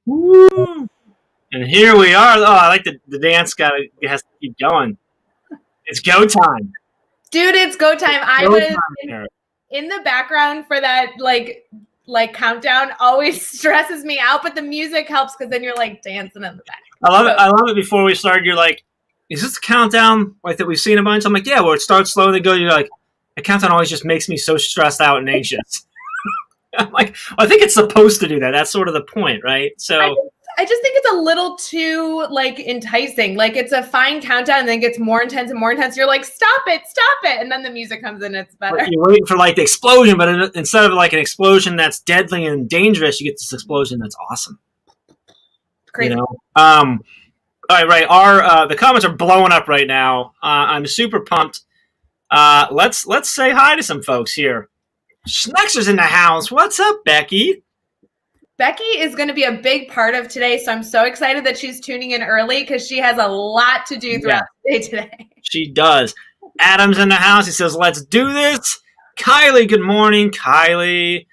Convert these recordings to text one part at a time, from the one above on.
Woo! And here we are. Oh, I like the dance. Has to keep going. It's go time. Dude, it's go time. I Go was time here. in the background for that like countdown always stresses me out, but the music helps because then you're like dancing in the back. I love it. I love it. Before we started, you're like, "Is this the countdown like that we've seen a bunch?" I'm like, "Yeah." Where it starts slow and then go. You're like, "The countdown always just makes me so stressed out and anxious." I'm like, I think it's supposed to do that. That's sort of the point, right? So I just think it's a little too like enticing. Like it's a fine countdown and then it gets more intense and more intense. You're like, stop it. And then the music comes in, it's better. You're waiting for like the explosion, but instead of like an explosion that's deadly and dangerous, you get this explosion that's awesome. Crazy. You know? All right. Our the comments are blowing up right now. I'm super pumped. Let's say hi to some folks here. Schnexer's in the house. What's up, Becky? Becky is going to be a big part of today, so I'm so excited that she's tuning in early because she has a lot to do throughout the day today. She does. Adam's in the house. He says, let's do this. Kylie, good morning. Kylie.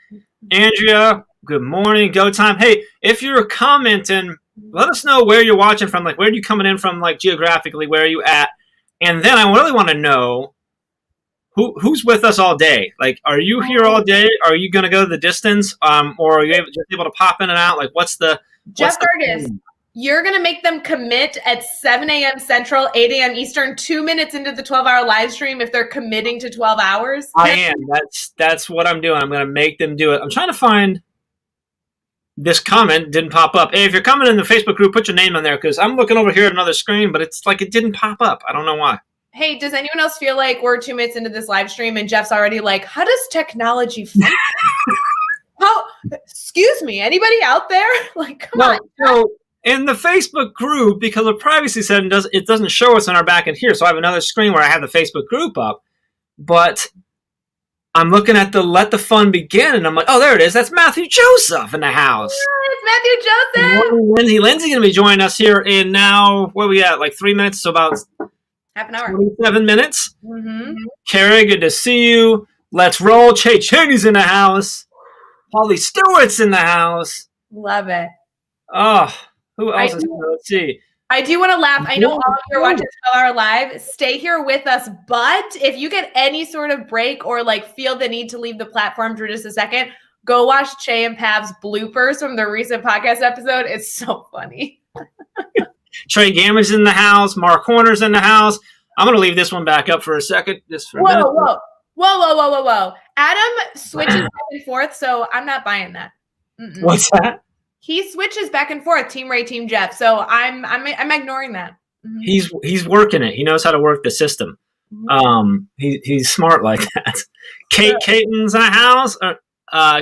Andrea, good morning. Go time. Hey, if you're commenting, let us know where you're watching from. Like, where are you coming in from, like, geographically? Where are you at? And then I really want to know who's with us all day. Like, are you here all day? Are you going to go the distance? Or are you just able to pop in and out? Like, what's the... Jeff Vargas, you're going to make them commit at 7 a.m. Central, 8 a.m. Eastern, 2 minutes into the 12-hour live stream if they're committing to 12 hours? I am. That's what I'm doing. I'm going to make them do it. I'm trying to find... This comment didn't pop up. Hey, if you're coming in the Facebook group, put your name on there because I'm looking over here at another screen, but it's like it didn't pop up. I don't know why. Hey, does anyone else feel like we're 2 minutes into this live stream and Jeff's already like, how does technology function? Excuse me, anybody out there? Like, come on. So in the Facebook group, because of privacy setting, it doesn't show us on our back end here. So I have another screen where I have the Facebook group up, but I'm looking at the Let the Fun Begin, and I'm like, oh, there it is. That's Matthew Joseph in the house. Yeah, it's Matthew Joseph. Lindsay. Lindsay's going to be joining us here in now, where are we at? Like 3 minutes, so about half an hour. 27 minutes. Mm-hmm. Carrie, good to see you. Let's roll. Che Cheney's in the house. Holly Stewart's in the house. Love it. Oh, who else is here? Let's see. I do want to laugh. I know all of you are watching 12-hour live. Stay here with us. But if you get any sort of break or like feel the need to leave the platform for just a second, go watch Che and Pav's bloopers from the recent podcast episode. It's so funny. Trey Gammage's in the house. Mark Horner's in the house. I'm going to leave this one back up for a second. Just for a minute. Whoa. Adam switches back and forth, so I'm not buying that. Mm-mm. What's that? He switches back and forth, Team Ray, Team Jeff. So I'm ignoring that. Mm-hmm. He's working it. He knows how to work the system. Mm-hmm. He's smart like that. Kate Caton's in the house.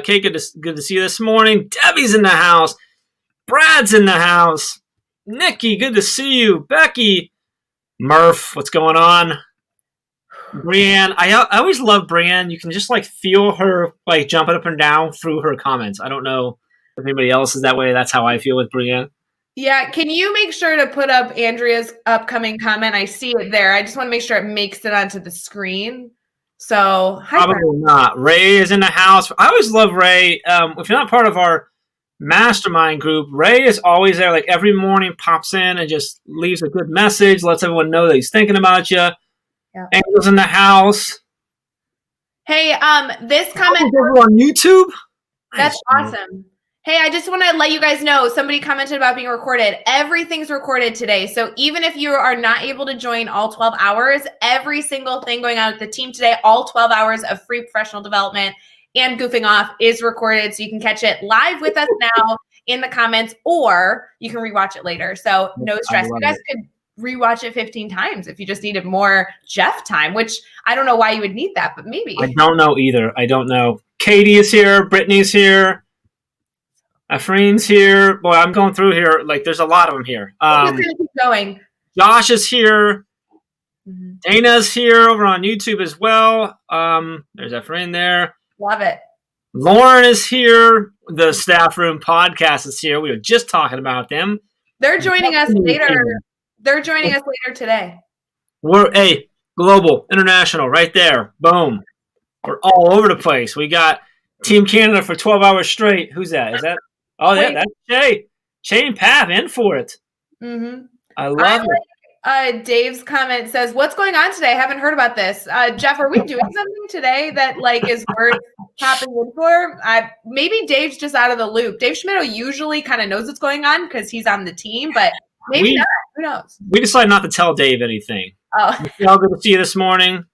Kate, good to see you this morning. Debbie's in the house. Brad's in the house. Nikki, good to see you. Becky, Murph, what's going on? Brianne, I always love Brianne. You can just like feel her like jumping up and down through her comments. I don't know if anybody else is that way. That's how I feel with Brianne. Yeah, can you make sure to put up Andrea's upcoming comment? I see it there. I just want to make sure it makes it onto the screen. So, hi. Probably not. Ray is in the house. I always love Ray. If you're not part of our mastermind group, Ray is always there. Like every morning pops in and just leaves a good message, lets everyone know that he's thinking about you. Yeah. Angel's in the house. Hey, this comment on YouTube. That's awesome. Hey, I just want to let you guys know, somebody commented about being recorded. Everything's recorded today. So even if you are not able to join all 12 hours, every single thing going on with the team today, all 12 hours of free professional development and goofing off is recorded. So you can catch it live with us now in the comments, or you can rewatch it later. So no stress. You guys could rewatch it 15 times if you just needed more Jeff time, which I don't know why you would need that, but maybe. I don't know either. I don't know. Katie is here. Brittany's here. Afreen's here. Boy, I'm going through here. Like, there's a lot of them here. Keep going. Josh is here. Mm-hmm. Dana's here over on YouTube as well. There's Afreen there. Love it. Lauren is here. The Staff Room Podcast is here. We were just talking about them. They're joining us later. They're joining us later today. We're global, international, right there. Boom. We're all over the place. We got Team Canada for 12 hours straight. Who's that? Is that? Oh, yeah, that's Jay. Shane Papp in for it. Mm-hmm. I love it. Dave's comment says, "What's going on today? I haven't heard about this." Jeff, are we doing something today that like is worth tapping in for? Maybe Dave's just out of the loop. Dave Schmidt usually kind of knows what's going on because he's on the team, but maybe not. Who knows? We decided not to tell Dave anything. Oh, Y'all good to see you this morning.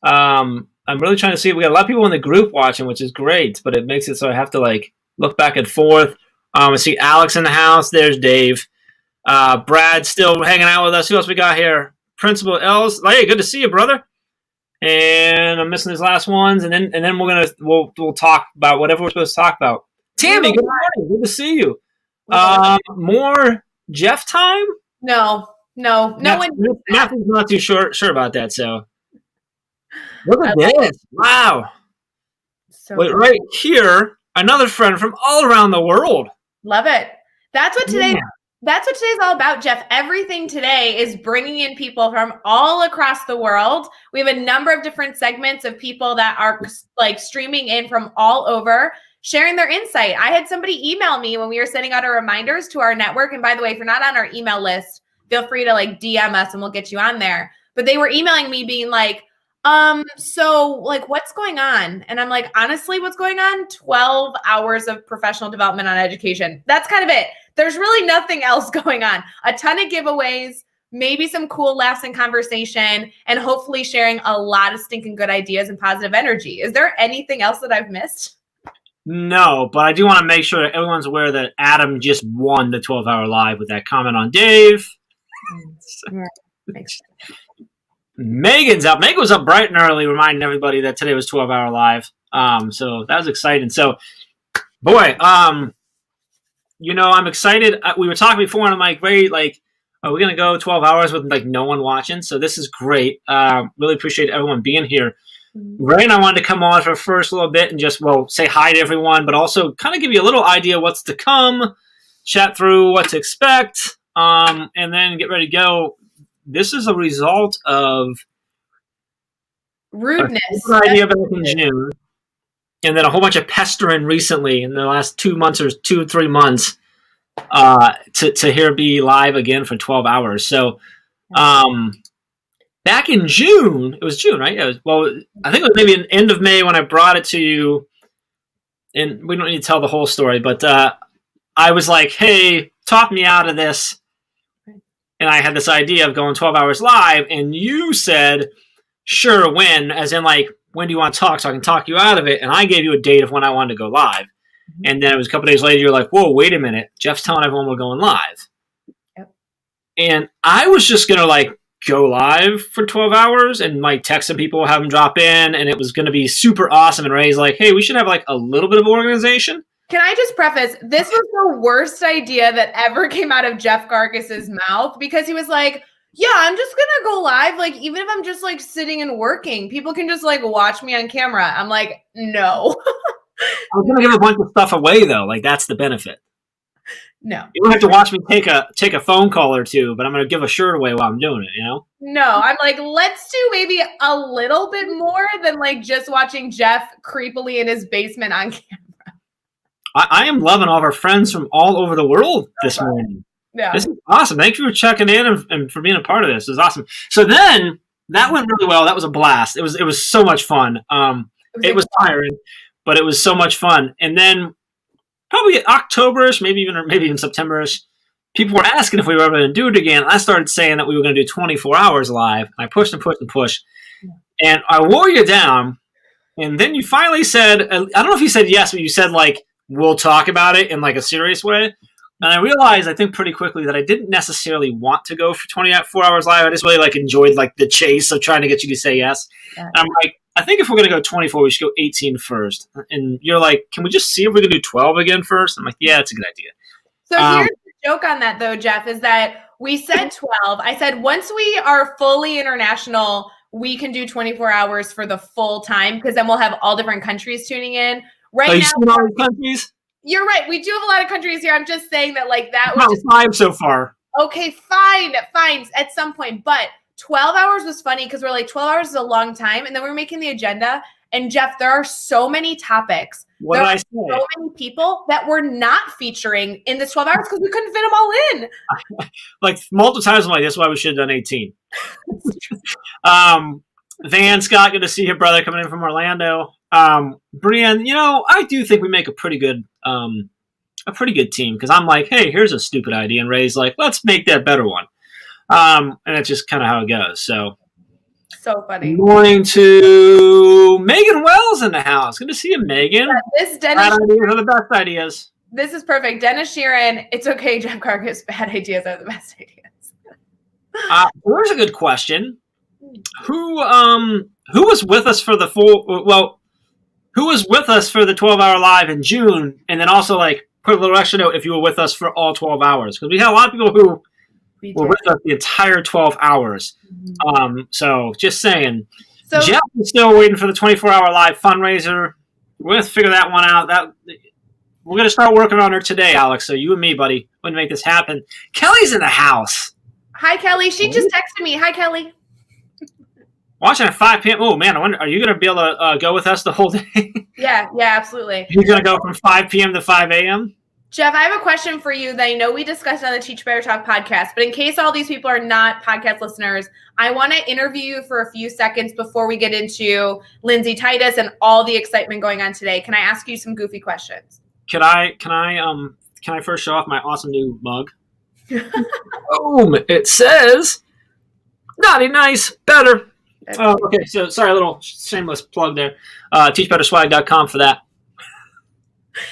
I'm really trying to see. We got a lot of people in the group watching, which is great, but it makes it so I have to like look back and forth. I see Alex in the house. There's Dave. Brad still hanging out with us. Who else we got here? Principal Els. Hey, good to see you, brother. And I'm missing his last ones, and then we'll talk about whatever we're supposed to talk about. Tammy, good morning. Good to see you. More Jeff time? No one. Matthew's not too sure about that. So look at this! Wow. So wait, right here, another friend from all around the world. Love it. That's what today's all about, Jeff. Everything today is bringing in people from all across the world. We have a number of different segments of people that are like streaming in from all over, sharing their insight. I had somebody email me when we were sending out our reminders to our network. And by the way, if you're not on our email list, feel free to like DM us and we'll get you on there. But they were emailing me being like, so like what's going on? And I'm like, honestly, what's going on? 12 hours of professional development on education. That's kind of it. There's really nothing else going on. A ton of giveaways, maybe some cool laughs and conversation, and hopefully sharing a lot of stinking good ideas and positive energy. Is there anything else that I've missed? No, but I do want to make sure that everyone's aware that Adam just won the 12-hour live with that comment on Dave. Megan's up. Megan was up bright and early, reminding everybody that today was 12-hour live. So that was exciting. So, boy, I'm excited. We were talking before, and I'm like, great, like, are we going to go 12 hours with like no one watching? So this is great. Really appreciate everyone being here. Ray and I wanted to come on for the first little bit and just, say hi to everyone, but also kind of give you a little idea what's to come, chat through what to expect, and then get ready to go. This is a result of rudeness. Idea back in June, and then a whole bunch of pestering recently in the last 2 months or 2 or 3 months to hear be live again for 12 hours. So back in June, it was June, right? I think it was maybe an end of May when I brought it to you, and we don't need to tell the whole story, but I was like, hey, talk me out of this. And I had this idea of going 12 hours live, and you said, sure, when? As in, like, when do you want to talk so I can talk you out of it? And I gave you a date of when I wanted to go live. Mm-hmm. And then it was a couple days later, you're like, whoa, wait a minute. Jeff's telling everyone we're going live. Yep. And I was just going to, like, go live for 12 hours and, like, text some people, have them drop in, and it was going to be super awesome. And Ray's like, hey, we should have, like, a little bit of organization. Can I just preface, this was the worst idea that ever came out of Jeff Gargas's mouth, because he was like, yeah, I'm just going to go live. Like, even if I'm just like sitting and working, people can just like watch me on camera. I'm like, no. I was going to give a bunch of stuff away though. Like that's the benefit. No. You don't have to watch me take a phone call or two, but I'm going to give a shirt away while I'm doing it, you know? No, I'm like, let's do maybe a little bit more than like just watching Jeff creepily in his basement on camera. I am loving all of our friends from all over the world this morning. Yeah. This is awesome. Thank you for checking in and for being a part of this. It was awesome. So then that went really well. That was a blast. It was so much fun. It was tiring, but it was so much fun. And then probably October-ish, maybe even September-ish, people were asking if we were ever going to do it again. I started saying that we were going to do 24 hours live. And I pushed and pushed and pushed. And I wore you down. And then you finally said, I don't know if you said yes, but you said like, we'll talk about it in like a serious way. And I realized, I think pretty quickly, that I didn't necessarily want to go for 24 hours live. I just really like enjoyed like the chase of trying to get you to say yes. Yeah. And I'm like, I think if we're going to go 24, we should go 18 first. And you're like, can we just see if we can do 12 again first? I'm like, yeah, that's a good idea. So here's the joke on that though, Jeff, is that we said 12. I said, once we are fully international, we can do 24 hours for the full time, because then we'll have all different countries tuning in. Right now, all countries? You're right. We do have a lot of countries here. I'm just saying that like that was just 5 so far. Okay, fine at some point. But 12 hours was funny because we're like 12 hours is a long time. And then we're making the agenda And Jeff, there are so many topics. What there did I are say? so many people that we're not featuring in this 12 hours because we couldn't fit them all in. Like multiple times, I'm like, that's why we should have done 18. Van Scott, good to see your brother coming in from Orlando. Brian, I do think we make a pretty good team because I'm like, hey, here's a stupid idea, and Ray's like, let's make that better one. And that's just kind of how it goes. So funny. Morning to Megan Wells in the house. Good to see you, Megan. Yeah, this Dennis bad ideas are the best ideas. This is perfect. Dennis Sheeran, it's okay, Jeff Carcass, bad ideas are the best ideas. Here's a good question. Who was with us for the who was with us for the 12-hour live in June, and then also like put a little extra note if you were with us for all 12 hours, because we had a lot of people who were with us the entire 12 hours. So just saying. So Jeff is still waiting for the 24-hour live fundraiser. We're gonna figure that one out. We're gonna start working on her today, Alex. So you and me, buddy, we're gonna make this happen. Kelly's in the house. Hi, Kelly. She just texted me. Hi, Kelly. Watching at 5 p.m. Oh, man, I wonder, are you going to be able to go with us the whole day? Yeah, absolutely. You're going to go from 5 p.m. to 5 a.m.? Jeff, I have a question for you that I know we discussed on the Teach Better Talk podcast, but in case all these people are not podcast listeners, I want to interview you for a few seconds before we get into Lindsay Titus and all the excitement going on today. Can I ask you some goofy questions? Can I first show off my awesome new mug? Boom! It says, naughty nice, better. Okay, so sorry, a little shameless plug there. Teachbetterswag.com for that.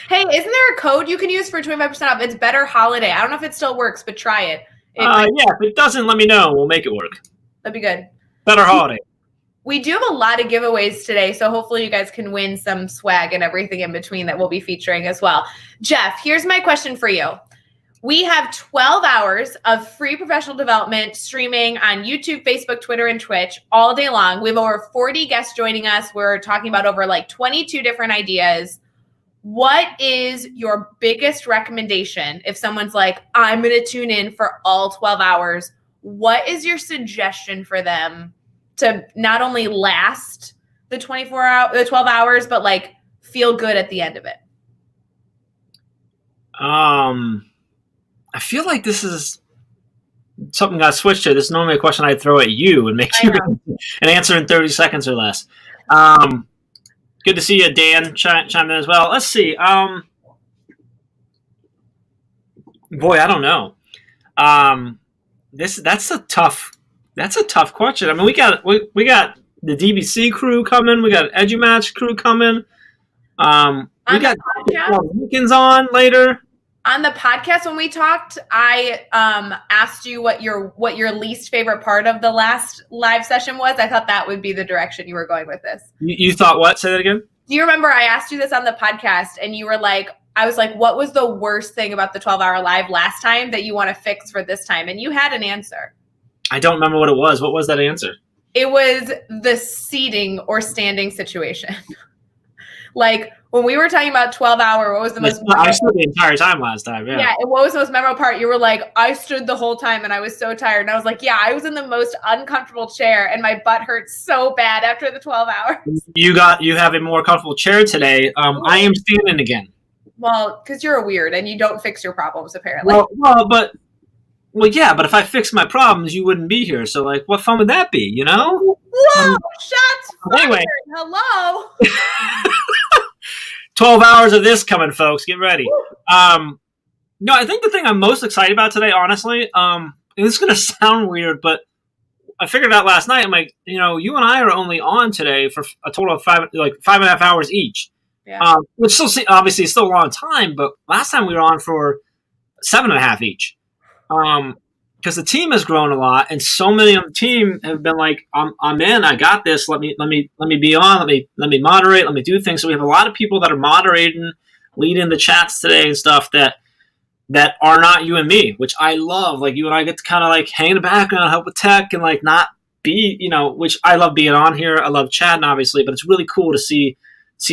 Hey, isn't there a code you can use for 25% off? It's Better Holiday. I don't know if it still works, but try it. Yeah, if it doesn't, let me know. We'll make it work. That'd be good. Better Holiday. We do have a lot of giveaways today, so hopefully you guys can win some swag and everything in between that we'll be featuring as well. Jeff, here's my question for you. We have 12 hours of free professional development streaming on YouTube, Facebook, Twitter, and Twitch all day long. We have over 40 guests joining us. We're talking about over like 22 different ideas. What is your biggest recommendation if someone's like, I'm going to tune in for all 12 hours? What is your suggestion for them to not only last the 12 hours, but like feel good at the end of it? I feel like this is something got switched to. This is normally a question I'd throw at you and make you an answer in 30 seconds or less. Good to see you, Dan, chime in as well. Let's see. Boy, I don't know. That's a tough question. I mean, we got the DBC crew coming. We got EduMatch crew coming. We got Weekends on later. On the podcast when we talked, I asked you what your least favorite part of the last live session was. I thought that would be the direction you were going with this. You thought what? Say that again? Do you remember I asked you this on the podcast and you were like, I was like, what was the worst thing about the 12-hour live last time that you want to fix for this time? And you had an answer. I don't remember what it was. What was that answer? It was the seating or standing situation. Like when we were talking about 12-hour, what was the most memorable? I stood the entire time last time. Yeah. What was the most memorable part? You were like, I stood the whole time and I was so tired. And I was like, yeah, I was in the most uncomfortable chair and my butt hurt so bad after the 12 hours. You have a more comfortable chair today. I am standing again. Well, because you're a weird and you don't fix your problems apparently. But if I fixed my problems, you wouldn't be here. So like, what fun would that be? You know? Whoa! Shots fired. Anyway. Hello. 12 hours of this coming, folks. Get ready. No, I think the thing I'm most excited about today, honestly, and this is going to sound weird, but I figured out last night, I'm like, you and I are only on today for a total of 5.5 hours each. Yeah. Which still obviously is still a long time, but last time we were on for 7.5 each. Because the team has grown a lot, and so many on the team have been like, "I'm in. I got this. Let me be on. Let me moderate. Let me do things." So we have a lot of people that are moderating, leading the chats today and stuff that are not you and me, which I love. Like you and I get to kind of like hang in the background, help with tech, and like not be, which I love being on here. I love chatting, obviously, but it's really cool to see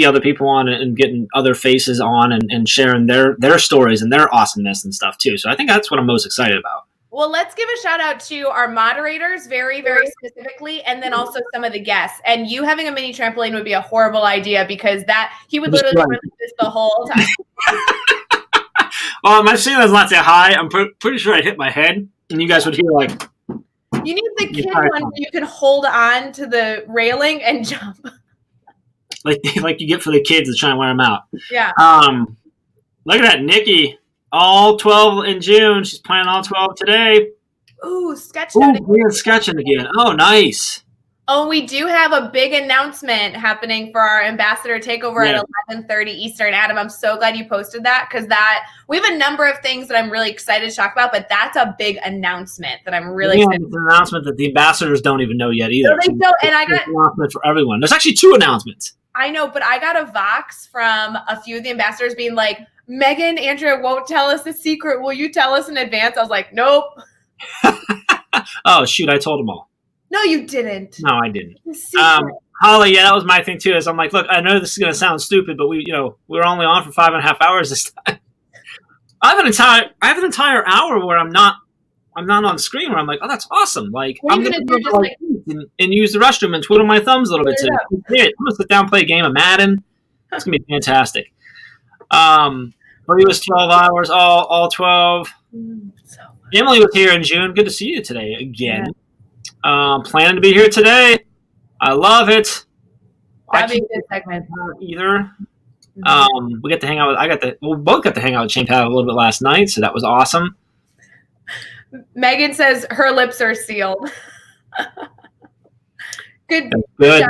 other people on and getting other faces on and sharing their stories and their awesomeness and stuff too. So I think that's what I'm most excited about. Well, let's give a shout out to our moderators very, very specifically, and then also some of the guests. And you having a mini trampoline would be a horrible idea because he would literally run this the whole time. Well, my ceiling is not that high. I'm pretty sure I'd hit my head, and you guys would hear like. You need the kid one where you can hold on to the railing and jump. Like you get for the kids to try and wear them out. Yeah. Look at that, Nikki. All 12 in June. She's playing all 12 today. Ooh, sketch note. We're sketching again. Oh, nice. Oh, we do have a big announcement happening for our ambassador takeover at 11:30 Eastern. Adam, I'm so glad you posted that because we have a number of things that I'm really excited to talk about, but that's a big announcement that I'm really excited. It's an announcement that the ambassadors don't even know yet either. No, they don't, and I got an announcement for everyone. There's actually 2 announcements. I know, but I got a Vox from a few of the ambassadors being like, Megan, Andrea won't tell us the secret. Will you tell us in advance? I was like, nope. Oh, shoot. I told them all. No, you didn't. No, I didn't. Holly, that was my thing too. Is I'm like, look, I know this is going to sound stupid, but we're only on for 5.5 hours this time. I have an entire hour where I'm not on screen where I'm like, oh, that's awesome. Like, what are I'm you going to to do? Just and use the restroom and twiddle my thumbs a little bit today. I'm going to sit down and play a game of Madden. It's going to be fantastic. But it was 12 hours, all 12. Emily was here in June. Good to see you today again. Yeah. Planning to be here today. I love it. That'd be a good segment. Either. We get to hang out we both got to hang out with Shane Pat a little bit last night, so that was awesome. Megan says her lips are sealed. Good. Good.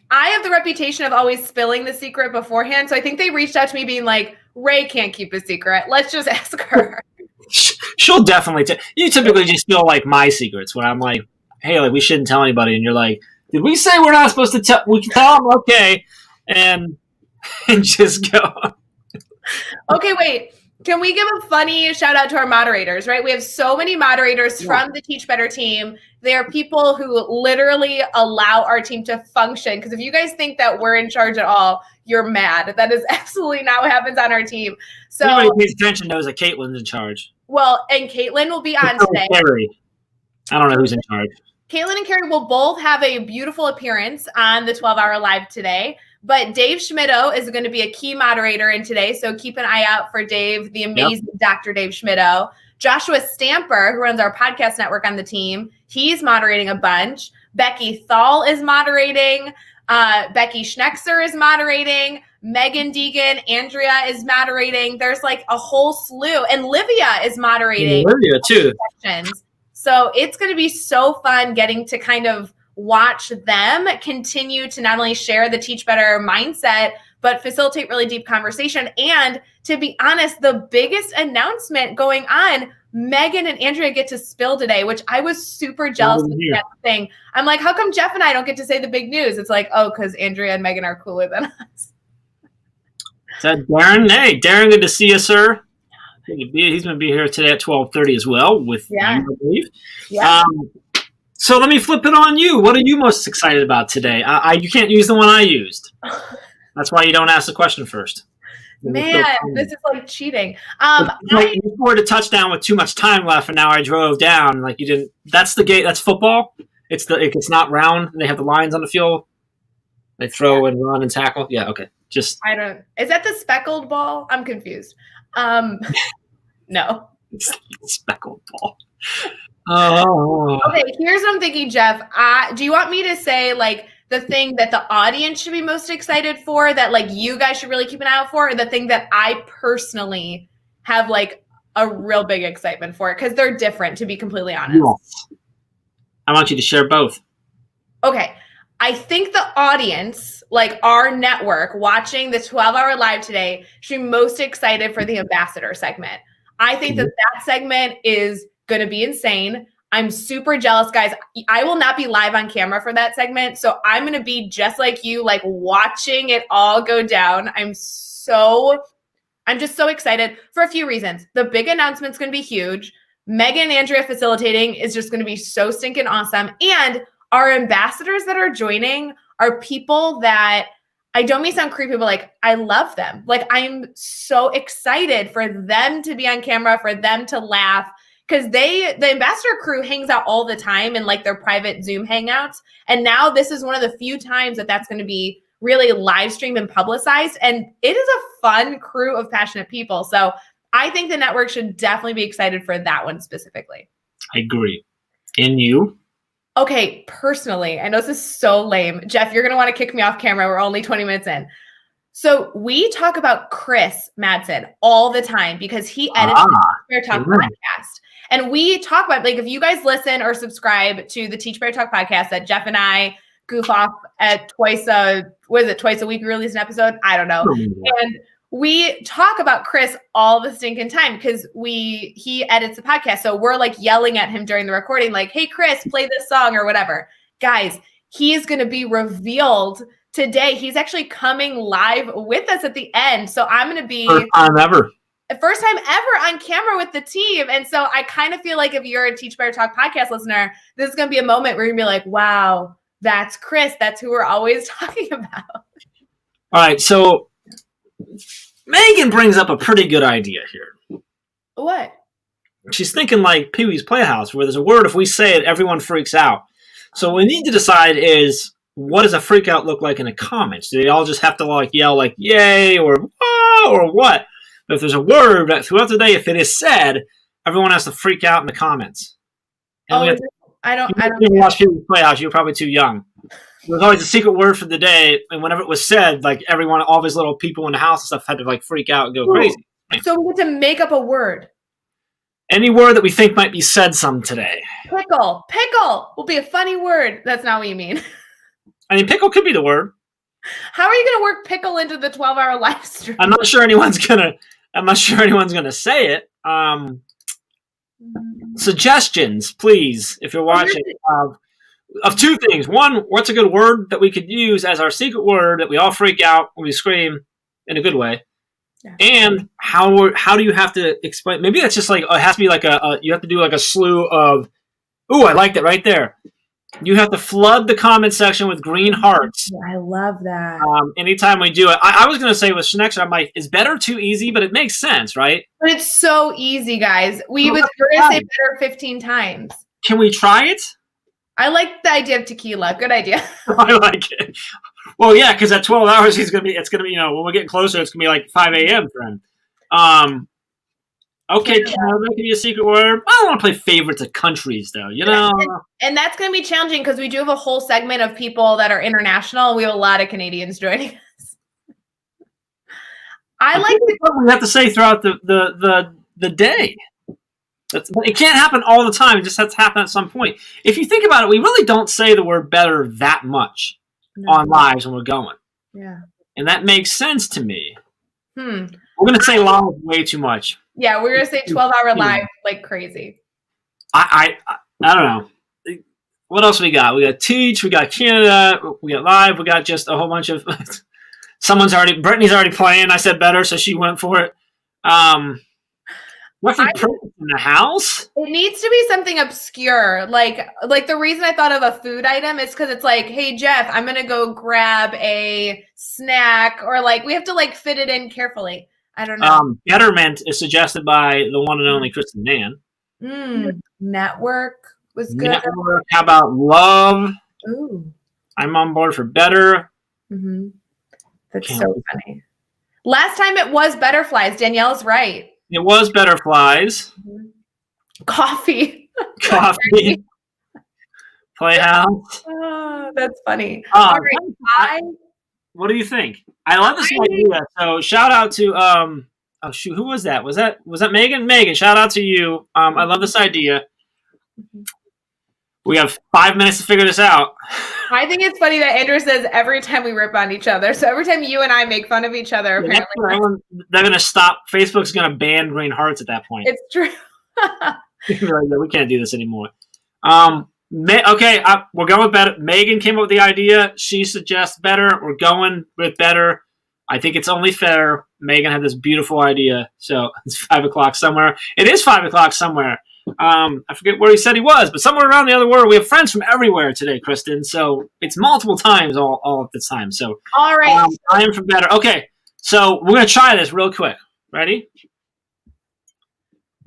I have the reputation of always spilling the secret beforehand, so I think they reached out to me being like, Ray can't keep a secret. Let's just ask her. She'll definitely you typically just feel like my secrets when I'm like, hey, like we shouldn't tell anybody, and you're like, did we say we're not supposed to tell? We can tell them, okay, and just go. Okay, wait. Can we give a funny shout out to our moderators, right? We have so many moderators from the Teach Better team. They are people who literally allow our team to function. Because if you guys think that we're in charge at all, you're mad. That is absolutely not what happens on our team. So anybody who pays attention knows that Caitlin's in charge. Well, and Caitlin will be on today. Carrie. I don't know who's in charge. Caitlin and Carrie will both have a beautiful appearance on the 12-hour live today. But Dave Schmittou is going to be a key moderator in today, so keep an eye out for Dave, the amazing Dr. Dave Schmittou. Joshua Stamper, who runs our podcast network on the team, he's moderating a bunch. Becky Thal is moderating. Becky Schnexer is moderating. Megan Deegan, Andrea is moderating. There's like a whole slew. And Livia is moderating. Livia, too. So it's going to be so fun getting to kind of watch them continue to not only share the Teach Better mindset, but facilitate really deep conversation. And to be honest, the biggest announcement going on, Megan and Andrea get to spill today, which I was super jealous of that thing. I'm like, how come Jeff and I don't get to say the big news? It's like, oh, because Andrea and Megan are cooler than us. Is that Darren? Hey, Darren, good to see you, sir. He's going to be here today at 12:30 as well with you, I believe. Yeah. So let me flip it on you. What are you most excited about today? You can't use the one I used. That's why you don't ask the question first. Man, this is like cheating. You scored a touchdown with too much time left, and now I drove down. Like you didn't. That's the game. That's football. It's not round. They have the lines on the field. They throw and run and tackle. Yeah. Okay. Is that the speckled ball? I'm confused. No. It's speckled ball. Oh. Okay, here's what I'm thinking, Jeff. Do you want me to say like the thing that the audience should be most excited for, that like you guys should really keep an eye out for, or the thing that I personally have like a real big excitement for? Because they're different, to be completely honest. Yes. I want you to share both. Okay. I think the audience, like our network watching the 12-hour live today, should be most excited for the ambassador segment. I think that segment is going to be insane. I'm super jealous, guys. I will not be live on camera for that segment. So I'm going to be just like you, like watching it all go down. I'm just so excited for a few reasons. The big announcement's going to be huge. Megan and Andrea facilitating is just going to be so stinking awesome. And our ambassadors that are joining are people that I don't mean to sound creepy, but like I love them. Like I'm so excited for them to be on camera, for them to laugh. because the ambassador crew hangs out all the time in like their private Zoom hangouts. And now this is one of the few times that that's going to be really live streamed and publicized. And it is a fun crew of passionate people. So I think the network should definitely be excited for that one specifically. I agree. And you? Okay, personally, I know this is so lame. Jeff, you're going to want to kick me off camera. We're only 20 minutes in. So we talk about Chris Madsen all the time because he edits the Teach Better Talk podcast. And we talk about, like, if you guys listen or subscribe to the Teach Better Talk podcast that Jeff and I goof off at twice a week we release an episode? I don't know. And we talk about Chris all the stinking time because he edits the podcast. So we're like yelling at him during the recording, like, hey, Chris, play this song or whatever. Guys, he is going to be revealed today. He's actually coming live with us at the end. So I'm going to be first time ever on camera with the team. And so I kind of feel like if you're a Teach Better Talk podcast listener, this is going to be a moment where you're going to be like, wow, that's Chris. That's who we're always talking about. All right. So Megan brings up a pretty good idea here. What? She's thinking like Pee-wee's Playhouse, where there's a word, if we say it, everyone freaks out. So what we need to decide is, what does a freak out look like in the comments? Do they all just have to like yell like yay or whoa or what? But if there's a word that throughout the day, if it is said, everyone has to freak out in the comments. And I don't watch Pee-wee's Playhouse. You're probably too young. There's always a secret word for the day, and whenever it was said, like everyone, all these little people in the house and stuff had to like freak out and go crazy. So we get to make up a word. Any word that we think might be said some today. Pickle. Pickle will be a funny word. That's not what you mean. I mean, pickle could be the word. How are you going to work pickle into the 12-hour live stream? I'm not sure anyone's gonna say it. Suggestions, please, if you're watching, of two things. One, what's a good word that we could use as our secret word that we all freak out when we scream in a good way? Yeah. And how do you have to explain? Maybe that's just like it has to be like you have to do like a slew of. Ooh, I like that right there. You have to flood the comment section with green hearts. I love that. Anytime we do it, I was going to say with Schnex, I'm like, is better too easy? But it makes sense, right? But it's so easy, guys. We're going to say better 15 times. Can we try it? I like the idea of tequila. Good idea. I like it. Well, yeah, because at 12 hours, it's going to be, when we're getting closer, it's going to be like 5 a.m. for him. Okay, Canada can be a secret word. I don't want to play favorites of countries, though, you know? And that's going to be challenging because we do have a whole segment of people that are international. We have a lot of Canadians joining us. I like what we have to say throughout the day. It can't happen all the time. It just has to happen at some point. If you think about it, we really don't say the word better that much on lives when we're going. Yeah. And that makes sense to me. We're going to say live way too much. Yeah, we're going to say 12-hour live like crazy. I don't know. What else we got? We got Teach, we got Canada, we got live, we got just a whole bunch of... Brittany's already playing. I said better, so she went for it. What's in the house? It needs to be something obscure. Like the reason I thought of a food item is because it's like, hey, Jeff, I'm going to go grab a snack, or like we have to like fit it in carefully. I don't know. Betterment is suggested by the one and only Kristen Nan. Network was good. Network. How about love? Ooh. I'm on board for better. Mm-hmm. That's so funny. Last time it was Betterflies. Danielle's right. It was Betterflies. Mm-hmm. Coffee. Playhouse. Oh, that's funny. All right, what do you think? I love this idea. So shout out to who was that? Was that Megan? Megan, shout out to you. I love this idea. We have 5 minutes to figure this out. I think it's funny that Andrew says every time we rip on each other. So every time you and I make fun of each other, apparently. They're going to stop. Facebook's going to ban green hearts at that point. It's true. We can't do this anymore. Okay, we're going with better. Megan came up with the idea. She suggests better. We're going with better. I think it's only fair. Megan had this beautiful idea. So it's 5 o'clock somewhere. It is 5 o'clock somewhere. I forget where he said he was, but somewhere around the other world. We have friends from everywhere today, Kristen. So it's multiple times all at the time. So all right, I am for better. Okay, so we're gonna try this real quick. Ready?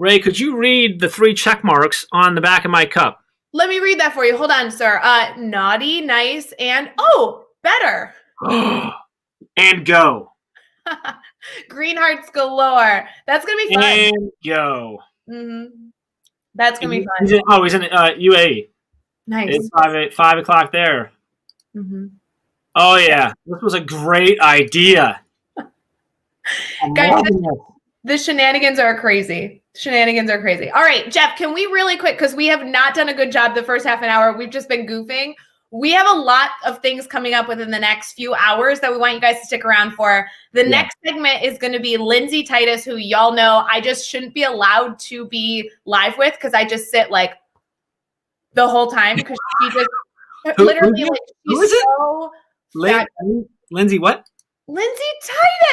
Ray, could you read the 3 check marks on the back of my cup? Let me read that for you. Hold on, sir. Naughty, nice, and better. And go. Green hearts galore. That's gonna be fun. And go. Mm-hmm. That's gonna be fun. He's in UAE. Nice. It's 5 o'clock there. Mm-hmm. Oh yeah, this was a great idea. Guys, the shenanigans are crazy. All right, Jeff, can we really quick, because we have not done a good job the first half an hour. We've just been goofing. We have a lot of things coming up within the next few hours that we want you guys to stick around for. The next segment is going to be Lindsay Titus, who y'all know I just shouldn't be allowed to be live with because I just sit like the whole time because she just literally like she's so Lindsay what? Lindsay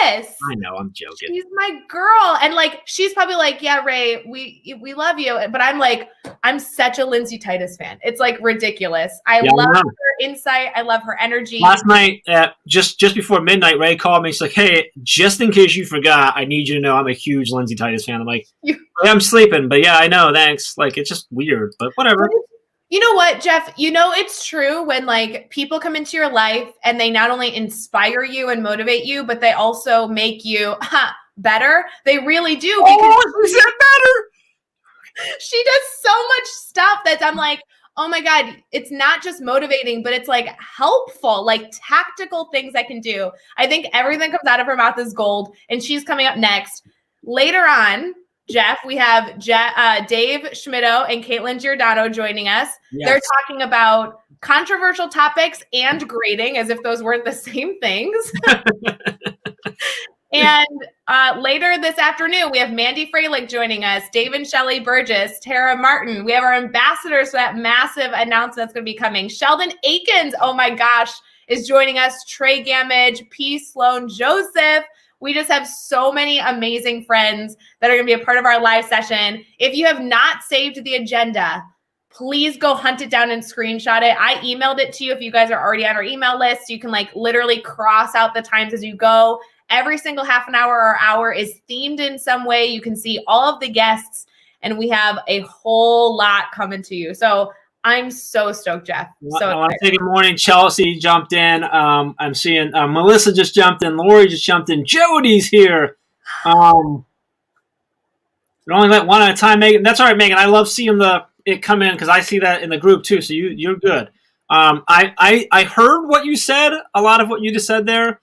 Titus. I know, I'm joking. She's my girl. And like, she's probably like, yeah, Ray, we love you. But I'm like, I'm such a Lindsay Titus fan. It's like ridiculous. I love her insight. I love her energy. Last night, just before midnight, Ray called me. She's like, hey, just in case you forgot, I need you to know I'm a huge Lindsay Titus fan. I'm like, I'm sleeping, but yeah, I know, thanks. Like, it's just weird, but whatever. You know what, Jeff? You know, it's true when like people come into your life and they not only inspire you and motivate you, but they also make you better. They really do. Because is that better? She does so much stuff that I'm like, oh my God, it's not just motivating, but it's like helpful, like tactical things I can do. I think everything comes out of her mouth is gold, and she's coming up next. Later on, Jeff, we have Dave Schmittou and Caitlin Giordano joining us. Yes. They're talking about controversial topics and grading, as if those weren't the same things. And later this afternoon, we have Mandy Freilich joining us, Dave and Shelley Burgess, Tara Martin. We have our ambassadors for that massive announcement that's going to be coming. Sheldon Akins, oh my gosh, is joining us. Trey Gamage, P. Sloan Joseph. We just have so many amazing friends that are going to be a part of our live session. If you have not saved the agenda, please go hunt it down and screenshot it. I emailed it to you if you guys are already on our email list. You can like literally cross out the times as you go. Every single half an hour or hour is themed in some way. You can see all of the guests, and we have a whole lot coming to you. So I'm so stoked, Jeff. I want to say good morning. Chelsea jumped in. I'm seeing Melissa just jumped in. Lori just jumped in. Jody's here. You only let one at a time, Megan. That's all right, Megan. I love seeing it come in because I see that in the group too. So you're good. I heard what you said. A lot of what you just said there,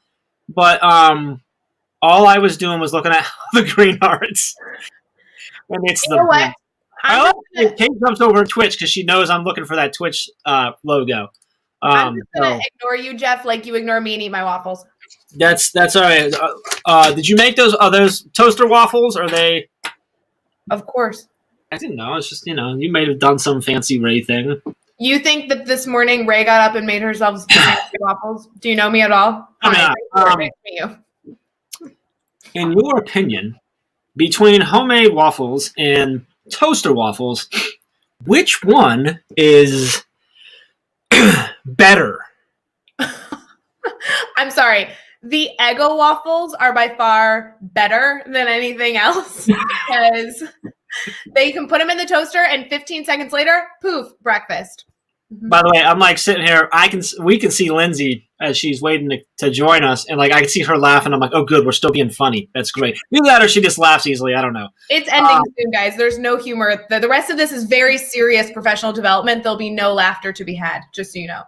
but all I was doing was looking at the green hearts, and it's you know what? I love it. Kate jumps over Twitch because she knows I'm looking for that Twitch logo. I'm just gonna ignore you, Jeff, like you ignore me and eat my waffles. That's all right. Did you make those? Are those toaster waffles? Are they? Of course. I didn't know. It's just you may have done some fancy Ray thing. You think that this morning Ray got up and made herself fancy waffles? Do you know me at all? In your opinion, between homemade waffles and toaster waffles, which one is better? I'm sorry. The Eggo waffles are by far better than anything else because they can put them in the toaster and 15 seconds later, poof, breakfast. By the way, I'm like sitting here. We can see Lindsay as she's waiting to join us, and like I can see her laughing. I'm like, oh, good, we're still being funny. That's great. Either that or she just laughs easily. I don't know. It's ending soon, guys. There's no humor. The rest of this is very serious professional development. There'll be no laughter to be had, just so you know.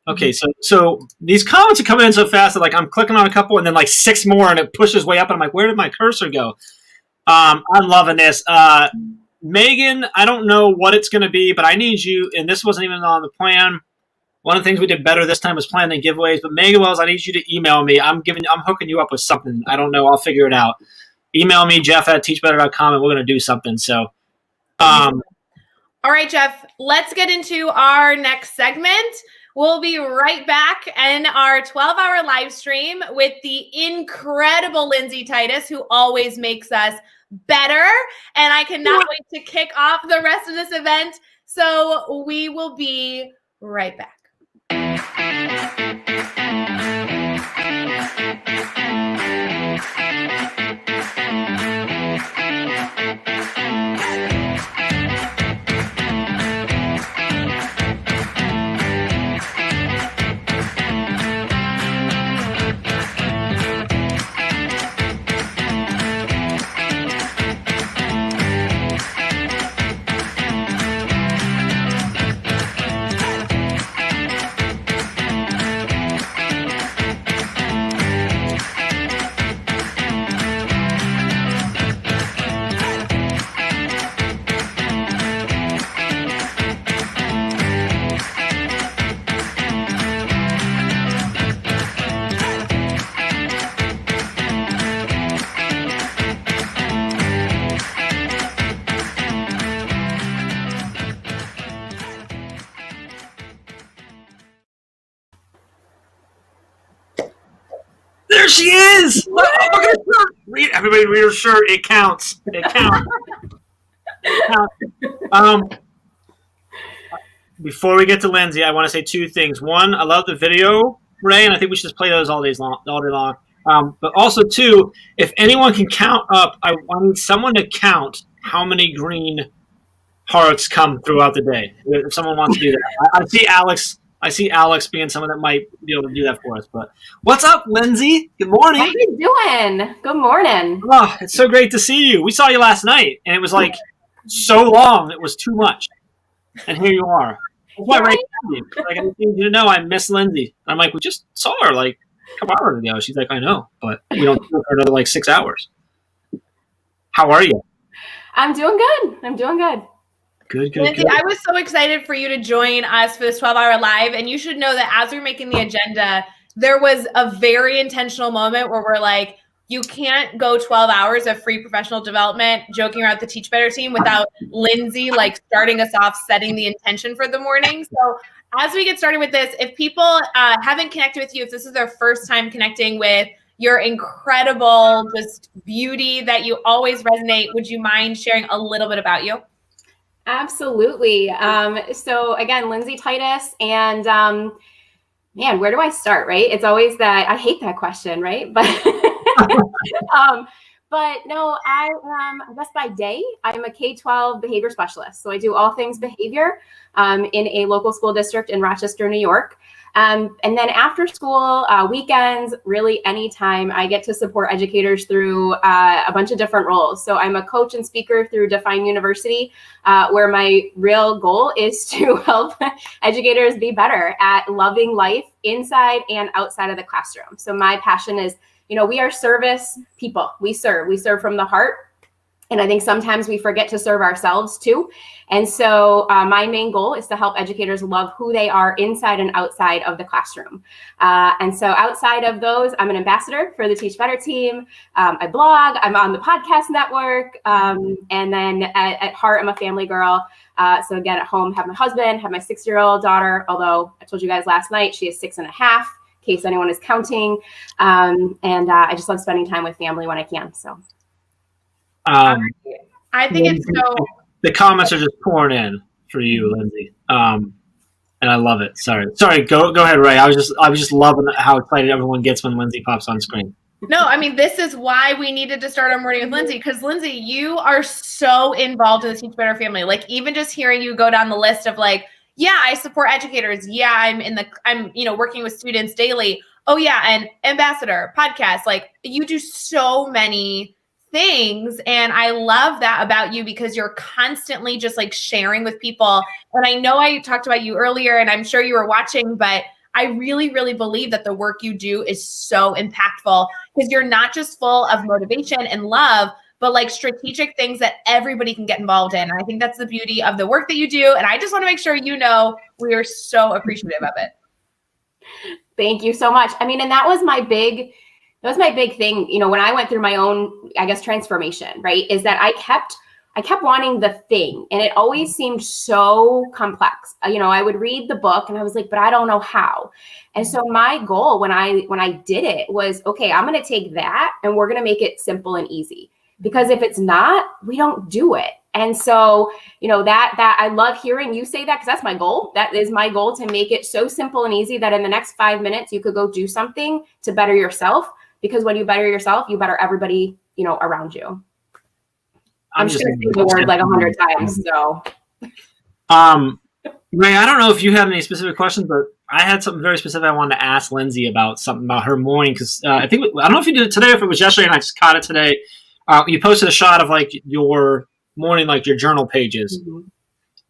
Okay, so these comments are coming in so fast that like I'm clicking on a couple and then like 6 more, and it pushes way up, and I'm like, where did my cursor go? I'm loving this. Megan, I don't know what it's going to be, but I need you, and this wasn't even on the plan. One of the things we did better this time was planning giveaways, but Megan Wells, I need you to email me. I'm hooking you up with something. I don't know. I'll figure it out. Email me, jeff@teachbetter.com, and we're going to do something. So, all right, Jeff, let's get into our next segment. We'll be right back in our 12-hour live stream with the incredible Lindsay Titus, who always makes us better. And I cannot wait to kick off the rest of this event. So we will be right back. There she is. Look at her shirt. Everybody read her shirt. It counts. It counts. Before we get to Lindsay, I want to say two things. One, I love the video, Ray, and I think we should just play those all day long. But also, two, if anyone can count up, I need someone to count how many green hearts come throughout the day. If someone wants to do that, I see Alex being someone that might be able to do that for us. But what's up, Lindsay? Good morning. How you doing? Good morning. Oh, it's so great to see you. We saw you last night, and it was like so long. It was too much. And here you are. That's why Ray like, I need you to know I miss Lindsay. And I'm like, we just saw her like a couple hours ago. She's like, I know, but we don't do it for another like 6 hours. How are you? I'm doing good. Good. Lindsay, I was so excited for you to join us for this 12-hour live. And you should know that as we're making the agenda, there was a very intentional moment where we're like, you can't go 12 hours of free professional development joking around the Teach Better team without Lindsay like starting us off, setting the intention for the morning. So as we get started with this, if people haven't connected with you, if this is their first time connecting with your incredible just beauty that you always resonate, would you mind sharing a little bit about you? Absolutely. So again, Lindsay Titus, and man, where do I start, right? It's always that, I hate that question, right? But but no, I guess by day, I'm a K-12 behavior specialist. So I do all things behavior in a local school district in Rochester, New York. And then after school, weekends, really anytime, I get to support educators through a bunch of different roles. So I'm a coach and speaker through Define University, where my real goal is to help educators be better at loving life inside and outside of the classroom. So my passion is, we are service people. We serve from the heart. And I think sometimes we forget to serve ourselves too. And so my main goal is to help educators love who they are inside and outside of the classroom. And so outside of those, I'm an ambassador for the Teach Better team. I blog, I'm on the podcast network. And then at heart, I'm a family girl. So again, at home, have my husband, have my 6-year-old daughter, although I told you guys last night, she is 6.5, in case anyone is counting. And I just love spending time with family when I can, so. I think it's so. The comments are just pouring in for you, Lindsay, and I love it. Sorry. Go ahead, Ray. I was just loving how excited everyone gets when Lindsay pops on screen. No, I mean, this is why we needed to start our morning with Lindsay, because Lindsay, you are so involved in the Teach Better family. Like, even just hearing you go down the list of like, yeah, I support educators. Yeah, I'm working with students daily. Oh yeah, and ambassador, podcast. Like, you do so many things. And I love that about you, because you're constantly just like sharing with people. And I know I talked about you earlier, and I'm sure you were watching, but I really, really believe that the work you do is so impactful, because you're not just full of motivation and love, but like strategic things that everybody can get involved in. And I think that's the beauty of the work that you do. And I just want to make sure we are so appreciative of it. Thank you so much. I mean, and that was my big thing, when I went through my own, I guess, transformation, right? Is that I kept wanting the thing, and it always seemed so complex. I would read the book and I was like, but I don't know how. And so my goal when I did it was, okay, I'm going to take that and we're going to make it simple and easy, because if it's not, we don't do it. And so, that I love hearing you say that, because that's my goal. That is my goal, to make it so simple and easy that in the next 5 minutes, you could go do something to better yourself. Because when you better yourself, you better everybody, around you. I'm just going to say the word like 100 times. So, Ray, I don't know if you had any specific questions, but I had something very specific I wanted to ask Lindsay about something about her morning. Because I don't know if you did it today or if it was yesterday, and I just caught it today. You posted a shot of like your morning, like your journal pages. Mm-hmm.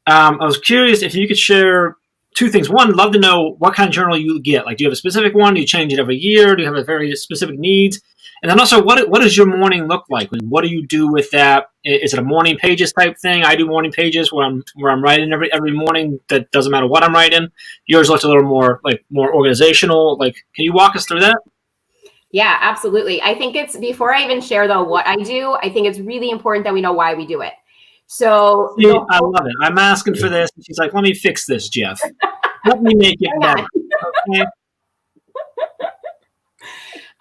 I was curious if you could share two things. One, love to know what kind of journal you get. Like, do you have a specific one? Do you change it every year? Do you have a very specific needs? And then also, what does your morning look like? What do you do with that? Is it a morning pages type thing? I do morning pages where I'm writing every morning. That doesn't matter what I'm writing. Yours looks a little more organizational. Like, can you walk us through that? Yeah, absolutely. I think before I even share though what I do, I think it's really important that we know why we do it. So I love it. I'm asking for this. And she's like, let me fix this, Jeff. Let me make it better. Okay.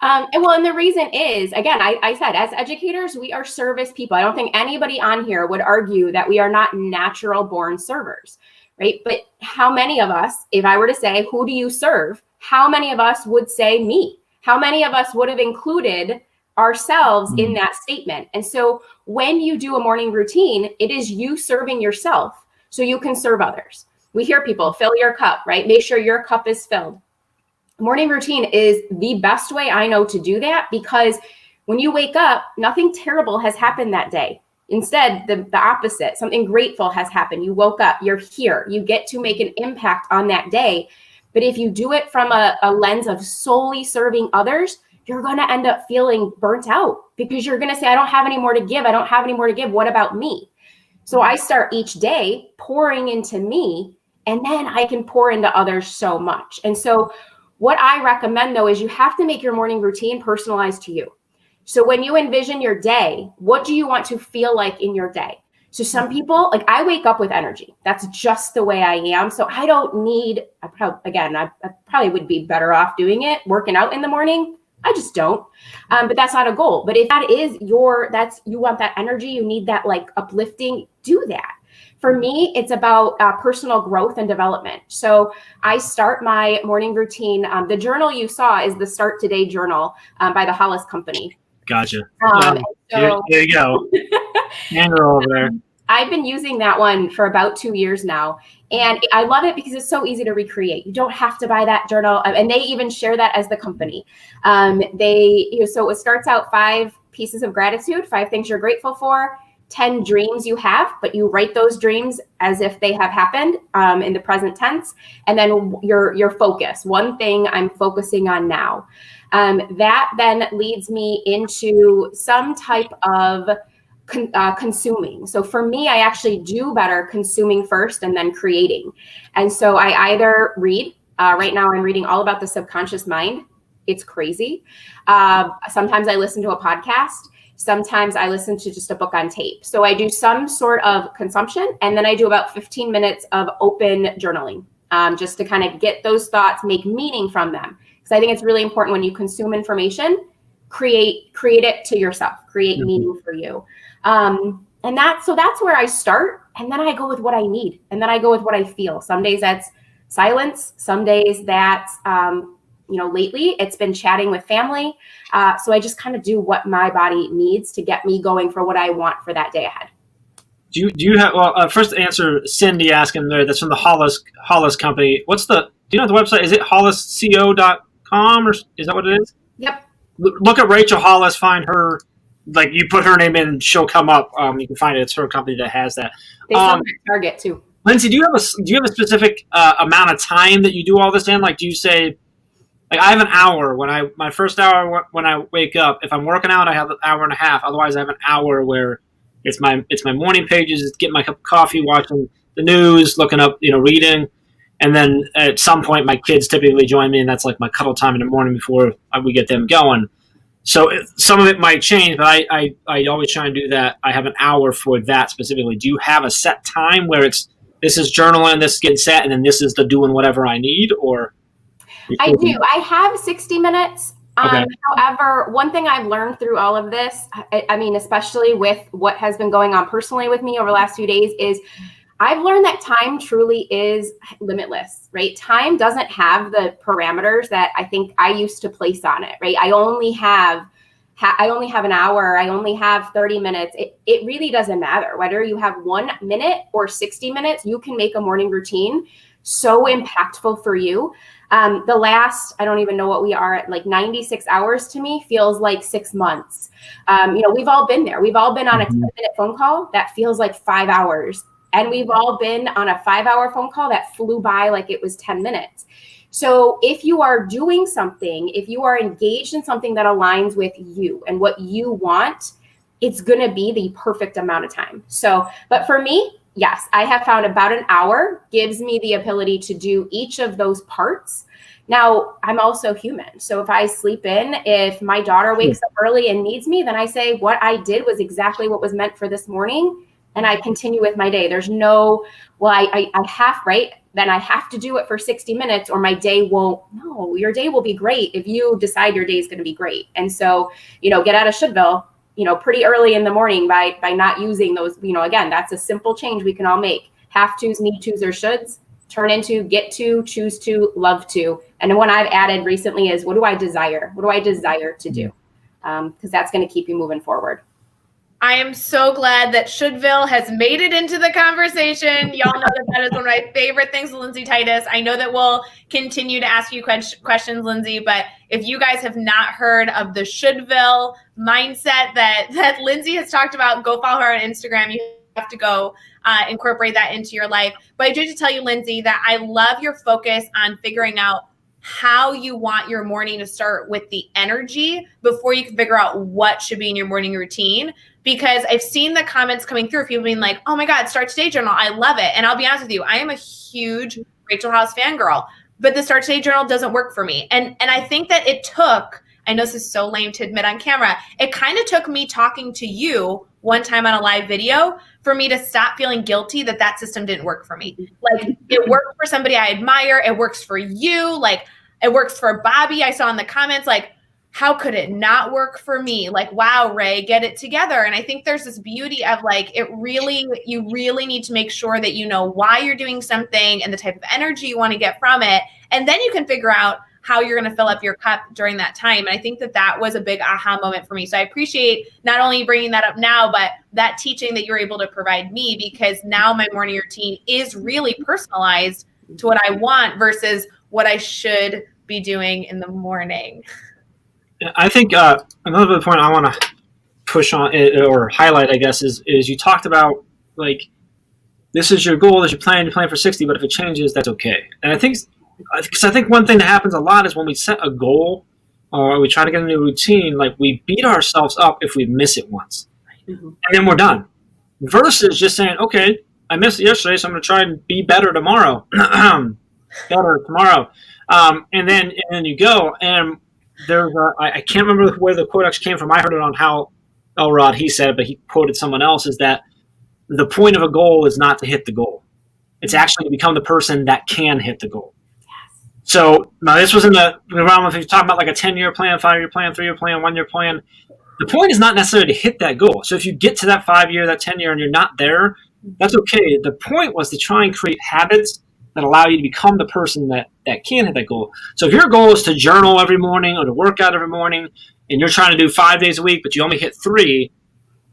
And the reason is, again, I said, as educators, we are service people. I don't think anybody on here would argue that we are not natural born servers, right? But how many of us, if I were to say, who do you serve? How many of us would say me? How many of us would have included ourselves in that statement? And so when you do a morning routine, it is you serving yourself so you can serve others. We hear people, fill your cup, right? Make sure your cup is filled. Morning routine is the best way I know to do that, because when you wake up, nothing terrible has happened that day. Instead, the opposite, something grateful has happened. You woke up, you're here, you get to make an impact on that day. But if you do it from a lens of solely serving others, you're going to end up feeling burnt out, because you're going to say, I don't have any more to give. I don't have any more to give. What about me? So I start each day pouring into me, and then I can pour into others so much. And so what I recommend, though, is you have to make your morning routine personalized to you. So when you envision your day, what do you want to feel like in your day? So some people, like, I wake up with energy. That's just the way I am. So I don't need, I probably would be better off doing it, working out in the morning. I just don't. But that's not a goal. But if that is you want that energy, you need that like uplifting, do that. For me, it's about personal growth and development. So I start my morning routine. The journal you saw is the Start Today journal by the Hollis Company. Gotcha. So, there you go. Manual over there. I've been using that one for about 2 years now. And I love it because it's so easy to recreate. You don't have to buy that journal. And they even share that as the company. So it starts out 5 pieces of gratitude, 5 things you're grateful for, 10 dreams you have, but you write those dreams as if they have happened in the present tense. And then your focus, one thing I'm focusing on now. That then leads me into some type of consuming. So for me, I actually do better consuming first and then creating. And so I either read, right now I'm reading all about the subconscious mind. It's crazy. Sometimes I listen to a podcast. Sometimes I listen to just a book on tape. So I do some sort of consumption, and then I do about 15 minutes of open journaling, just to kind of get those thoughts, make meaning from them. Because I think it's really important when you consume information, create it to yourself, create meaning for you. And that's where I start. And then I go with what I need. And then I go with what I feel. Some days that's silence. Some days that's, lately it's been chatting with family. So I just kind of do what my body needs to get me going for what I want for that day ahead. Do you have, first answer Cindy asking there, that's from the Hollis Company. Do you know the website? Is it hollisco.com, or is that what it is? Yep. Look at Rachel Hollis, find her, like you put her name in, she'll come up. You can find it. It's her company that has that. They sell at Target too. Lindsay, do you have a specific amount of time that you do all this in? Like, do you say, like, I have an hour my first hour when I wake up. If I'm working out, I have an hour and a half. Otherwise, I have an hour where it's my morning pages, it's getting my cup of coffee, watching the news, looking up, reading. And then at some point, my kids typically join me, and that's like my cuddle time in the morning before we get them going. So some of it might change, but I always try and do that. I have an hour for that specifically. Do you have a set time where this is journaling, this is getting set, and then this is the doing whatever I need? Or I do. I have 60 minutes. Okay. However, one thing I've learned through all of this, I mean, especially with what has been going on personally with me over the last few days, is I've learned that time truly is limitless, right? Time doesn't have the parameters that I think I used to place on it, right? I only have an hour. I only have 30 minutes. It really doesn't matter whether you have 1 minute or 60 minutes. You can make a morning routine so impactful for you. The last, I don't even know what we are at, like 96 hours to me feels like 6 months. We've all been there. We've all been on a 10-minute phone call that feels like 5 hours. And we've all been on a 5-hour phone call that flew by like it was 10 minutes. So if you are doing something, if you are engaged in something that aligns with you and what you want, it's going to be the perfect amount of time. So, but for me, yes, I have found about an hour gives me the ability to do each of those parts. Now, I'm also human. So if I sleep in, if my daughter wakes up early and needs me, then I say what I did was exactly what was meant for this morning. And I continue with my day. There's no, I have, right? then I have to do it for 60 minutes or my day won't. No, your day will be great if you decide your day is going to be great. And so, get out of Shouldville, pretty early in the morning by not using those, again, that's a simple change we can all make. Have tos, need tos, or shoulds turn into get to, choose to, love to. And then what I've added recently is what do I desire? What do I desire to do? Because that's going to keep you moving forward. I am so glad that Shouldville has made it into the conversation. Y'all know that is one of my favorite things with Lindsay Titus. I know that we'll continue to ask you questions, Lindsay, but if you guys have not heard of the Shouldville mindset that Lindsay has talked about, go follow her on Instagram. You have to go incorporate that into your life. But I do have to tell you, Lindsay, that I love your focus on figuring out how you want your morning to start with the energy before you can figure out what should be in your morning routine. Because I've seen the comments coming through, people being like, oh my God, Start Today Journal, I love it. And I'll be honest with you, I am a huge Rachel House fangirl, but the Start Today Journal doesn't work for me. And I think that it took, I know this is so lame to admit on camera, it kind of took me talking to you one time on a live video for me to stop feeling guilty that system didn't work for me. Like, it worked for somebody I admire, it works for you, like it works for Bobby. I saw in the comments, like, how could it not work for me? Like, wow, Ray, get it together. And I think there's this beauty of like, you really need to make sure that you know why you're doing something and the type of energy you want to get from it. And then you can figure out how you're going to fill up your cup during that time. And I think that was a big aha moment for me. So I appreciate not only bringing that up now, but that teaching that you're able to provide me, because now my morning routine is really personalized to what I want versus what I should be doing in the morning. I think another point I want to push on or highlight, I guess, is you talked about, like, this is your goal, this is your plan, you're planning for 60, but if it changes, that's okay. And I think one thing that happens a lot is when we set a goal or we try to get a new routine, like, we beat ourselves up if we miss it once. Mm-hmm. And then we're done. Versus just saying, okay, I missed it yesterday, so I'm going to try and be better tomorrow. And then you go, and there's I can't remember where the quote actually came from. I heard it on Hal Elrod. He said it, but he quoted someone else, is that the point of a goal is not to hit the goal. It's actually to become the person that can hit the goal. Yes. So now this was in the realm of, if you're talking about like a 10-year plan, 5-year plan, 3-year plan, 1-year plan, the point is not necessarily to hit that goal. So if you get to that 5-year, that 10-year, and you're not there, that's okay. The point was to try and create habits that allow you to become the person that can hit that goal. So if your goal is to journal every morning or to work out every morning, and you're trying to do 5 days a week, but you only hit 3,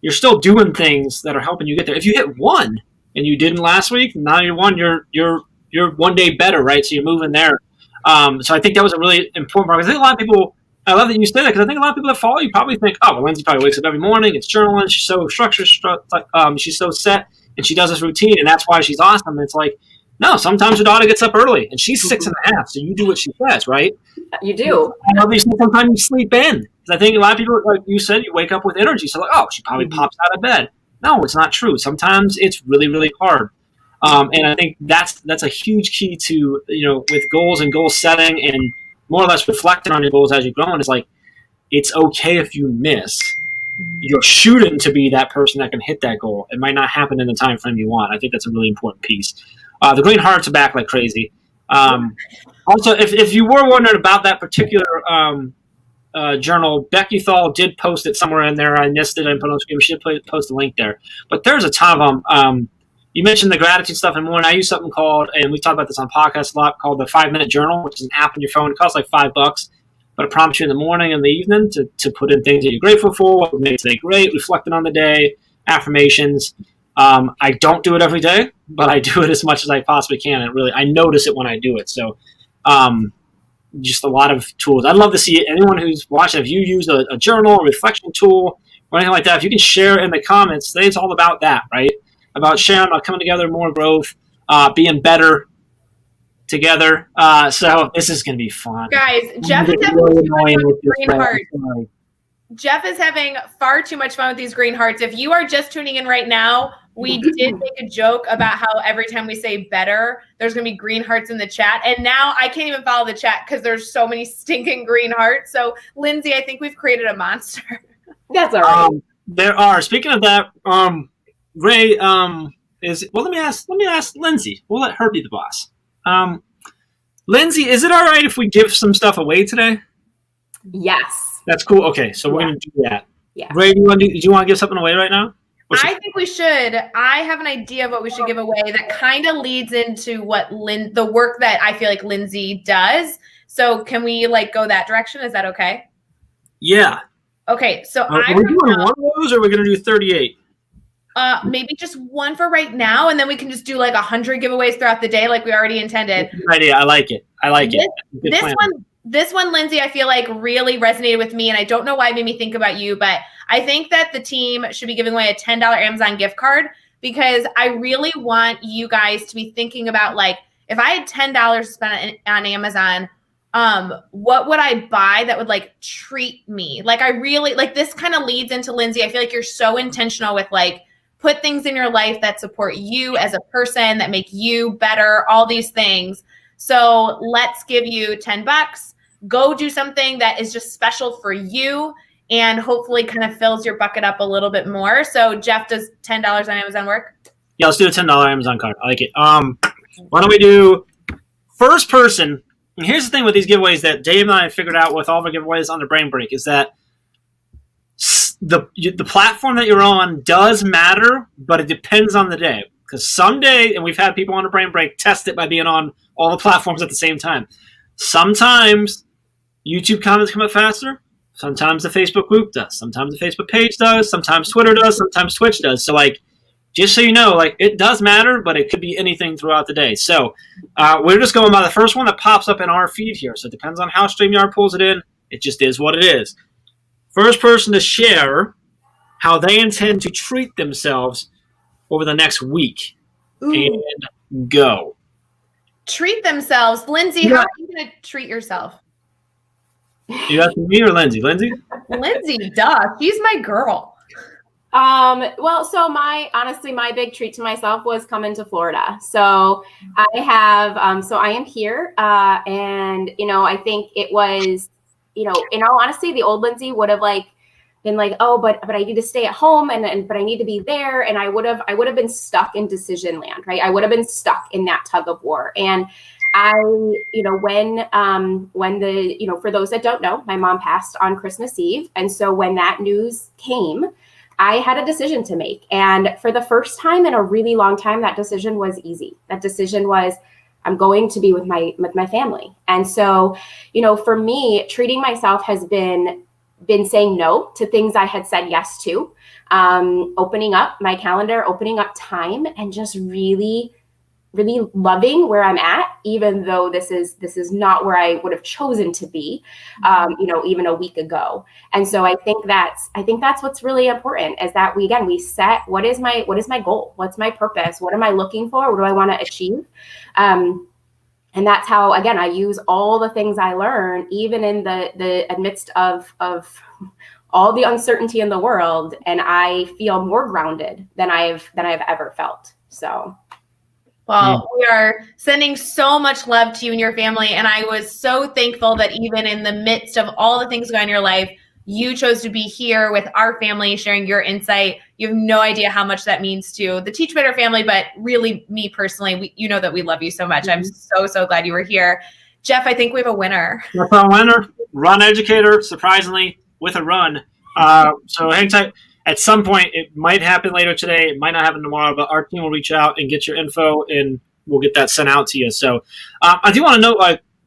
you're still doing things that are helping you get there. If you hit 1 and you didn't last week, now you're 1, you're 1 day better, right? So you're moving there. So I think that was a really important part. I think a lot of people, I love that you say that, because I think a lot of people that follow you probably think, oh, well, Lindsay probably wakes up every morning, it's journaling, she's so structured, she's so set, and she does this routine, and that's why she's awesome. And it's like, no, sometimes your daughter gets up early, and she's 6.5, so you do what she says, right? You do. And obviously, sometimes you sleep in. Because I think a lot of people, like you said, you wake up with energy. So like, oh, she probably pops out of bed. No, it's not true. Sometimes it's really, really hard. And I think that's a huge key to, with goals and goal setting and more or less reflecting on your goals as you're growing, is like, it's okay if you miss. You're shooting to be that person that can hit that goal. It might not happen in the time frame you want. I think that's a really important piece. The green hearts are back like crazy. Also, if you were wondering about that particular journal, Becky Thal did post it somewhere in there. I missed it. I put it on screen. She did post a link there. But there's a ton of them. You mentioned the gratitude stuff and more, and I use something called, and we talk about this on podcasts a lot, called the 5-Minute Journal, which is an app on your phone. It costs like $5, but it prompts you in the morning and the evening to put in things that you're grateful for, what would make today great, reflecting on the day, affirmations. I don't do it every day, but I do it as much as I possibly can. And I notice it when I do it. So, just a lot of tools. I'd love to see anyone who's watching, if you use a journal, a reflection tool, or anything like that, if you can share in the comments. Today it's all about that, right? About sharing, about coming together, more growth, being better together. So this is going to be fun. Guys, Jeff is having too much fun with green hearts. Jeff is having far too much fun with these green hearts. If you are just tuning in right now, we did make a joke about how every time we say better, there's going to be green hearts in the chat. And now I can't even follow the chat because there's so many stinking green hearts. So, Lindsay, I think we've created a monster. That's all right. There are. Speaking of that, Ray let me ask Lindsay. We'll let her be the boss. Lindsay, is it all right if we give some stuff away today? Yes. That's cool. Okay, so we're going to do that. Yeah. Ray, do you want to give something away right now? I think we should. I have an idea of what we should give away that kind of leads into what the work that I feel like Lindsay does. So can we like go that direction? Is that okay? Yeah. Okay, so are we doing one of those, or are we going to do 38? Maybe just one for right now, and then we can just do like 100 giveaways throughout the day, like we already intended. Good idea. I like it. This one, Lindsay, I feel like really resonated with me, and I don't know why it made me think about you, but I think that the team should be giving away a $10 Amazon gift card because I really want you guys to be thinking about like, if I had $10 to spend on Amazon, what would I buy that would like treat me? Like I really like this kind of leads into Lindsay. I feel like you're so intentional with like put things in your life that support you as a person, that make you better, all these things. So let's give you $10. Go do something that is just special for you and hopefully kind of fills your bucket up a little bit more. So Jeff, does $10 on Amazon work? Yeah, let's do a $10 Amazon card. I like it. Why don't we do first person? And here's the thing with these giveaways that Dave and I have figured out with all of our giveaways on the Brain Break is that the platform that you're on does matter, but it depends on the day. Because someday, and we've had people on the Brain Break test it by being on all the platforms at the same time. Sometimes YouTube comments come up faster. Sometimes the Facebook group does. Sometimes the Facebook page does. Sometimes Twitter does. Sometimes Twitch does. So, like, just so you know, like, it does matter, but it could be anything throughout the day. So, we're just going by the first one that pops up in our feed here. So, it depends on how StreamYard pulls it in. It just is what it is. First person to share how they intend to treat themselves over the next week. Ooh. And go. Treat themselves. Lindsay, how are you going to treat yourself? You asking me or Lindsay? Lindsay, duh. She's my girl. Well, so honestly, my big treat to myself was coming to Florida. So I am here. And, I think it was, in all honesty, the old Lindsay would have been like, oh, but I need to stay at home but I need to be there. And I would have been stuck in decision land, right? I would have been stuck in that tug of war. And when for those that don't know, my mom passed on Christmas Eve. And so when that news came, I had a decision to make. And for the first time in a really long time, that decision was easy. That decision was, I'm going to be with my family. And so, for me, treating myself has been saying no to things I had said yes to, opening up my calendar, opening up time, and just really, really loving where I'm at, even though this is not where I would have chosen to be, even a week ago. And so I think that's what's really important is that we set what is my goal? What's my purpose? What am I looking for? What do I want to achieve? And that's how, again, I use all the things I learn, even in the midst of all the uncertainty in the world. And I feel more grounded than I've ever felt. So. Well, we are sending so much love to you and your family. And I was so thankful that even in the midst of all the things going on in your life, you chose to be here with our family, sharing your insight. You have no idea how much that means to the Teach Better family, but really me personally, you know that we love you so much. I'm so glad you were here. Jeff, I think we have a winner. That's our winner, Run Educator, surprisingly, with a run. So hang tight. At some point, it might happen later today. It might not happen tomorrow, but our team will reach out and get your info, and we'll get that sent out to you. So I do want to note,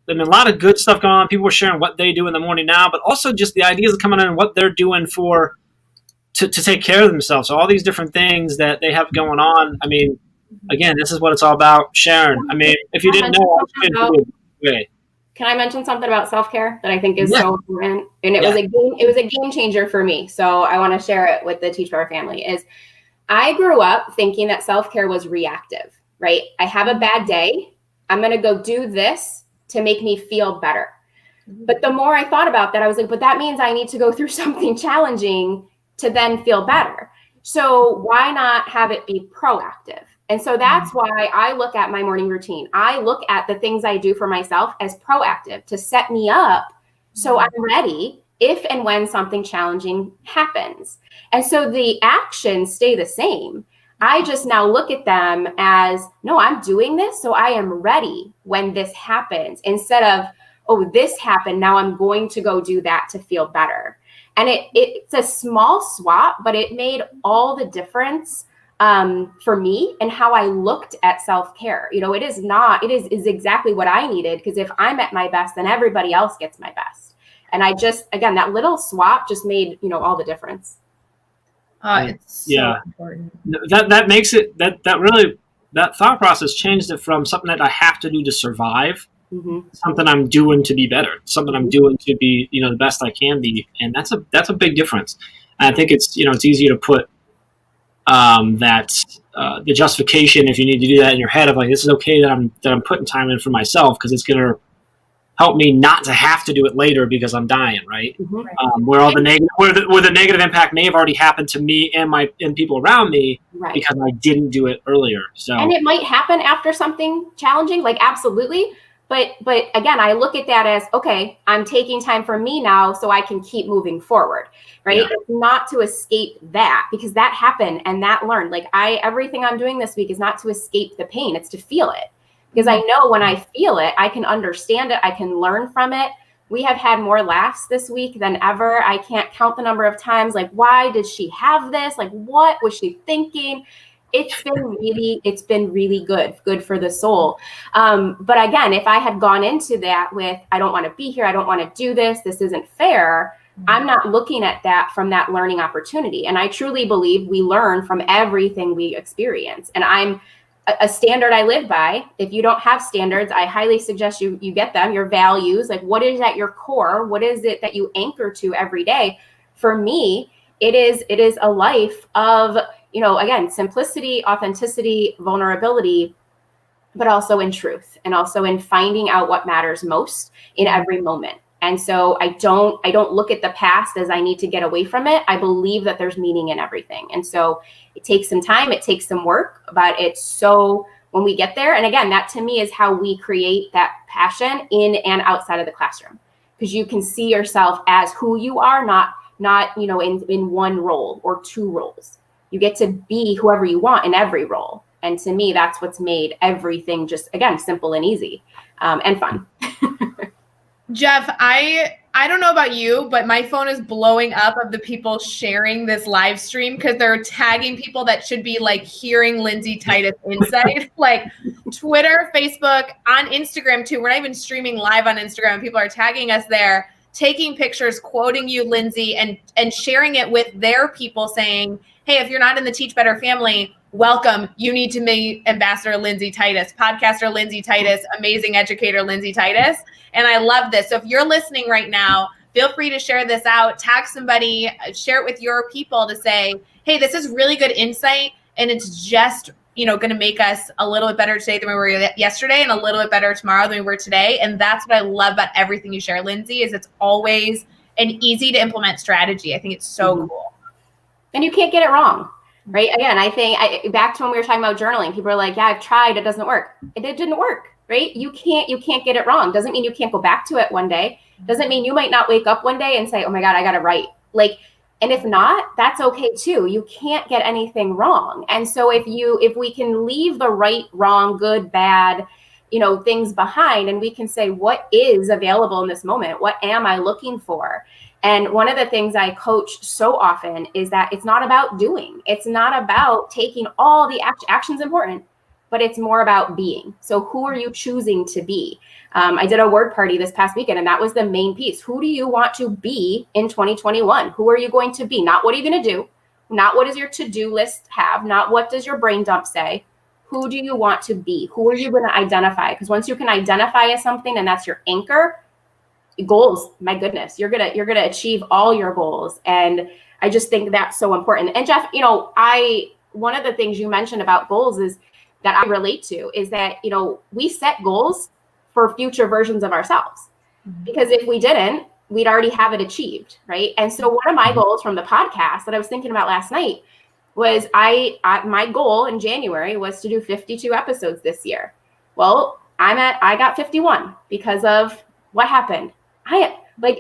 there's been a lot of good stuff going on. People are sharing what they do in the morning now, but also just the ideas are coming in and what they're doing to take care of themselves. So all these different things that they have going on. I mean, again, this is what it's all about, sharing. I mean, if you didn't know, can I mention something about self-care that I think is so important? And it was a game changer for me. So I want to share it with the Teach Better family. Is I grew up thinking that self-care was reactive, right? I have a bad day. I'm going to go do this to make me feel better. But the more I thought about that, I was like, but that means I need to go through something challenging to then feel better. So why not have it be proactive? And so that's why I look at my morning routine. I look at the things I do for myself as proactive to set me up so I'm ready if and when something challenging happens. And so the actions stay the same. I just now look at them as, no, I'm doing this, so I am ready when this happens, instead of, oh, this happened, now I'm going to go do that to feel better. And it's a small swap, but it made all the difference for me and how I looked at self-care. It is exactly what I needed, because if I'm at my best, then everybody else gets my best. And again, that little swap just made, all the difference. It's so important. That makes it, that thought process changed it from something that I have to do to survive, something I'm doing to be better, something I'm doing to be, the best I can be. And that's a big difference. And I think it's easy to put the justification, if you need to do that in your head, of like, this is okay that I'm putting time in for myself, because it's going to help me not to have to do it later because I'm dying, right? Where the negative impact may have already happened to me and people around me, right, because I didn't do it earlier. So, and it might happen after something challenging, like absolutely. But again, I look at that as, okay, I'm taking time for me now so I can keep moving forward, right? Yeah. It's not to escape that, because that happened and that learned. Like everything I'm doing this week is not to escape the pain. It's to feel it. Because I know when I feel it, I can understand it. I can learn from it. We have had more laughs this week than ever. I can't count the number of times, like, why did she have this? Like, what was she thinking? It's been really good for the soul. But again, if I had gone into that with, I don't want to be here, I don't want to do this isn't fair, I'm not looking at that from that learning opportunity. And I truly believe we learn from everything we experience. And I'm a standard I live by. If you don't have standards, I highly suggest you get them. Your values, like what is at your core? What is it that you anchor to every day? For me, it is a life of, again, simplicity, authenticity, vulnerability, but also in truth, and also in finding out what matters most in every moment. And so I don't look at the past as I need to get away from it. I believe that there's meaning in everything. And so it takes some time, it takes some work, but it's so when we get there. And again, that to me is how we create that passion in and outside of the classroom, because you can see yourself as who you are, not in one role or two roles. You get to be whoever you want in every role. And to me, that's what's made everything just, again, simple and easy and fun. Jeff, I don't know about you, but my phone is blowing up of the people sharing this live stream, because they're tagging people that should be like hearing Lindsay Titus insight, like Twitter, Facebook, on Instagram too. We're not even streaming live on Instagram. People are tagging us there, taking pictures, quoting you, Lindsay, and sharing it with their people, saying, hey, if you're not in the Teach Better family, welcome. You need to meet Ambassador Lindsay Titus, podcaster Lindsay Titus, amazing educator Lindsay Titus. And I love this. So if you're listening right now, feel free to share this out, tag somebody, share it with your people to say, hey, this is really good insight. And it's just, going to make us a little bit better today than we were yesterday, and a little bit better tomorrow than we were today. And that's what I love about everything you share, Lindsay, is it's always an easy to implement strategy. I think it's so cool. And you can't get it wrong. Right. Again, I think back to when we were talking about journaling, people are like, yeah, I've tried, it doesn't work. It didn't work. Right. You can't get it wrong. Doesn't mean you can't go back to it one day. Doesn't mean you might not wake up one day and say, oh my God, I got to write. And if not, that's okay too. You can't get anything wrong. And so if we can leave the right, wrong, good, bad, things behind, and we can say, what is available in this moment? What am I looking for? And one of the things I coach so often is that it's not about doing. It's not about taking all the actions important, but it's more about being. So who are you choosing to be? I did a word party this past weekend, and that was the main piece. Who do you want to be in 2021? Who are you going to be? Not what are you going to do? Not what does your to-do list have? Not what does your brain dump say? Who do you want to be? Who are you going to identify? Because once you can identify as something and that's your anchor, goals, my goodness, you're gonna achieve all your goals. And I just think that's so important. And Jeff, one of the things you mentioned about goals is that I relate to is that, we set goals for future versions of ourselves, because if we didn't, we'd already have it achieved. Right. And so one of my goals from the podcast that I was thinking about last night was my goal in January was to do 52 episodes this year. Well, I got 51 because of what happened.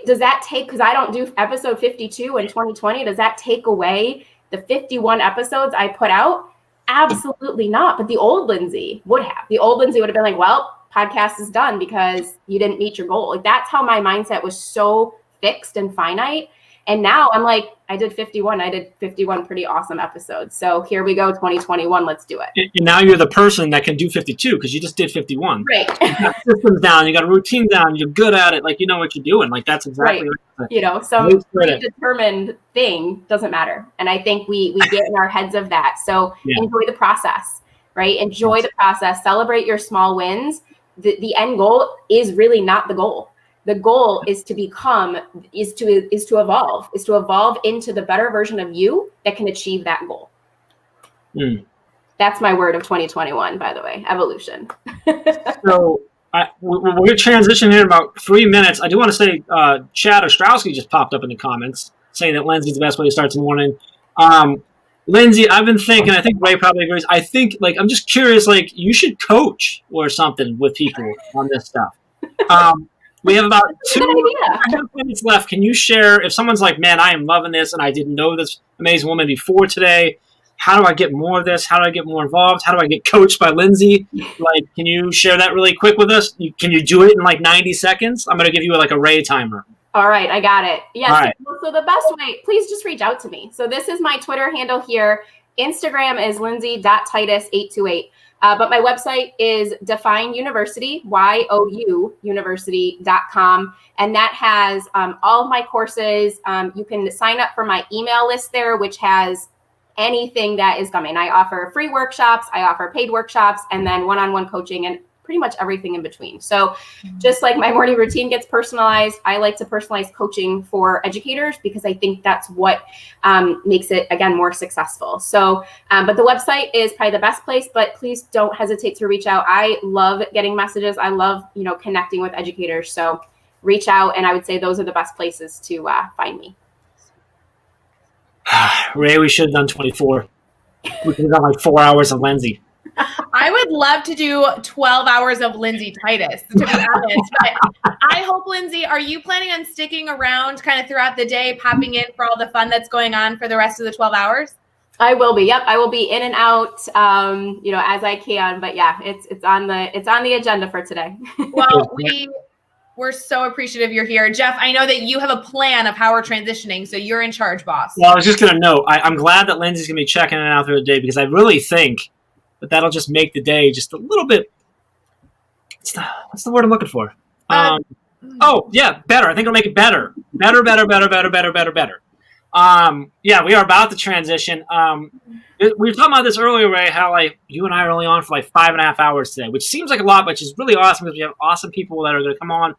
Does that take, because I don't do episode 52 in 2020, does that take away the 51 episodes I put out? Absolutely not. But the old Lindsay would have. The old Lindsay would have been like, well, podcast is done because you didn't meet your goal. Like, that's how my mindset was so fixed and finite. And now I'm like, I did 51. I did 51 pretty awesome episodes. So here we go, 2021. Let's do it. And now you're the person that can do 52 because you just did 51. Right. You got systems down. You got a routine down. You're good at it. Like, you know what you're doing. Like, that's exactly right. You know, some predetermined thing doesn't matter. And I think we get in our heads of that. So enjoy the process, right? Enjoy the process. Celebrate your small wins. The end goal is really not the goal. The goal is to become, is to evolve into the better version of you that can achieve that goal. That's my word of 2021, by the way, evolution. So we're going to transition here in about 3 minutes. I do want to say Chad Ostrowski just popped up in the comments saying that Lindsay's the best way to start the morning. Lindsay, I've been thinking, I think Ray probably agrees. I think, like, I'm just curious, like, you should coach or something with people on this stuff. We have about 2 minutes left. Can you share, if someone's like, man, I am loving this and I didn't know this amazing woman before today, how do I get more of this? How do I get more involved? How do I get coached by Lindsay? Like, can you share that really quick with us? Can you do it in like 90 seconds? I'm going to give you like a Ray timer. All right, I got it. Yes. Right. So the best way, please just reach out to me. So this is my Twitter handle here. Instagram is lindsay.titus828. But my website is Define University, YOU University.com. And that has all of my courses. You can sign up for my email list there, which has anything that is coming. I offer free workshops, I offer paid workshops, and then one-on-one coaching and pretty much everything in between. So just like my morning routine gets personalized, I like to personalize coaching for educators because I think that's what makes it, again, more successful. So, but the website is probably the best place, but please don't hesitate to reach out. I love getting messages. I love, connecting with educators. So reach out, and I would say those are the best places to find me. Ray, we should have done 24. We could have done like 4 hours of Lindsay. I would love to do 12 hours of Lindsay Titus, to be honest. But I hope, Lindsay, are you planning on sticking around kind of throughout the day, popping in for all the fun that's going on for the rest of the 12 hours? I will be. Yep, I will be in and out, as I can. But yeah, it's on the agenda for today. Well, we're so appreciative you're here. Jeff, I know that you have a plan of how we're transitioning, so you're in charge, boss. Well, I was just going to note, I'm glad that Lindsay's going to be checking it out through the day because I really think that'll just make the day just a little bit. What's the word I'm looking for? Better. I think it'll make it better. Better. We are about to transition. We were talking about this earlier, Ray, how like you and I are only on for like 5.5 hours today, which seems like a lot, but which is really awesome because we have awesome people that are going to come on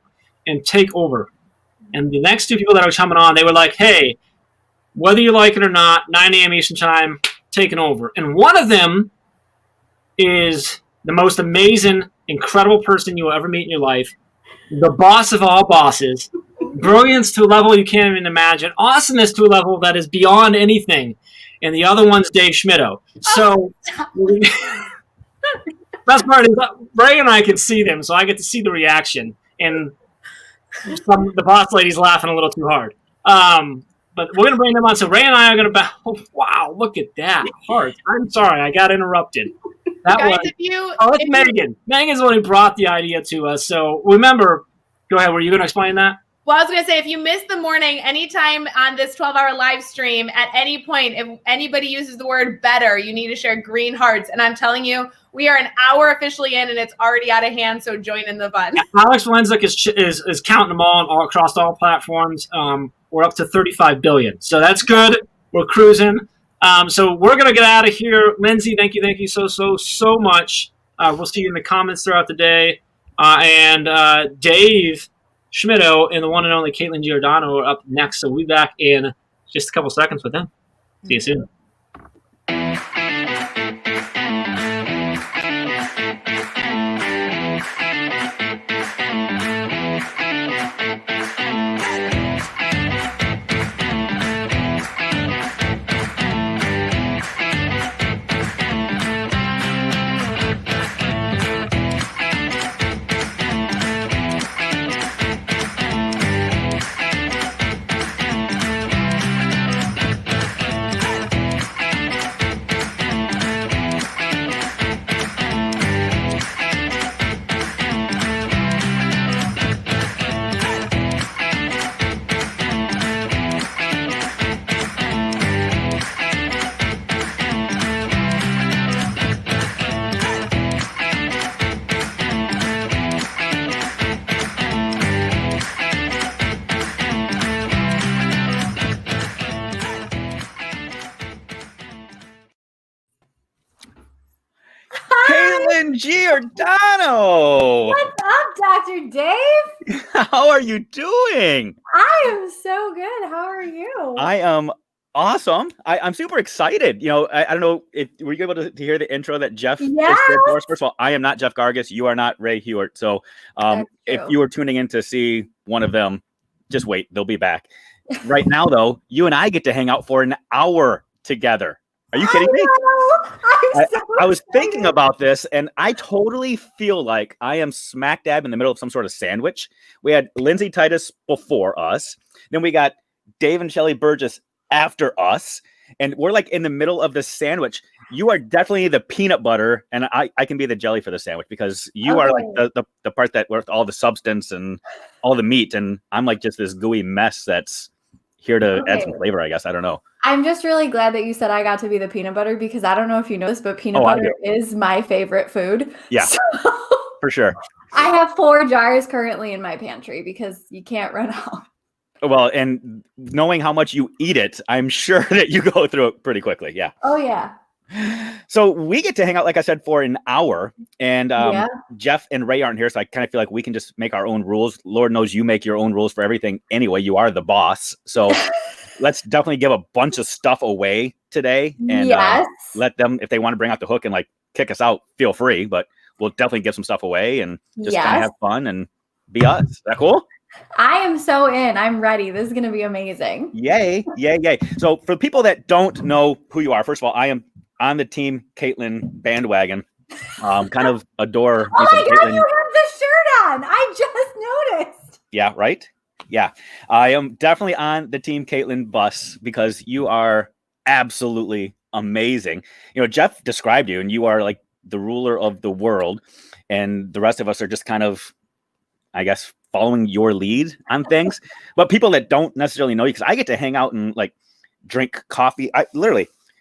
and take over. And the next two people that are coming on, they were like, hey, whether you like it or not, 9 a.m. Eastern time, taking over. And one of them is the most amazing, incredible person you will ever meet in your life, the boss of all bosses, brilliance to a level you can't even imagine, awesomeness to a level that is beyond anything, and the other one's Dave Schmittou. So, best part is Ray and I can see them, so I get to see the reaction, and the boss lady's laughing a little too hard. But we're going to bring them on. So Ray and I are going to wow, look at that. Heart. I'm sorry, I got interrupted. It's Megan. Megan's the one who brought the idea to us. So remember, go ahead. Were you going to explain that? Well, I was going to say, if you missed the morning, anytime on this 12-hour live stream, at any point, if anybody uses the word better, you need to share green hearts. And I'm telling you, we are an hour officially in, and it's already out of hand, so join in the fun. Alex Valenzik is counting them all across all platforms. We're up to 35 billion. So that's good. We're cruising. So we're going to get out of here. Lindsay, thank you so much. We'll see you in the comments throughout the day. And Dave Schmittou and the one and only Caitlin Giordano are up next. So we'll be back in just a couple seconds with them. See you soon. Caitlin Giordano. What's up, Dr. Dave? How are you doing? I am so good. How are you? I am awesome. I'm super excited. You know, I don't know if were you able to hear the intro that Jeff just did for us? First of all, I am not Jeff Gargas. You are not Ray Hewart. So if you were tuning in to see one of them, just wait. They'll be back. Right now, though, you and I get to hang out for an hour together. Are you kidding me? I was thinking about this, and I totally feel like I am smack dab in the middle of some sort of sandwich. We had Lindsay Titus before us. Then we got Dave and Shelley Burgess after us. And we're like in the middle of this sandwich. You are definitely the peanut butter, and I can be the jelly for the sandwich because you are like the part that with all the substance and all the meat. And I'm like just this gooey mess that's here to add some flavor, I guess. I don't know. I'm just really glad that you said I got to be the peanut butter because I don't know if you know this, but peanut butter is my favorite food. Yeah, so for sure. I have 4 jars currently in my pantry because you can't run out. Well, and knowing how much you eat it, I'm sure that you go through it pretty quickly. Yeah. Oh, yeah. So we get to hang out, like I said, for an hour. And Jeff and Ray aren't here, so I kind of feel like we can just make our own rules. Lord knows you make your own rules for everything anyway. You are the boss. So let's definitely give a bunch of stuff away today. And let them, if they want to bring out the hook and like kick us out, feel free. But we'll definitely give some stuff away and just kind of have fun and be us. Is that cool? I am so in. I'm ready. This is going to be amazing. Yay, yay, yay. So for people that don't know who you are, first of all, I am on the Team Caitlin bandwagon. Kind of adore. Oh my God, you have the shirt on. I just noticed. Yeah, right? Yeah. I am definitely on the Team Caitlin bus because you are absolutely amazing. You know, Jeff described you and you are like the ruler of the world. And the rest of us are just kind of, I guess, following your lead on things. But people that don't necessarily know you, because I get to hang out and like drink coffee.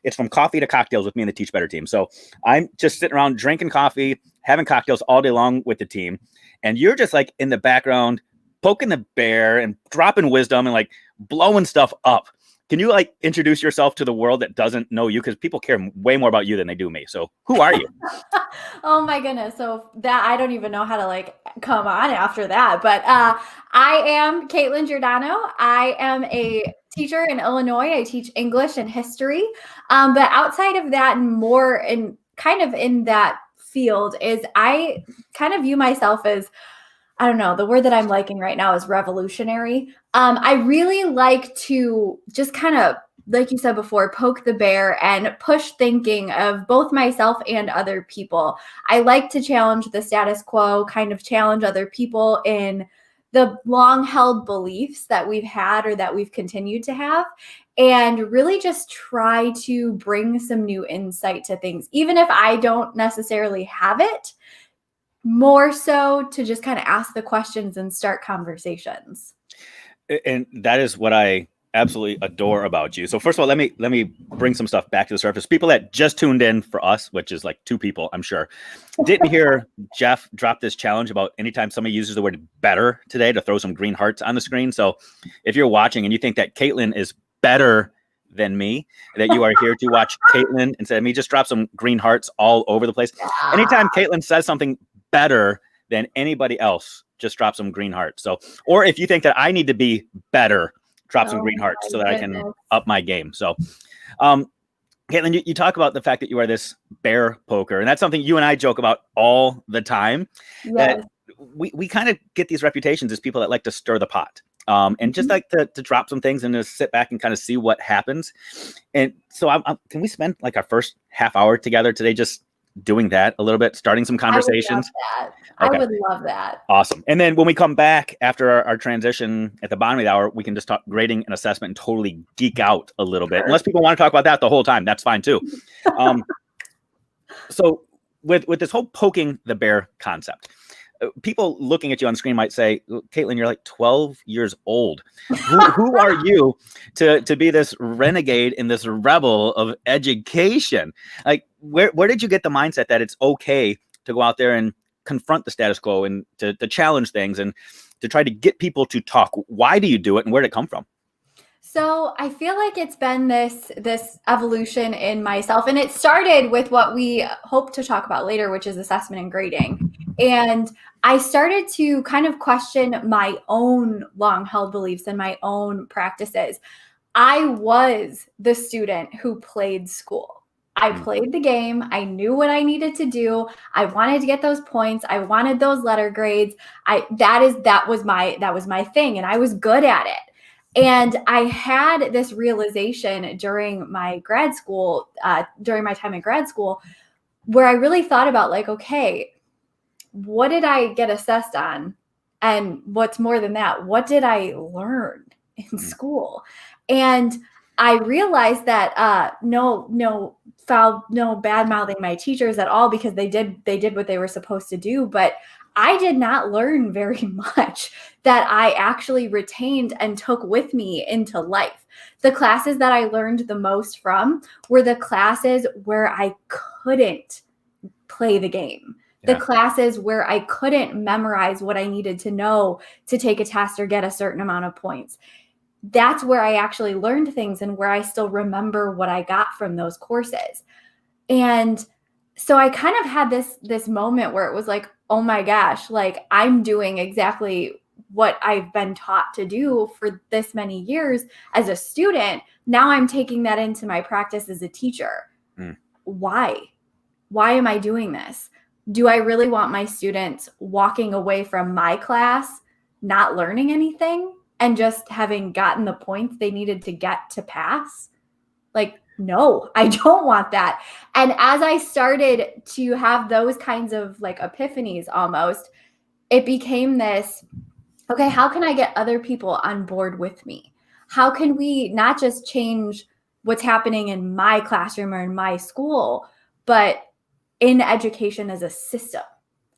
It's from coffee to cocktails with me and the Teach Better team. So I'm just sitting around drinking coffee, having cocktails all day long with the team. And you're just like in the background, poking the bear and dropping wisdom and like blowing stuff up. Can you like introduce yourself to the world that doesn't know you? Because people care way more about you than they do me. So who are you? Oh my goodness. So that I don't even know how to like come on after that. But I am Caitlin Giordano. I am a teacher in Illinois. I teach English and history. But outside of that and more in kind of in that field is I kind of view myself as, I don't know, the word that I'm liking right now is revolutionary. I really like to just kind of, like you said before, poke the bear and push thinking of both myself and other people. I like to challenge the status quo, kind of challenge other people in the long-held beliefs that we've had or that we've continued to have, and really just try to bring some new insight to things, even if I don't necessarily have it. More so to just kind of ask the questions and start conversations. And that is what I absolutely adore about you. So first of all, let me bring some stuff back to the surface. People that just tuned in for us, which is like 2 people, I'm sure, didn't hear Jeff drop this challenge about anytime somebody uses the word better today to throw some green hearts on the screen. So if you're watching and you think that Caitlin is better than me, that you are here to watch Caitlin instead of me, just drop some green hearts all over the place. Anytime Caitlin says something better than anybody else, just drop some green hearts. So, or if you think that I need to be better, drop some green hearts so that I can up my game. So, Caitlin, you talk about the fact that you are this bear poker, and that's something you and I joke about all the time. Yes. That we kind of get these reputations as people that like to stir the pot. And just like to drop some things and to sit back and kind of see what happens. And so can we spend like our first half hour together today just doing that a little bit, starting some conversations? I would love that. Awesome. And then when we come back after our transition at the bottom of the hour, we can just talk grading and assessment and totally geek out a little bit. Unless people want to talk about that the whole time, that's fine too. So with this whole poking the bear concept, people looking at you on screen might say, Caitlin, you're like 12 years old. Who are you to be this renegade and this rebel of education? Like, where did you get the mindset that it's okay to go out there and confront the status quo and to challenge things and to try to get people to talk? Why do you do it and where did it come from? So I feel like it's been this evolution in myself, and it started with what we hope to talk about later, which is assessment and grading. And I started to kind of question my own long-held beliefs and my own practices. I was the student who played school. I played the game. I knew what I needed to do. I wanted to get those points. I wanted those letter grades. That was my thing, and I was good at it. And I had this realization during my grad school, during my time in grad school, where I really thought about like, okay, what did I get assessed on? And what's more than that, what did I learn in school? And I realized that no bad mouthing my teachers at all, because they did what they were supposed to do, but I did not learn very much that I actually retained and took with me into life. The classes that I learned the most from were the classes where I couldn't play the game. The classes where I couldn't memorize what I needed to know to take a test or get a certain amount of points. That's where I actually learned things and where I still remember what I got from those courses. And so I kind of had this moment where it was like, oh my gosh, like I'm doing exactly what I've been taught to do for this many years as a student. Now I'm taking that into my practice as a teacher. Why? Why am I doing this? Do I really want my students walking away from my class, not learning anything and just having gotten the points they needed to get to pass? Like, no, I don't want that. And as I started to have those kinds of like epiphanies almost, it became this, okay, how can I get other people on board with me? How can we not just change what's happening in my classroom or in my school, but in education as a system?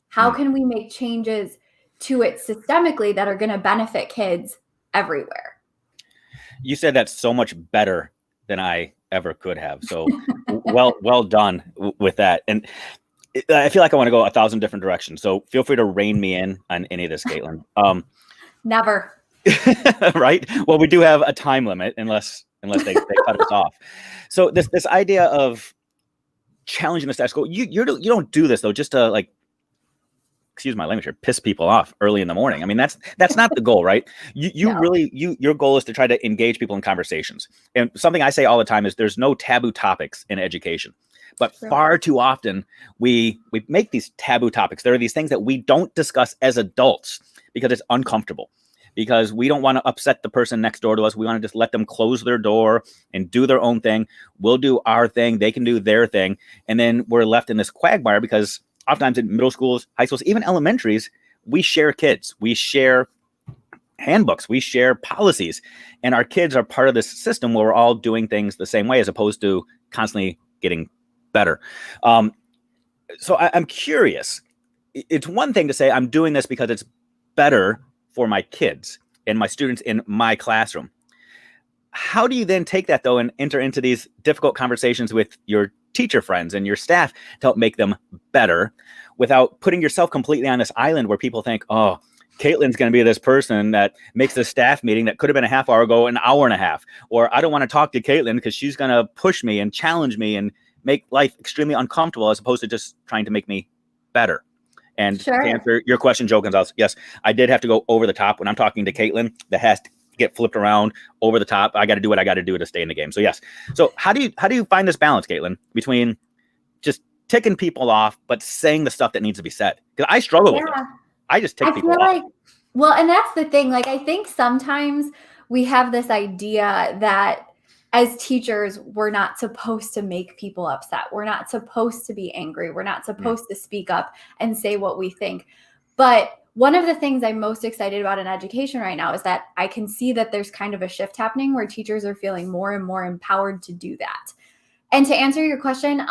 How can we make changes to it systemically that are going to benefit kids everywhere? You said that so much better than I ever could have. So well done with that. And I feel like I want to go 1,000 different directions. So feel free to rein me in on any of this, Caitlin. Never. Right. Well, we do have a time limit unless they cut us off. So this idea of challenging the status quo, you don't do this though, just to like, excuse my language here, piss people off early in the morning. I mean, that's not the goal, right? Your goal is to try to engage people in conversations. And something I say all the time is there's no taboo topics in education, but far too often we make these taboo topics. There are these things that we don't discuss as adults because it's uncomfortable, because we don't want to upset the person next door to us. We want to just let them close their door and do their own thing. We'll do our thing. They can do their thing. And then we're left in this quagmire because oftentimes in middle schools, high schools, even elementaries, we share kids, we share handbooks, we share policies, and our kids are part of this system where we're all doing things the same way as opposed to constantly getting better. So I'm curious. It's one thing to say I'm doing this because it's better for my kids and my students in my classroom. How do you then take that though and enter into these difficult conversations with your teacher friends and your staff to help make them better without putting yourself completely on this island where people think, oh, Caitlin's going to be this person that makes the staff meeting that could have been a half hour ago an hour and a half, or I don't want to talk to Caitlin because she's going to push me and challenge me and make life extremely uncomfortable as opposed to just trying to make me better. And to answer your question, Joe Gonzalez, yes, I did have to go over the top when I'm talking to Caitlin. That has to get flipped around over the top. I got to do what I got to do to stay in the game. So yes. So how do you find this balance, Caitlin, between just ticking people off but saying the stuff that needs to be said? Because I struggle with it. I just tick people off. Well, and that's the thing. Like, I think sometimes we have this idea that as teachers, we're not supposed to make people upset. We're not supposed to be angry. We're not supposed to speak up and say what we think. But one of the things I'm most excited about in education right now is that I can see that there's kind of a shift happening where teachers are feeling more and more empowered to do that. And to answer your question,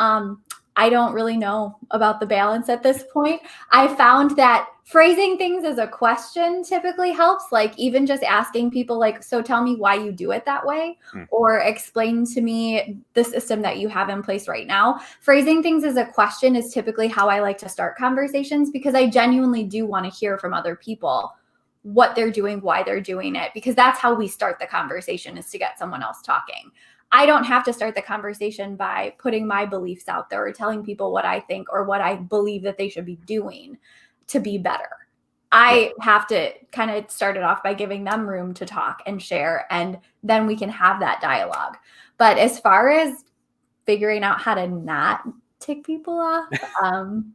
I don't really know about the balance at this point. I found that phrasing things as a question typically helps, like even just asking people like, so tell me why you do it that way, or explain to me the system that you have in place right now. Phrasing things as a question is typically how I like to start conversations because I genuinely do want to hear from other people what they're doing, why they're doing it, because that's how we start the conversation, is to get someone else talking. I don't have to start the conversation by putting my beliefs out there or telling people what I think or what I believe that they should be doing to be better. I have to kind of start it off by giving them room to talk and share, and then we can have that dialogue. But as far as figuring out how to not tick people off, I'm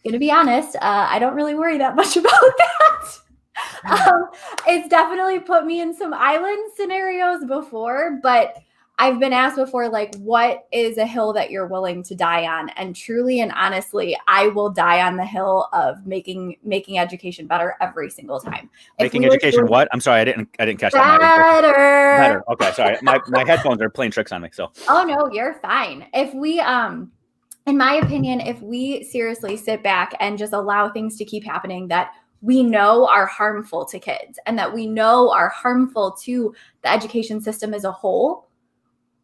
going to be honest, I don't really worry that much about that. It's definitely put me in some island scenarios before, but I've been asked before, like, what is a hill that you're willing to die on? And truly and honestly, I will die on the hill of making education better every single time. Making education what? I'm sorry, I didn't catch that. Better. Okay, sorry. My headphones are playing tricks on me. So. Oh no, you're fine. If we in my opinion, if we seriously sit back and just allow things to keep happening that we know are harmful to kids and that we know are harmful to the education system as a whole,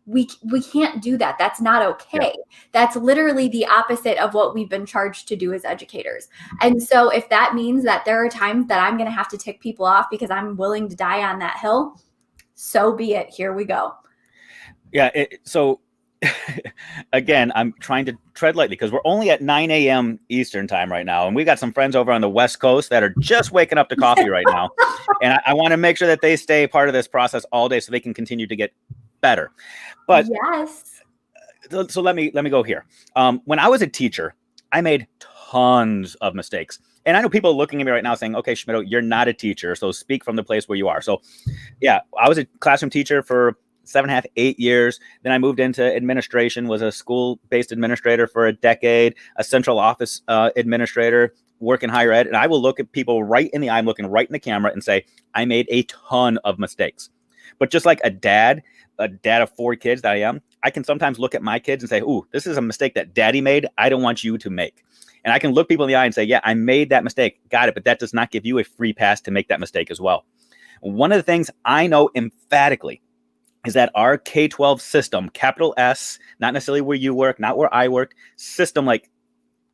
we can't do that. That's not okay. Yeah. That's literally the opposite of what we've been charged to do as educators. And so if that means that there are times that I'm going to have to tick people off because I'm willing to die on that hill, so be it. Here we go. Yeah. So again, I'm trying to tread lightly because we're only at 9 a.m. Eastern time right now. And we got some friends over on the West Coast that are just waking up to coffee right now. And I want to make sure that they stay part of this process all day so they can continue to get better. But yes. So let me go here. When I was a teacher, I made tons of mistakes. And I know people looking at me right now saying, okay, Schmittou, you're not a teacher, so speak from the place where you are. So yeah, I was a classroom teacher for 7.5, 8 years. Then I moved into administration, was a school-based administrator for a decade, a central office administrator, work in higher ed. And I will look at people right in the eye, I'm looking right in the camera and say, I made a ton of mistakes. But just like a dad of 4 kids that I am, I can sometimes look at my kids and say, ooh, this is a mistake that daddy made. I don't want you to make. And I can look people in the eye and say, yeah, I made that mistake. Got it. But that does not give you a free pass to make that mistake as well. One of the things I know emphatically is that our K-12 system, capital S, not necessarily where you work, not where I work, system like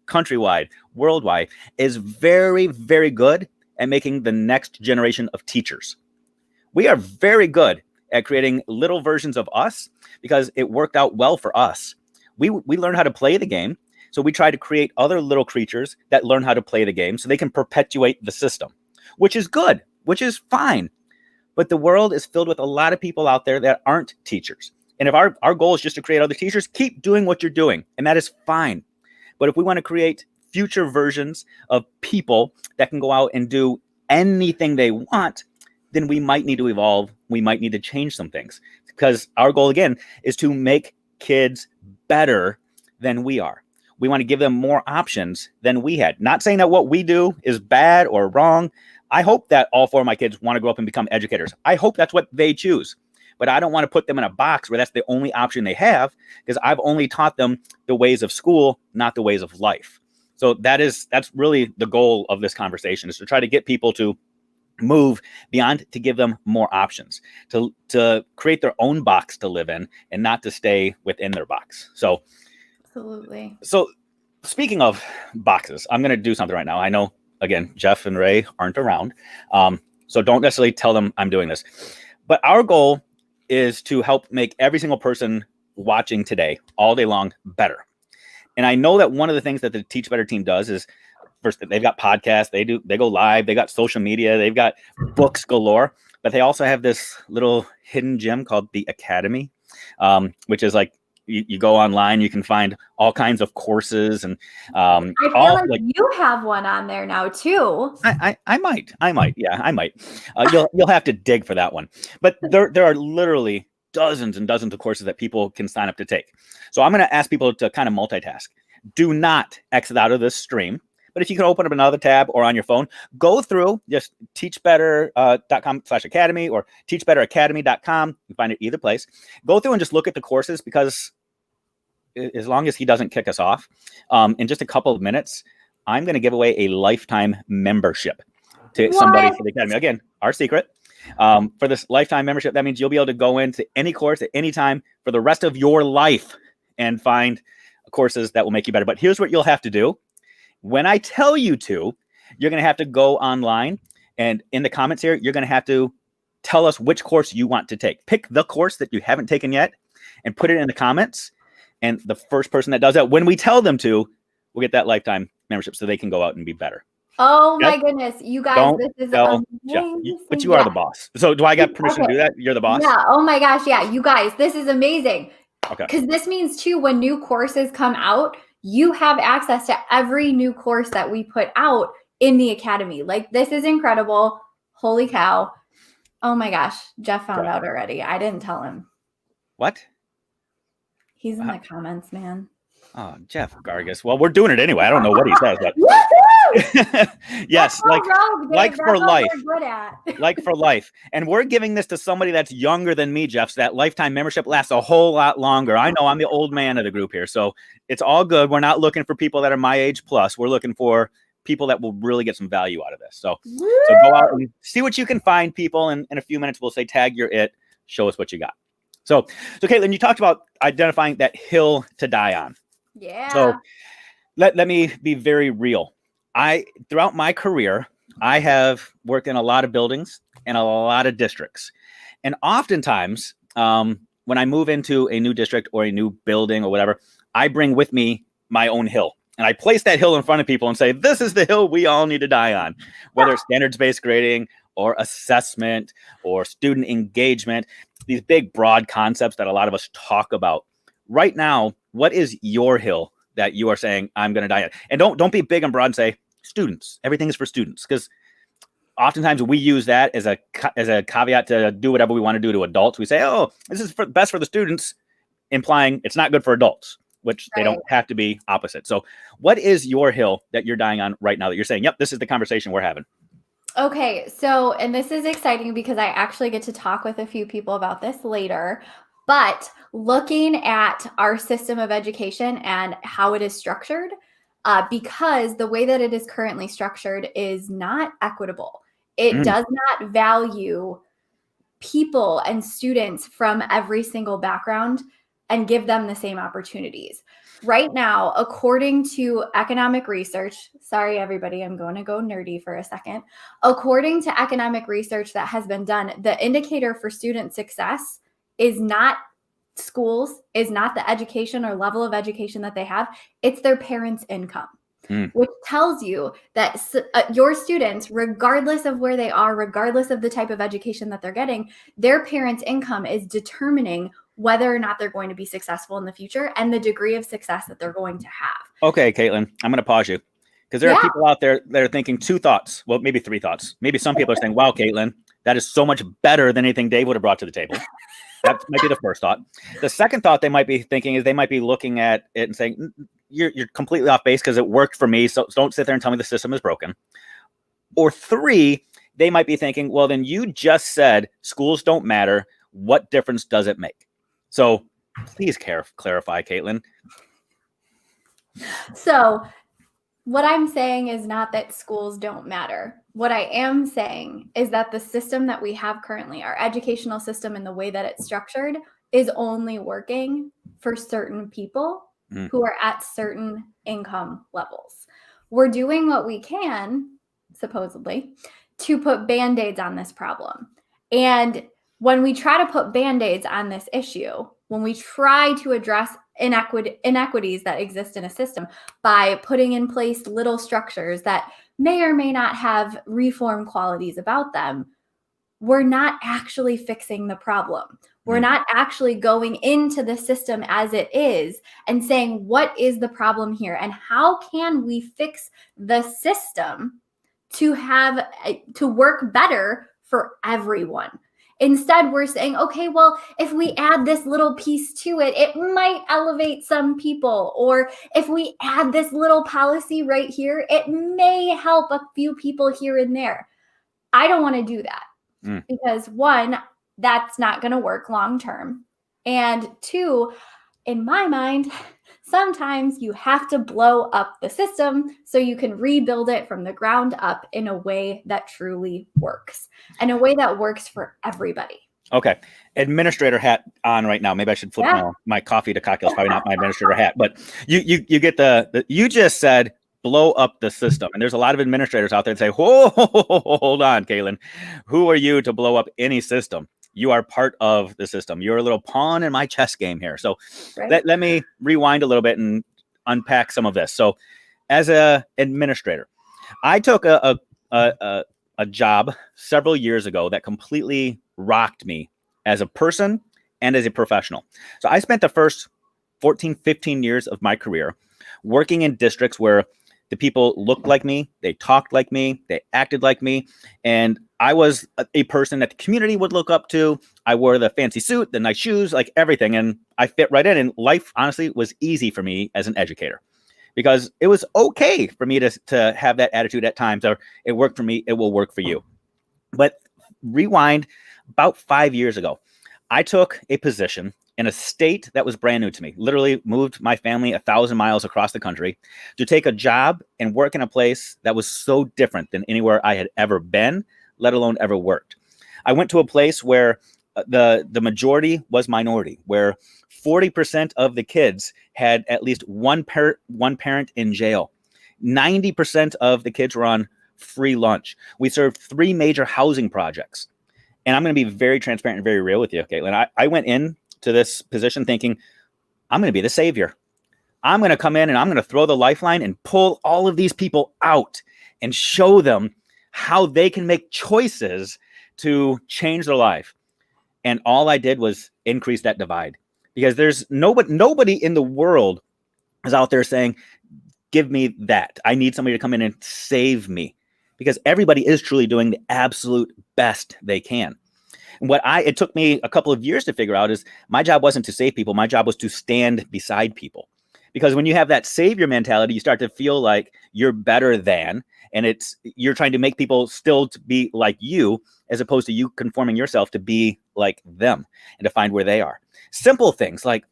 countrywide, worldwide, is very, very good at making the next generation of teachers. We are very good at creating little versions of us because it worked out well for us. We learned how to play the game. So we try to create other little creatures that learn how to play the game so they can perpetuate the system, which is good, which is fine. But the world is filled with a lot of people out there that aren't teachers. And if our goal is just to create other teachers, keep doing what you're doing. And that is fine. But if we want to create future versions of people that can go out and do anything they want, then we might need to evolve. We might need to change some things because our goal, again, is to make kids better than we are. We want to give them more options than we had. Not saying that what we do is bad or wrong. I hope that all 4 of my kids want to grow up and become educators. I hope that's what they choose. But I don't want to put them in a box where that's the only option they have because I've only taught them the ways of school, not the ways of life. So that's really the goal of this conversation, is to try to get people to move beyond, to give them more options, to create their own box to live in and not to stay within their box. So absolutely. So speaking of boxes, I'm going to do something right now. I know, again, Jeff and Ray aren't around. So don't necessarily tell them I'm doing this, but our goal is to help make every single person watching today all day long better. And I know that one of the things that the Teach Better team does is, first, they've got podcasts, they go live, they got social media, they've got books galore, but they also have this little hidden gem called the Academy, which is like, you go online, you can find all kinds of courses and I feel like you have one on there now too. I might. Yeah, I might. You'll have to dig for that one. But there are literally dozens and dozens of courses that people can sign up to take. So I'm going to ask people to kind of multitask. Do not exit out of this stream. But if you can open up another tab or on your phone, go through just teachbetter.com/academy or teachbetteracademy.com. You can find it either place. Go through and just look at the courses, because as long as he doesn't kick us off, in just a couple of minutes, I'm going to give away a lifetime membership to somebody for the Academy. Again, our secret. For this lifetime membership, that means you'll be able to go into any course at any time for the rest of your life and find courses that will make you better. But here's what you'll have to do. When I tell you to, you're going to have to go online And in the comments here, you're going to have to tell us which course you want to take. Pick the course that you haven't taken yet and put it in the comments. And the first person that does that, when we tell them to, will get that lifetime membership so they can go out and be better. Oh Yep. my goodness, you guys, Don't this is tell Jeff. amazing. But you are Yeah. the boss. So do I got permission to Okay. do that? You're the boss? Yeah. Oh my gosh. Yeah. You guys, this is amazing. Okay. Because this means too, when new courses come out, you have access to every new course that we put out in the academy. Like, this is incredible. Holy cow. Oh my gosh. Jeff found out already. I didn't tell him. What? He's in the comments, man. Oh, Jeff Gargas. Well, we're doing it anyway. I don't know what he says, but Woohoo! yes, That's like all rogue, like Dave. for That's all life. we're good at. like for life. And we're giving this to somebody that's younger than me, Jeff. So that lifetime membership lasts a whole lot longer. I know I'm the old man of the group here. So it's all good. We're not looking for people that are my age plus. We're looking for people that will really get some value out of this. So go out and see what you can find, people. And in a few minutes, we'll say, tag your it. Show us what you got. So Caitlin, you talked about identifying that hill to die on. Yeah. So let me be very real. Throughout my career, I have worked in a lot of buildings and a lot of districts. And oftentimes, when I move into a new district or a new building or whatever, I bring with me my own hill. And I place that hill in front of people and say, this is the hill we all need to die on, whether it's standards-based grading or assessment or student engagement, these big, broad concepts that a lot of us talk about. Right now, what is your hill that you are saying, I'm going to die on? And don't be big and broad and say, students. Everything is for students. Because oftentimes we use that as a caveat to do whatever we want to do to adults. We say, oh, this is best for the students, implying it's not good for adults, which they don't have to be opposite. So what is your hill that you're dying on right now that you're saying, yep, this is the conversation we're having? Okay, so, and this is exciting because I actually get to talk with a few people about this later, but looking at our system of education and how it is structured, because the way that it is currently structured is not equitable. It does not value people and students from every single background and give them the same opportunities. Right now, according to economic research, sorry, everybody, I'm going to go nerdy for a second. According to economic research that has been done, the indicator for student success is not schools, is not the education or level of education that they have. It's their parents' income, which tells you that your students, regardless of where they are, regardless of the type of education that they're getting, their parents' income is determining whether or not they're going to be successful in the future and the degree of success that they're going to have. Okay, Caitlin, I'm going to pause you because there are people out there that are thinking two thoughts. Well, maybe three thoughts. Maybe some people are saying, wow, Caitlin, that is so much better than anything Dave would have brought to the table. That might be the first thought. The second thought they might be thinking is they might be looking at it and saying, you're completely off base because it worked for me. So don't sit there and tell me the system is broken. Or three, they might be thinking, well, then you just said schools don't matter. What difference does it make? So please clarify, Caitlin. So what I'm saying is not that schools don't matter. What I am saying is that the system that we have currently, our educational system and the way that it's structured, is only working for certain people who are at certain income levels. We're doing what we can, supposedly, to put Band-Aids on this problem. And when we try to put Band-Aids on this issue, when we try to address inequities that exist in a system by putting in place little structures that may or may not have reform qualities about them, we're not actually fixing the problem. We're not actually going into the system as it is and saying, what is the problem here? And how can we fix the system to work better for everyone? Instead, we're saying, okay, well, if we add this little piece to it, it might elevate some people. Or if we add this little policy right here, it may help a few people here and there. I don't want to do that because one, that's not going to work long term. And two, in my mind, sometimes you have to blow up the system so you can rebuild it from the ground up in a way that truly works and a way that works for everybody. Okay. Administrator hat on right now. Maybe I should flip my coffee to cocktails. Probably not my administrator hat, but you get you just said blow up the system. And there's a lot of administrators out there that say, whoa, hold on, Caitlin. Who are you to blow up any system? You are part of the system. You're a little pawn in my chess game here. So let me rewind a little bit and unpack some of this. So as a administrator, I took a job several years ago that completely rocked me as a person and as a professional. So I spent the first 14, 15 years of my career working in districts where the people looked like me, they talked like me, they acted like me, and I was a person that the community would look up to. I wore the fancy suit, the nice shoes, like everything, and I fit right in. And life, honestly, was easy for me as an educator because it was okay for me to have that attitude at times. Or it worked for me, it will work for you. But rewind about 5 years ago, I took a position in a state that was brand new to me, literally moved my family 1,000 miles across the country to take a job and work in a place that was so different than anywhere I had ever been, let alone ever worked. I went to a place where the majority was minority, where 40% of the kids had at least one parent in jail. 90% of the kids were on free lunch. We served 3 major housing projects. And I'm going to be very transparent and very real with you, Caitlin. I went in to this position thinking, I'm going to be the savior. I'm going to come in and I'm going to throw the lifeline and pull all of these people out and show them how they can make choices to change their life. And all I did was increase that divide, because there's nobody in the world is out there saying, give me that. I need somebody to come in and save me, because everybody is truly doing the absolute best they can. And it took me a couple of years to figure out is my job wasn't to save people. My job was to stand beside people. Because when you have that savior mentality, you start to feel like you're better than, and you're trying to make people still to be like you, as opposed to you conforming yourself to be like them and to find where they are. Simple things like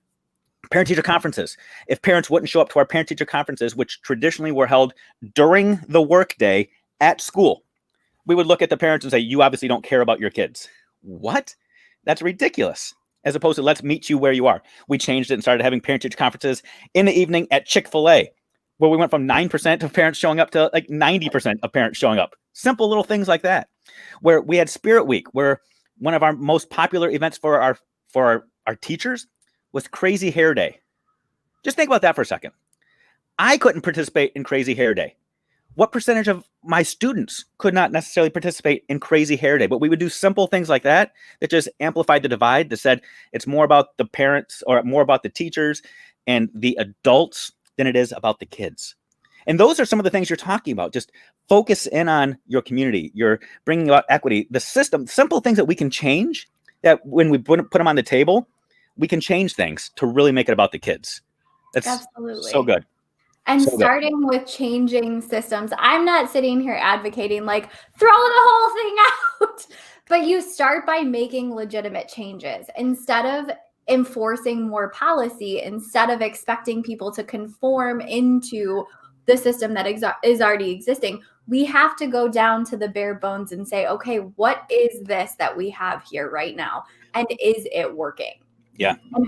parent-teacher conferences. If parents wouldn't show up to our parent-teacher conferences, which traditionally were held during the workday at school, we would look at the parents and say, you obviously don't care about your kids. What? That's ridiculous. As opposed to let's meet you where you are. We changed it and started having parent-teacher conferences in the evening at Chick-fil-A, where we went from 9% of parents showing up to like 90% of parents showing up. Simple little things like that. Where we had Spirit Week, where one of our most popular events for our teachers was Crazy Hair Day. Just think about that for a second. I couldn't participate in Crazy Hair Day. What percentage of my students could not necessarily participate in Crazy Hair Day? But we would do simple things like that just amplified the divide, that said it's more about the parents or more about the teachers and the adults than it is about the kids. And those are some of the things you're talking about. Just focus in on your community. You're bringing about equity, the system, simple things that we can change, that when we put them on the table, we can change things to really make it about the kids. That's absolutely so good. And starting with changing systems. I'm not sitting here advocating like throw the whole thing out, but you start by making legitimate changes instead of enforcing more policy, instead of expecting people to conform into the system that is already existing. We have to go down to the bare bones and say, okay, what is this that we have here right now? And is it working? Yeah. And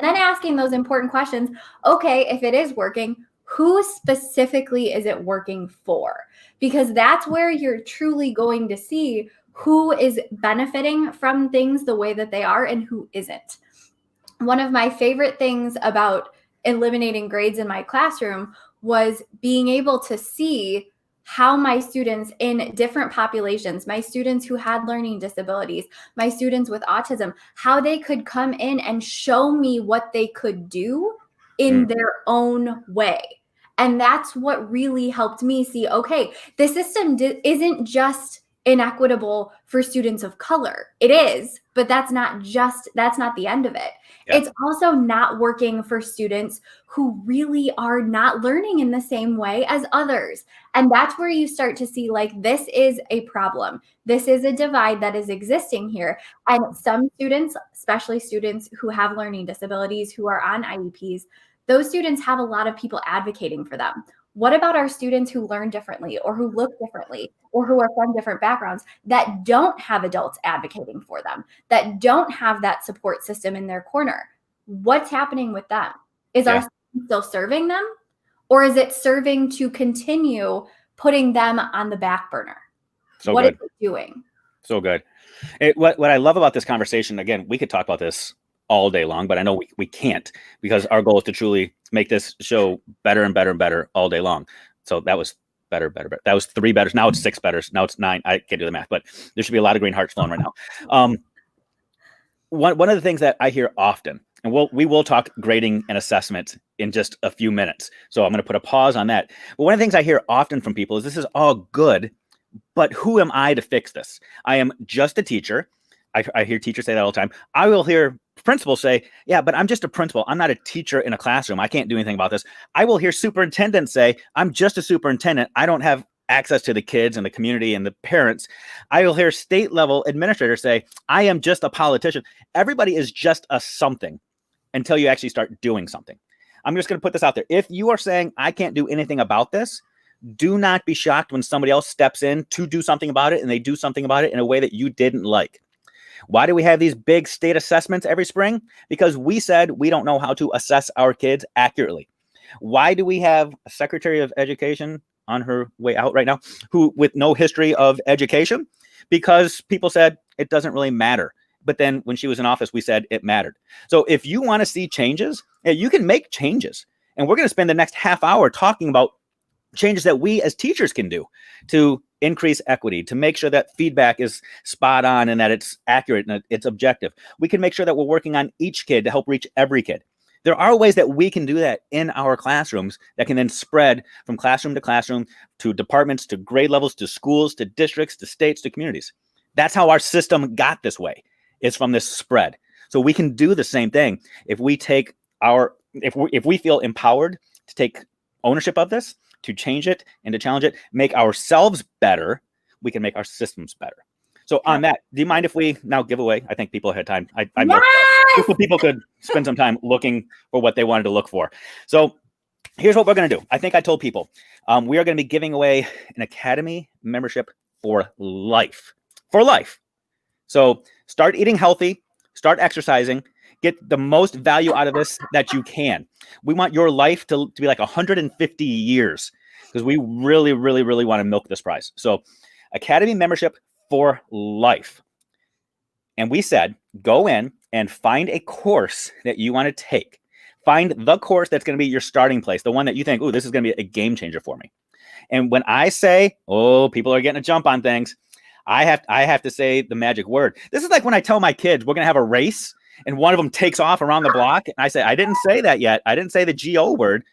then asking those important questions. Okay, if it is working, who specifically is it working for? Because that's where you're truly going to see who is benefiting from things the way that they are and who isn't. One of my favorite things about eliminating grades in my classroom was being able to see how my students in different populations, my students who had learning disabilities, my students with autism, how they could come in and show me what they could do in their own way. And that's what really helped me see, okay, the system isn't just inequitable for students of color. It is, but that's not the end of it. Yeah. It's also not working for students who really are not learning in the same way as others. And that's where you start to see like, this is a problem. This is a divide that is existing here. And some students, especially students who have learning disabilities, who are on IEPs, those students have a lot of people advocating for them. What about our students who learn differently or who look differently or who are from different backgrounds that don't have adults advocating for them, that don't have that support system in their corner? What's happening with them? Is our system still serving them, or is it serving to continue putting them on the back burner? So What good. is it doing? So good. What I love about this conversation, again, we could talk about this all day long, but I know we can't, because our goal is to truly make this show better and better and better all day long. So that was better. That was 3 betters. Now it's 6 betters. Now it's 9. I can't do the math, but there should be a lot of green hearts flowing right now. One of the things that I hear often, and we will talk grading and assessment in just a few minutes. So I'm going to put a pause on that. But one of the things I hear often from people is, this is all good, but who am I to fix this? I am just a teacher. I hear teachers say that all the time. I will hear principals say, yeah, but I'm just a principal. I'm not a teacher in a classroom. I can't do anything about this. I will hear superintendents say, I'm just a superintendent. I don't have access to the kids and the community and the parents. I will hear state level administrators say, I am just a politician. Everybody is just a something until you actually start doing something. I'm just going to put this out there. If you are saying, I can't do anything about this, do not be shocked when somebody else steps in to do something about it, and they do something about it in a way that you didn't like. Why do we have these big state assessments every spring? Because we said we don't know how to assess our kids accurately. Why do we have a Secretary of Education on her way out right now who with no history of education? Because people said it doesn't really matter. But then when she was in office, we said it mattered. So if you want to see changes, you can make changes. And we're going to spend the next half hour talking about changes that we as teachers can do to increase equity, to make sure that feedback is spot on and that it's accurate and it's objective. We can make sure that we're working on each kid to help reach every kid. There are ways that we can do that in our classrooms that can then spread from classroom to departments, to grade levels, to schools, to districts, to states, to communities. That's how our system got this way. It's from this spread. So we can do the same thing if we take if we feel empowered to take ownership of this, to change it and to challenge it, make ourselves better, we can make our systems better. So on that, do you mind if we now give away? I think people had time. People could spend some time looking for what they wanted to look for. So here's what we're going to do. I think I told people we are going to be giving away an Academy membership for life. For life. So start eating healthy, start exercising, get the most value out of this that you can. We want your life to be like 150 years because we really, really, really want to milk this prize. So Academy membership for life. And we said, go in and find a course that you want to take. Find the course that's going to be your starting place, the one that you think, oh, this is going to be a game changer for me. And when I say, oh, people are getting a jump on things, I have to say the magic word. This is like when I tell my kids we're going to have a race and one of them takes off around the block. And I say, I didn't say that yet. I didn't say the GO word.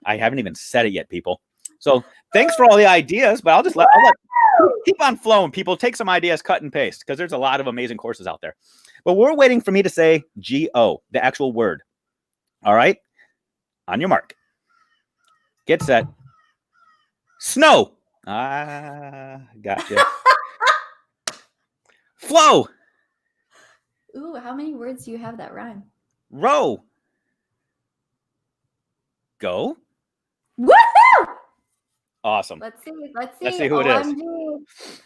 I haven't even said it yet, people. So thanks for all the ideas, but I'll let keep on flowing. People take some ideas, cut and paste, because there's a lot of amazing courses out there. But we're waiting for me to say GO, the actual word. All right. On your mark. Get set. Snow. Gotcha. Flow. Ooh, how many words do you have that rhyme? Row. Go. Woohoo! Awesome. Let's see who it is. OMG.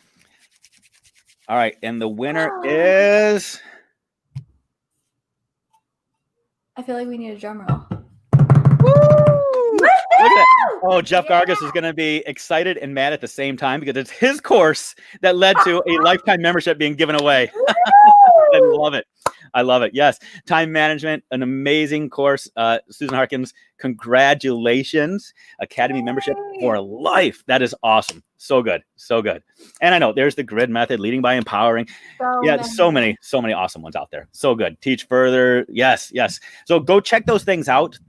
All right, and the winner is. I feel like we need a drum roll. Look at that. Oh, Jeff Gargas is going to be excited and mad at the same time because it's his course that led to a lifetime membership being given away. I love it. I love it. Yes. Time management, an amazing course. Susan Harkins, congratulations. Academy membership for life. That is awesome. So good. So good. And I know there's the grid method, leading by empowering. So many awesome ones out there. So good. Teach further. Yes. So go check those things out.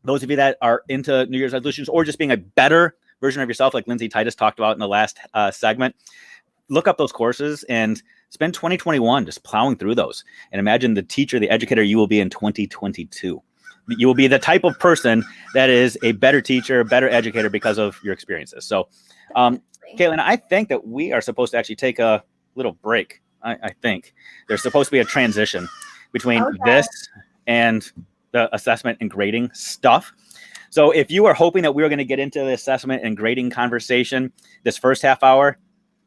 Those of you that are into New Year's resolutions or just being a better version of yourself, like Lindsay Titus talked about in the last segment, look up those courses and spend 2021 just plowing through those. And imagine the teacher, the educator you will be in 2022. You will be the type of person that is a better teacher, a better educator because of your experiences. So, Caitlin, I think that we are supposed to actually take a little break. I think there's supposed to be a transition between this and the assessment and grading stuff. So if you are hoping that we were going to get into the assessment and grading conversation this first half hour,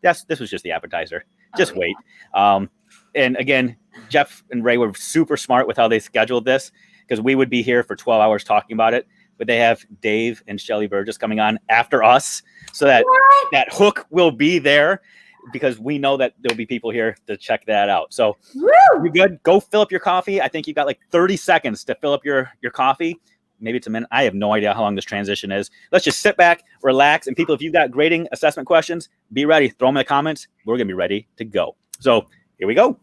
this was just the appetizer. Just wait. And again, Jeff and Ray were super smart with how they scheduled this because we would be here for 12 hours talking about it. but they have Dave and Shelly Burgess coming on after us, so that that hook will be there, because we know that there'll be people here to check that out. So you're good. Go fill up your coffee. I think you got like 30 seconds to fill up your coffee. Maybe it's a minute. I have no idea how long this transition is. Let's just sit back, relax. And people, if you've got grading assessment questions, be ready. Throw them in the comments. We're going to be ready to go. So here we go.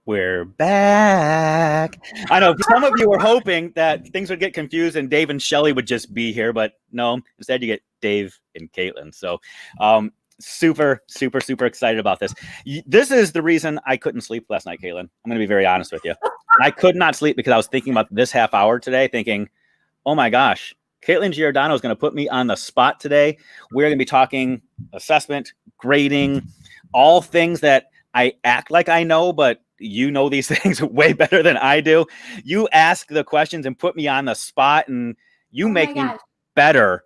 We're back. I know some of you were hoping that things would get confused and Dave and Shelly would just be here, but no, instead you get Dave and Caitlin. So super excited about this. This is the reason I couldn't sleep last night, Caitlin. I'm going to be very honest with you. I could not sleep because I was thinking about this half hour today, thinking, oh my gosh, Caitlin Giordano is going to put me on the spot today. We're going to be talking assessment, grading, all things that I act like I know, but you know these things way better than I do. You ask the questions and put me on the spot, and you make me better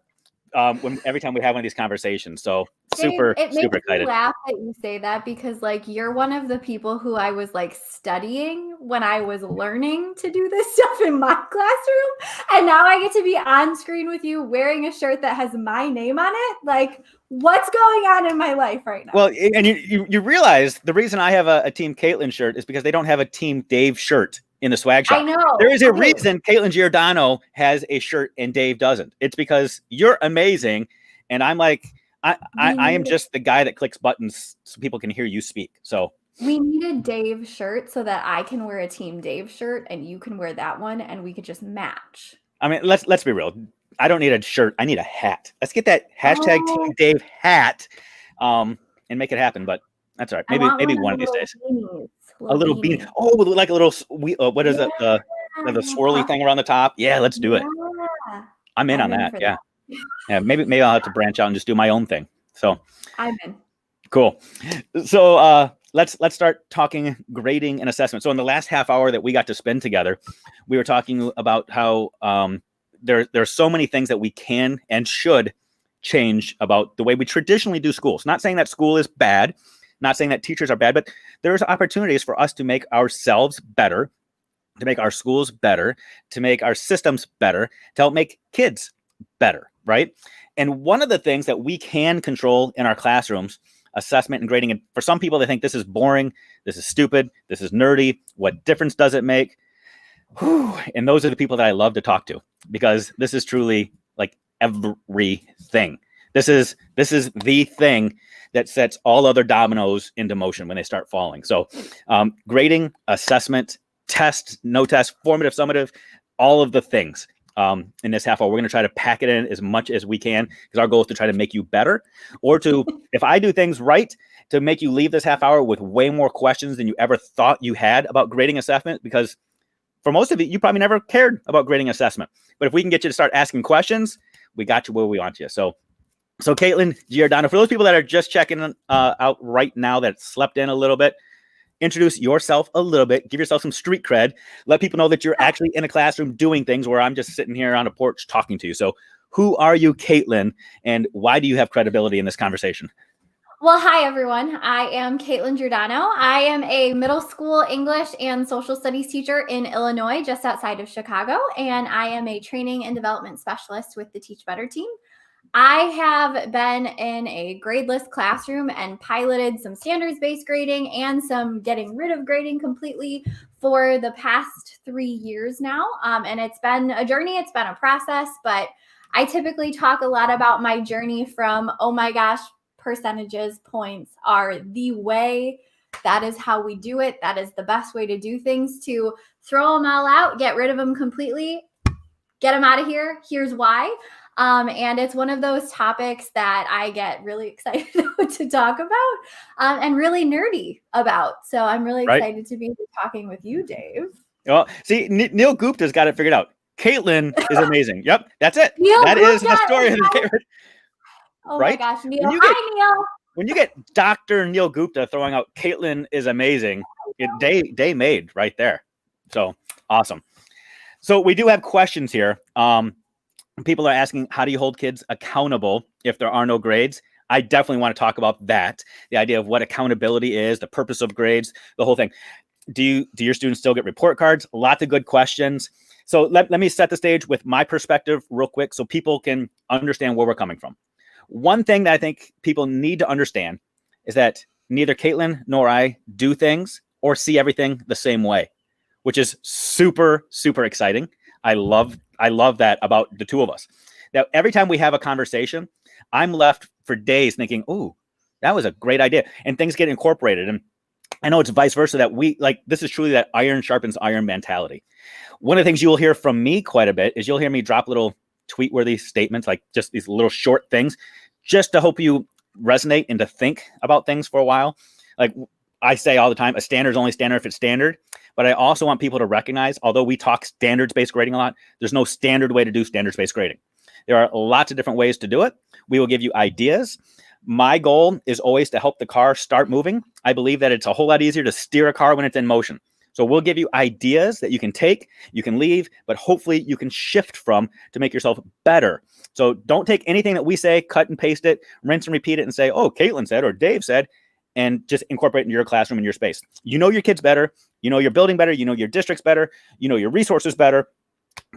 every time we have one of these conversations. So super it makes excited. Me laugh that you say that, because like you're one of the people who I was like studying when I was learning to do this stuff in my classroom, and now I get to be on screen with you wearing a shirt that has my name on it. Like, what's going on in my life right now? Well, and you realize the reason I have a Team Caitlin shirt is because they don't have a Team Dave shirt in the swag shop. I know. There is a reason Caitlin Giordano has a shirt and Dave doesn't. It's because you're amazing, and I'm like, I am just the guy that clicks buttons so people can hear you speak. So we need a Dave shirt so that I can wear a Team Dave shirt and you can wear that one, and we could just match. I mean, let's be real. I don't need a shirt. I need a hat. Let's get that hashtag Team Dave hat and make it happen. But that's all right. Maybe one of these days. A little beanie. Oh, like a little, what is it? The swirly thing around the top. Yeah, let's do it. I'm in on that. Yeah. Yeah. Maybe I'll have to branch out and just do my own thing. So I'm in. Cool. So let's start talking grading and assessment. So in the last half hour that we got to spend together, we were talking about how there are so many things that we can and should change about the way we traditionally do schools. Not saying that school is bad, not saying that teachers are bad, but there's opportunities for us to make ourselves better, to make our schools better, to make our systems better, to help make kids better, right? And one of the things that we can control in our classrooms, assessment and grading, and for some people, they think this is boring, this is stupid, this is nerdy, what difference does it make? Whew. And those are the people that I love to talk to, because this is truly like everything. This is the thing that sets all other dominoes into motion when they start falling. So grading, assessment, test, no test, formative, summative, all of the things in this half hour. We're going to try to pack it in as much as we can, because our goal is to try to make you better, or to, if I do things right, to make you leave this half hour with way more questions than you ever thought you had about grading assessment, because for most of you probably never cared about grading assessment. But if we can get you to start asking questions, we got you where we want you. So Caitlin Giordano, for those people that are just checking out right now, that slept in a little bit, introduce yourself a little bit, give yourself some street cred, let people know that you're actually in a classroom doing things where I'm just sitting here on a porch talking to you. So who are you, Caitlin, and why do you have credibility in this conversation? Well, hi, everyone. I am Caitlin Giordano. I am a middle school English and social studies teacher in Illinois, just outside of Chicago, and I am a training and development specialist with the Teach Better team. I have been in a gradeless classroom and piloted some standards-based grading and some getting rid of grading completely for the past 3 years now. And it's been a journey, it's been a process, but I typically talk a lot about my journey from, oh my gosh, percentages, points are the way. That is how we do it. That is the best way to do things, to throw them all out, get rid of them completely, get them out of here. Here's why. And it's one of those topics that I get really excited to talk about and really nerdy about. So I'm really excited to be talking with you, Dave. Well, see, Neil Gupta's got it figured out. Caitlin is amazing. Yep, that's it. Neil that is Gupta the story of the favorite. Oh right? my gosh, Neil. Hi, Neil. When you get Dr. Neil Gupta throwing out Caitlin is amazing, day made right there. So awesome. So we do have questions here. People are asking, how do you hold kids accountable if there are no grades? I definitely want to talk about that. The idea of what accountability is, the purpose of grades, the whole thing. Do your students still get report cards? Lots of good questions. So let me set the stage with my perspective real quick so people can understand where we're coming from. One thing that I think people need to understand is that neither Caitlin nor I do things or see everything the same way, which is super, super exciting. I love that about the two of us. Now, every time we have a conversation, I'm left for days thinking, oh, that was a great idea. And things get incorporated. And I know it's vice versa, that this is truly that iron sharpens iron mentality. One of the things you will hear from me quite a bit is you'll hear me drop little tweet-worthy statements, like just these little short things, just to help you resonate and to think about things for a while. Like I say all the time, a standard is only standard if it's standard. But I also want people to recognize, although we talk standards-based grading a lot, there's no standard way to do standards-based grading. There are lots of different ways to do it. We will give you ideas. My goal is always to help the car start moving. I believe that it's a whole lot easier to steer a car when it's in motion. So we'll give you ideas that you can take, you can leave, but hopefully you can shift from to make yourself better. So don't take anything that we say, cut and paste it, rinse and repeat it and say, oh, Caitlin said, or Dave said, and just incorporate it into your classroom and your space. You know your kids better, you know your building better, you know your districts better, you know your resources better.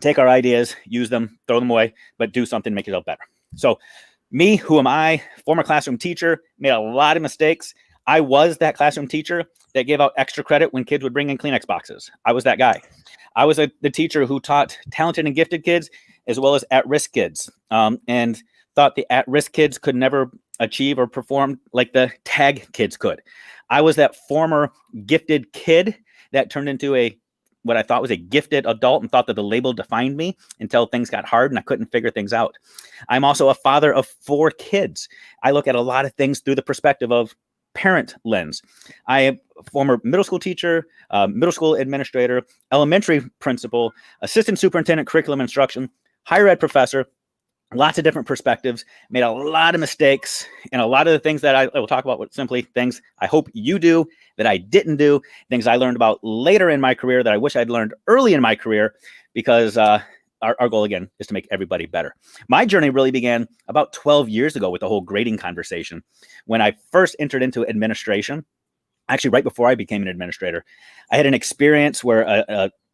Take our ideas, use them, throw them away, but do something to make yourself better. So me, who am I? Former classroom teacher, made a lot of mistakes. I was that classroom teacher that gave out extra credit when kids would bring in Kleenex boxes. I was that guy. I was the teacher who taught talented and gifted kids as well as at-risk kids, and thought the at-risk kids could never achieve or perform like the tag kids could. I was that former gifted kid that turned into what I thought was a gifted adult and thought that the label defined me until things got hard and I couldn't figure things out. I'm also a father of 4 kids. I look at a lot of things through the perspective of parent lens. I am a former middle school teacher, middle school administrator, elementary principal, assistant superintendent, curriculum instruction, higher ed professor, lots of different perspectives, made a lot of mistakes, and a lot of the things that I will talk about were simply things I hope you do that I didn't do, things I learned about later in my career that I wish I'd learned early in my career, because our goal, again, is to make everybody better. My journey really began about 12 years ago with the whole grading conversation. When I first entered into administration, actually right before I became an administrator, I had an experience where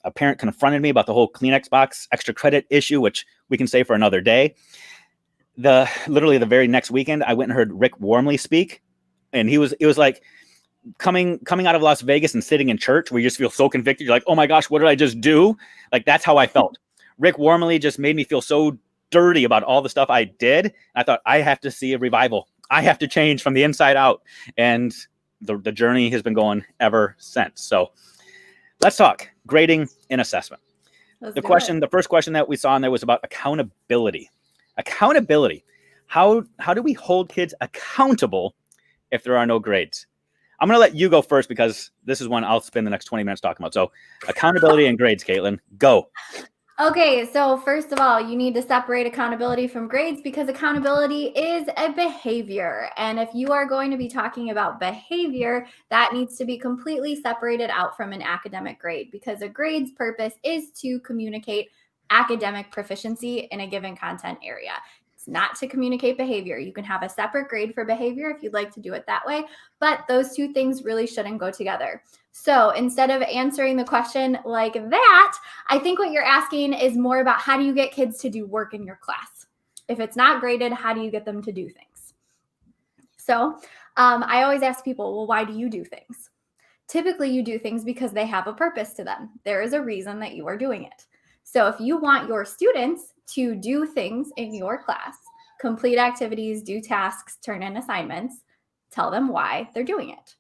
a parent confronted me about the whole Kleenex box extra credit issue, which we can say for another day. Literally the very next weekend, I went and heard Rick Wormley speak, and it was like coming out of Las Vegas and sitting in church where you just feel so convicted. You're like, oh my gosh, what did I just do? Like, that's how I felt. Rick Wormley just made me feel so dirty about all the stuff I did. I thought, I have to see a revival. I have to change from the inside out. And the journey has been going ever since. So let's talk grading and assessment. The first question that we saw in there was about accountability. Accountability. How do we hold kids accountable if there are no grades? I'm going to let you go first because this is one I'll spend the next 20 minutes talking about. So accountability and grades, Caitlin, go. Okay, so first of all, you need to separate accountability from grades because accountability is a behavior. And if you are going to be talking about behavior, that needs to be completely separated out from an academic grade, because a grade's purpose is to communicate academic proficiency in a given content area. It's not to communicate behavior. You can have a separate grade for behavior if you'd like to do it that way, but those two things really shouldn't go together. So instead of answering the question like that, I think what you're asking is more about how do you get kids to do work in your class? If it's not graded, how do you get them to do things? So I always ask people, well, why do you do things? Typically, you do things because they have a purpose to them. There is a reason that you are doing it. So if you want your students to do things in your class, complete activities, do tasks, turn in assignments, tell them why they're doing it.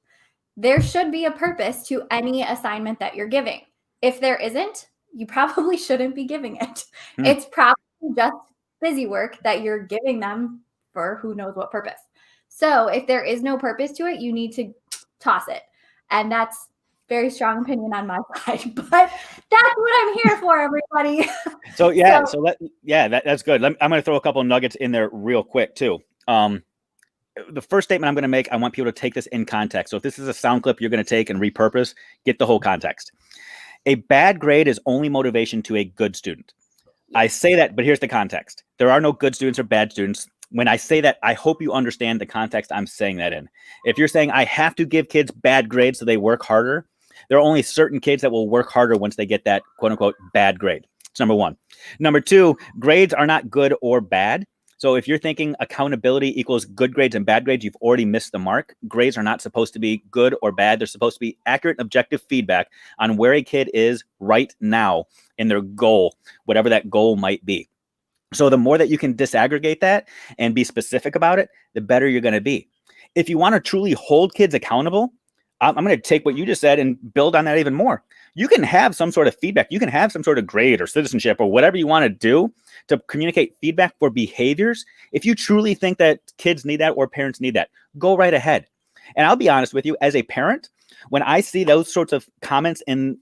There should be a purpose to any assignment that you're giving. If there isn't, you probably shouldn't be giving it. It's probably just busy work that you're giving them for who knows what purpose. So if there is no purpose to it, you need to toss it. And that's very strong opinion on my side, but that's what I'm here for, everybody. So yeah, that's good. I'm going to throw a couple of nuggets in there real quick too. The first statement I'm going to make, I want people to take this in context. So if this is a sound clip you're going to take and repurpose, get the whole context. A bad grade is only motivation to a good student. I say that, but here's the context. There are no good students or bad students. When I say that, I hope you understand the context I'm saying that in. If you're saying I have to give kids bad grades so they work harder, there are only certain kids that will work harder once they get that quote unquote bad grade. It's number one. Number two, grades are not good or bad. So if you're thinking accountability equals good grades and bad grades, you've already missed the mark. Grades are not supposed to be good or bad. They're supposed to be accurate, objective feedback on where a kid is right now in their goal, whatever that goal might be. So the more that you can disaggregate that and be specific about it, the better you're going to be. If you want to truly hold kids accountable, I'm going to take what you just said and build on that even more. You can have some sort of feedback. You can have some sort of grade or citizenship or whatever you want to do to communicate feedback for behaviors. If you truly think that kids need that or parents need that, go right ahead. And I'll be honest with you, as a parent, when I see those sorts of comments on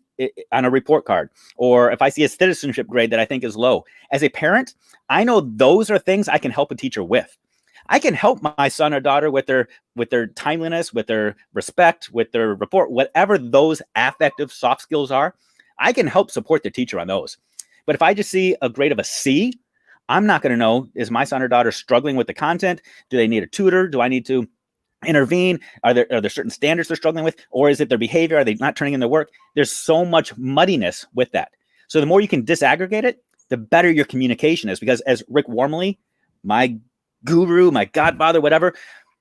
a report card, or if I see a citizenship grade that I think is low, as a parent, I know those are things I can help a teacher with. I can help my son or daughter with their timeliness, with their respect, with their report, whatever those affective soft skills are. I can help support the teacher on those. But if I just see a grade of a C, I'm not going to know, is my son or daughter struggling with the content? Do they need a tutor? Do I need to intervene? Are there certain standards they're struggling with? Or is it their behavior? Are they not turning in their work? There's so much muddiness with that. So the more you can disaggregate it, the better your communication is. Because as Rick Wormley, my guru, my godfather, whatever,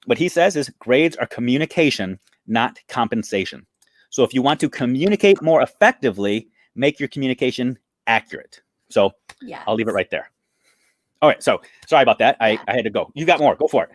what he says is grades are communication, not compensation. So if you want to communicate more effectively, make your communication accurate. So yes. I'll leave it right there. All right. So sorry about that. I had to go. You got more. Go for it.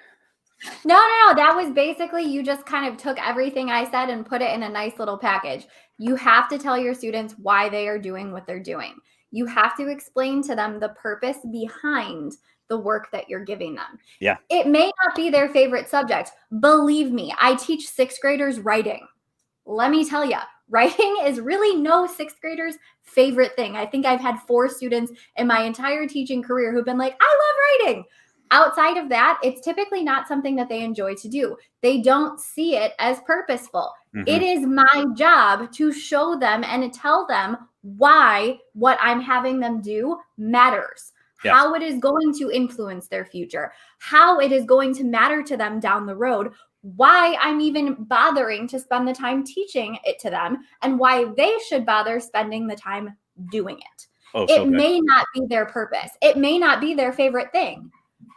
No. That was basically, you just kind of took everything I said and put it in a nice little package. You have to tell your students why they are doing what they're doing. You have to explain to them the purpose behind the work that you're giving them. Yeah. It may not be their favorite subject. Believe me, I teach sixth graders writing. Let me tell you, writing is really no sixth grader's favorite thing. I think I've had 4 students in my entire teaching career who've been like, I love writing. Outside of that, it's typically not something that they enjoy to do. They don't see it as purposeful. Mm-hmm. It is my job to show them and to tell them why what I'm having them do matters. Yes. How it is going to influence their future, how it is going to matter to them down the road, why I'm even bothering to spend the time teaching it to them, and why they should bother spending the time doing it. It may not be their purpose. It may not be their favorite thing.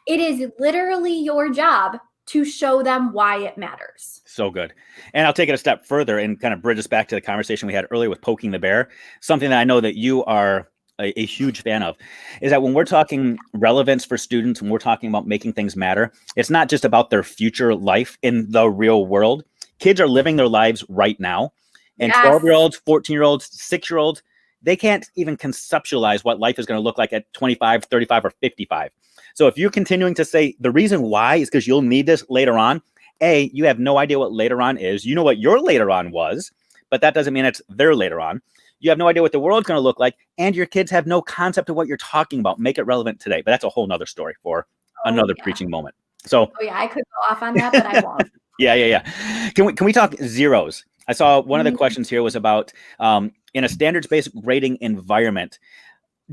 It is literally your job to show them why it matters. So good. And I'll take it a step further and kind of bridge us back to the conversation we had earlier with poking the bear. Something that I know that you are a huge fan of is that when we're talking relevance for students, when we're talking about making things matter, it's not just about their future life in the real world. Kids are living their lives right now. And 12-year-olds, 14-year-olds, 6-year-olds, they can't even conceptualize what life is going to look like at 25, 35, or 55. So if you're continuing to say the reason why is because you'll need this later on, you have no idea what later on is. You know what your later on was, but that doesn't mean it's their later on. You have no idea what the world's going to look like, and your kids have no concept of what you're talking about. Make it relevant today. But that's a whole nother story for another preaching moment. So, I could go off on that, but I won't. Yeah. Can we talk zeros? I saw one of the questions here was about in a standards-based grading environment,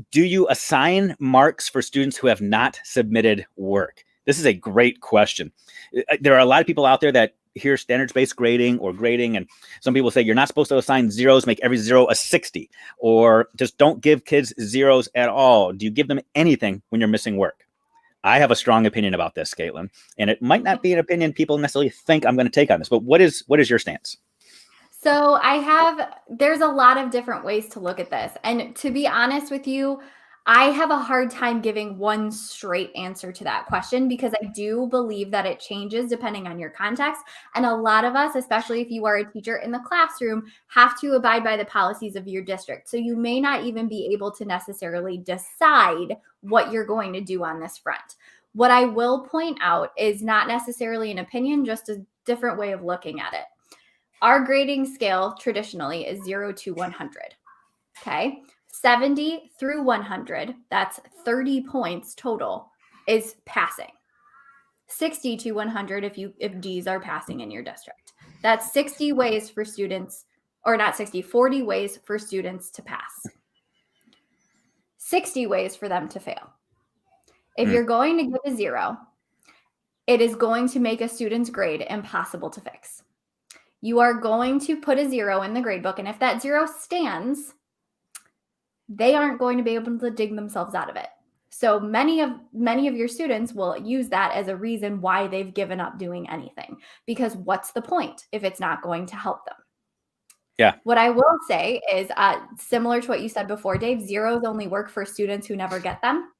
do you assign marks for students who have not submitted work? This is a great question. There are a lot of people out there that hear standards-based grading or grading, and some people say you're not supposed to assign zeros, make every zero a 60, or just don't give kids zeros at all. Do you give them anything when you're missing work? I have a strong opinion about this, Caitlin, and it might not be an opinion people necessarily think I'm going to take on this, but what is your stance? So there's a lot of different ways to look at this. And to be honest with you, I have a hard time giving one straight answer to that question because I do believe that it changes depending on your context. And a lot of us, especially if you are a teacher in the classroom, have to abide by the policies of your district. So you may not even be able to necessarily decide what you're going to do on this front. What I will point out is not necessarily an opinion, just a different way of looking at it. Our grading scale traditionally is 0 to 100. Okay. 70 through 100, that's 30 points total, is passing. 60 to 100 if D's are passing in your district. That's 60 ways for students, or not 60, 40 ways for students to pass. 60 ways for them to fail. If you're going to give a 0, it is going to make a student's grade impossible to fix. You are going to put a 0 in the grade book, and if that 0 stands, they aren't going to be able to dig themselves out of it. So many of your students will use that as a reason why they've given up doing anything, because what's the point if it's not going to help them? Yeah. What I will say is similar to what you said before, Dave, 0s only work for students who never get them.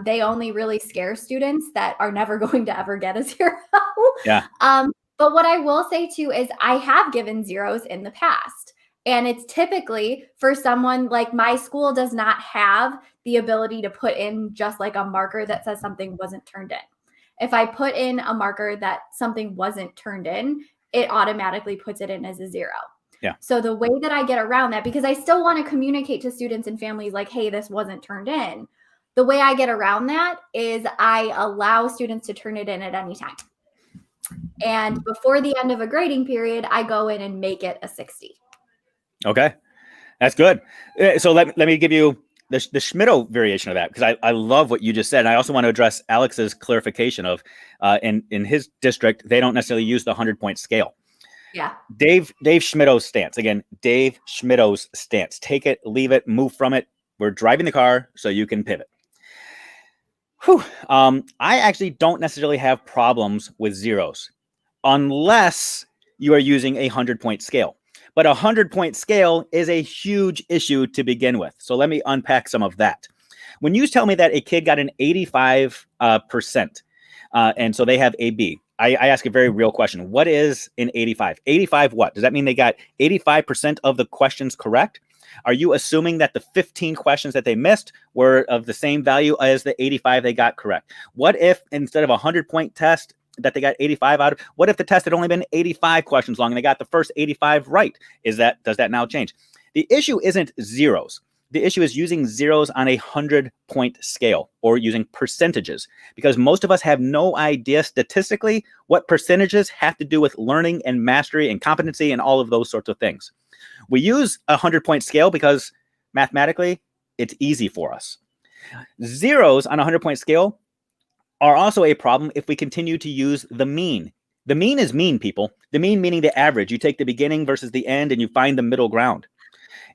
They only really scare students that are never going to ever get a 0. Yeah. But what I will say too is I have given 0s in the past. And it's typically for someone like my school does not have the ability to put in just like a marker that says something wasn't turned in. If I put in a marker that something wasn't turned in, it automatically puts it in as a 0. Yeah. So the way that I get around that, because I still want to communicate to students and families like, hey, this wasn't turned in. The way I get around that is I allow students to turn it in at any time. And before the end of a grading period, I go in and make it a 60. Okay, that's good. So let me give you the Schmittou variation of that, because I love what you just said. And I also want to address Alex's clarification of in his district, they don't necessarily use the 100-point scale. Yeah. Dave Schmittou's stance. Again, Dave Schmittou's stance. Take it, leave it, move from it. We're driving the car so you can pivot. Whew. I actually don't necessarily have problems with 0s unless you are using a 100-point scale. But a 100-point scale is a huge issue to begin with. So let me unpack some of that. When you tell me that a kid got an 85%, and so they have a B, I ask a very real question. What is an 85? 85 what? Does that mean they got 85% of the questions correct? Are you assuming that the 15 questions that they missed were of the same value as the 85 they got correct? What if instead of a 100-point test that they got 85 out of, what if the test had only been 85 questions long and they got the first 85 right? Does that now change? The issue isn't 0s. The issue is using 0s on a 100-point scale or using percentages, because most of us have no idea statistically what percentages have to do with learning and mastery and competency and all of those sorts of things. We use a 100-point scale because mathematically it's easy for us. 0s on a 100-point scale are also a problem if we continue to use the mean. The mean is mean, people. The mean meaning the average. You take the beginning versus the end and you find the middle ground.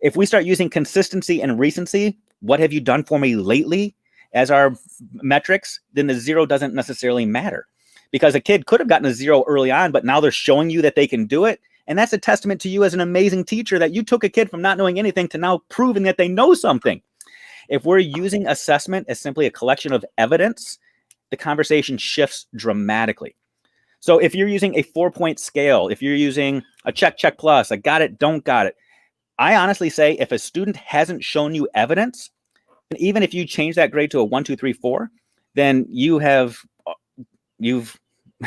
If we start using consistency and recency, what have you done for me lately, as our metrics, then the 0 doesn't necessarily matter, because a kid could have gotten a 0 early on, but now they're showing you that they can do it. And that's a testament to you as an amazing teacher that you took a kid from not knowing anything to now proving that they know something. If we're using assessment as simply a collection of evidence, the conversation shifts dramatically. So if you're using a 4-point scale, if you're using a check plus, a got it, don't got it, I honestly say if a student hasn't shown you evidence, and even if you change that grade to a 1, 2, 3, 4, then you've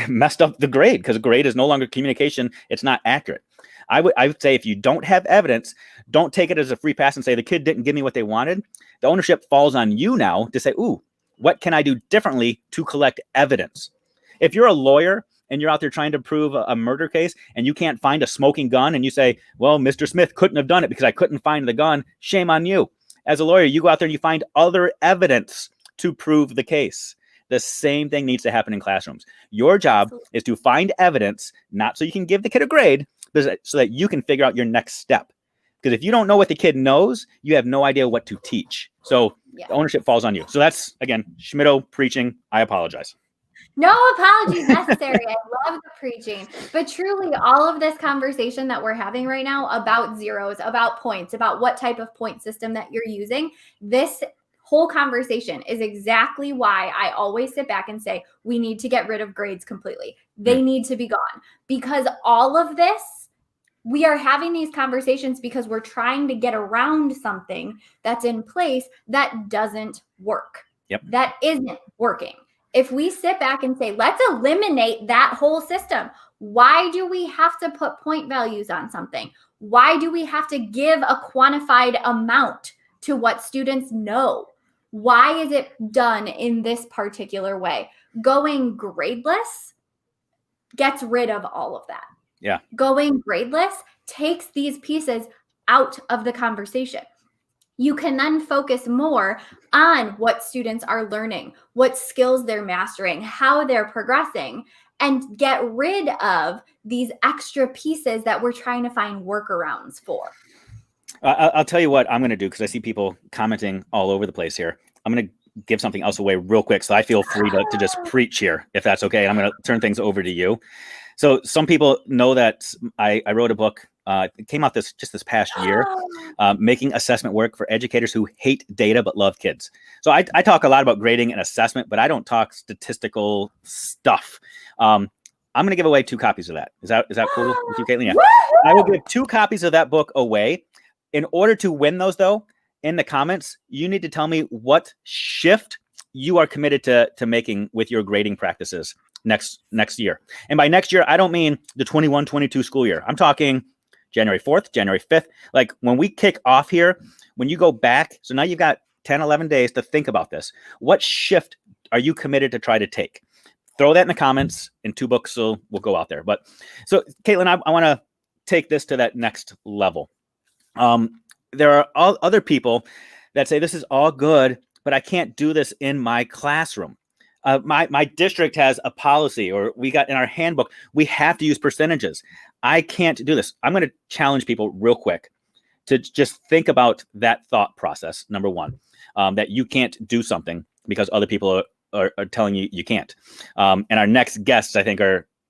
messed up the grade, because a grade is no longer communication. It's not accurate. I would say if you don't have evidence, don't take it as a free pass and say the kid didn't give me what they wanted. The ownership falls on you now to say, ooh, what can I do differently to collect evidence? If you're a lawyer and you're out there trying to prove a murder case and you can't find a smoking gun and you say, well, Mr. Smith couldn't have done it because I couldn't find the gun, shame on you. As a lawyer, you go out there and you find other evidence to prove the case. The same thing needs to happen in classrooms. Your job is to find evidence, not so you can give the kid a grade, but so that you can figure out your next step. Because if you don't know what the kid knows, you have no idea what to teach. So the ownership falls on you. So that's, again, Schmittou preaching. I apologize. No apologies necessary. I love the preaching. But truly, all of this conversation that we're having right now about zeros, about points, about what type of point system that you're using, this whole conversation is exactly why I always sit back and say, we need to get rid of grades completely. They need to be gone. Because all of this, we are having these conversations because we're trying to get around something that's in place that doesn't work. Yep. That isn't working. If we sit back and say, let's eliminate that whole system, why do we have to put point values on something? Why do we have to give a quantified amount to what students know? Why is it done in this particular way? Going gradeless gets rid of all of that. Yeah. Going gradeless takes these pieces out of the conversation. You can then focus more on what students are learning, what skills they're mastering, how they're progressing, and get rid of these extra pieces that we're trying to find workarounds for. I'll tell you what I'm going to do, because I see people commenting all over the place here. I'm going to give something else away real quick, so I feel free to just preach here, if that's okay. I'm going to turn things over to you. So some people know that I wrote a book. It came out this past year, making assessment work for educators who hate data but love kids. So I talk a lot about grading and assessment, but I don't talk statistical stuff. I'm going to give away 2 copies of that. Is that cool with you, Caitlin? Yeah. I will give 2 copies of that book away. In order to win those, though, in the comments, you need to tell me what shift you are committed to making with your grading practices next year. And by next year, I don't mean the 21-22 school year. I'm talking January 4th, January 5th. Like when we kick off here, when you go back, so now you've got 10, 11 days to think about this. What shift are you committed to try to take? Throw that in the comments, and 2 books will go out there. But so, Caitlin, I want to take this to that next level. There are other people that say this is all good, but I can't do this in my classroom. My district has a policy, or we got in our handbook, we have to use percentages. I can't do this. I'm going to challenge people real quick to just think about that thought process. Number one, that you can't do something because other people are telling you you can't. And our next guests, I think,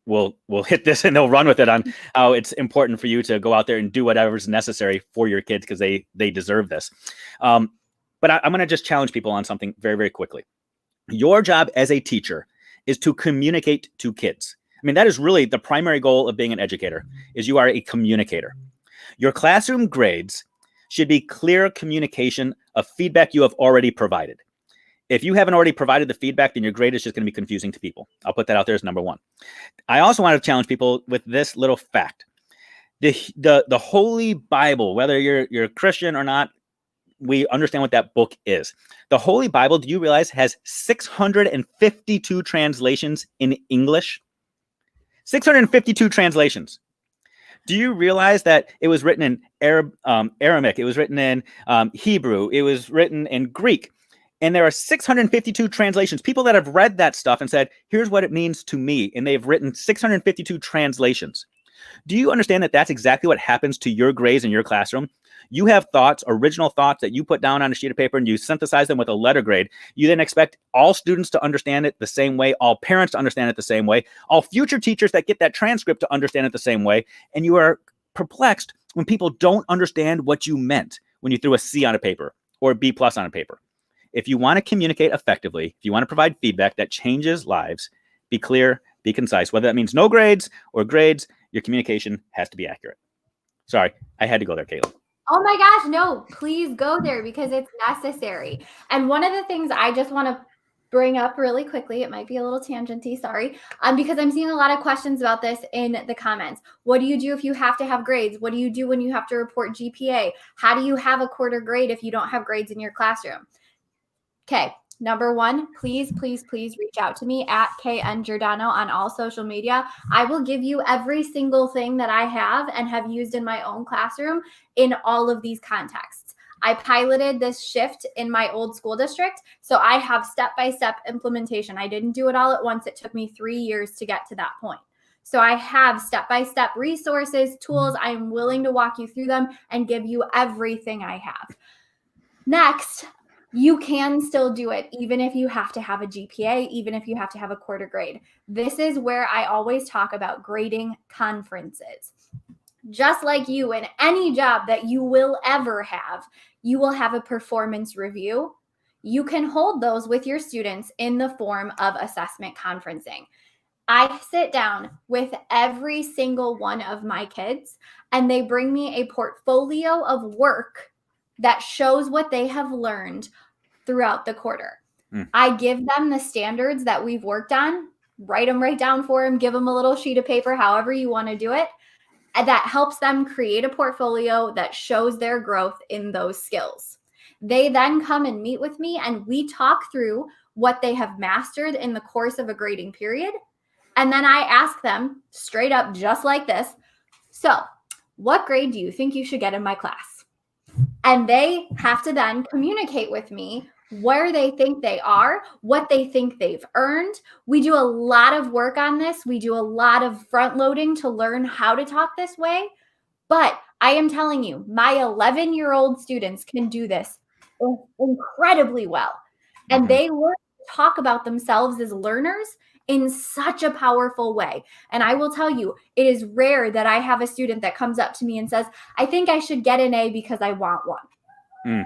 will hit this, and they'll run with it on how it's important for you to go out there and do whatever's necessary for your kids, because they deserve this. But I'm going to just challenge people on something very, very quickly. Your job as a teacher is to communicate to kids. I mean, that is really the primary goal of being an educator, is you are a communicator. Your classroom grades should be clear communication of feedback you have already provided. If you haven't already provided the feedback, then your grade is just going to be confusing to people. I'll put that out there as number one. I also want to challenge people with this little fact. The Holy Bible, whether you're Christian or not, we understand what that book is. The Holy Bible, do you realize, has 652 translations in English? 652 translations. Do you realize that it was written in Aramaic? It was written in Hebrew. It was written in Greek. And there are 652 translations. People that have read that stuff and said, here's what it means to me. And they've written 652 translations. Do you understand that that's exactly what happens to your grades in your classroom? You have thoughts, original thoughts that you put down on a sheet of paper, and you synthesize them with a letter grade. You then expect all students to understand it the same way, all parents to understand it the same way, all future teachers that get that transcript to understand it the same way. And you are perplexed when people don't understand what you meant when you threw a C on a paper or a B+ on a paper. If you want to communicate effectively, if you want to provide feedback that changes lives, be clear, be concise. Whether that means no grades or grades, your communication has to be accurate. Sorry, I had to go there, Caitlin. Oh my gosh, no, please go there because it's necessary. And one of the things I just want to bring up really quickly, it might be a little tangenty, sorry, because I'm seeing a lot of questions about this in the comments. What do you do if you have to have grades? What do you do when you have to report GPA? How do you have a quarter grade if you don't have grades in your classroom? Okay, number one, please reach out to me at KN Giordano on all social media. I will give you every single thing that I have and have used in my own classroom in all of these contexts. I piloted this shift in my old school district, so I have step-by-step implementation. I didn't do it all at once. It took me 3 years to get to that point. So I have step-by-step resources, tools. I am willing to walk you through them and give you everything I have. Next, You can still do it, even if you have to have a GPA, even if you have to have a quarter grade. This is where I always talk about grading conferences. Just like you in any job that you will ever have, you will have a performance review. You can hold those with your students in the form of assessment conferencing. I sit down with every single one of my kids and they bring me a portfolio of work that shows what they have learned throughout the quarter. I give them the standards that we've worked on, write them right down for them, give them a little sheet of paper, however you want to do it. And that helps them create a portfolio that shows their growth in those skills. They then come and meet with me and we talk through what they have mastered in the course of a grading period. And then I ask them straight up, just like this, so what grade do you think you should get in my class? And they have to then communicate with me where they think they are, what they think they've earned. We do a lot of work on this. We do a lot of front loading to learn how to talk this way. But I am telling you, my 11-year-old students can do this incredibly well. And they learn to talk about themselves as learners in such a powerful way. And I will tell you, it is rare that I have a student that comes up to me and says, I think I should get an A because I want one.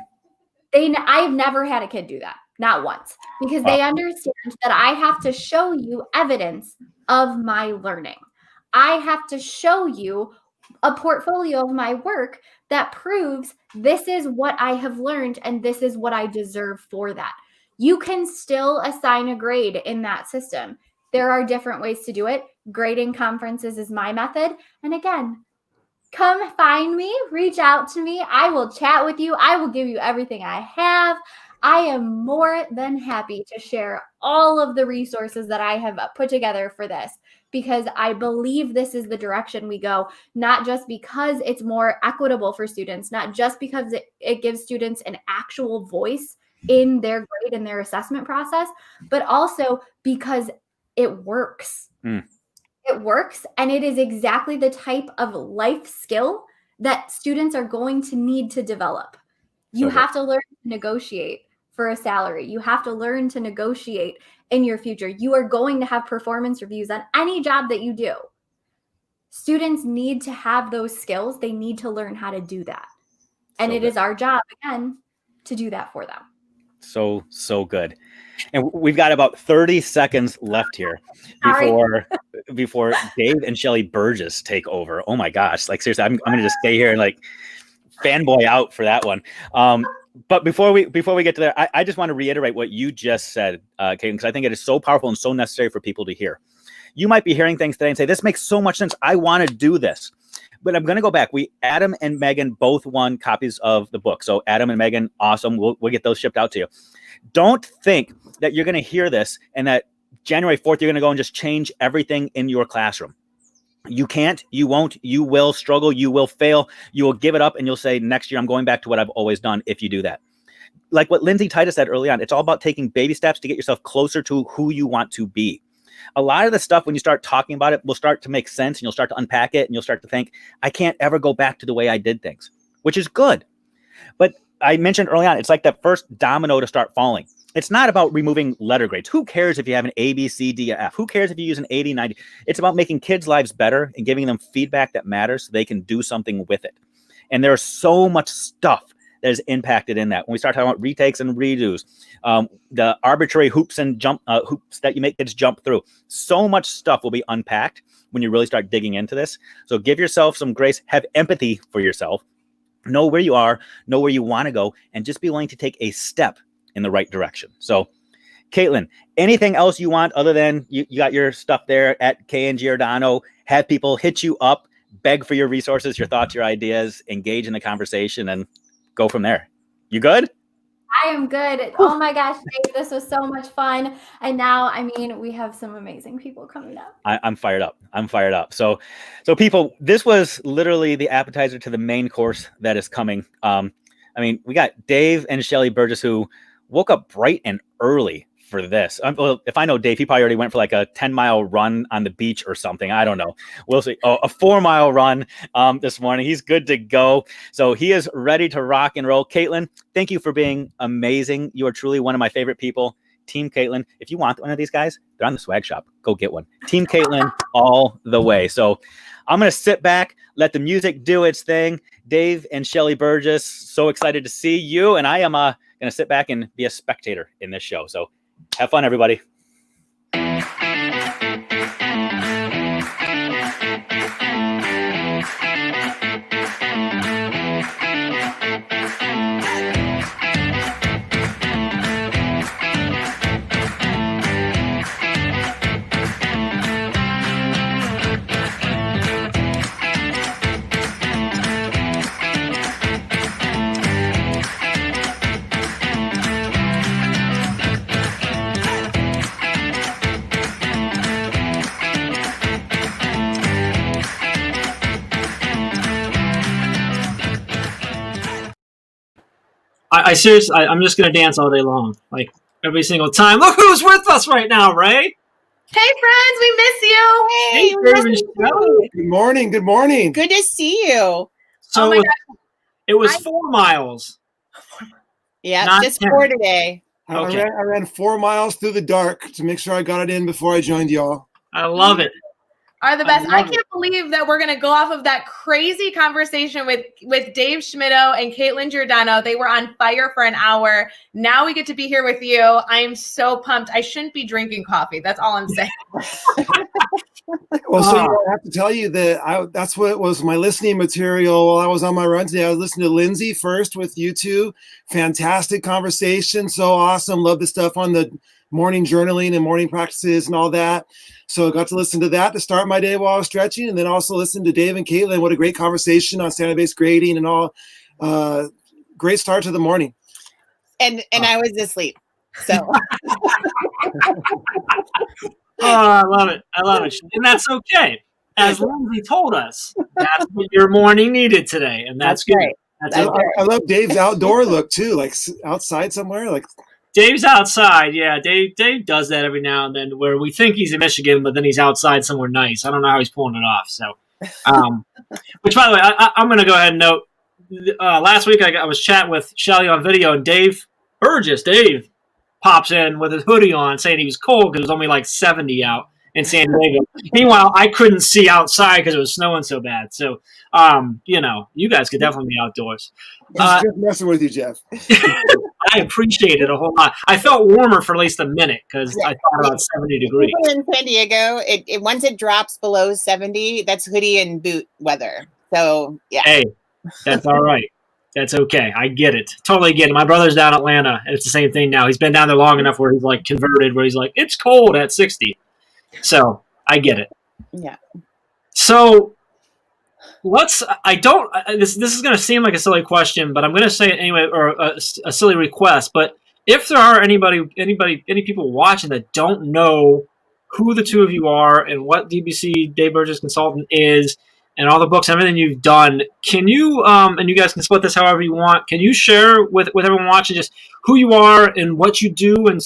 I've never had a kid do that, not once, because they understand that I have to show you evidence of my learning. I have to show you a portfolio of my work that proves this is what I have learned and this is what I deserve for that. You can still assign a grade in that system. There are different ways to do it. Grading conferences is my method. And again, come find me, reach out to me. I will chat with you. I will give you everything I have. I am more than happy to share all of the resources that I have put together for this because I believe this is the direction we go, not just because it's more equitable for students, not just because it gives students an actual voice in their grade and their assessment process, but also because it works. It works, and it is exactly the type of life skill that students are going to need to develop. You have to learn to negotiate for a salary. You have to learn to negotiate in your future. You are going to have performance reviews on any job that you do. Students need to have those skills. They need to learn how to do that. And it is our job, again, to do that for them. So good. And we've got about 30 seconds left here before Dave and Shelly Burgess take over. Oh my gosh. Like seriously, I'm going to just stay here and like fanboy out for that one. But before we get to there, I just want to reiterate what you just said, Caitlin, because I think it is so powerful and so necessary for people to hear. You might be hearing things today and say, this makes so much sense. I want to do this. But I'm going to go back. Adam and Megan both won copies of the book. So Adam and Megan, awesome. We'll get those shipped out to you. Don't think that you're going to hear this and that January 4th, you're going to go and just change everything in your classroom. You can't, you won't, you will struggle, you will fail, you will give it up, and you'll say, next year, I'm going back to what I've always done if you do that. Like what Lindsay Titus said early on, it's all about taking baby steps to get yourself closer to who you want to be. A lot of the stuff, when you start talking about it, will start to make sense, and you'll start to unpack it, and you'll start to think, I can't ever go back to the way I did things, which is good. But I mentioned early on, it's like that first domino to start falling. It's not about removing letter grades. Who cares if you have an A, B, C, D, F? Who cares if you use an 80, 90? It's about making kids' lives better and giving them feedback that matters so they can do something with it. And there's so much stuff that is impacted in that. When we start talking about retakes and redos, the arbitrary hoops and hoops that you make kids jump through, so much stuff will be unpacked when you really start digging into this. So give yourself some grace, have empathy for yourself, know where you are, know where you want to go, and just be willing to take a step in the right direction. So, Caitlin, anything else you want other than you got your stuff there at KN Giordano? Have people hit you up, beg for your resources, your thoughts, your ideas, engage in the conversation, and go from there. You good? I am good. Oh my gosh, Dave, this was so much fun. And now, I mean, we have some amazing people coming up. I'm fired up. I'm fired up. So people, this was literally the appetizer to the main course that is coming. I mean, we got Dave and Shelly Burgess who woke up bright and early for this. Well, if I know Dave, he probably already went for like a 10-mile run on the beach or something. I don't know. We'll see. Oh, a 4-mile run this morning. He's good to go. So he is ready to rock and roll. Caitlin, thank you for being amazing. You are truly one of my favorite people. Team Caitlin. If you want one of these guys, they're on the swag shop. Go get one. Team Caitlin all the way. So I'm going to sit back, let the music do its thing. Dave and Shelly Burgess, so excited to see you. And I am going to sit back and be a spectator in this show. So have fun, everybody. I seriously, I'm just going to dance all day long. Like, every single time. Look who's with us right now, Ray. Hey, friends, we miss you. Hey, Dave and Shelly. Good morning. Good morning. Good to see you. So Oh my God. it was 4 miles. Yeah, Not just 10. 4 today. Okay. I ran 4 miles through the dark to make sure I got it in before I joined y'all. I love it. Are the best. I I love can't believe that we're going to go off of that crazy conversation with Dave Schmittou and Caitlin Giordano. They were on fire for an hour. Now we get to be here with you. I'm so pumped. I shouldn't be drinking coffee. That's all I'm saying. Well, so I have to tell you that that's what was my listening material while I was on my run today. I was listening to Lindsay first with you two. Fantastic conversation. So awesome. Love the stuff on the morning journaling and morning practices and all that. So I got to listen to that to start my day while I was stretching, and then also listen to Dave and Caitlin. What a great conversation on standard-based grading and all. Great start to the morning. And I was asleep. So I love it. I love it. And that's okay. As Lindsay told us, that's what your morning needed today. And that's good. right. That's That's okay. I love Dave's outdoor look too, like outside somewhere. Like Dave's outside. Yeah, Dave does that every now and then where we think he's in Michigan, but then he's outside somewhere nice. I don't know how he's pulling it off. So, which, by the way, I'm going to go ahead and note, last week I was chatting with Shelly on video, and Dave pops in with his hoodie on saying he was cold because it was only like 70 out in San Diego. Meanwhile, I couldn't see outside because it was snowing so bad. So, you guys could definitely be outdoors. just messing with you, Jeff. I appreciate it a whole lot. I felt warmer for at least a minute because I thought about 70 degrees. people in San Diego, it once it drops below 70, that's hoodie and boot weather. So yeah. Hey, that's all right. That's okay. I get it. Totally get it. My brother's down in Atlanta, and it's the same thing now. He's been down there long enough where he's like converted, where he's like, it's cold at 60. So I get it. Yeah. So this is going to seem like a silly question, but I'm going to say it anyway, or a silly request. But if there are any people watching that don't know who the two of you are and what DBC Dave Burgess Consultant is and all the books, everything you've done, can you, and you guys can split this however you want, can you share with everyone watching just who you are and what you do and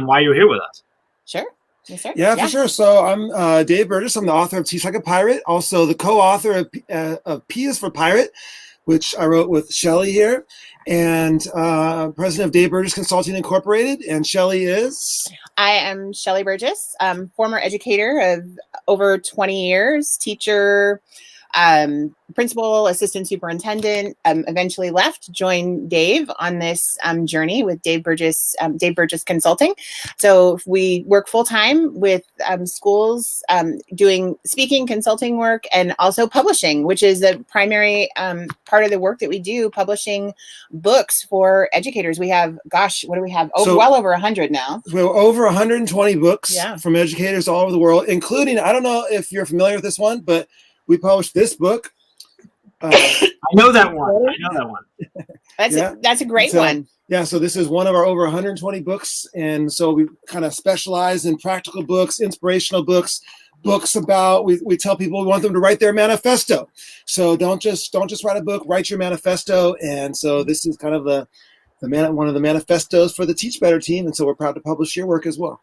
why you're here with us? Sure. Yes, sir. Yeah, for sure. So I'm Dave Burgess. I'm the author of Teach Like a Pirate, also the co-author of P is for Pirate, which I wrote with Shelly here, and president of Dave Burgess Consulting Incorporated. And Shelly is? I am Shelly Burgess, former educator of over 20 years, teacher, principal, assistant superintendent, eventually left, joined Dave on this journey with Dave Burgess Consulting. So we work full time with schools doing speaking, consulting work, and also publishing, which is a primary part of the work that we do, publishing books for educators. We have, what do we have? Well over 100 now. We have over 120 books Yeah. from educators all over the world, including, I don't know if you're familiar with this one, but we published this book. I know that one. That's a great one. Yeah, so this is one of our over 120 books, and so we kind of specialize in practical books, inspirational books about. We tell people we want them to write their manifesto. So don't just write a book, write your manifesto. And so this is kind of the one of the manifestos for the Teach Better team, and so we're proud to publish your work as well.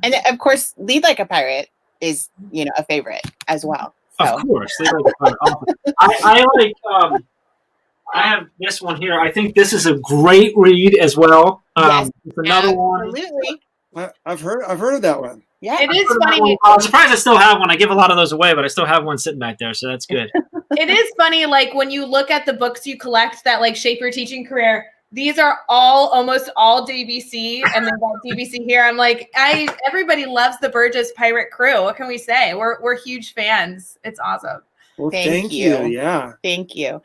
And of course, Lead Like a Pirate is, a favorite as well. So. Of course. I like, I have this one here. I think this is a great read as well. Yes, it's another one. absolutely. I've heard of that one. Yeah. It is funny. I'm surprised I still have one. I give a lot of those away, but I still have one sitting back there, so that's good. It is funny, like when you look at the books you collect that like shape your teaching career, these are almost all DBC, and then got DBC here. I'm like, everybody loves the Burgess Pirate Crew. What can we say? We're huge fans. It's awesome. Well, Thank you. Yeah. Thank you.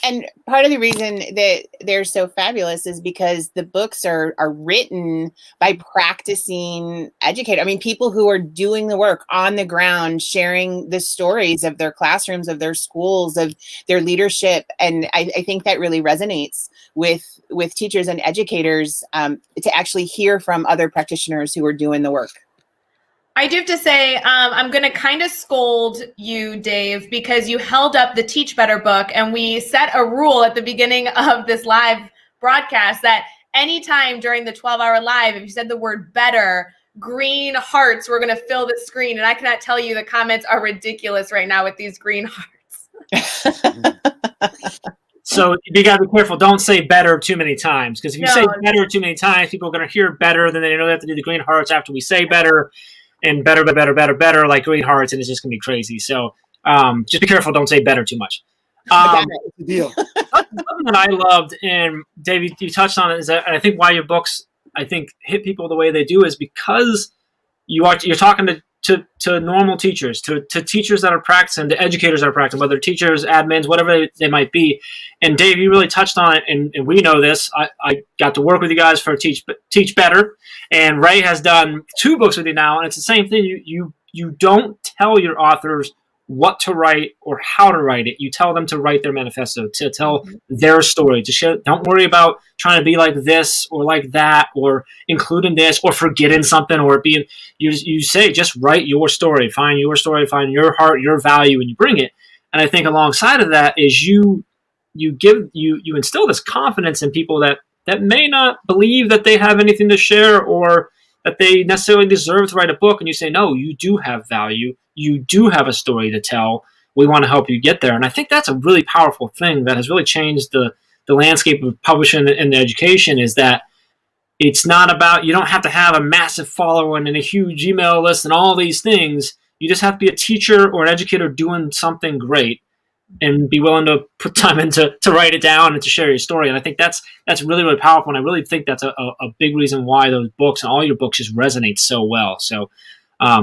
And part of the reason that they're so fabulous is because the books are written by practicing educators. I mean, people who are doing the work on the ground, sharing the stories of their classrooms, of their schools, of their leadership. And I think that really resonates with teachers and educators to actually hear from other practitioners who are doing the work. I do have to say, I'm going to kind of scold you, Dave, because you held up the Teach Better book, and we set a rule at the beginning of this live broadcast that anytime during the 12-hour live, if you said the word better, green hearts were going to fill the screen. And I cannot tell you, the comments are ridiculous right now with these green hearts. So you got to be careful. Don't say better too many times, because if you say No. better too many times, people are going to hear better. Then they know they have to do the green hearts after we say better. And better, like green hearts, and it's just going to be crazy. So just be careful. Don't say better too much. That's the deal. Something that I loved, and Dave, you touched on it, is that I think why your books, I think, hit people the way they do is because you're talking to normal teachers, to teachers that are practicing, to educators that are practicing, whether teachers, admins, whatever they might be. And Dave, you really touched on it, and we know this. I got to work with you guys for Teach Better, and Ray has done 2 books with you now, and it's the same thing. You don't tell your authors what to write or how to write it. You tell them to write their manifesto, to tell their story, to share. Don't worry about trying to be like this or like that, or including this or forgetting something, or being. You say just write your story, find your heart, your value, and you bring it. And I think alongside of that is you instill this confidence in people that may not believe that they have anything to share or that they necessarily deserve to write a book. And you say, no, you do have value. You do have a story to tell. We want to help you get there. And I think that's a really powerful thing that has really changed the landscape of publishing and education, is that it's not about, you don't have to have a massive following and a huge email list and all these things. You just have to be a teacher or an educator doing something great and be willing to put time into to write it down and to share your story. And I think that's really, really powerful. And I really think that's a big reason why those books and all your books just resonate so well. So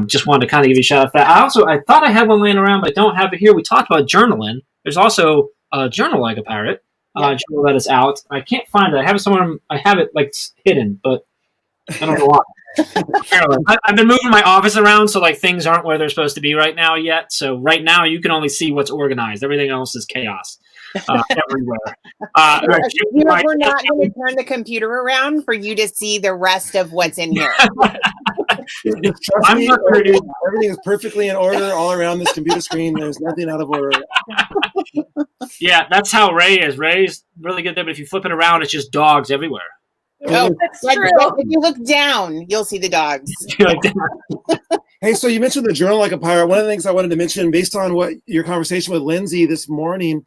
just wanted to kind of give you a shout out for that. I thought I had one laying around, but I don't have it here. We talked about journaling. There's also a Journal Like a Pirate. Journal that is out. I can't find it. I have it somewhere. I have it like hidden, but I don't know why. I've been moving my office around, so like things aren't where they're supposed to be right now yet. So right now you can only see what's organized. Everything else is chaos everywhere. We're not going to turn the computer around for you to see the rest of what's in here. I'm not everything is perfectly in order all around this computer screen. There's nothing out of order. Yeah, that's how Ray is. Ray's really good there, but if you flip it around, it's just dogs everywhere. Oh, That's but true. if you look down, you'll see the dogs. Hey, so you mentioned the Journal Like a Pirate. One of the things I wanted to mention, based on what your conversation with Lindsay this morning,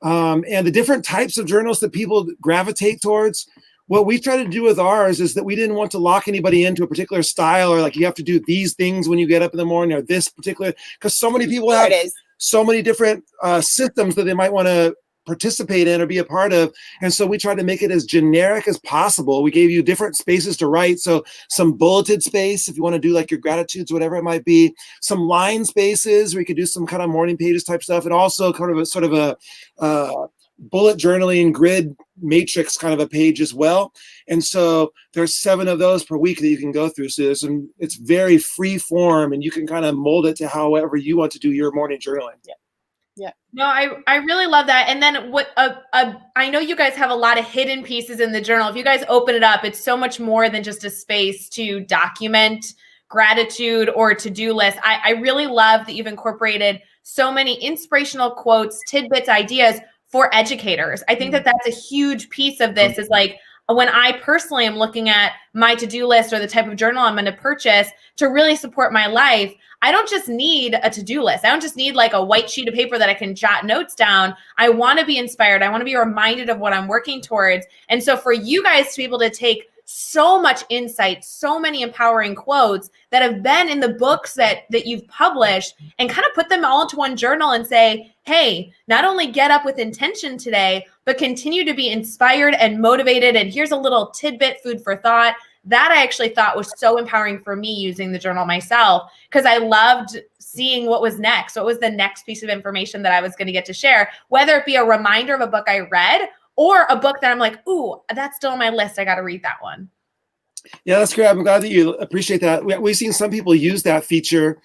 and the different types of journals that people gravitate towards, what we try to do with ours is that we didn't want to lock anybody into a particular style, or like you have to do these things when you get up in the morning, or this particular, because so many people have so many different systems that they might want to participate in or be a part of. And so we tried to make it as generic as possible. We gave you different spaces to write. So some bulleted space, if you want to do like your gratitudes, whatever it might be, some line spaces where you could do some kind of morning pages type stuff, and also kind of a sort of a bullet journaling grid matrix kind of a page as well. And so there's 7 of those per week that you can go through. So it's very free form, and you can kind of mold it to however you want to do your morning journaling. Yeah. No, I really love that. And then what I know you guys have a lot of hidden pieces in the journal. If you guys open it up, it's so much more than just a space to document gratitude or to-do list. I really love that you've incorporated so many inspirational quotes, tidbits, ideas for educators. I think that that's a huge piece of this, is like, when I personally am looking at my to-do list or the type of journal I'm going to purchase to really support my life, I don't just need a to-do list. I don't just need like a white sheet of paper that I can jot notes down. I want to be inspired. I want to be reminded of what I'm working towards. And so for you guys to be able to take so much insight, so many empowering quotes that have been in the books that you've published, and kind of put them all into one journal and say, hey, not only get up with intention today, but continue to be inspired and motivated. And here's a little tidbit, food for thought. That I actually thought was so empowering for me using the journal myself, because I loved seeing what was next. What was the next piece of information that I was going to get to share, whether it be a reminder of a book I read or a book that I'm like, ooh, that's still on my list. I got to read that one. Yeah, that's great. I'm glad that you appreciate that. We've seen some people use that feature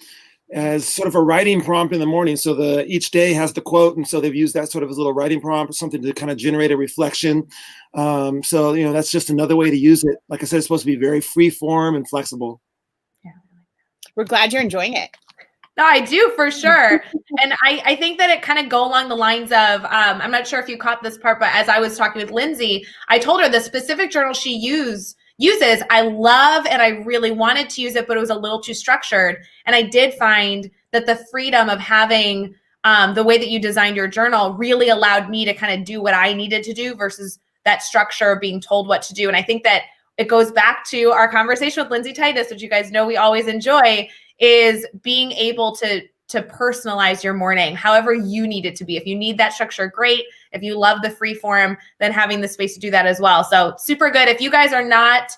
as sort of a writing prompt in the morning. So each day has the quote, and so they've used that sort of as a little writing prompt or something to kind of generate a reflection. So that's just another way to use it. Like I said, it's supposed to be very free form and flexible. Yeah, We're glad you're enjoying it. No, I do for sure. And I think that it kind of go along the lines of, I'm not sure if you caught this part, but as I was talking with Lindsay, I told her the specific journal she uses, I love, and I really wanted to use it, but it was a little too structured. And I did find that the freedom of having the way that you designed your journal really allowed me to kind of do what I needed to do versus that structure of being told what to do. And I think that it goes back to our conversation with Lindsay Titus, which you guys know we always enjoy, is being able to personalize your morning however you need it to be. If you need that structure, great. If you love the free form, then having the space to do that as well. So super good. If you guys are not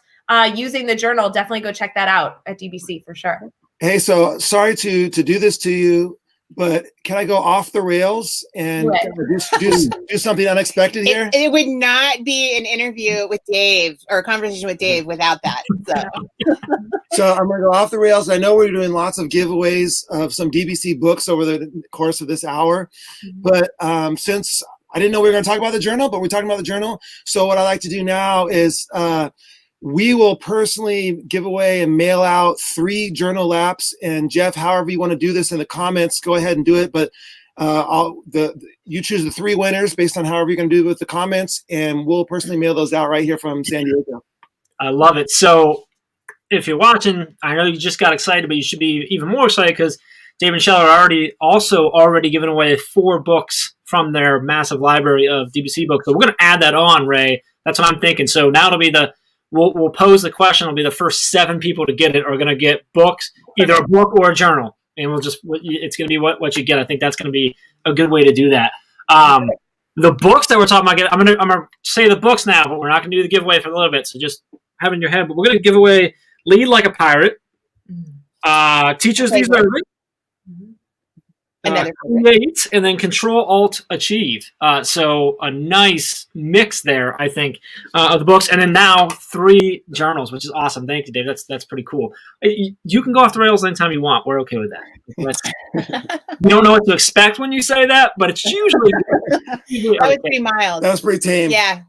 using the journal, definitely go check that out at DBC for sure. Hey, so sorry to do this to you, but can I go off the rails and do something unexpected here? It would not be an interview with Dave or a conversation with Dave without that. So I'm going to go off the rails. I know we're doing lots of giveaways of some DBC books over the course of this hour, but since I didn't know we were going to talk about the journal, but we're talking about the journal. So what I like to do now is we will personally give away and mail out 3 journal laps. And Jeff, however you want to do this in the comments, go ahead and do it. But you choose the 3 winners based on however you're going to do it with the comments, and we'll personally mail those out right here from San Diego. I love it. So if you're watching, I know you just got excited, but you should be even more excited because Dave and Shell are already giving away 4 books from their massive library of DBC books. So we're going to add that on, Ray. That's what I'm thinking. So now it'll be we'll pose the question. It'll be the first 7 people to get it are going to get books, either a book or a journal. And it's going to be what you get. I think that's going to be a good way to do that. The books that we're talking about, I'm going to say the books now, but we're not going to do the giveaway for a little bit. So just have it in your head. But we're going to give away Lead Like a Pirate, Teachers These Early, Create, and then Control Alt Achieve. So a nice mix there, I think, of the books, and then now 3 journals, which is awesome. Thank you, Dave. That's pretty cool. You can go off the rails anytime you want. We're okay with that. You don't know what to expect when you say that, but it's usually that was pretty mild. That was pretty tame. Yeah.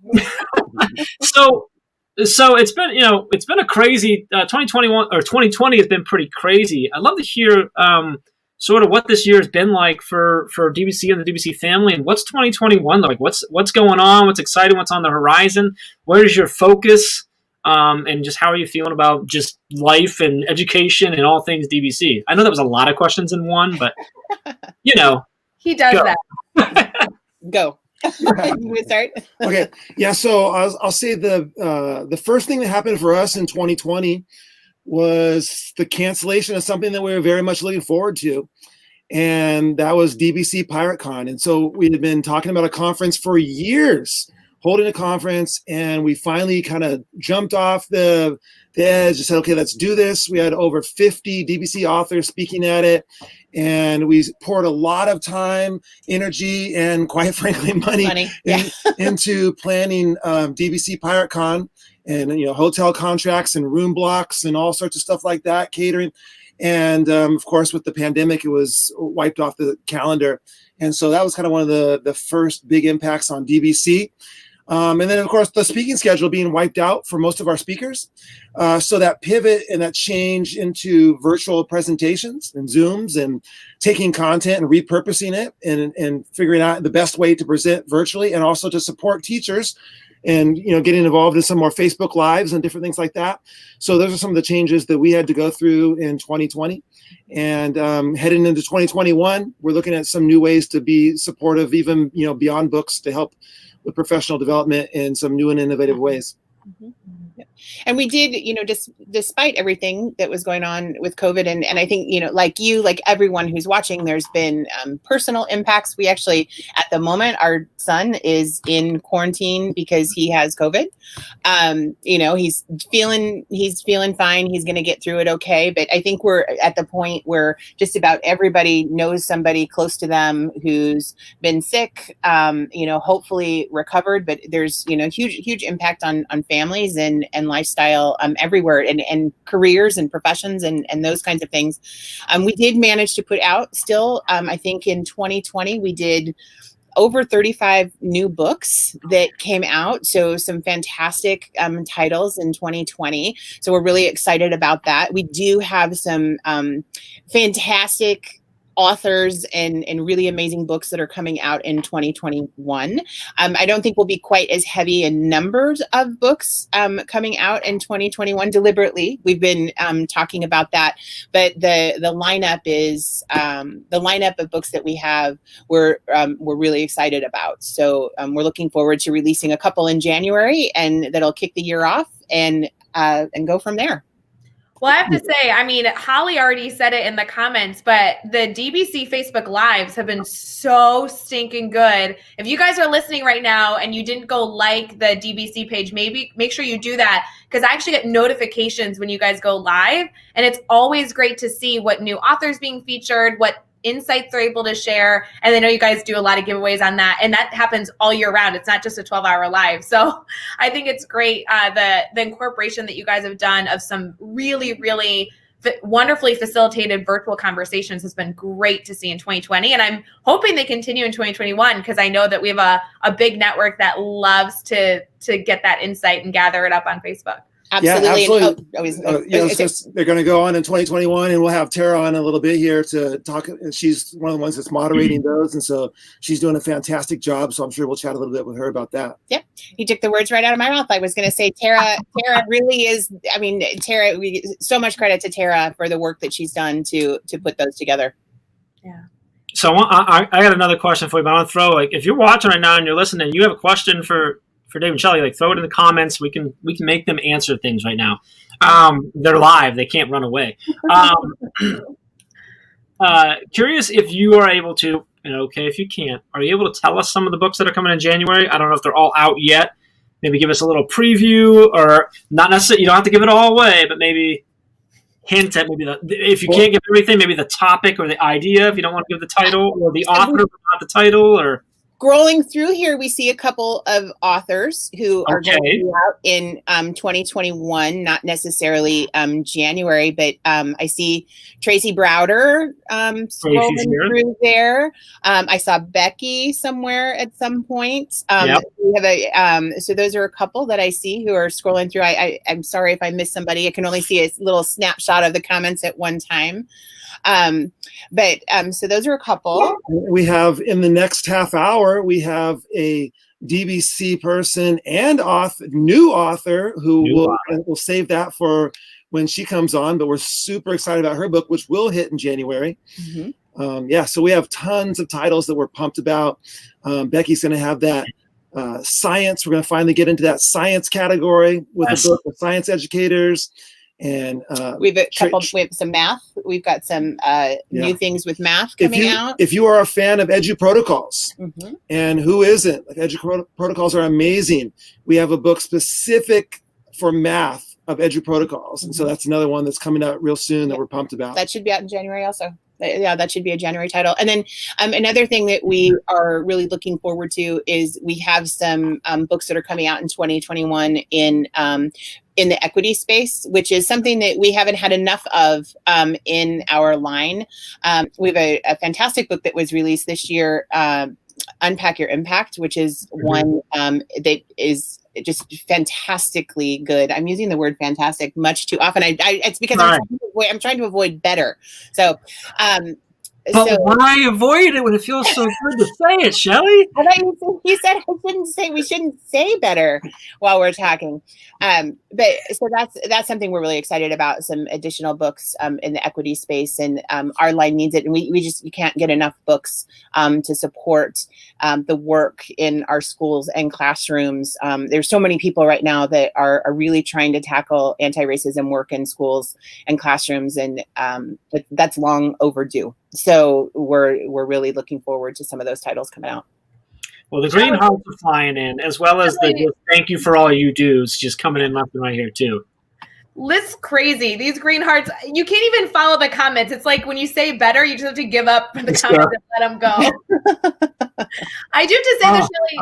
So it's been a crazy 2021 or 2020 has been pretty crazy. I'd love to hear sort of what this year has been like for DBC and the DBC family, and what's 2021 like? What's going on? What's exciting? What's on the horizon? Where is your focus? And just how are you feeling about just life and education and all things DBC? I know that was a lot of questions in one, but he does that. Go. You start. Okay. Yeah. So I'll say the first thing that happened for us in 2020 was the cancellation of something that we were very much looking forward to. And that was DBC PirateCon. And so we had been talking about a conference for years, holding a conference, and we finally kind of jumped off the edge and said, okay, let's do this. We had over 50 DBC authors speaking at it, and we poured a lot of time, energy, and quite frankly, money into planning DBC PirateCon, and hotel contracts and room blocks and all sorts of stuff like that, catering. And of course, with the pandemic, it was wiped off the calendar. And so that was kind of one of the first big impacts on DBC. And then, of course, the speaking schedule being wiped out for most of our speakers. So that pivot and that change into virtual presentations and Zooms and taking content and repurposing it and figuring out the best way to present virtually and also to support teachers and getting involved in some more Facebook Lives and different things like that. So those are some of the changes that we had to go through in 2020. And heading into 2021, we're looking at some new ways to be supportive, even beyond books, to help with professional development in some new and innovative ways. Mm-hmm. Yep. And we did, just despite everything that was going on with COVID, and I think, like everyone who's watching, there's been personal impacts. We actually, at the moment, our son is in quarantine because he has COVID. He's feeling fine. He's going to get through it okay. But I think we're at the point where just about everybody knows somebody close to them who's been sick, hopefully recovered. But there's, huge impact on families and lifestyle everywhere, and careers and professions and those kinds of things. We did manage to put out still, I think in 2020, we did over 35 new books that came out. So some fantastic titles in 2020. So we're really excited about that. We do have some fantastic authors and really amazing books that are coming out in 2021. I don't think we'll be quite as heavy in numbers of books coming out in 2021 deliberately. We've been talking about that, but the lineup is the lineup of books that we have. We're really excited about. So we're looking forward to releasing a couple in January, and that'll kick the year off and go from there. Well, I have to say, Holly already said it in the comments, but the DBC Facebook Lives have been so stinking good. If you guys are listening right now and you didn't go like the DBC page, maybe make sure you do that, because I actually get notifications when you guys go live. And it's always great to see what new authors being featured, what insights they're able to share. And I know you guys do a lot of giveaways on that, and that happens all year round. It's not just a 12-hour live. So I think it's great, the incorporation that you guys have done of some really, really wonderfully facilitated virtual conversations has been great to see in 2020. And I'm hoping they continue in 2021, because I know that we have a big network that loves to get that insight and gather it up on Facebook. Absolutely. Yeah, absolutely. They're going to go on in 2021, and we'll have Tara on a little bit here to talk. She's one of the ones that's moderating those, and so she's doing a fantastic job. So I'm sure we'll chat a little bit with her about that. Yep, you took the words right out of my mouth. I was going to say Tara really is. Tara, so much credit to Tara for the work that she's done to put those together. Yeah. So I got another question for you, but I want to throw, if you're watching right now and you're listening, you have a question for Dave and Shelley, throw it in the comments. We can make them answer things right now. They're live; they can't run away. Curious if you are able to, and okay, if you can't, are you able to tell us some of the books that are coming in January? I don't know if they're all out yet. Maybe give us a little preview, or not necessarily. You don't have to give it all away, but maybe hint at if you can't give everything, maybe the topic or the idea. If you don't want to give the title or the author, but not the title, or. Scrolling through here, we see a couple of authors who are going to be out in 2021, not necessarily January, but I see Tracy Browder scrolling through there. I saw Becky somewhere at some point. We have so those are a couple that I see who are scrolling through. I'm sorry if I missed somebody. I can only see a little snapshot of the comments at one time. So those are a couple. We have in the next half hour, we have a DBC person and new author who will save that for when she comes on, but we're super excited about her book, which will hit in January. Mm-hmm. So we have tons of titles that we're pumped about. Becky's going to have that science. We're going to finally get into that science category with a book with science educators. And we have some math. We've got some new things with math coming out. If you are a fan of Edu Protocols, mm-hmm. and who isn't? Edu Protocols are amazing. We have a book specific for math of Edu Protocols, mm-hmm. and so that's another one that's coming out real soon that we're pumped about. That should be out in January also. Yeah, that should be a January title. And then another thing that we are really looking forward to is we have some books that are coming out in 2021 in the equity space, which is something that we haven't had enough of in our line. We have a fantastic book that was released this year, Unpack Your Impact, which is one that is just fantastically good. I'm using the word fantastic much too often. It's because I'm trying to avoid better. So But So why avoid it when it feels so good to say it, Shelly? I thought you said we shouldn't say better while we're talking. But so that's something we're really excited about. Some additional books in the equity space, and our line needs it, and you can't get enough books to support the work in our schools and classrooms. There's so many people right now that are really trying to tackle anti-racism work in schools and classrooms, and that's long overdue. So we're really looking forward to some of those titles coming out. Well, the green hearts are flying in, as well as the just thank you for all you do's just coming in left and right here too. List's crazy. These green hearts, you can't even follow the comments. It's like when you say better, you just have to give up the comments and let them go. I do have to say this, Shelly,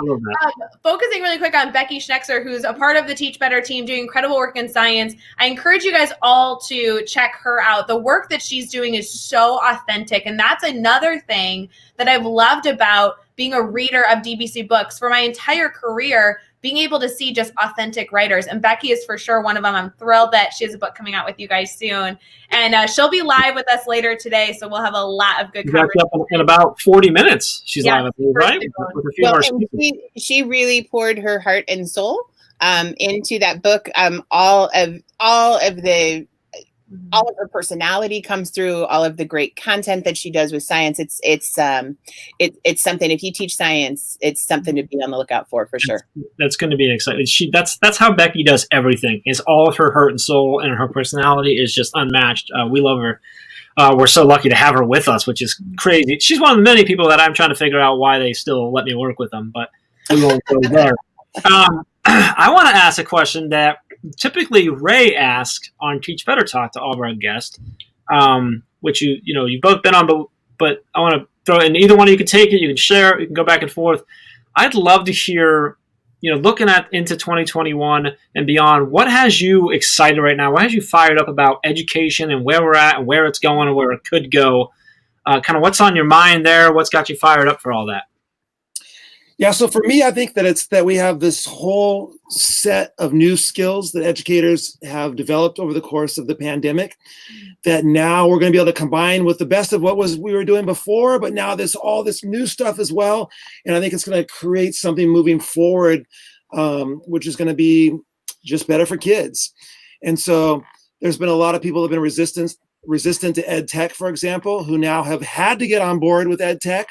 focusing really quick on Becky Schnexer, who's a part of the Teach Better team doing incredible work in science. I encourage you guys all to check her out. The work that she's doing is so authentic. And that's another thing that I've loved about being a reader of DBC books for my entire career, being able to see just authentic writers. And Becky is for sure one of them. I'm thrilled that she has a book coming out with you guys soon. And she'll be live with us later today. So we'll have a lot of good conversation. In about 40 minutes, she's live with you, right? With a few more she really poured her heart and soul into that book. All of her personality comes through, all of the great content that she does with science. It's something, if you teach science, it's something to be on the lookout for sure. That's going to be exciting. That's how Becky does everything. Is all of her heart and soul, and her personality is just unmatched. We love her. We're so lucky to have her with us, which is crazy. She's one of the many people that I'm trying to figure out why they still let me work with them, but we won't go there. I want to ask a question that typically Ray asks on Teach Better Talk to all of our guests, which you've both been on, but I want to throw in, either one of you can take it, you can share it, you can go back and forth. I'd love to hear, looking into 2021 and beyond, what has you excited right now? What has you fired up about education and where we're at and where it's going and where it could go? Kind of what's on your mind there? What's got you fired up for all that? Yeah, so for me, I think that it's that we have this whole set of new skills that educators have developed over the course of the pandemic that now we're going to be able to combine with the best of what we were doing before, but now there's all this new stuff as well. And I think it's going to create something moving forward, which is going to be just better for kids. And so there's been a lot of people who have been resistant to ed tech, for example, who now have had to get on board with ed tech.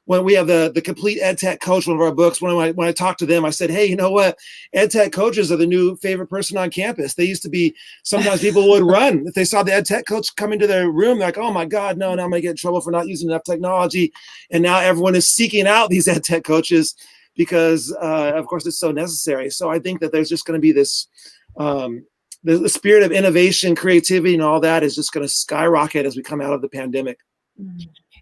When we have the complete ed tech coach, one of our books, when I talked to them, I said, hey, you know what? Ed tech coaches are the new favorite person on campus. They used to be, sometimes people would run. If they saw the ed tech coach come into their room, they're like, oh my God, no, now I'm gonna get in trouble for not using enough technology. And now everyone is seeking out these ed tech coaches because of course it's so necessary. So I think that there's just gonna be this, the spirit of innovation, creativity, and all that is just gonna skyrocket as we come out of the pandemic.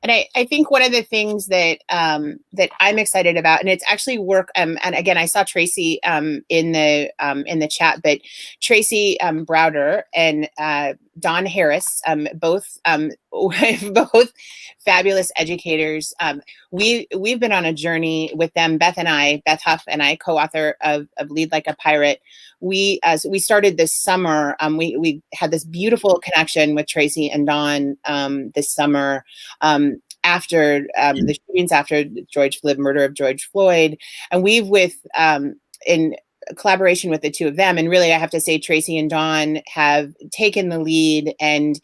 And I think one of the things that that I'm excited about, and it's actually work. And again, I saw Tracy in the chat, but Tracy Browder and Don Harris, both fabulous educators. We've been on a journey with them. Beth Huff and I, co-author of Lead Like a Pirate. We started this summer. We had this beautiful connection with Tracy and Don this summer. After the shootings, after the murder of George Floyd, and we've in collaboration with the two of them, and really I have to say Tracy and Dawn have taken the lead and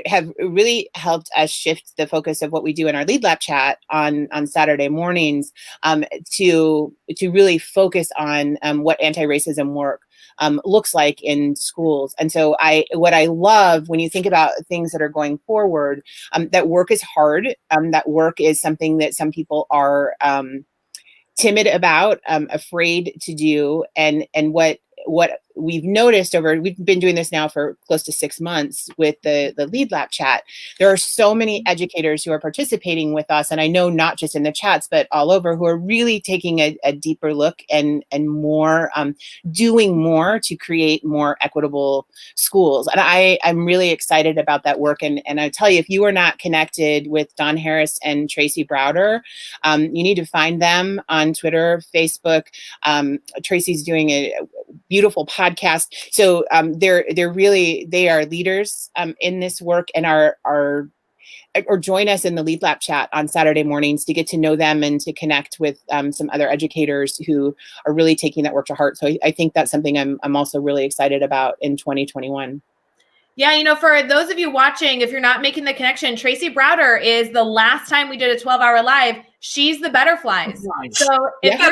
have really helped us shift the focus of what we do in our Lead Lab chat on Saturday mornings to really focus on what anti-racism work looks like in schools. And so what I love when you think about things that are going forward, that work is hard, that work is something that some people are timid about, afraid to do, and what we've noticed we've been doing this now for close to 6 months with the Lead Lab chat. There are so many educators who are participating with us, and I know not just in the chats, but all over, who are really taking a deeper look and more, doing more to create more equitable schools. And I'm really excited about that work. And I tell you, if you are not connected with Don Harris and Tracy Browder, you need to find them on Twitter, Facebook. Tracy's doing a beautiful podcast. So they are leaders in this work, and are or join us in the Lead Lab chat on Saturday mornings to get to know them and to connect with some other educators who are really taking that work to heart. So I think that's something I'm also really excited about in 2021. Yeah, you know, for those of you watching, if you're not making the connection, Tracy Browder is the last time we did a 12-hour live. She's the Betterflies. Nice. So if Yeah.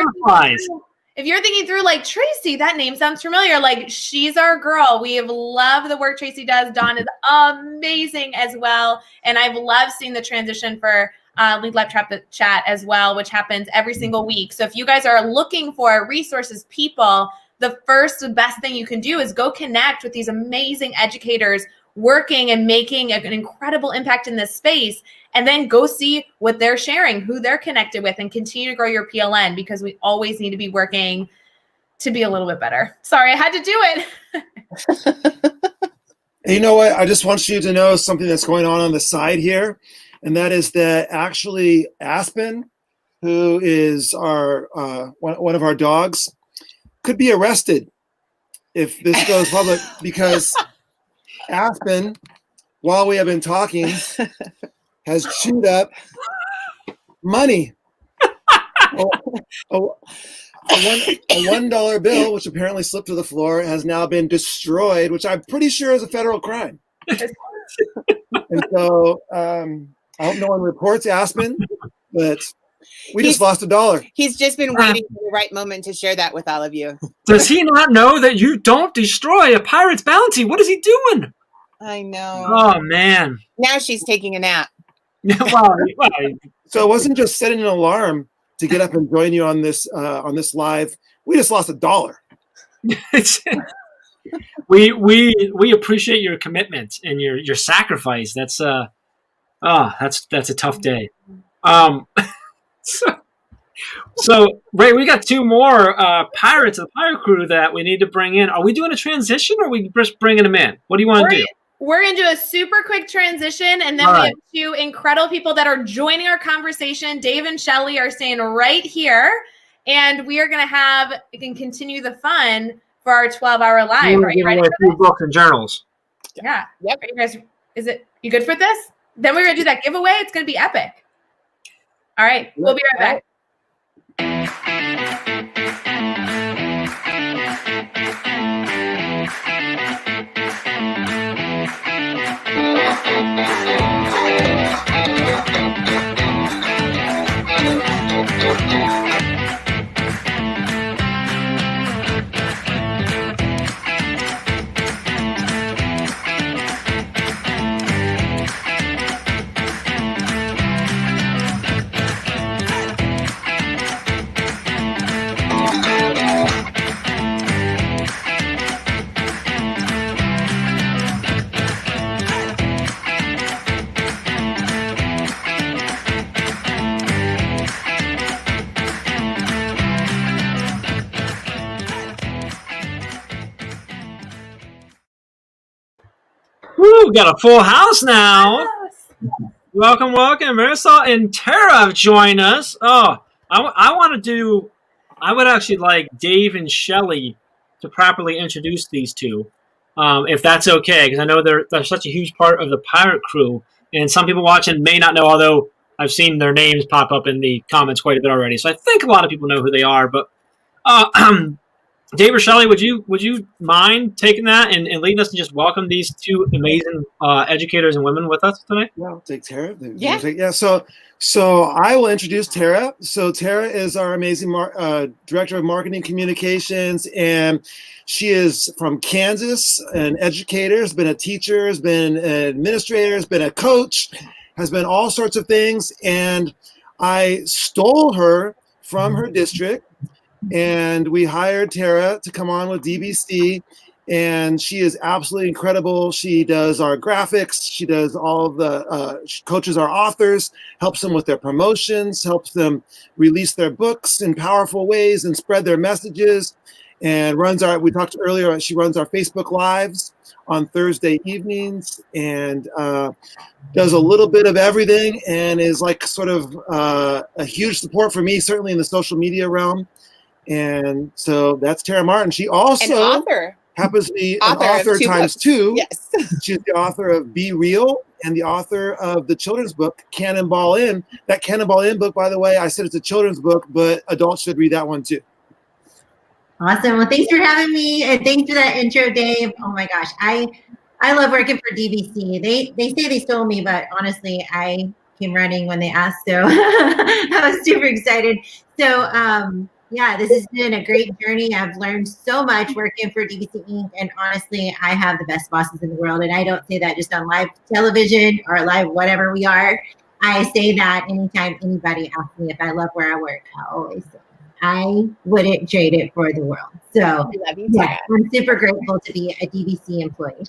you're thinking through like Tracy, that name sounds familiar. Like she's our girl. We have loved the work Tracy does. Dawn is amazing as well. And I've loved seeing the transition for Lead Lab Chat as well, which happens every single week. So if you guys are looking for resources, people, the best thing you can do is go connect with these amazing educators working and making an incredible impact in this space, and then go see what they're sharing, who they're connected with, and continue to grow your PLN, because we always need to be working to be a little bit better. Sorry, I had to do it. And you know what? I just want you to know something that's going on the side here, and that is that actually Aspen, who is our one of our dogs, could be arrested if this goes public, because Aspen, while we have been talking, has chewed up money. A $1 bill, which apparently slipped to the floor, has now been destroyed, which I'm pretty sure is a federal crime. And so I hope no one reports Aspen, but we just lost $1. He's just been waiting for the right moment to share that with all of you. Does he not know that you don't destroy a pirate's bounty? What is he doing? I know. Oh, man. Now she's taking a nap. Well, So it wasn't just setting an alarm to get up and join you on this live. We just lost $1. we appreciate your commitment and your sacrifice. That's a tough day. So Ray, we got 2 more pirates of the pirate crew that we need to bring in. Are we doing a transition, or are we just bringing them in? What do you want to do? We're going to do a super quick transition, and then All we right. have 2 incredible people that are joining our conversation. Dave and Shelly are staying right here, and we are going to continue the fun for our 12-hour live. Are you ready for this? Books and journals. Yeah. Yep. Are you guys? You good for this? Then we're going to do that giveaway. It's going to be epic. All right. We'll be right back. Woo, got a full house now. Welcome. Marisol and Tara have joined us. Oh, I would actually like Dave and Shelly to properly introduce these 2, if that's okay, because I know they're such a huge part of the pirate crew, and some people watching may not know, although I've seen their names pop up in the comments quite a bit already. So I think a lot of people know who they are, but Dave or Shelly, would you mind taking that and leading us to just welcome these 2 amazing educators and women with us today? Yeah, I'll take Tara. Yeah. So I will introduce Tara. So Tara is our amazing director of marketing communications, and she is from Kansas, an educator, has been a teacher, has been an administrator, has been a coach, has been all sorts of things. And I stole her from her district, and we hired Tara to come on with DBC, and she is absolutely incredible. She does our graphics. She does all of the, she coaches our authors, helps them with their promotions, helps them release their books in powerful ways and spread their messages, and we talked earlier, she runs our Facebook Lives on Thursday evenings, and does a little bit of everything, and is like sort of a huge support for me, certainly in the social media realm. And so that's Tara Martin. She also An author. happens to be an Author of author two times books. two. Yes. She's the author of Be Real and the author of the children's book Cannonball Inn. That Cannonball Inn book, by the way, I said it's a children's book, but adults should read that one too. Awesome. Well, thanks for having me, and thanks for that intro, Dave. Oh my gosh, I love working for DBC. They say they stole me, but honestly, I came running when they asked, so I was super excited. So yeah, this has been a great journey. I've learned so much working for DBC Inc. And honestly, I have the best bosses in the world. And I don't say that just on live television or live whatever we are. I say that anytime anybody asks me if I love where I work. I always say I wouldn't trade it for the world. So I love you too. yeah, I'm super grateful to be a DBC employee.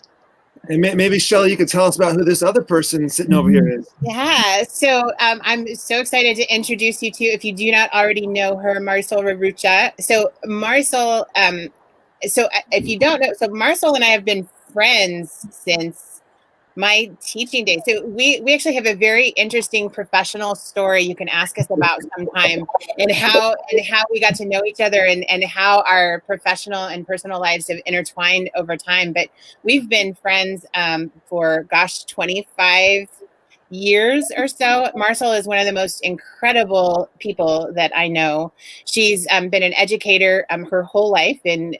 And maybe Shelly, you could tell us about who this other person sitting over here is. Yeah, so I'm so excited to introduce you to, if you do not already know her, Marisol Rarucha. So Marisol, if you don't know, so Marisol and I have been friends since my teaching days. So we actually have a very interesting professional story you can ask us about sometime, and how we got to know each other, and how our professional and personal lives have intertwined over time. But we've been friends for 25 years or so. Marisol is one of the most incredible people that I know. She's been an educator her whole life in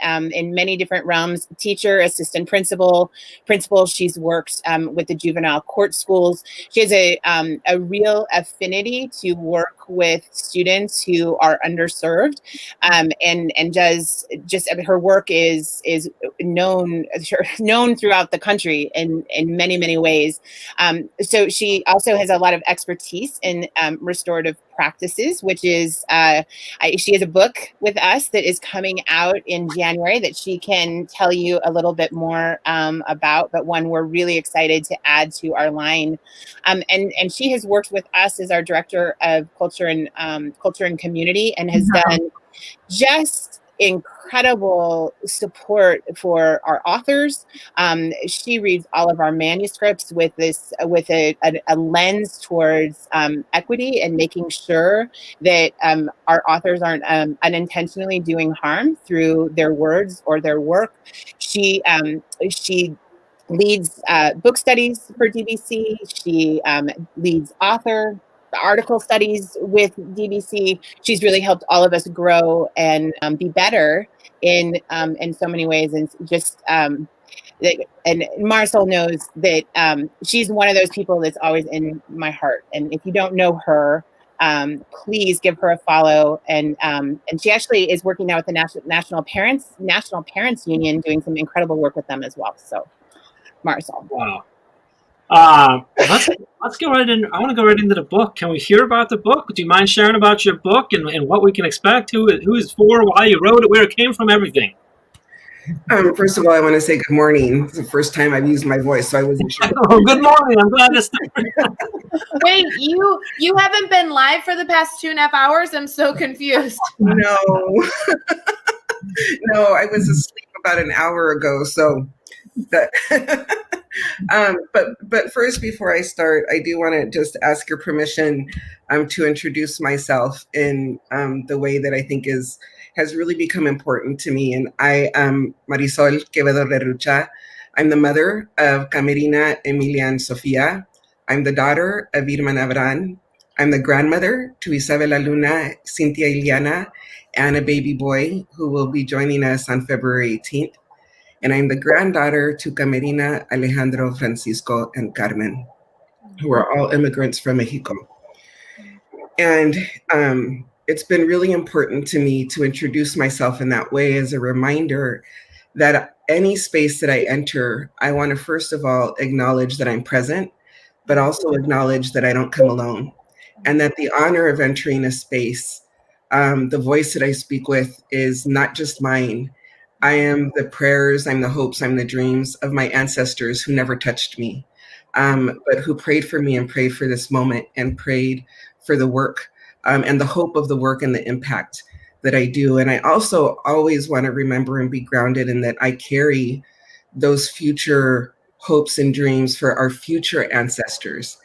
many different realms: teacher, assistant principal. She's worked with the juvenile court schools. She has a real affinity to work with students who are underserved, and does just, her work is known throughout the country in many ways. So she also has a lot of expertise in restorative practices, which is she has a book with us that is coming out in January that she can tell you a little bit more about, but one we're really excited to add to our line. And she has worked with us as our director of culture and community, and has done just incredible support for our authors. She reads all of our manuscripts with a lens towards equity, and making sure that our authors aren't unintentionally doing harm through their words or their work. She leads book studies for DBC. She leads article studies with DBC. She's really helped all of us grow and be better in so many ways. And just and Marisol knows that she's one of those people that's always in my heart. And if you don't know her, please give her a follow. And she actually is working now with the National Parents Union, doing some incredible work with them as well. So, Marisol. Wow. Let's go right in. I want to go right into the book. Can we hear about the book? Do you mind sharing about your book and what we can expect? Who it's for? Why you wrote it? Where it came from? Everything. First of all, I want to say good morning. It's the first time I've used my voice, so I wasn't sure. Oh, good morning. I'm glad to start. Wait, you haven't been live for the past 2.5 hours? I'm so confused. No, no, I was asleep about an hour ago. So, but first, before I start, I do want to just ask your permission to introduce myself in the way that I think has really become important to me. And I am Marisol Quevedo Rarucha. I'm the mother of Camerina, Emilia, and Sofia. I'm the daughter of Irma Navran. I'm the grandmother to Isabela Luna, Cynthia Iliana, and a baby boy who will be joining us on February 18th. And I'm the granddaughter to Camerina, Alejandro, Francisco, and Carmen, who are all immigrants from Mexico. And it's been really important to me to introduce myself in that way, as a reminder that any space that I enter, I want to first of all acknowledge that I'm present, but also acknowledge that I don't come alone. And that the honor of entering a space, the voice that I speak with is not just mine. I am the prayers, I'm the hopes, I'm the dreams of my ancestors who never touched me, but who prayed for me and prayed for this moment and prayed for the work and the hope of the work and the impact that I do. And I also always want to remember and be grounded in that I carry those future hopes and dreams for our future ancestors.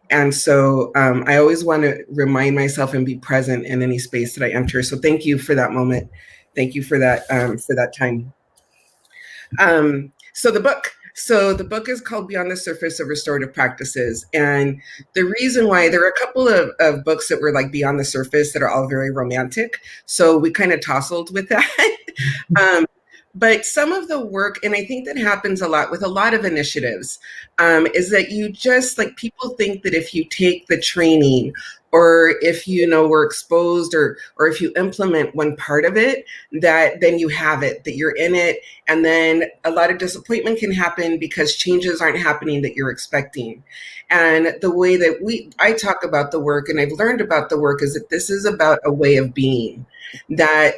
And so I always want to remind myself and be present in any space that I enter. So thank you for that moment. Thank you for that time. So the book is called Beyond the Surface of Restorative Practices. And the reason why, there are a couple of books that were like beyond the surface that are all very romantic. So we kind of tousled with that. But some of the work, and I think that happens a lot with a lot of initiatives, is that you just, like, people think that if you take the training, or if you know were exposed, or if you implement one part of it, that then you have it, that you're in it. And then a lot of disappointment can happen because changes aren't happening that you're expecting. And the way that I talk about the work, and I've learned about the work, is that this is about a way of being. That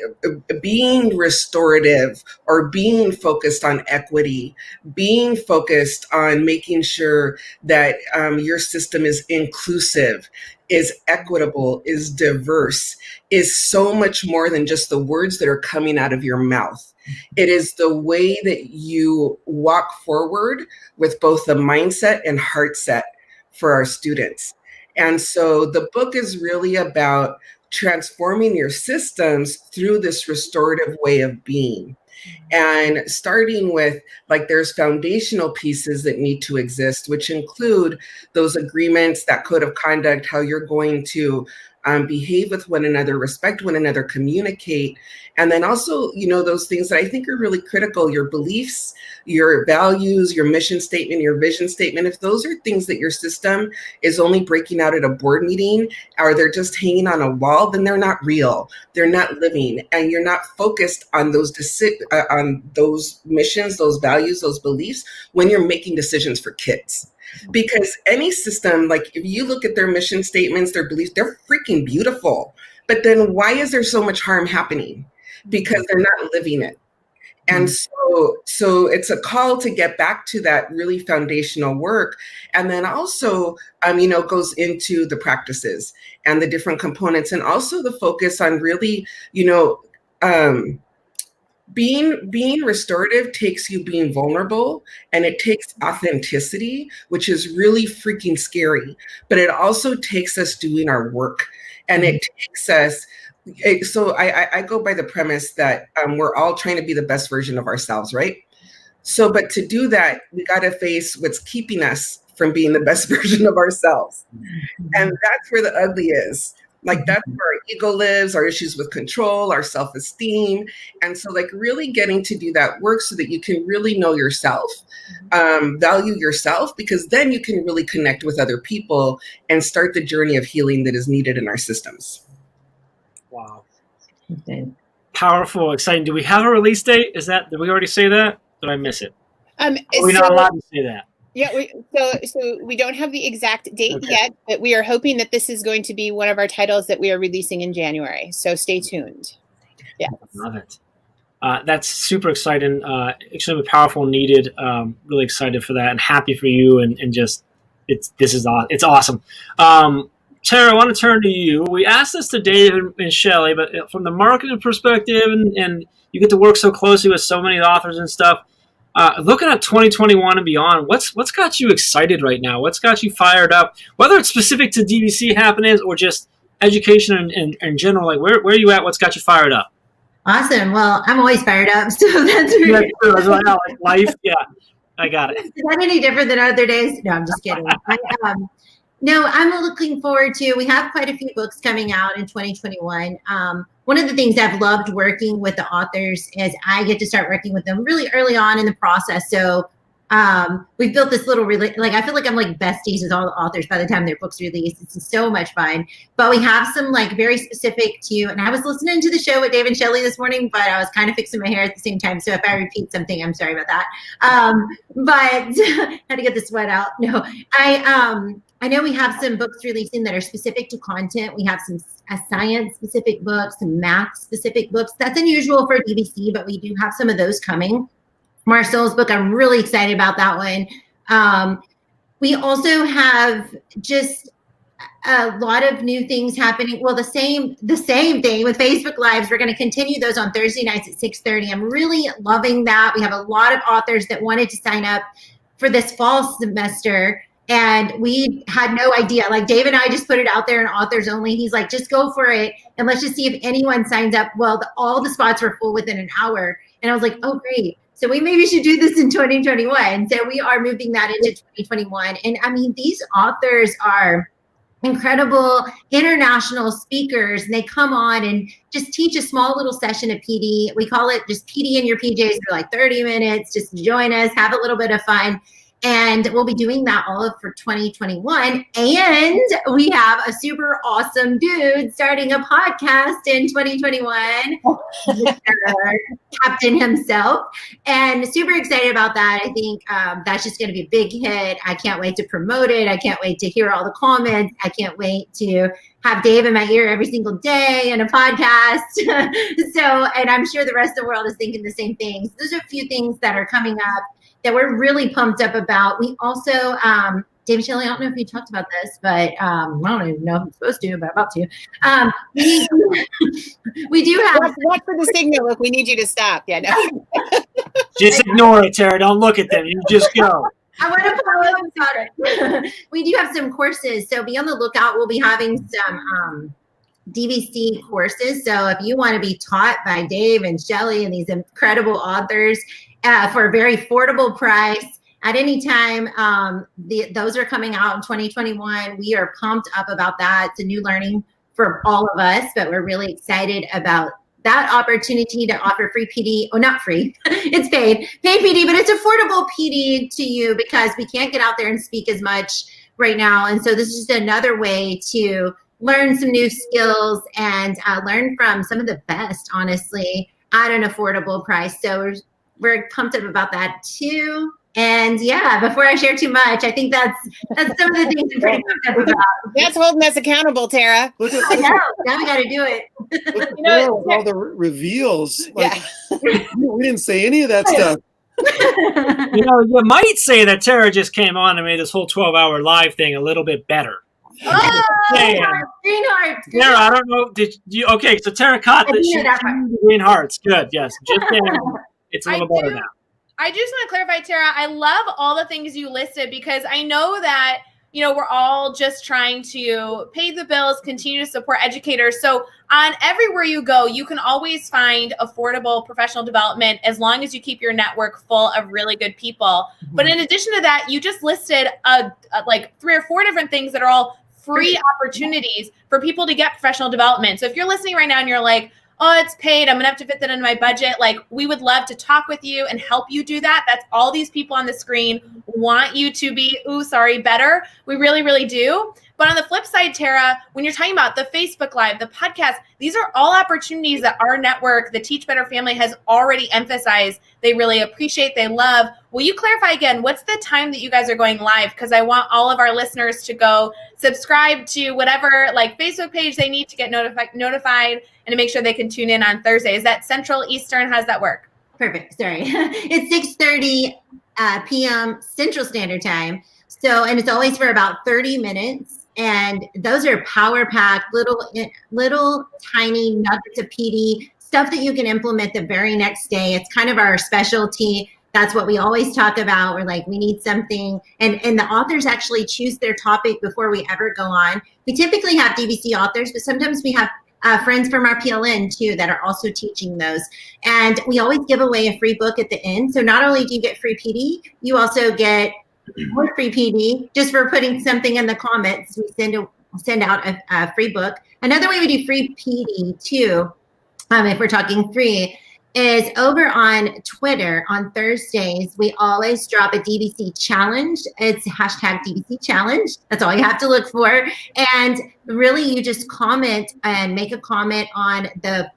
being restorative, or being focused on equity, being focused on making sure that your system is inclusive, is equitable, is diverse, is so much more than just the words that are coming out of your mouth. It is the way that you walk forward with both the mindset and heart set for our students. And so the book is really about transforming your systems through this restorative way of being. And starting with, like, there's foundational pieces that need to exist, which include those agreements, that code of conduct, how you're going to behave with one another, respect one another, communicate. And then also, you know, those things that I think are really critical, your beliefs, your values, your mission statement, your vision statement. If those are things that your system is only breaking out at a board meeting, or they're just hanging on a wall, then they're not real. They're not living, and you're not focused on those missions, those values, those beliefs when you're making decisions for kids. Because any system, like, if you look at their mission statements, their beliefs, they're freaking beautiful. But then why is there so much harm happening? Because they're not living it. And so it's a call to get back to that really foundational work. And then also, you know, goes into the practices and the different components, and also the focus on really, you know, being restorative takes you being vulnerable, and it takes authenticity, which is really freaking scary. But it also takes us doing our work, and it takes us. So I go by the premise that we're all trying to be the best version of ourselves, right? So, but to do that, we got to face what's keeping us from being the best version of ourselves. And that's where the ugly is. Like, that's where our ego lives, our issues with control, our self-esteem. And so, like, really getting to do that work so that you can really know yourself, value yourself, because then you can really connect with other people and start the journey of healing that is needed in our systems. Wow. Powerful, exciting. Do we have a release date? Did we already say that? Did I miss it? Are we not allowed to say that? Yeah, so we don't have the exact date yet, but we are hoping that this is going to be one of our titles that we are releasing in January. So stay tuned. Yeah, love it. That's super exciting, extremely powerful, needed. Really excited for that, and happy for you. And just it's awesome. Tara, I want to turn to you. We asked this to David and Shelley, but from the marketing perspective, and you get to work so closely with so many authors and stuff. Looking at 2021 and beyond, what's got you excited right now? What's got you fired up? Whether it's specific to DVC happenings or just education in general, like where are you at? What's got you fired up? Awesome. Well, I'm always fired up, so that's really like life. Yeah, I got it. Is that any different than other days? No, I'm just kidding. No, I'm looking forward to. We have quite a few books coming out in 2021. One of the things I've loved working with the authors is I get to start working with them really early on in the process. So we've built this little, I feel like I'm like besties with all the authors by the time their book's released. It's so much fun. But we have some like very specific to, and I was listening to the show with Dave and Shelley this morning, but I was kind of fixing my hair at the same time. So if I repeat something, I'm sorry about that. But had to get the sweat out. No, I know we have some books releasing that are specific to content. We have some science-specific books, some math-specific books. That's unusual for DVC, but we do have some of those coming. Marcel's book, I'm really excited about that one. We also have just a lot of new things happening. Well, the same thing with Facebook Lives. We're going to continue those on Thursday nights at 6:30. I'm really loving that. We have a lot of authors that wanted to sign up for this fall semester. And we had no idea. Like Dave and I just put it out there in authors only. He's like, just go for it. And let's just see if anyone signs up. Well, all the spots were full within an hour. And I was like, oh, great. So we maybe should do this in 2021. So we are moving that into 2021. And I mean, these authors are incredible international speakers, and they come on and just teach a small little session of PD. We call it just PD in your PJs for like 30 minutes. Just join us, have a little bit of fun. And we'll be doing that all of for 2021. And we have a super awesome dude starting a podcast in 2021, Captain himself. And super excited about that. I think that's just going to be a big hit. I can't wait to promote it. I can't wait to hear all the comments. I can't wait to have Dave in my ear every single day in a podcast. And I'm sure the rest of the world is thinking the same things. Those are a few things that are coming up that we're really pumped up about. We also, David Shelley, I don't know if you talked about this, but I don't even know if I'm supposed to, but I'm about to. We do have. Watch for the signal if we need you to stop. Yeah, no. Just ignore it, Tara. Don't look at them. You just go. I want to follow up about it. We do have some courses, so be on the lookout. We'll be having some DVC courses. So if you want to be taught by Dave and Shelley and these incredible authors, for a very affordable price at any time. Those are coming out in 2021. We are pumped up about that. It's a new learning for all of us, but we're really excited about that opportunity to offer free PD. Oh, not free. It's paid PD, but it's affordable PD to you because we can't get out there and speak as much right now. And so this is just another way to learn some new skills and learn from some of the best, honestly, at an affordable price. So we're pumped up about that too. And yeah, before I share too much, I think that's some of the things I'm pretty pumped up about. That's holding us accountable, Tara. I know. Now we got to do it. All the reveals. Like, we didn't say any of that stuff. You might say that Tara just came on and made this whole 12-hour live thing a little bit better. Green hearts. Tara, I don't know. Did you? Okay, so Tara caught the green hearts. Good. Yes. Just it's a little better now. I just want to clarify, Tara, I love all the things you listed because I know that, we're all just trying to pay the bills, continue to support educators. So on everywhere you go, you can always find affordable professional development as long as you keep your network full of really good people. Mm-hmm. But in addition to that, you just listed like 3 or 4 different things that are all free opportunities for people to get professional development. So if you're listening right now and you're like, oh, it's paid, I'm gonna have to fit that into my budget. Like, we would love to talk with you and help you do that. That's all these people on the screen want you to be, better. We really, really do. But on the flip side, Tara, when you're talking about the Facebook Live, the podcast, these are all opportunities that our network, the Teach Better family, has already emphasized they really appreciate, they love. Will you clarify again, what's the time that you guys are going live? Because I want all of our listeners to go subscribe to whatever Facebook page they need to get notified and to make sure they can tune in on Thursday. Is that Central, Eastern? How does that work? Perfect. Sorry. It's 6:30 p.m. Central Standard Time. So, and it's always for about 30 minutes. And those are power-packed, little tiny nuggets of PD, stuff that you can implement the very next day. It's kind of our specialty. That's what we always talk about. We're like, we need something. And the authors actually choose their topic before we ever go on. We typically have DVC authors, but sometimes we have friends from our PLN too that are also teaching those. And we always give away a free book at the end. So not only do you get free PD, you also get more free PD just for putting something in the comments. We send out a free book. Another way we do free PD too, if we're talking free, is over on Twitter on Thursdays. We always drop a DVC challenge. It's hashtag DVC challenge. That's all you have to look for. And really, you just comment and make a comment on the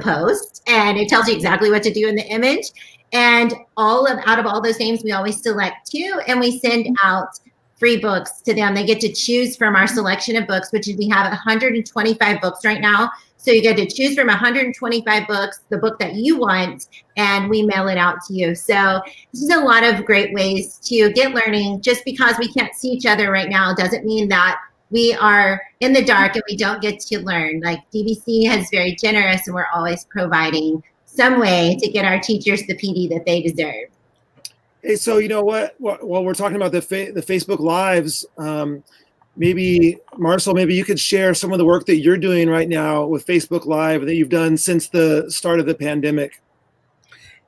post, and it tells you exactly what to do in the image. And out of all those names, we always select 2, and we send out free books to them. They get to choose from our selection of books, which is we have 125 books right now. So you get to choose from 125 books, the book that you want, and we mail it out to you. So this is a lot of great ways to get learning. Just because we can't see each other right now doesn't mean that we are in the dark and we don't get to learn. Like, DVC is very generous, and we're always providing some way to get our teachers the PD that they deserve. Hey, so you know what? While we're talking about the Facebook Lives, maybe Marcel, maybe you could share some of the work that you're doing right now with Facebook Live that you've done since the start of the pandemic.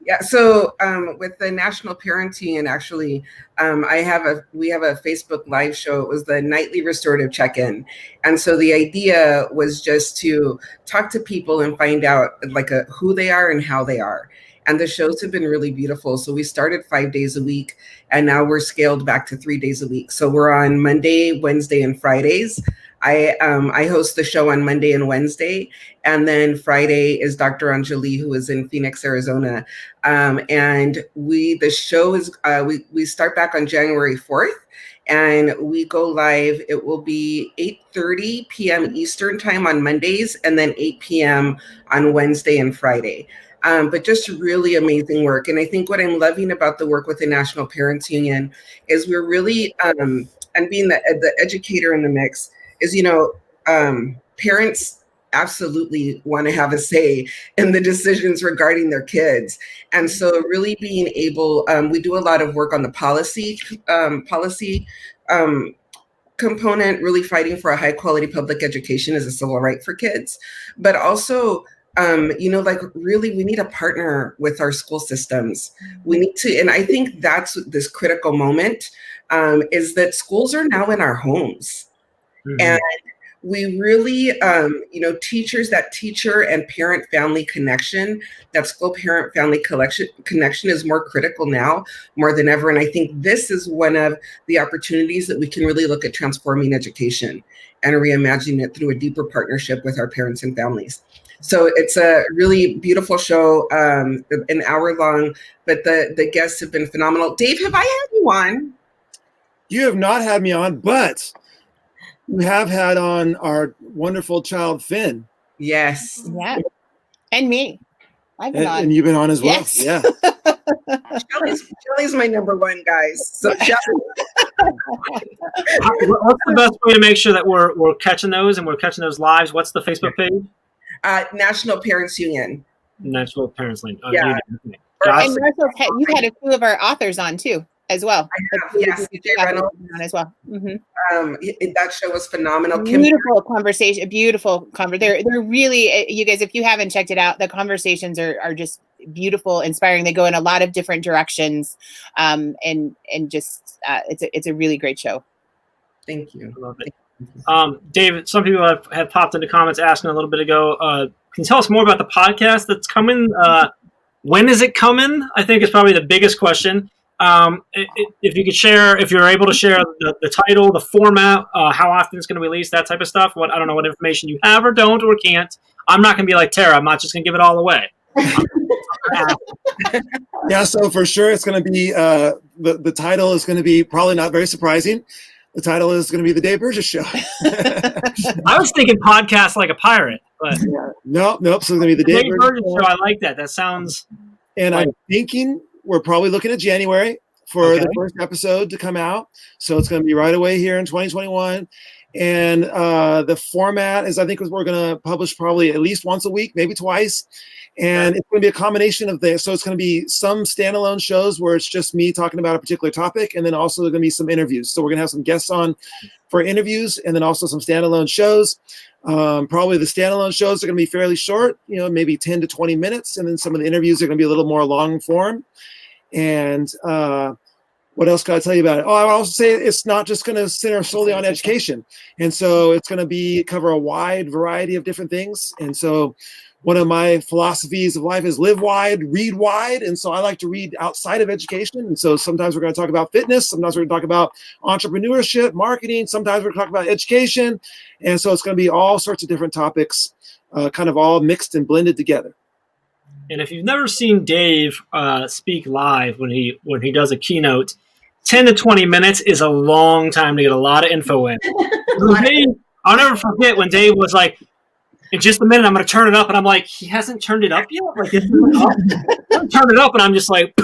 Yeah, so with the National Parents Union, actually, we have a Facebook live show. It was the nightly restorative check-in, and so the idea was just to talk to people and find out like who they are and how they are. And the shows have been really beautiful. So we started 5 days a week, and now we're scaled back to 3 days a week. So we're on Monday, Wednesday, and Fridays. I host the show on Monday and Wednesday, and then Friday is Dr. Anjali, who is in Phoenix, Arizona. And the show is we start back on January 4th, and we go live. It will be 8:30 p.m. Eastern time on Mondays, and then 8 p.m. on Wednesday and Friday. But just really amazing work. And I think what I'm loving about the work with the National Parents Union is we're really, and being the educator in the mix, is, parents absolutely want to have a say in the decisions regarding their kids. And so really being able, we do a lot of work on the policy component, really fighting for a high quality public education as a civil right for kids, but also really we need a partner with our school systems. We need to, and I think that's this critical moment, is that schools are now in our homes. Mm-hmm. And we really, teachers, that teacher and parent family connection, that school parent family connection is more critical now more than ever. And I think this is one of the opportunities that we can really look at transforming education and reimagining it through a deeper partnership with our parents and families. So it's a really beautiful show, an hour long, but the guests have been phenomenal. Dave, have I had you on? You have not had me on, but you have had on our wonderful child, Finn. Yes. Yeah. And me. I've been on. And you've been on as well. Yes. Yeah. Shelly's my number one, guys. So what's the best way to make sure that we're catching those and we're catching those lives? What's the Facebook page? National Parents Union. National Parents Union. Yeah. And Marshall, you've had a few of our authors on too, as well. I have, yes, CJ Reynolds on as well. Mm-hmm. That show was phenomenal. Beautiful conversation. Beautiful conversation. They're really, you guys, if you haven't checked it out, the conversations are just beautiful, inspiring. They go in a lot of different directions, and just it's a really great show. Thank you. I love it. David, some people have popped into comments asking a little bit ago, can you tell us more about the podcast that's coming? When is it coming? I think is probably the biggest question. If you could share, if you're able to share the title, the format, how often it's going to release, that type of stuff. I don't know what information you have or don't or can't. I'm not going to be like Tara. I'm not just going to give it all away. Yeah, so for sure it's going to be, the title is going to be probably not very surprising. The title is going to be The Dave Burgess Show. I was thinking podcast like a pirate, but nope. So it's going to be The Dave Burgess Show. I like that. That sounds. And I'm thinking we're probably looking at January for the first episode to come out. So it's going to be right away here in 2021. And the format is, I think, we're going to publish probably at least once a week, maybe twice. And it's going to be a combination of this. So it's going to be some standalone shows where it's just me talking about a particular topic. And then also there's going to be some interviews. So we're going to have some guests on for interviews and then also some standalone shows. Probably the standalone shows are going to be fairly short, maybe 10 to 20 minutes. And then some of the interviews are going to be a little more long form. And what else can I tell you about it? Oh, I would also say it's not just going to center solely on education. And so it's going to cover a wide variety of different things. And so one of my philosophies of life is live wide, read wide. And so I like to read outside of education. And so sometimes we're going to talk about fitness. Sometimes we're going to talk about entrepreneurship, marketing. Sometimes we're going to talk about education. And so it's going to be all sorts of different topics, kind of all mixed and blended together. And if you've never seen Dave speak live when he does a keynote, 10 to 20 minutes is a long time to get a lot of info in. I'll never forget when Dave was like, in just a minute, I'm going to turn it up. And I'm like, he hasn't turned it up yet? Like, turn it up. And I'm just like,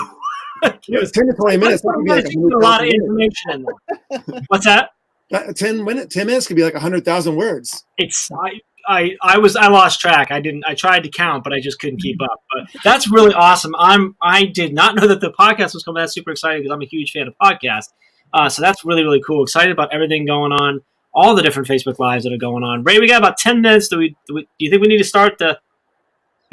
it's 10 to 20 minutes. A lot of information in there. What's that? 10 minutes could be like 100,000 words. I lost track. I tried to count, but I just couldn't keep up. But that's really awesome. I did not know that the podcast was coming. That's super exciting because I'm a huge fan of podcasts. So that's really, really cool. Excited about everything going on, all the different Facebook Lives that are going on. Ray, we got about 10 minutes. Do you think we need to start the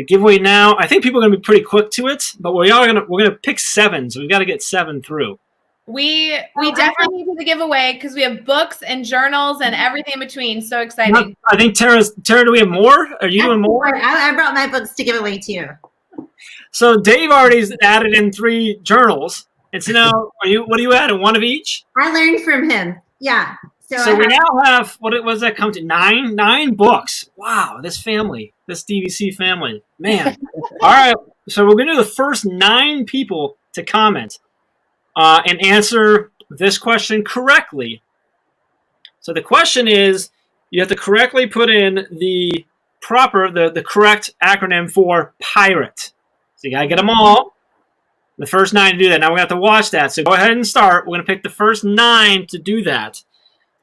the giveaway now. I think people are going to be pretty quick to it, but we're gonna pick 7, so we've got to get 7 through. We definitely need to do the giveaway because we have books and journals and everything in between. So exciting. I think Tara, do we have more? Are you doing more? I brought my books to give away too. So Dave already's added in 3 journals. And so now, what are you adding? 1 of each? I learned from him. Yeah. So we now have, what does that come to? 9 books. Wow, this DVC family. Man. All right. So we're going to do the first 9 people to comment and answer this question correctly. So the question is, you have to correctly put in the correct acronym for pirate. So you got to get them all. The first 9 to do that. Now we're going to have to watch that. So go ahead and start. We're going to pick the first 9 to do that.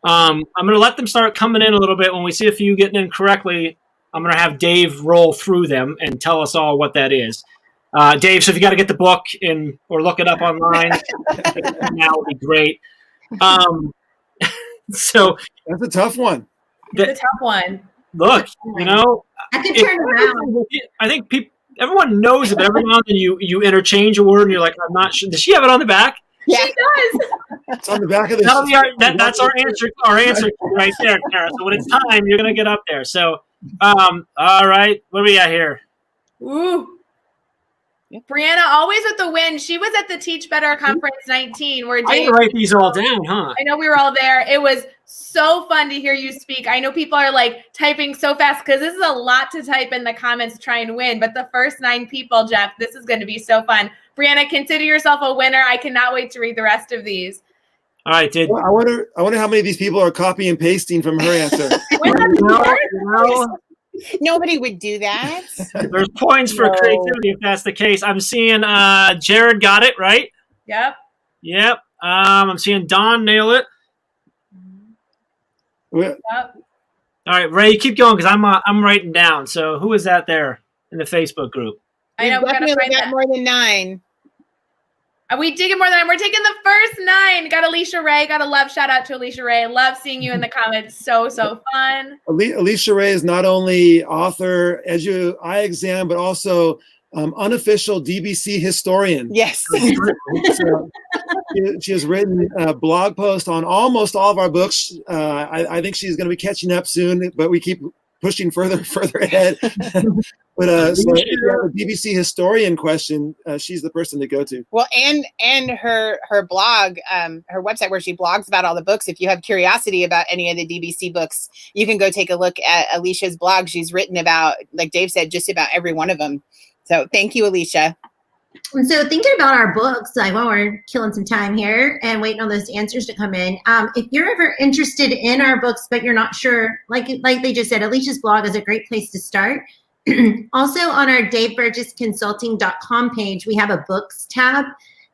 I'm going to let them start coming in a little bit. When we see a few getting in correctly, I'm going to have Dave roll through them and tell us all what that is. Dave, so if you got to get the book or look it up online, now would be great. So that's a tough one. It's a tough one. Look, I can turn around. I think everyone knows it, but every now and then you interchange a word and you're like, I'm not sure. Does she have it on the back? Yeah, she does. It's on the back of the. That's our answer. Our answer right there, Tara. So when it's time, you're gonna get up there. So, all right, what do we got here? Ooh. Brianna always with the win. She was at the Teach Better Conference 19 where I didn't write these all down, huh? I know we were all there. It was so fun to hear you speak. I know people are like typing so fast because this is a lot to type in the comments to try and win. But the first 9 people, Jeff, this is going to be so fun. Brianna, consider yourself a winner. I cannot wait to read the rest of these. All right, Well, I wonder how many of these people are copy and pasting from her answer. Nobody would do that. There's points for creativity if that's the case. I'm seeing Jared got it right. Yep. I'm seeing Don nail it. Yep. All right, Ray, keep going because I'm writing down. So who is that there in the Facebook group? I know we gotta find that. More than 9. Are we digging more than 9? We're taking the first 9. Got Alicia Ray. Got a love shout out to Alicia Ray. Love seeing you in the comments. So fun. Alicia Ray is not only author, EduIExam, but also unofficial DBC historian. Yes. So, she has written a blog post on almost all of our books. I think she's going to be catching up soon, but we keep pushing further ahead. But so if you have a DBC historian question, she's the person to go to. Well, and her blog, her website where she blogs about all the books. If you have curiosity about any of the DBC books, you can go take a look at Alicia's blog. She's written about, like Dave said, just about every one of them. So thank you, Alicia. And so thinking about our books, like while we're killing some time here and waiting on those answers to come in, if you're ever interested in our books, but you're not sure, like they just said, Alicia's blog is a great place to start. Also on our DaveBurgessConsulting.com page, we have a books tab.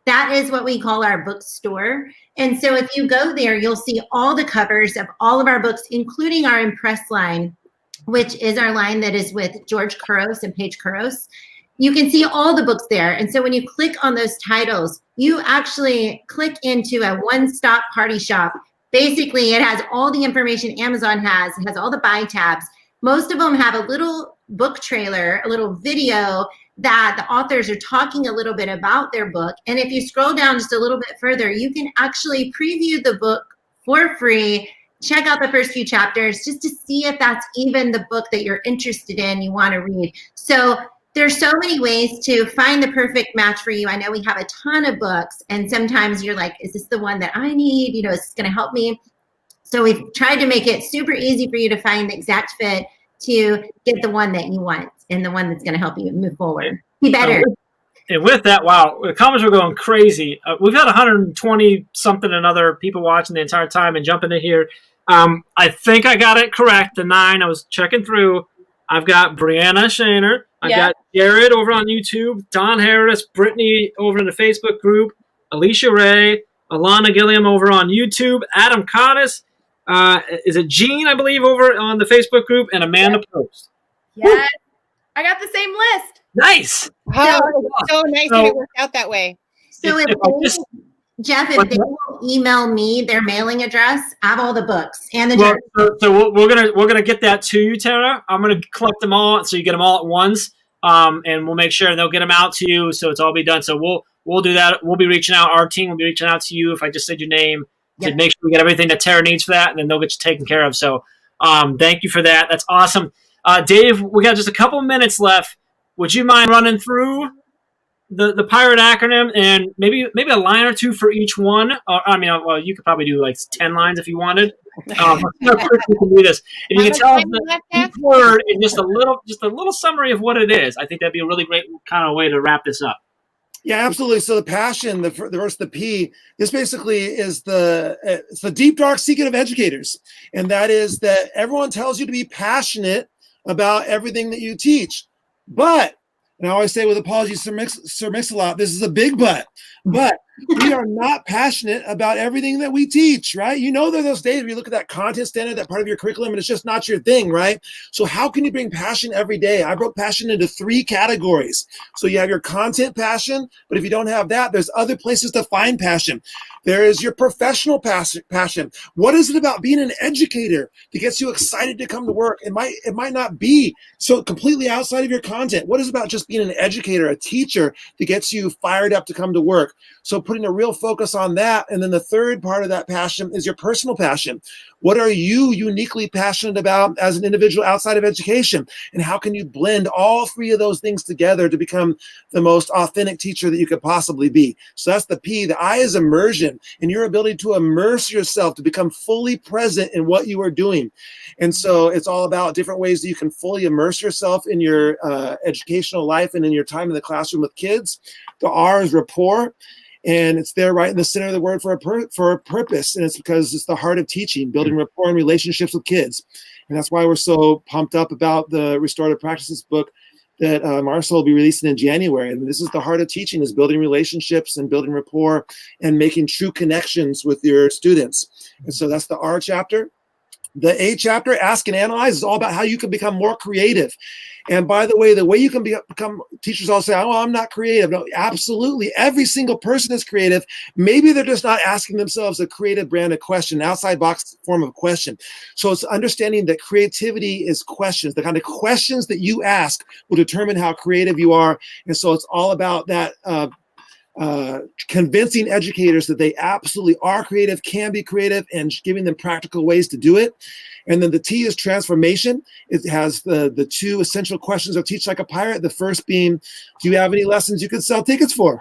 That is what we call our bookstore. And so if you go there, you'll see all the covers of all of our books, including our Impress line, which is our line that is with George Couros and Paige Couros. You can see all the books there. And so when you click on those titles, you actually click into a one-stop party shop. Basically, it has all the information Amazon has. It has all the buy tabs. Most of them have a little book trailer, a little video that the authors are talking a little bit about their book. And if you scroll down just a little bit further, you can actually preview the book for free, check out the first few chapters just to see if that's even the book that you're interested in, you want to read. So there's so many ways to find the perfect match for you. I know we have a ton of books, and sometimes you're like, is this the one that I need? You know, is this going to help me? So we've tried to make it super easy for you to find the exact fit to get the one that you want and the one that's going to help you move forward. Be better. And with that, wow, the comments were going crazy. We've had 120 something and other people watching the entire time and jumping in here. I think I got it correct. The 9 I was checking through. I've got Brianna Shaner. I've got Jared over on YouTube, Don Harris, Brittany over in the Facebook group, Alicia Ray, Alana Gilliam over on YouTube, Adam Cottis, is it Jean, I believe, over on the Facebook group, and Amanda Post. Yes. I got the same list. Nice. Oh, so nice that it worked out that way. So Jeff, if they will email me their mailing address, I have all the books and the so we're gonna get that to you, Tara. I'm gonna collect them all so you get them all at once. and we'll make sure they'll get them out to you. So it's all be done. So we'll do that. We'll be reaching out. Our team will be reaching out to you if I just said your name to make sure we get everything that Tara needs for that, and then they'll get you taken care of. So thank you for that. That's awesome. Dave, we got just a couple minutes left. Would you mind running through the Pirate acronym and maybe a line or two for each one? Well, you could probably do like 10 lines if you wanted. You can do this. If you can tell us each word in just a little summary of what it is, I think that'd be a really great kind of way to wrap this up. Yeah, absolutely. So the passion, the first, the P, this basically is it's the deep, dark secret of educators. And that is that everyone tells you to be passionate about everything that you teach. But, and I always say with apologies, Sir Mix-a-Lot, this is a big but we are not passionate about everything that we teach, right? You know, there are those days where you look at that content standard, that part of your curriculum, and it's just not your thing, right? So how can you bring passion every day? I broke passion into 3 categories. So you have your content passion, but if you don't have that, there's other places to find passion. There is your professional passion. What is it about being an educator that gets you excited to come to work? It might not be so completely outside of your content. What is it about just being an educator, a teacher that gets you fired up to come to work? So putting a real focus on that. And then the third part of that passion is your personal passion. What are you uniquely passionate about as an individual outside of education? And how can you blend all 3 of those things together to become the most authentic teacher that you could possibly be? So that's the P. The I is immersion, and your ability to immerse yourself, to become fully present in what you are doing. And so it's all about different ways that you can fully immerse yourself in your educational life and in your time in the classroom with kids. The R is rapport. And it's there right in the center of the word for a purpose. And it's because it's the heart of teaching, building rapport and relationships with kids. And that's why we're so pumped up about the Restorative Practices book that Marcel will be releasing in January. And this is the heart of teaching, is building relationships and building rapport and making true connections with your students. And so that's the R chapter. The A chapter, Ask and Analyze, is all about how you can become more creative. And by the way you can become, teachers all say, oh, I'm not creative. No, absolutely. Every single person is creative. Maybe they're just not asking themselves a creative brand of question, outside box form of question. So it's understanding that creativity is questions. The kind of questions that you ask will determine how creative you are. And so it's all about that convincing educators that they absolutely are creative, can be creative, and giving them practical ways to do it. And then the T is transformation. It has the 2 essential questions of Teach Like a Pirate. The first being, do you have any lessons you could sell tickets for?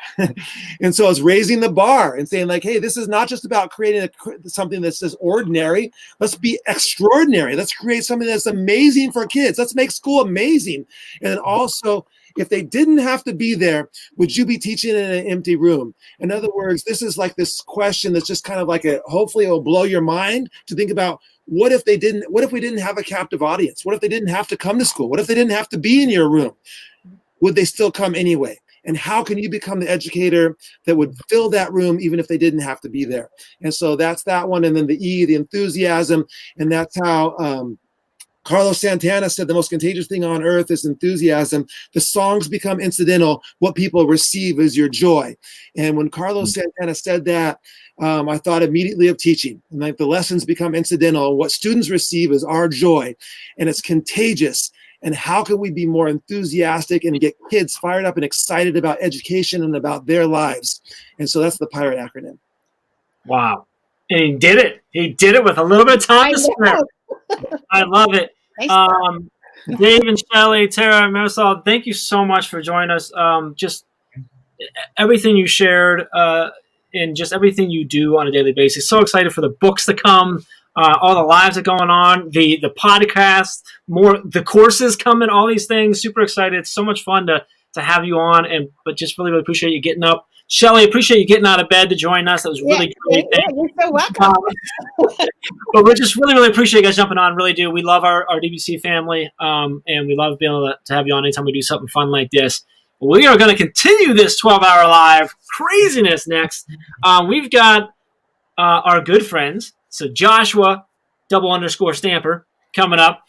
And so it's raising the bar and saying like, hey, this is not just about creating something that's just ordinary. Let's be extraordinary. Let's create something that's amazing for kids. Let's make school amazing. And then also, if they didn't have to be there, would you be teaching in an empty room? In other words, this is like this question that's just kind of like hopefully it will blow your mind to think about, what if we didn't have a captive audience? What if they didn't have to come to school? What if they didn't have to be in your room? Would they still come anyway? And how can you become the educator that would fill that room even if they didn't have to be there? And so that's that one. And then the E, the enthusiasm. And that's how Carlos Santana said the most contagious thing on earth is enthusiasm. The songs become incidental. What people receive is your joy. And when Carlos Santana said that, I thought immediately of teaching. And like the lessons become incidental. What students receive is our joy, and it's contagious. And how can we be more enthusiastic and get kids fired up and excited about education and about their lives? And so that's the PIRATE acronym. Wow. And he did it. He did it with a little bit of time to spare. I love it. Nice. Dave and Shelley, Tara, Marisol, thank you so much for joining us. Just everything you shared and just everything you do on a daily basis. So excited for the books to come, all the lives that are going on, the podcast, more the courses coming, all these things. Super excited. It's so much fun to have you on, but just really, really appreciate you getting up. Shelley, appreciate you getting out of bed to join us. That was really great. Yeah, you're so welcome. But we just really, really appreciate you guys jumping on. Really do. We love our DBC family, and we love being able to have you on anytime we do something fun like this. We are going to continue this 12-hour live craziness next. We've got our good friends, so Joshua _Stamper coming up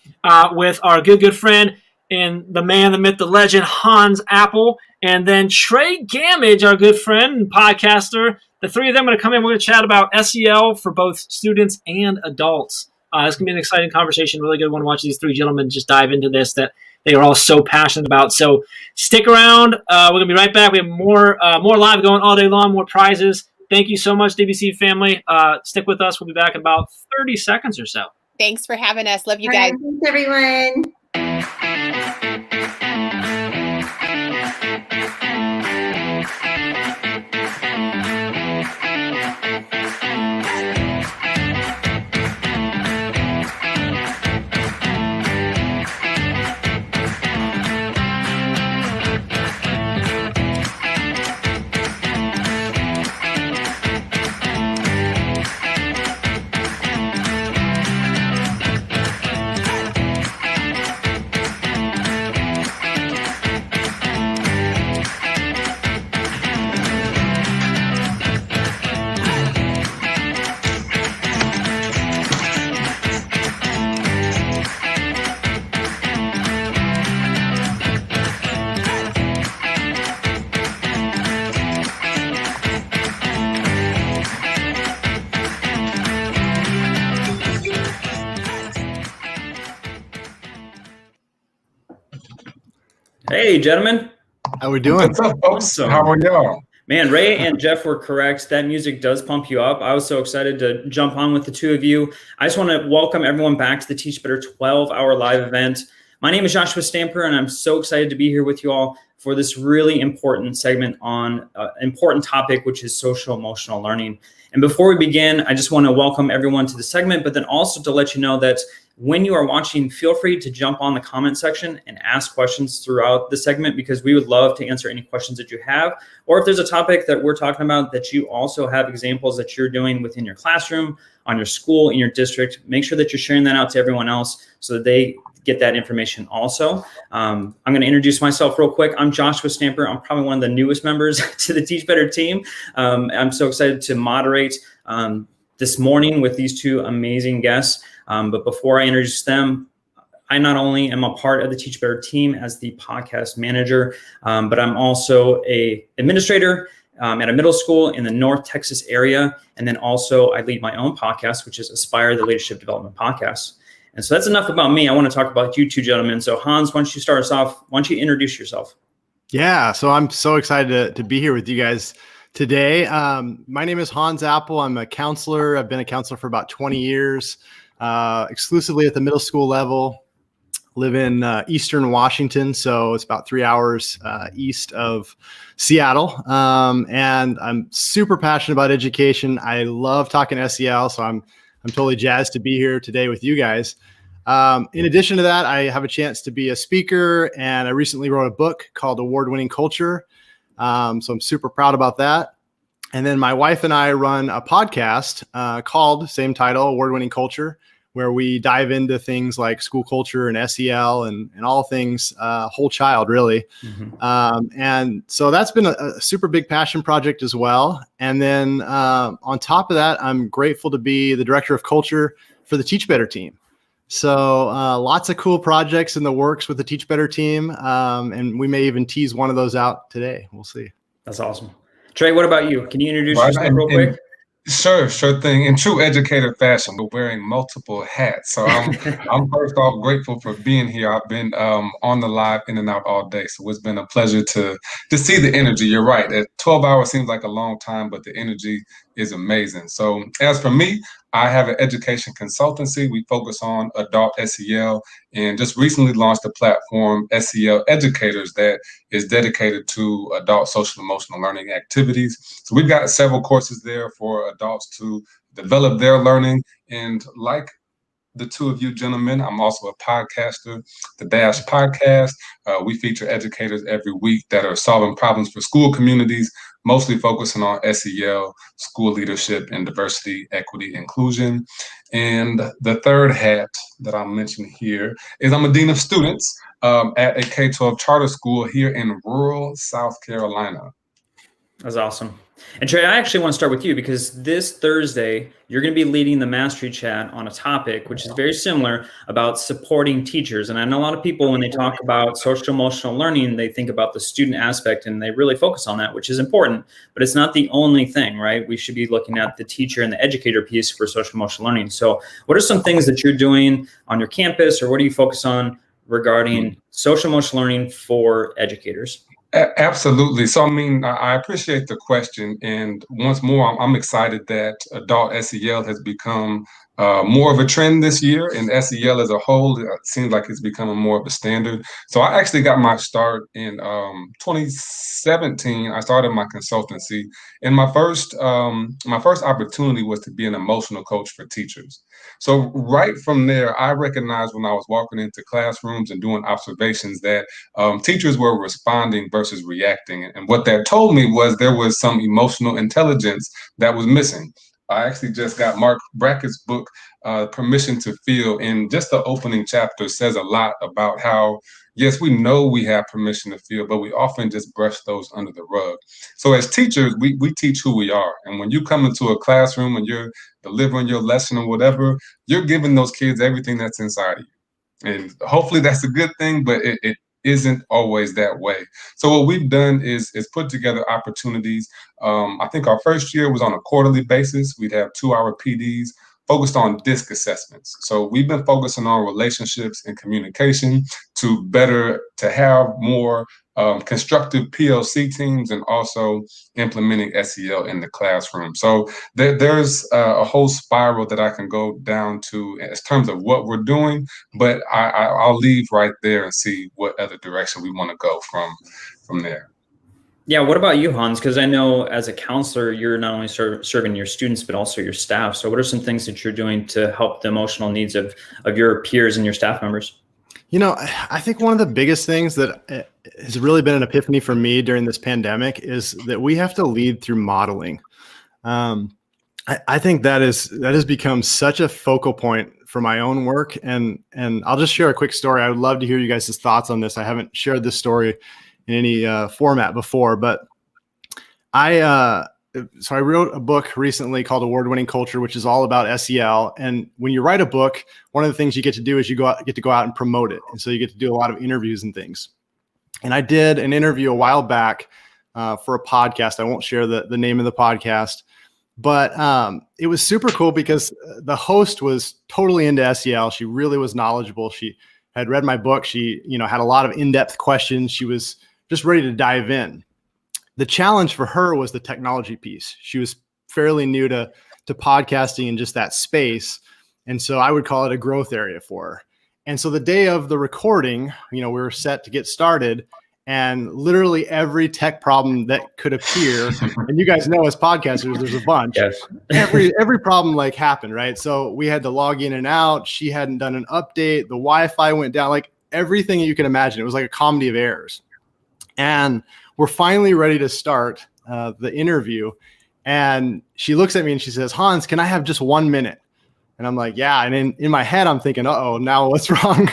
with our good friend and the man, the myth, the legend, Hans Apple, and then Trey Gamage, our good friend and podcaster. The 3 of them are going to come in. We're going to chat about SEL for both students and adults. It's going to be an exciting conversation. Really good one to watch these three gentlemen just dive into this that they are all so passionate about. So stick around. We're going to be right back. We have more live going all day long, more prizes. Thank you so much, DBC family. Stick with us. We'll be back in about 30 seconds or so. Thanks for having us. Love you All guys. right, thanks, everyone. Hey, gentlemen. How we doing? What's up, folks? Awesome. How are y'all? Man, Ray and Jeff were correct. That music does pump you up. I was so excited to jump on with the two of you. I just want to welcome everyone back to the Teach Better 12-hour live event. My name is Joshua Stamper, and I'm so excited to be here with you all for this really important segment on an important topic, which is social emotional learning. And before we begin, I just want to welcome everyone to the segment, but then also to let you know that when you are watching, feel free to jump on the comment section and ask questions throughout the segment, because we would love to answer any questions that you have. Or if there's a topic that we're talking about that you also have examples that you're doing within your classroom, on your school, in your district, make sure that you're sharing that out to everyone else so that they get that information also. I'm going to introduce myself real quick. I'm Joshua Stamper. I'm probably one of the newest members to the Teach Better team. I'm so excited to moderate this morning with these two amazing guests. But before I introduce them, I not only am a part of the Teach Better team as the podcast manager, but I'm also a administrator at a middle school in the North Texas area. And then also I lead my own podcast, which is Aspire, the Leadership Development Podcast. And so that's enough about me. I want to talk about you two gentlemen. So Hans, why don't you start us off? Why don't you introduce yourself? Yeah, so I'm so excited to be here with you guys today. My name is Hans Apple. I'm a counselor. I've been a counselor for about 20 years, exclusively at the middle school level. Live in Eastern Washington, so it's about 3 hours east of Seattle. And I'm super passionate about education. I love talking SEL, so I'm totally jazzed to be here today with you guys. In addition to that, I have a chance to be a speaker, and I recently wrote a book called Award-Winning Culture. So I'm super proud about that. And then my wife and I run a podcast called, same title, Award-Winning Culture, where we dive into things like school culture and SEL and all things whole child, really. Mm-hmm. And so that's been a super big passion project as well. And then on top of that, I'm grateful to be the director of culture for the Teach Better team. So lots of cool projects in the works with the Teach Better team. And we may even tease one of those out today. We'll see. That's awesome. Trey, what about you? Can you introduce yourself real quick? Sure thing. In true educator fashion, we're wearing multiple hats. So I'm first off grateful for being here. I've been on the live in and out all day. So it's been a pleasure to see the energy. You're right. At 12 hours seems like a long time, but the energy is amazing. So as for me, I have an education consultancy. We focus on adult SEL and just recently launched a platform, SEL Educators, that is dedicated to adult social emotional learning activities. So we've got several courses there for adults to develop their learning. And like the two of you gentlemen, I'm also a podcaster, the Dash Podcast. We feature educators every week that are solving problems for school communities, mostly focusing on SEL, school leadership, and diversity, equity, inclusion. And the third hat that I'll mention here is I'm a dean of students at a K-12 charter school here in rural South Carolina. That's awesome. And Trey, I actually want to start with you because this Thursday, you're going to be leading the Mastery Chat on a topic which is very similar about supporting teachers. And I know a lot of people, when they talk about social emotional learning, they think about the student aspect and they really focus on that, which is important, but it's not the only thing, right? We should be looking at the teacher and the educator piece for social emotional learning. So what are some things that you're doing on your campus, or what do you focus on regarding social emotional learning for educators? Absolutely. So, I mean, I appreciate the question. And once more, I'm excited that adult SEL has become more of a trend this year. And SEL as a whole, it seems like it's becoming more of a standard. So I actually got my start in 2017. I started my consultancy. And my first opportunity was to be an emotional coach for teachers. So right from there, I recognized when I was walking into classrooms and doing observations that teachers were responding versus reacting. And what that told me was there was some emotional intelligence that was missing. I actually just got Mark Brackett's book, Permission to Feel, and just the opening chapter says a lot about how, yes, we know we have permission to feel, but we often just brush those under the rug. So as teachers, we teach who we are. And when you come into a classroom and you're delivering your lesson or whatever, you're giving those kids everything that's inside of you. And hopefully that's a good thing, but it isn't always that way. So what we've done is put together opportunities. I think our first year was on a quarterly basis. We'd have 2-hour PDs focused on DISC assessments. So we've been focusing on relationships and communication to have more constructive PLC teams, and also implementing SEL in the classroom. So there's a whole spiral that I can go down to in terms of what we're doing, but I'll leave right there and see what other direction we want to go from there. Yeah, what about you, Hans? Because I know as a counselor, you're not only serving your students, but also your staff. So what are some things that you're doing to help the emotional needs of your peers and your staff members? You know, I think one of the biggest things that has really been an epiphany for me during this pandemic is that we have to lead through modeling. I think that has become such a focal point for my own work. And I'll just share a quick story. I would love to hear you guys' thoughts on this. I haven't shared this story in any format before, but I wrote a book recently called Award-Winning Culture, which is all about SEL. And when you write a book, one of the things you get to do is get to go out and promote it. And so you get to do a lot of interviews and things. And I did an interview a while back for a podcast. I won't share the name of the podcast, but it was super cool because the host was totally into SEL. She really was knowledgeable. She had read my book. She, had a lot of in-depth questions. She was just ready to dive in. The challenge for her was the technology piece. She was fairly new to podcasting and just that space. And so I would call it a growth area for her. And so the day of the recording, we were set to get started, and literally every tech problem that could appear, and you guys know as podcasters, there's a bunch. Yes. every problem happened, right? So we had to log in and out. She hadn't done an update. The Wi-Fi went down, everything you can imagine. It was like a comedy of errors. And we're finally ready to start the interview. And she looks at me and she says, "Hans, can I have just 1 minute?" And I'm like, yeah. And in my head, I'm thinking, uh-oh, now what's wrong?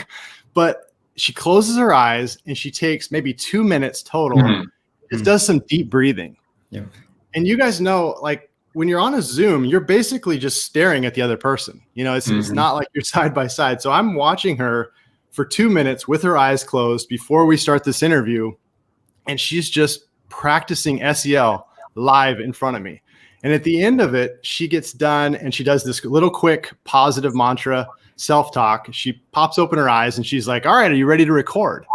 But she closes her eyes and she takes maybe 2 minutes total. Mm-hmm. Just does some deep breathing. Yeah. And you guys know, when you're on a Zoom, you're basically just staring at the other person. It's not like you're side by side. So I'm watching her for 2 minutes with her eyes closed before we start this interview. And she's just practicing SEL live in front of me. And at the end of it, she gets done and she does this little quick positive mantra, self-talk. She pops open her eyes and she's like, "All right, are you ready to record?"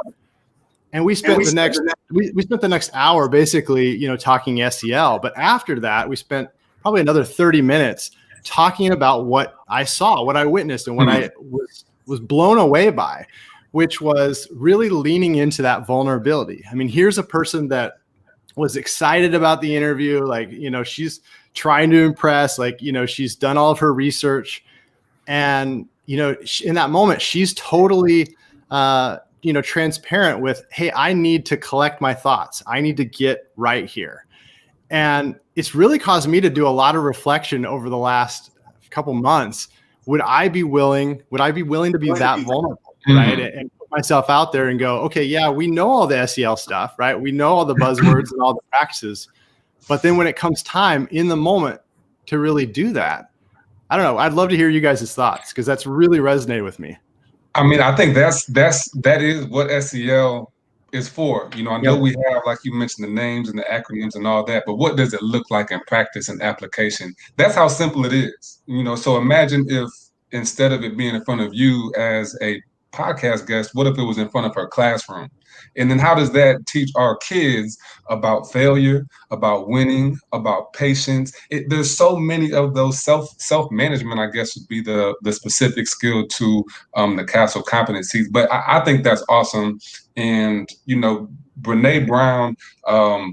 And we spent the next hour basically, talking SEL. But after that, we spent probably another 30 minutes talking about what I saw, what I witnessed, and what I was blown away by, which was really leaning into that vulnerability. I mean, here's a person that was excited about the interview. She's trying to impress, she's done all of her research. And, in that moment, she's totally, transparent with, "Hey, I need to collect my thoughts. I need to get right here." And it's really caused me to do a lot of reflection over the last couple months. Would I be willing to be that vulnerable, right? And put myself out there and go, okay, yeah, we know all the SEL stuff, right? We know all the buzzwords and all the practices, But then when it comes time in the moment to really do that, I don't know. I'd love to hear you guys' thoughts, because that's really resonated with me. I mean, I think that is what SEL is for. You know, I know we have, like you mentioned, the names and the acronyms and all that, but what does it look like in practice and application? That's how simple it is. You know, so imagine if instead of it being in front of you as a podcast guest, what if it was in front of her classroom? And then how does that teach our kids about failure, about winning, about patience? There's so many of those self-management, I guess, would be the specific skill to the CASEL competencies. But I think that's awesome. And, you know, Brene Brown,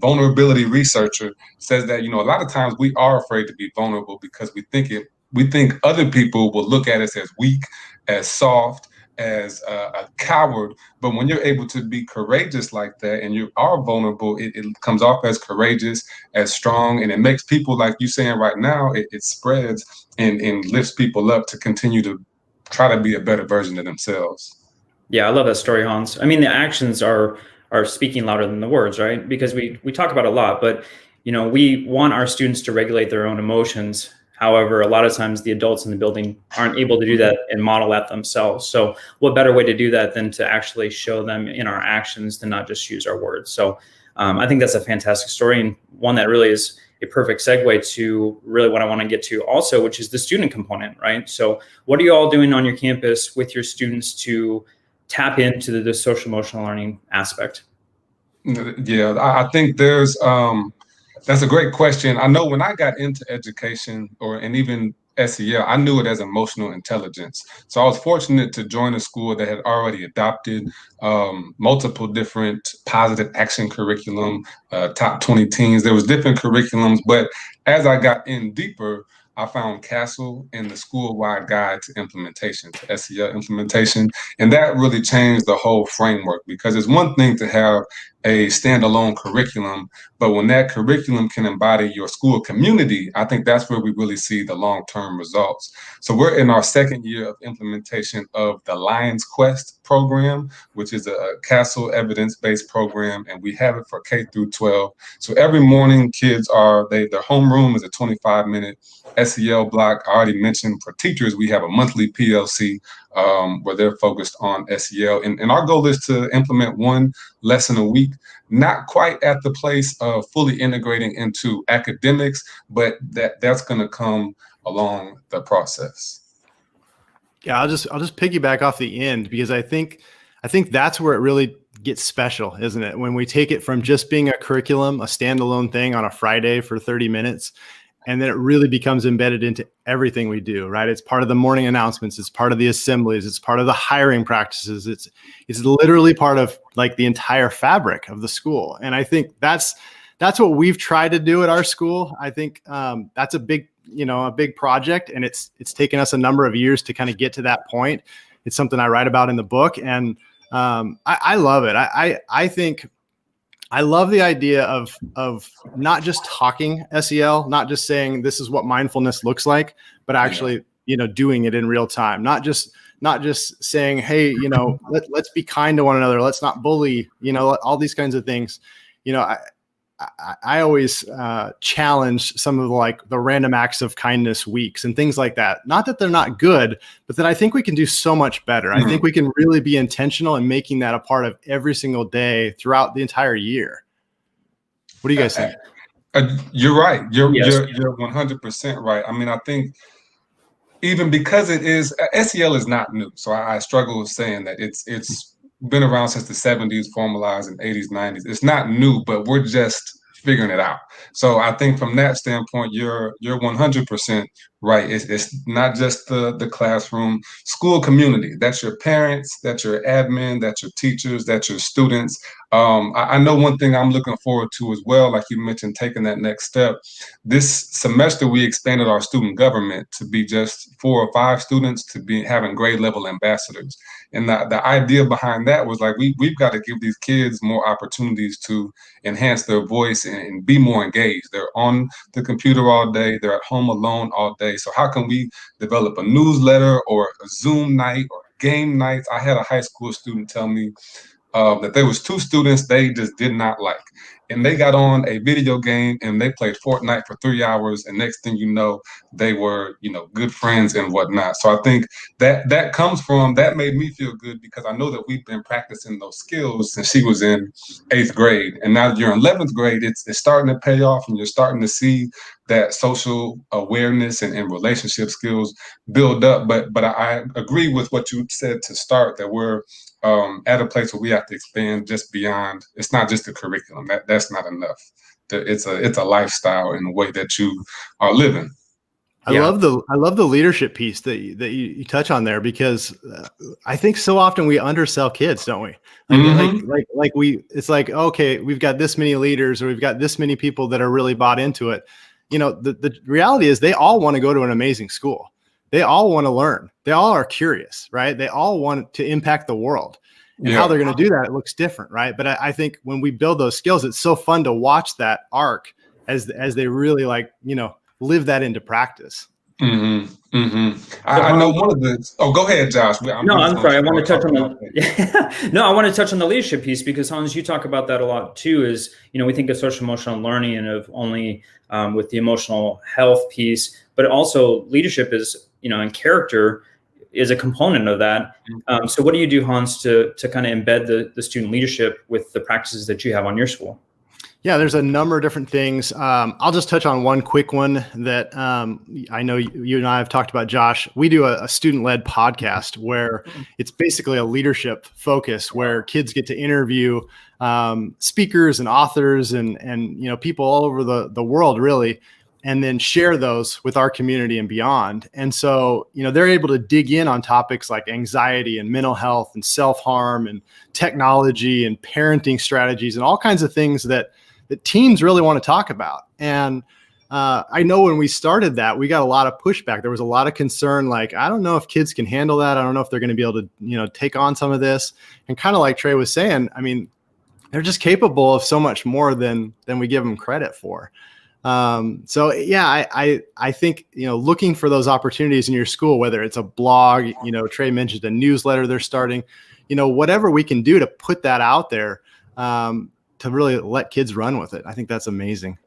vulnerability researcher, says that, you know, a lot of times we are afraid to be vulnerable because we think other people will look at us as weak, as soft, as a coward. But when you're able to be courageous like that and you are vulnerable, it comes off as courageous, as strong, and it makes people, like you saying right now, it spreads and lifts people up to continue to try to be a better version of themselves. Yeah, I love that story, Hans. I mean, the actions are speaking louder than the words, right? Because we talk about it a lot, but you know, we want our students to regulate their own emotions. However, a lot of times the adults in the building aren't able to do that and model that themselves. So what better way to do that than to actually show them in our actions, to not just use our words. So I think that's a fantastic story, and one that really is a perfect segue to really what I want to get to also, which is the student component, right? So what are you all doing on your campus with your students to tap into the social emotional learning aspect? Yeah, I think there's that's a great question. I know when I got into education and even SEL, I knew it as emotional intelligence. So I was fortunate to join a school that had already adopted multiple different positive action curriculum, top 20 teens. There was different curriculums, but as I got in deeper, I found CASEL and the school-wide guide to implementation, to SEL implementation. And that really changed the whole framework, because it's one thing to have a standalone curriculum, but when that curriculum can embody your school community, I think that's where we really see the long-term results. So we're in our second year of implementation of the Lion's Quest program, which is a CASEL evidence-based program, and we have it for K through 12. So every morning, kids their homeroom is a 25-minute SEL block. I already mentioned for teachers, we have a monthly PLC where they're focused on SEL. And our goal is to implement one lesson a week, not quite at the place of fully integrating into academics, but that's going to come along the process. Yeah, I'll just piggyback off the end, because I think that's where it really gets special, isn't it? When we take it from just being a curriculum, a standalone thing on a Friday for 30 minutes, and then it really becomes embedded into everything we do, right? It's part of the morning announcements. It's part of the assemblies. It's part of the hiring practices. It's literally part of like the entire fabric of the school. And I think that's what we've tried to do at our school. I think that's a big project, and it's taken us a number of years to kind of get to that point. It's something I write about in the book, and I love it. I think I love the idea of not just talking SEL, not just saying this is what mindfulness looks like, but actually, doing it in real time. Not just saying, hey, let's be kind to one another. Let's not bully, all these kinds of things. I always challenge some of the random acts of kindness weeks and things like that. Not that they're not good, but that I think we can do so much better. Mm-hmm. I think we can really be intentional in making that a part of every single day throughout the entire year. What do you guys think? You're right. You're 100% right. I mean, I think even because SEL is not new. So I struggle with saying that it's been around since the 70s, formalized in 80s, 90s. It's not new, but we're just figuring it out. So I think from that standpoint, you're 100% right. It's not just the classroom, school community. That's your parents, that's your admin, that's your teachers, that's your students. I know one thing I'm looking forward to as well, like you mentioned, taking that next step. This semester, we expanded our student government to be just 4 or 5 students to be having grade level ambassadors. And the idea behind that was like, we've got to give these kids more opportunities to enhance their voice and be more engaged. They're on the computer all day. They're at home alone all day. So how can we develop a newsletter or a Zoom night or game nights? I had a high school student tell me that there was 2 students they just did not like. And they got on a video game and they played Fortnite for 3 hours. And next thing you know, they were, good friends and whatnot. So I think that comes from, that made me feel good because I know that we've been practicing those skills since she was in 8th grade. And now you're in 11th grade, it's starting to pay off and you're starting to see that social awareness and relationship skills build up. But I agree with what you said to start, that we're at a place where we have to expand just beyond. It's not just a curriculum. That's not enough. It's a lifestyle in the way that you are living. I love the leadership piece that you touch on there, because I think so often we undersell kids, don't we? It's like, okay, we've got this many leaders or we've got this many people that are really bought into it. The reality is they all want to go to an amazing school. They all want to learn. They all are curious, right? They all want to impact the world. And how they're going to do that, it looks different, right? But I think when we build those skills, it's so fun to watch that arc as they really live that into practice. Mm-hmm. Mm-hmm. I know one of the. Oh, go ahead, Josh. I'm sorry. I want to touch on the. No, I want to touch on the leadership piece because Hans, you talk about that a lot too. Is we think of social emotional learning and of only with the emotional health piece, but also leadership is and character is a component of that. So what do you do, Hans, to kind of embed the student leadership with the practices that you have on your school? Yeah, there's a number of different things. I'll just touch on one quick one that I know you and I have talked about, Josh. We do a student-led podcast where it's basically a leadership focus where kids get to interview speakers and authors and people all over the world, really, and then share those with our community and beyond. And so, they're able to dig in on topics like anxiety and mental health and self-harm and technology and parenting strategies and all kinds of things that teens really want to talk about. And I know when we started that, we got a lot of pushback. There was a lot of concern, like, I don't know if kids can handle that. I don't know if they're going to be able to, take on some of this. And kind of like Trey was saying, I mean, they're just capable of so much more than we give them credit for. So yeah, I think, looking for those opportunities in your school, whether it's a blog, Trey mentioned a newsletter they're starting, whatever we can do to put that out there, to really let kids run with it. I think that's amazing.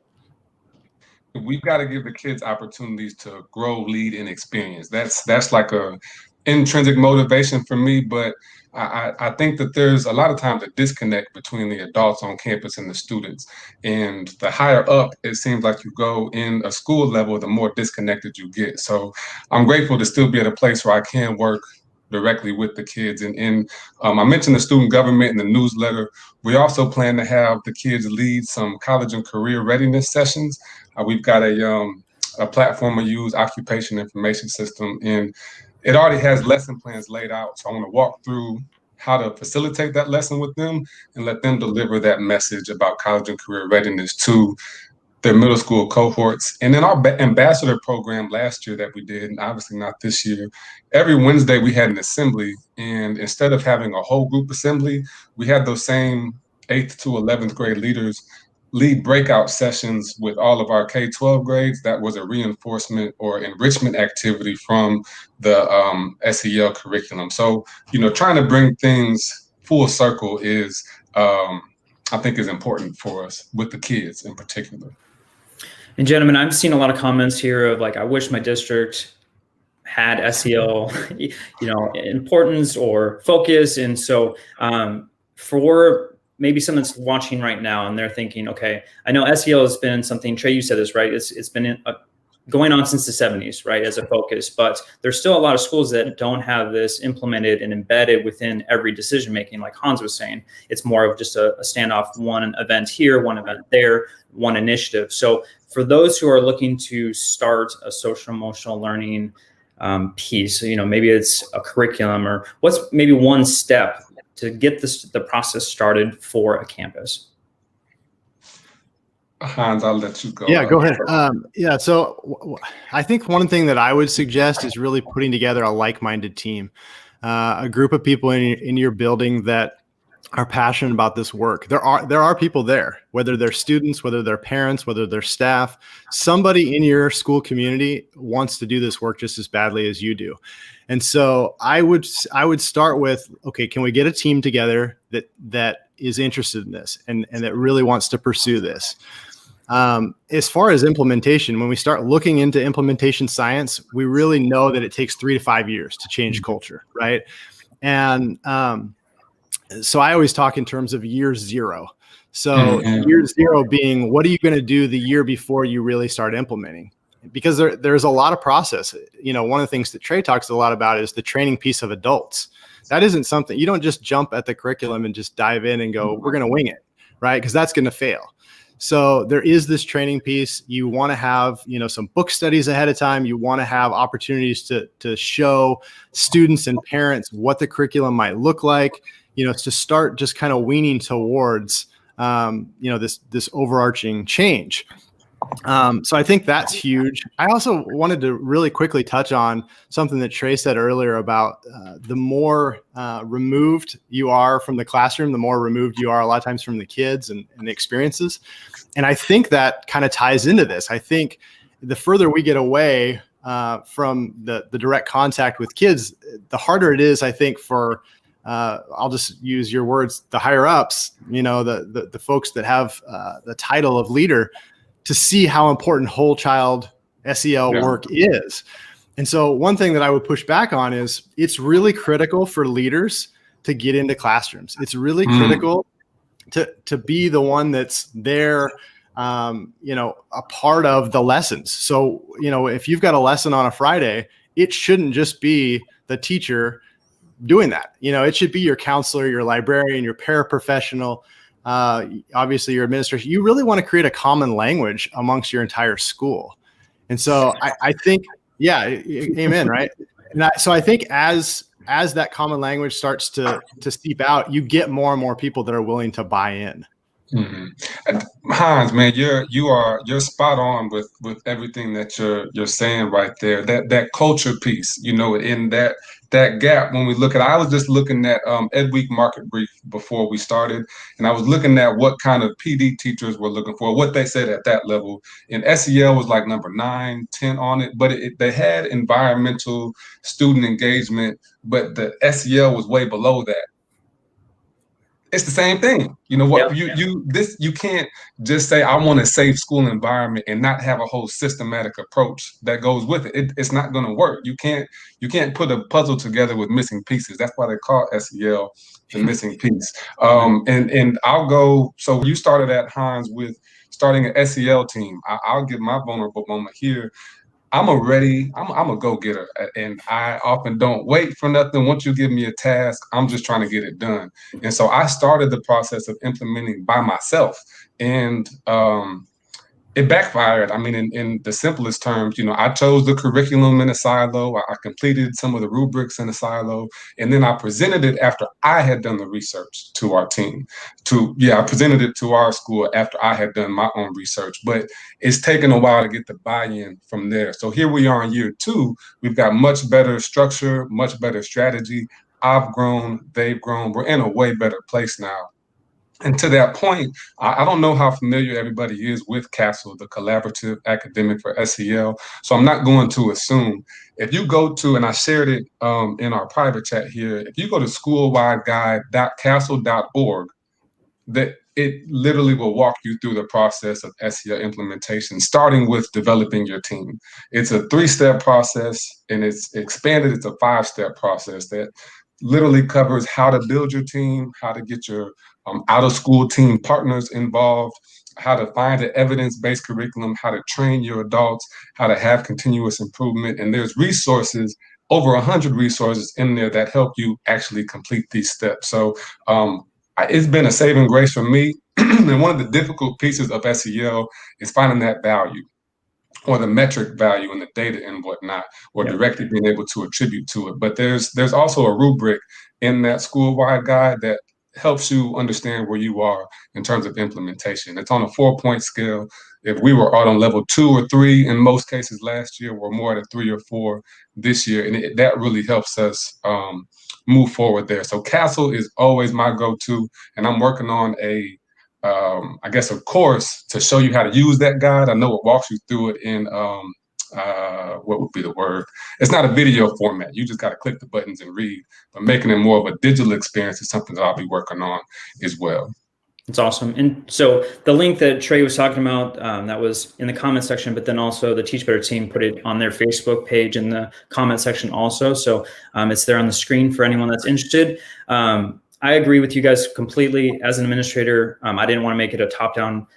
We've got to give the kids opportunities to grow, lead, and experience. That's like a intrinsic motivation for me, but I think that there's a lot of times a disconnect between the adults on campus and the students. And the higher up it seems like you go in a school level, the more disconnected you get. So I'm grateful to still be at a place where I can work directly with the kids. And I mentioned the student government and the newsletter. We also plan to have the kids lead some college and career readiness sessions. We've got a platform we use, Occupation Information System, and it already has lesson plans laid out. So I want to walk through how to facilitate that lesson with them and let them deliver that message about college and career readiness to their middle school cohorts. And then our ambassador program last year that we did, and obviously not this year, every Wednesday we had an assembly. And instead of having a whole group assembly, we had those same 8th to 11th grade leaders lead breakout sessions with all of our K-12 grades. That was a reinforcement or enrichment activity from the SEL curriculum. So, trying to bring things full circle is, I think, is important for us with the kids in particular. And gentlemen, I've seen a lot of comments here of like, I wish my district had SEL, importance or focus. And so for maybe someone's watching right now and they're thinking, okay, I know SEL has been something, Trey, you said this, right? It's been going on since the 70s, right, as a focus, but there's still a lot of schools that don't have this implemented and embedded within every decision-making, like Hans was saying. It's more of just a standoff, one event here, one event there, one initiative. So for those who are looking to start a social emotional learning piece, maybe it's a curriculum, or what's maybe one step to get the process started for a campus? Hans, I'll let you go. Yeah, go ahead. So I think one thing that I would suggest is really putting together a like-minded team, a group of people in your building that are passionate about this work. There are people there, whether they're students, whether they're parents, whether they're staff, somebody in your school community wants to do this work just as badly as you do. And so I would start with, okay, can we get a team together that is interested in this and that really wants to pursue this? As far as implementation, when we start looking into implementation science, we really know that it takes 3 to 5 years to change culture, right? And so I always talk in terms of year zero. So year zero being, what are you going to do the year before you really start implementing? Because there's a lot of process. You know, one of the things that Trey talks a lot about is the training piece of adults. That isn't something, you don't just jump at the curriculum and just dive in and go, we're going to wing it, right? Because that's going to fail. So there is this training piece. You want to have, you know, some book studies ahead of time. You want to have opportunities to show students and parents what the curriculum might look like, you know, to start just kind of weaning towards, you know, this overarching change. So I think that's huge. I also wanted to really quickly touch on something that Trey said earlier about the more removed you are from the classroom, the more removed you are a lot of times from the kids and the experiences. And I think that kind of ties into this. I think the further we get away from the direct contact with kids, the harder it is, I think, for I'll just use your words, the higher ups, you know, the folks that have the title of leader, to see how important whole child SEL work is. And so one thing that I would push back on is it's really critical for leaders to get into classrooms. It's really critical to be the one that's there, you know, a part of the lessons. So, you know, if you've got a lesson on a Friday, it shouldn't just be the teacher doing that. You know, it should be your counselor, your librarian, your paraprofessional, obviously your administration. You really want to create a common language amongst your entire school. And so I think, yeah, amen, right? And so I think as that common language starts to seep out, you get more and more people that are willing to buy in. And Hans, man, you're spot on with everything that you're saying right there. That culture piece, you know, in that gap. When we look at, I was just looking at Ed Week Market Brief before we started, and I was looking at what kind of PD teachers were looking for, what they said at that level. And SEL was like number 9, 10 on it, but they had environmental student engagement, but the SEL was way below that. It's the same thing. You know what, you can't just say, I want a safe school environment and not have a whole systematic approach that goes with it. It's not going to work. You can't put a puzzle together with missing pieces. That's why they call SEL the missing piece. And I'll go, so you started at Hans with starting an SEL team. I'll give my vulnerable moment here. I'm a go-getter, and I often don't wait for nothing. Once you give me a task, I'm just trying to get it done. And so I started the process of implementing by myself, and it backfired. I mean, in the simplest terms, you know, I chose the curriculum in a silo. I completed some of the rubrics in a silo, and then I presented it after I had done the research to our team. I presented it to our school after I had done my own research, but it's taken a while to get the buy-in from there. So here we are in year 2. We've got much better structure, much better strategy. I've grown, they've grown. We're in a way better place now. And to that point, I don't know how familiar everybody is with CASEL, the Collaborative Academic for SEL. So I'm not going to assume. If you go to, and I shared it in our private chat here, if you go to schoolwideguide.casel.org, that it literally will walk you through the process of SEL implementation, starting with developing your team. It's a 3-step process, and it's expanded. It's a 5-step process that literally covers how to build your team, how to get your out-of-school team partners involved, how to find an evidence-based curriculum, how to train your adults, how to have continuous improvement. And there's resources, over 100 resources in there that help you actually complete these steps. So it's been a saving grace for me. And one of the difficult pieces of SEL is finding that value, or the metric value in the data and whatnot, or directly being able to attribute to it. But there's also a rubric in that school-wide guide that helps you understand where you are in terms of implementation. It's on a 4-point scale. If we were out on level 2 or 3 in most cases last year, we're more at a 3 or 4 this year, and that really helps us move forward there. So CASEL is always my go-to, and I'm working on a course to show you how to use that guide. I know it walks you through it in what would be the word? It's not a video format. You just got to click the buttons and read, but making it more of a digital experience is something that I'll be working on as well. It's awesome. And so the link that Trey was talking about, that was in the comment section, but then also the Teach Better team put it on their Facebook page in the comment section also. So it's there on the screen for anyone that's interested. I agree with you guys completely. As an administrator, I didn't want to make it a top-down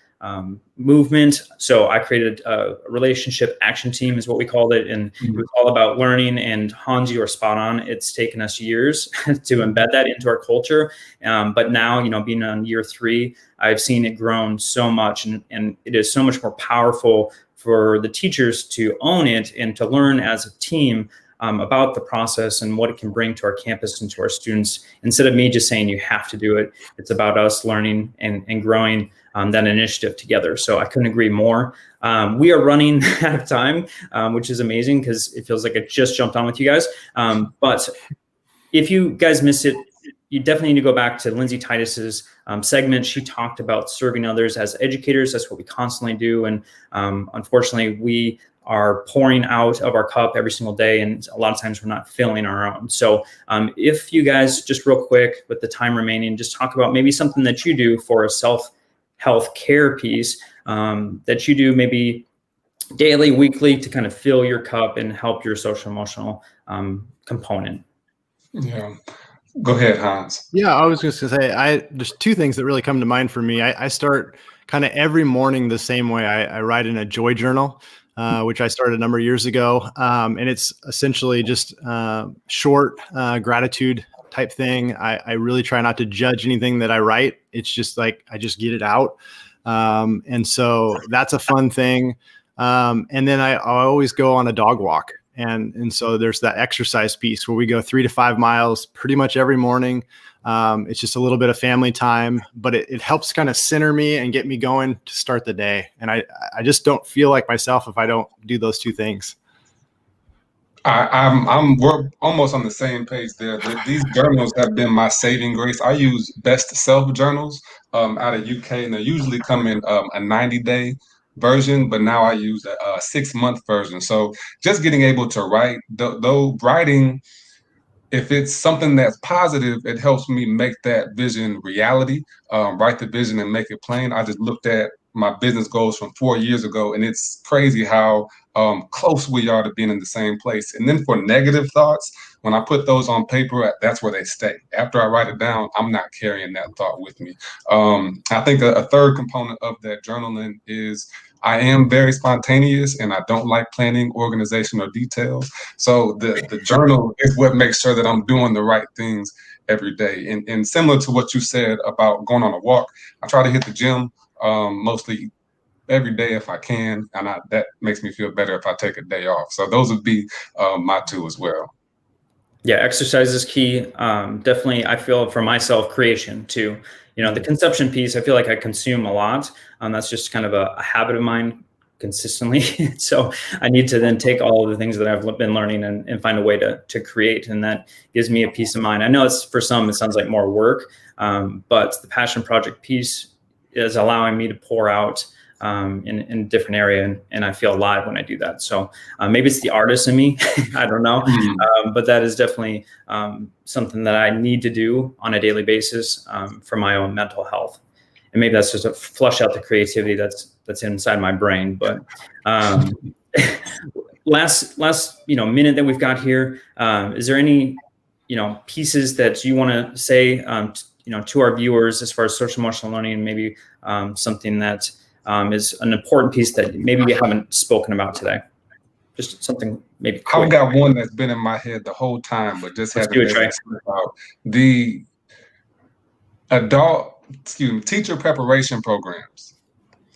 movement. So I created a relationship action team is what we called it. And it was all about learning, and Hans, you are spot on. It's taken us years to embed that into our culture. But now, being on year 3, I've seen it grown so much, and it is so much more powerful for the teachers to own it and to learn as a team about the process and what it can bring to our campus and to our students. Instead of me just saying you have to do it, it's about us learning and growing that initiative together. So I couldn't agree more. We are running out of time, which is amazing because it feels like I just jumped on with you guys. But if you guys missed it, you definitely need to go back to Lindsay Titus's segment. She talked about serving others as educators. That's what we constantly do. And unfortunately, we are pouring out of our cup every single day, and a lot of times we're not filling our own. So if you guys, just real quick with the time remaining, just talk about maybe something that you do for a self-health care piece that you do maybe daily, weekly, to kind of fill your cup and help your social emotional component. Yeah. Go ahead, Hans. Yeah, I was just gonna say, there's 2 things that really come to mind for me. I start kind of every morning the same way. I write in a joy journal, which I started a number of years ago. And it's essentially just short gratitude type thing. I really try not to judge anything that I write. It's just like, I just get it out. And so that's a fun thing. And then I always go on a dog walk. And so there's that exercise piece where we go 3 to 5 miles pretty much every morning. It's just a little bit of family time, but it helps kind of center me and get me going to start the day. And I just don't feel like myself if I don't do those 2 things. We're almost on the same page there. These journals have been my saving grace. I use Best Self journals out of UK, and they usually come in a 90-day version, but now I use a 6-month version. So just getting able to write, though writing, if it's something that's positive, it helps me make that vision reality, write the vision and make it plain. I just looked at my business goals from 4 years ago, and it's crazy how close we are to being in the same place. And then for negative thoughts, when I put those on paper, that's where they stay. After I write it down, I'm not carrying that thought with me. I think a third component of that journaling is I am very spontaneous, and I don't like planning, organization, or details. So the journal is what makes sure that I'm doing the right things every day. And similar to what you said about going on a walk, I try to hit the gym mostly every day if I can, and that makes me feel better if I take a day off. So those would be my 2 as well. Yeah, exercise is key. Definitely, I feel for myself, creation too. The consumption piece, I feel like I consume a lot. That's just kind of a habit of mine consistently. So I need to then take all of the things that I've been learning and find a way to create. And that gives me a peace of mind. I know for some, it sounds like more work, but the passion project piece is allowing me to pour out in a different area, and I feel alive when I do that. So maybe it's the artist in me, I don't know, but that is definitely something that I need to do on a daily basis for my own mental health. And maybe that's just to flush out the creativity that's inside my brain. But last minute that we've got here, is there any pieces that you want to say to our viewers as far as social emotional learning, and maybe something that is an important piece that maybe we haven't spoken about today? Just something maybe quick. I've got one that's been in my head the whole time, but just haven't been about the teacher preparation programs.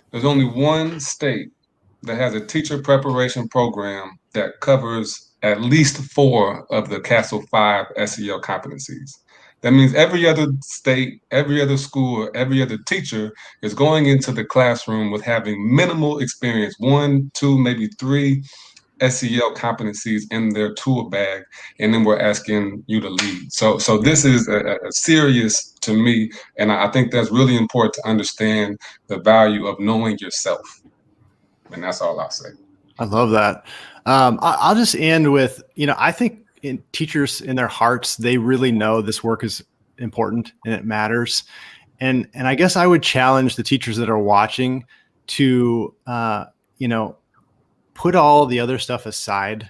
There's only one state that has a teacher preparation program that covers at least 4 of the CASEL 5 SEL competencies. That means every other state, every other school, every other teacher is going into the classroom with having minimal experience, 1, 2, maybe 3 SEL competencies in their tool bag, and then we're asking you to lead. So this is a serious to me, and I think that's really important to understand the value of knowing yourself. And that's all I'll say. I love that. I'll just end with, I think teachers in their hearts, they really know this work is important and it matters. And I guess I would challenge the teachers that are watching to, put all the other stuff aside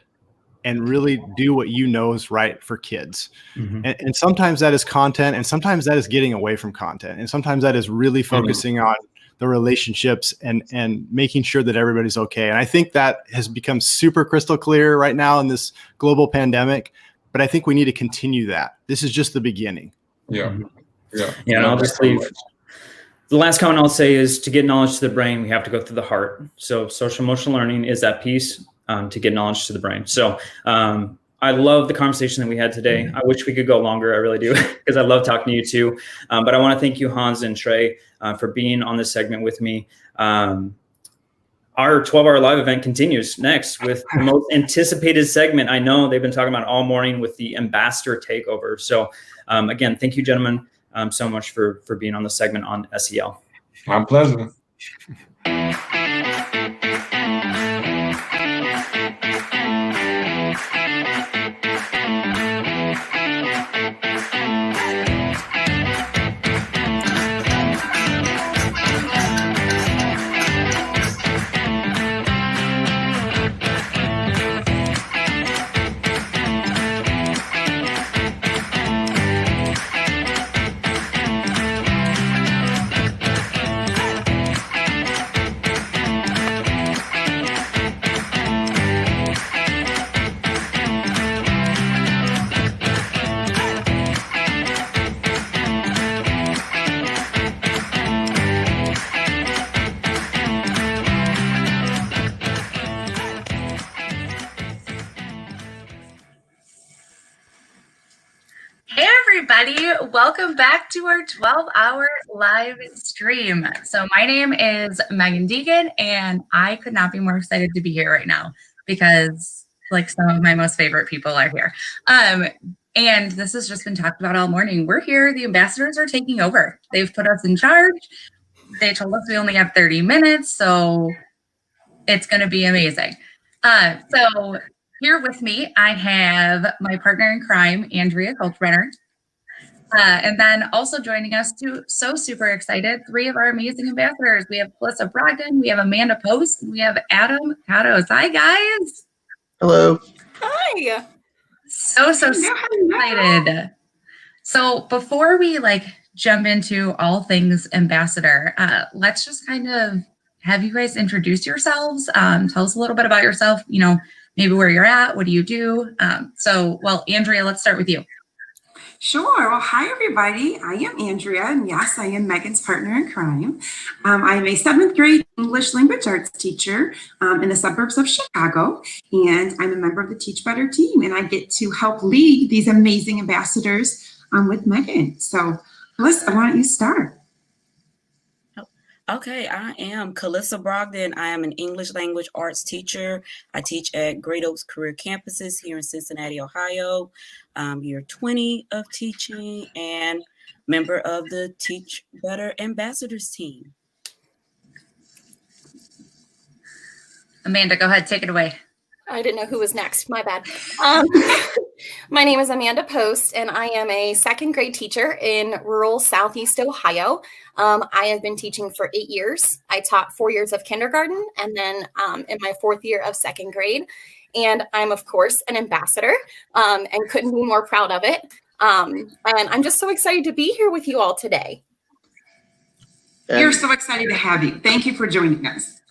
and really do what you know is right for kids. Mm-hmm. And sometimes that is content, and sometimes that is getting away from content. And sometimes that is really focusing on the relationships and making sure that everybody's okay. And I think that has become super crystal clear right now in this global pandemic, but I think we need to continue that. This is just the beginning. Yeah. Yeah. And I'll just leave. The last comment I'll say is, to get knowledge to the brain, we have to go through the heart. So social emotional learning is that piece to get knowledge to the brain. So I love the conversation that we had today. I wish we could go longer. I really do, because I love talking to you too. But I want to thank you, Hans and Trey, for being on this segment with me. Our 12-hour live event continues next with the most anticipated segment. I know they've been talking about all morning with the ambassador takeover. So again, thank you, gentlemen, so much for being on the segment on SEL. My pleasure. Welcome back to our 12-hour live stream. So my name is Megan Deegan, and I could not be more excited to be here right now because some of my most favorite people are here. And this has just been talked about all morning. We're here. The ambassadors are taking over. They've put us in charge. They told us we only have 30 minutes, so it's going to be amazing. So here with me, I have my partner in crime, Andrea Coltbrenner. And then also joining us too, so super excited, 3 of our amazing ambassadors. We have Calissa Brogdon, we have Amanda Post, and we have Adam Kados. Hi, guys. Hello. Hi. So excited. So before we jump into all things ambassador, let's just kind of have you guys introduce yourselves. Tell us a little bit about yourself, maybe where you're at, what do you do? Andrea, let's start with you. Sure. Well, hi, everybody. I am Andrea, and yes, I am Megan's partner in crime. I am a 7th grade English language arts teacher in the suburbs of Chicago, and I'm a member of the Teach Better team, and I get to help lead these amazing ambassadors with Megan. So, Calissa, why don't you start? Okay, I am Calissa Brogdon. I am an English language arts teacher. I teach at Great Oaks Career Campuses here in Cincinnati, Ohio. Year 20 of teaching and member of the Teach Better Ambassadors team. Amanda, go ahead, take it away. I didn't know who was next. My bad. My name is Amanda Post, and I am a 2nd grade teacher in rural Southeast Ohio. I have been teaching for 8 years. I taught 4 years of kindergarten, and then in my 4th year of 2nd grade. And I'm, of course, an ambassador and couldn't be more proud of it. And I'm just so excited to be here with you all today. We're so excited to have you. Thank you for joining us.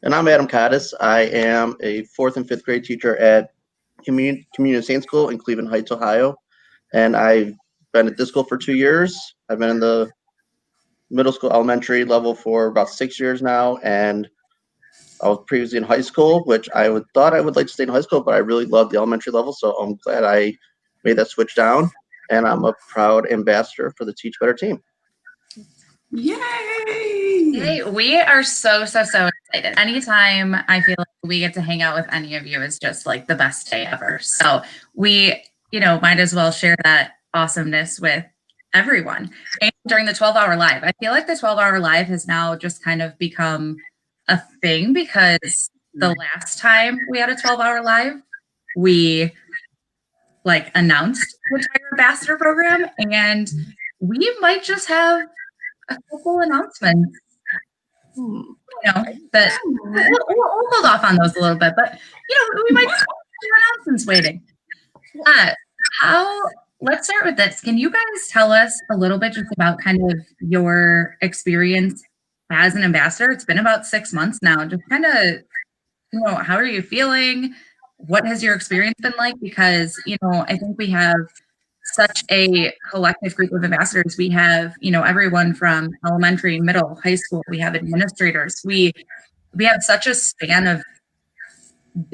And I'm Adam Kados. I am a 4th and 5th grade teacher at Community Saint School in Cleveland Heights, Ohio. And I've been at this school for 2 years. I've been in the middle school, elementary level for about 6 years now. And I was previously in high school, which I thought I would like to stay in high school, but I really loved the elementary level. So I'm glad I made that switch down. and I'm a proud ambassador for the Teach Better team. Yay! Yay. We are so excited. Anytime I feel like we get to hang out with any of you is just like the best day ever. So we, might as well share that awesomeness with everyone. And during the 12-hour live, I feel like the 12-hour live has now just kind of become a thing, because the last time we had a 12-hour live, we announced the entire ambassador program, and we might just have a couple announcements. That we'll hold off on those a little bit, but we might just have some announcements waiting. Let's start with this. Can you guys tell us a little bit just about kind of your experience as an ambassador? It's been about 6 months now. Just kind of, how are you feeling? What has your experience been like? Because, I think we have such a collective group of ambassadors. We have, everyone from elementary, middle, high school. We have administrators. We have such a span of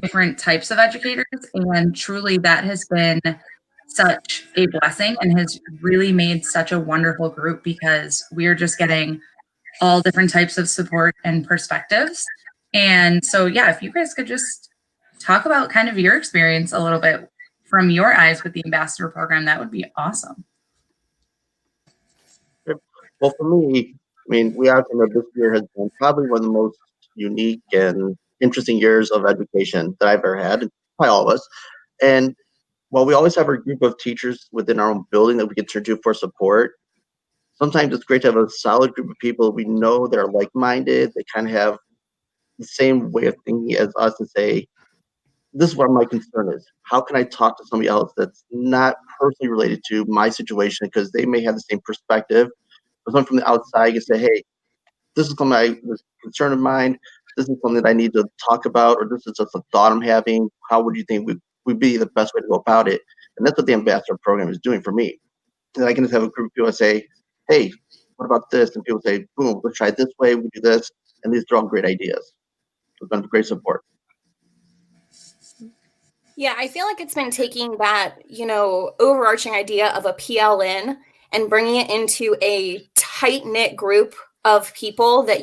different types of educators, and truly that has been such a blessing and has really made such a wonderful group, because we're just getting all different types of support and perspectives. And so, if you guys could just talk about kind of your experience a little bit from your eyes with the ambassador program, that would be awesome. Well, for me, we obviously know this year has been probably one of the most unique and interesting years of education that I've ever had, by all of us. And while we always have a group of teachers within our own building that we can turn to for support, sometimes it's great to have a solid group of people we know that are like-minded, they kind of have the same way of thinking as us, and say, this is what my concern is. How can I talk to somebody else that's not personally related to my situation, because they may have the same perspective, but someone from the outside can say, hey, this is this concern of mine, this is something that I need to talk about, or this is just a thought I'm having. How would you think would be the best way to go about it? And that's what the ambassador program is doing for me. And I can just have a group of people say, hey, what about this? And people say, boom, let's try it this way, we do this. And these are all great ideas. It's been great support. Yeah, I feel like it's been taking that, overarching idea of a PLN and bringing it into a tight-knit group of people that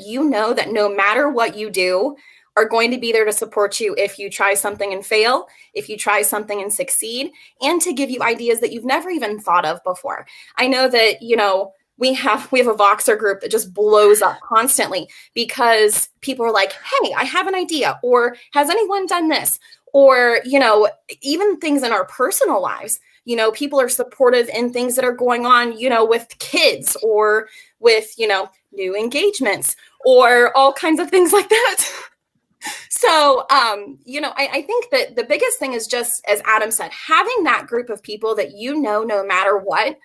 that no matter what you do, are going to be there to support you if you try something and fail, if you try something and succeed, and to give you ideas that you've never even thought of before. I know that, we have a Voxer group that just blows up constantly, because people are like, hey, I have an idea, or has anyone done this? Or, even things in our personal lives, people are supportive in things that are going on, with kids, or with, new engagements, or all kinds of things like that. So, I think that the biggest thing is just, as Adam said, having that group of people that no matter what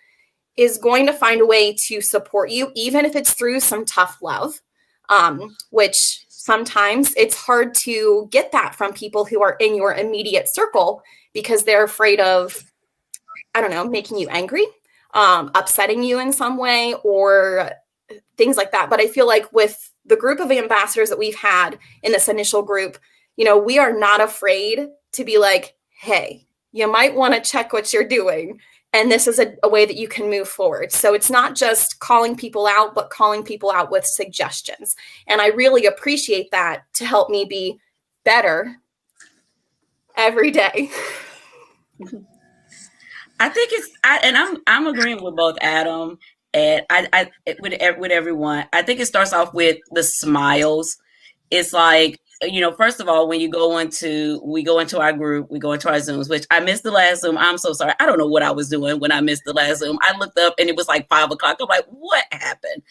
is going to find a way to support you, even if it's through some tough love, which sometimes it's hard to get that from people who are in your immediate circle, because they're afraid of, making you angry, upsetting you in some way, or things like that. But I feel like with the group of ambassadors that we've had in this initial group, we are not afraid to be like, hey, you might want to check what you're doing. And this is a way that you can move forward. So it's not just calling people out, but calling people out with suggestions. And I really appreciate that to help me be better every day. I think I'm agreeing with both Adam and I with everyone. I think it starts off with the smiles. It's like, first of all, when we go into our group, we go into our Zooms, which I missed the last Zoom. I'm so sorry. I don't know what I was doing when I missed the last Zoom. I looked up and it was like 5 o'clock. I'm like, what happened?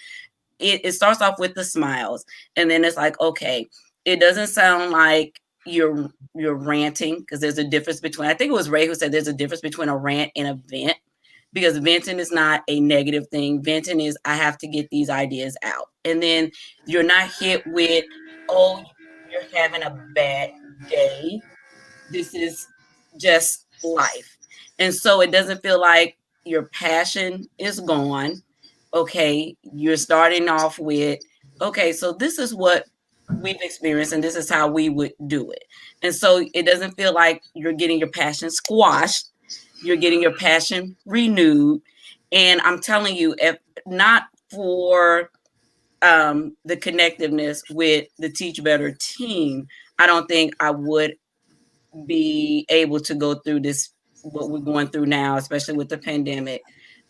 It starts off with the smiles. And then it's like, okay, it doesn't sound like you're ranting, because there's a difference between, I think it was Ray who said there's a difference between a rant and a vent, because venting is not a negative thing. Venting is, I have to get these ideas out. And then you're not hit with, oh, you're having a bad day. This is just life. And so it doesn't feel like your passion is gone. Okay, you're starting off with, okay, so this is what we've experienced and this is how we would do it. And so it doesn't feel like you're getting your passion squashed. you're getting your passion renewed. And I'm telling you, if not for the connectiveness with the Teach Better team, I don't think I would be able to go through this, what we're going through now, especially with the pandemic,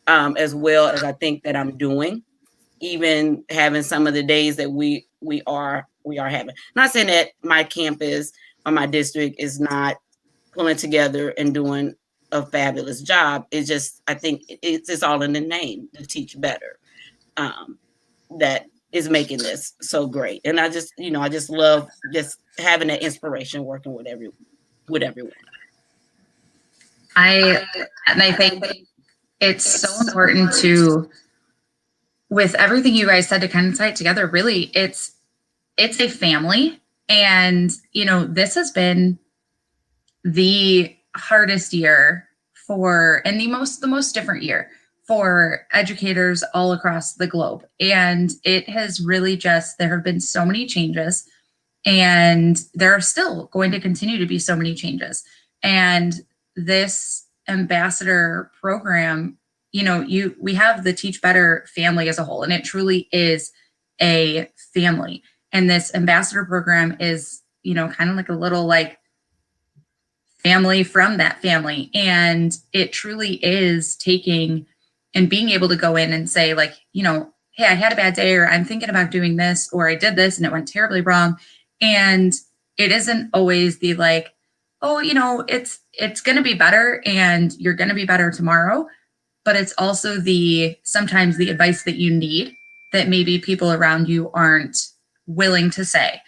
as well as I think that I'm doing, even having some of the days that we are having. Not saying that my campus or my district is not pulling together and doing a fabulous job. It's just, I think it's all in the name, the Teach Better, that is making this so great. And I just love just having that inspiration, working with everyone. I think it's so important to, with everything you guys said, to kind of tie it together. Really, it's a family, and this has been the hardest year and the most different year for educators all across the globe. And it has really there have been so many changes, and there are still going to continue to be so many changes. And this ambassador program, we have the Teach Better family as a whole, and it truly is a family. And this ambassador program is, kind of like a little family from that family. And it truly is taking and being able to go in and say hey, I had a bad day, or I'm thinking about doing this, or I did this and it went terribly wrong. And it isn't always the it's going to be better and you're going to be better tomorrow. But it's also sometimes the advice that you need that maybe people around you aren't willing to say.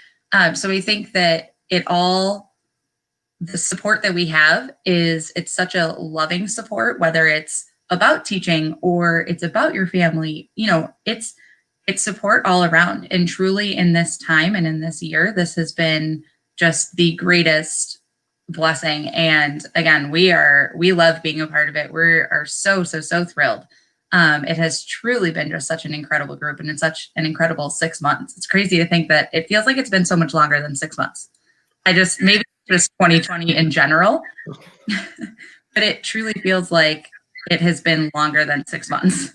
So I think that the support that we have it's such a loving support, whether it's about teaching or it's about your family, it's support all around. And truly in this time and in this year, this has been just the greatest blessing. And again, we love being a part of it. We are so thrilled. It has truly been just such an incredible group, and it's such an incredible 6 months. It's crazy to think that it feels like it's been so much longer than 6 months. Maybe just 2020 in general, but it truly feels like it has been longer than 6 months.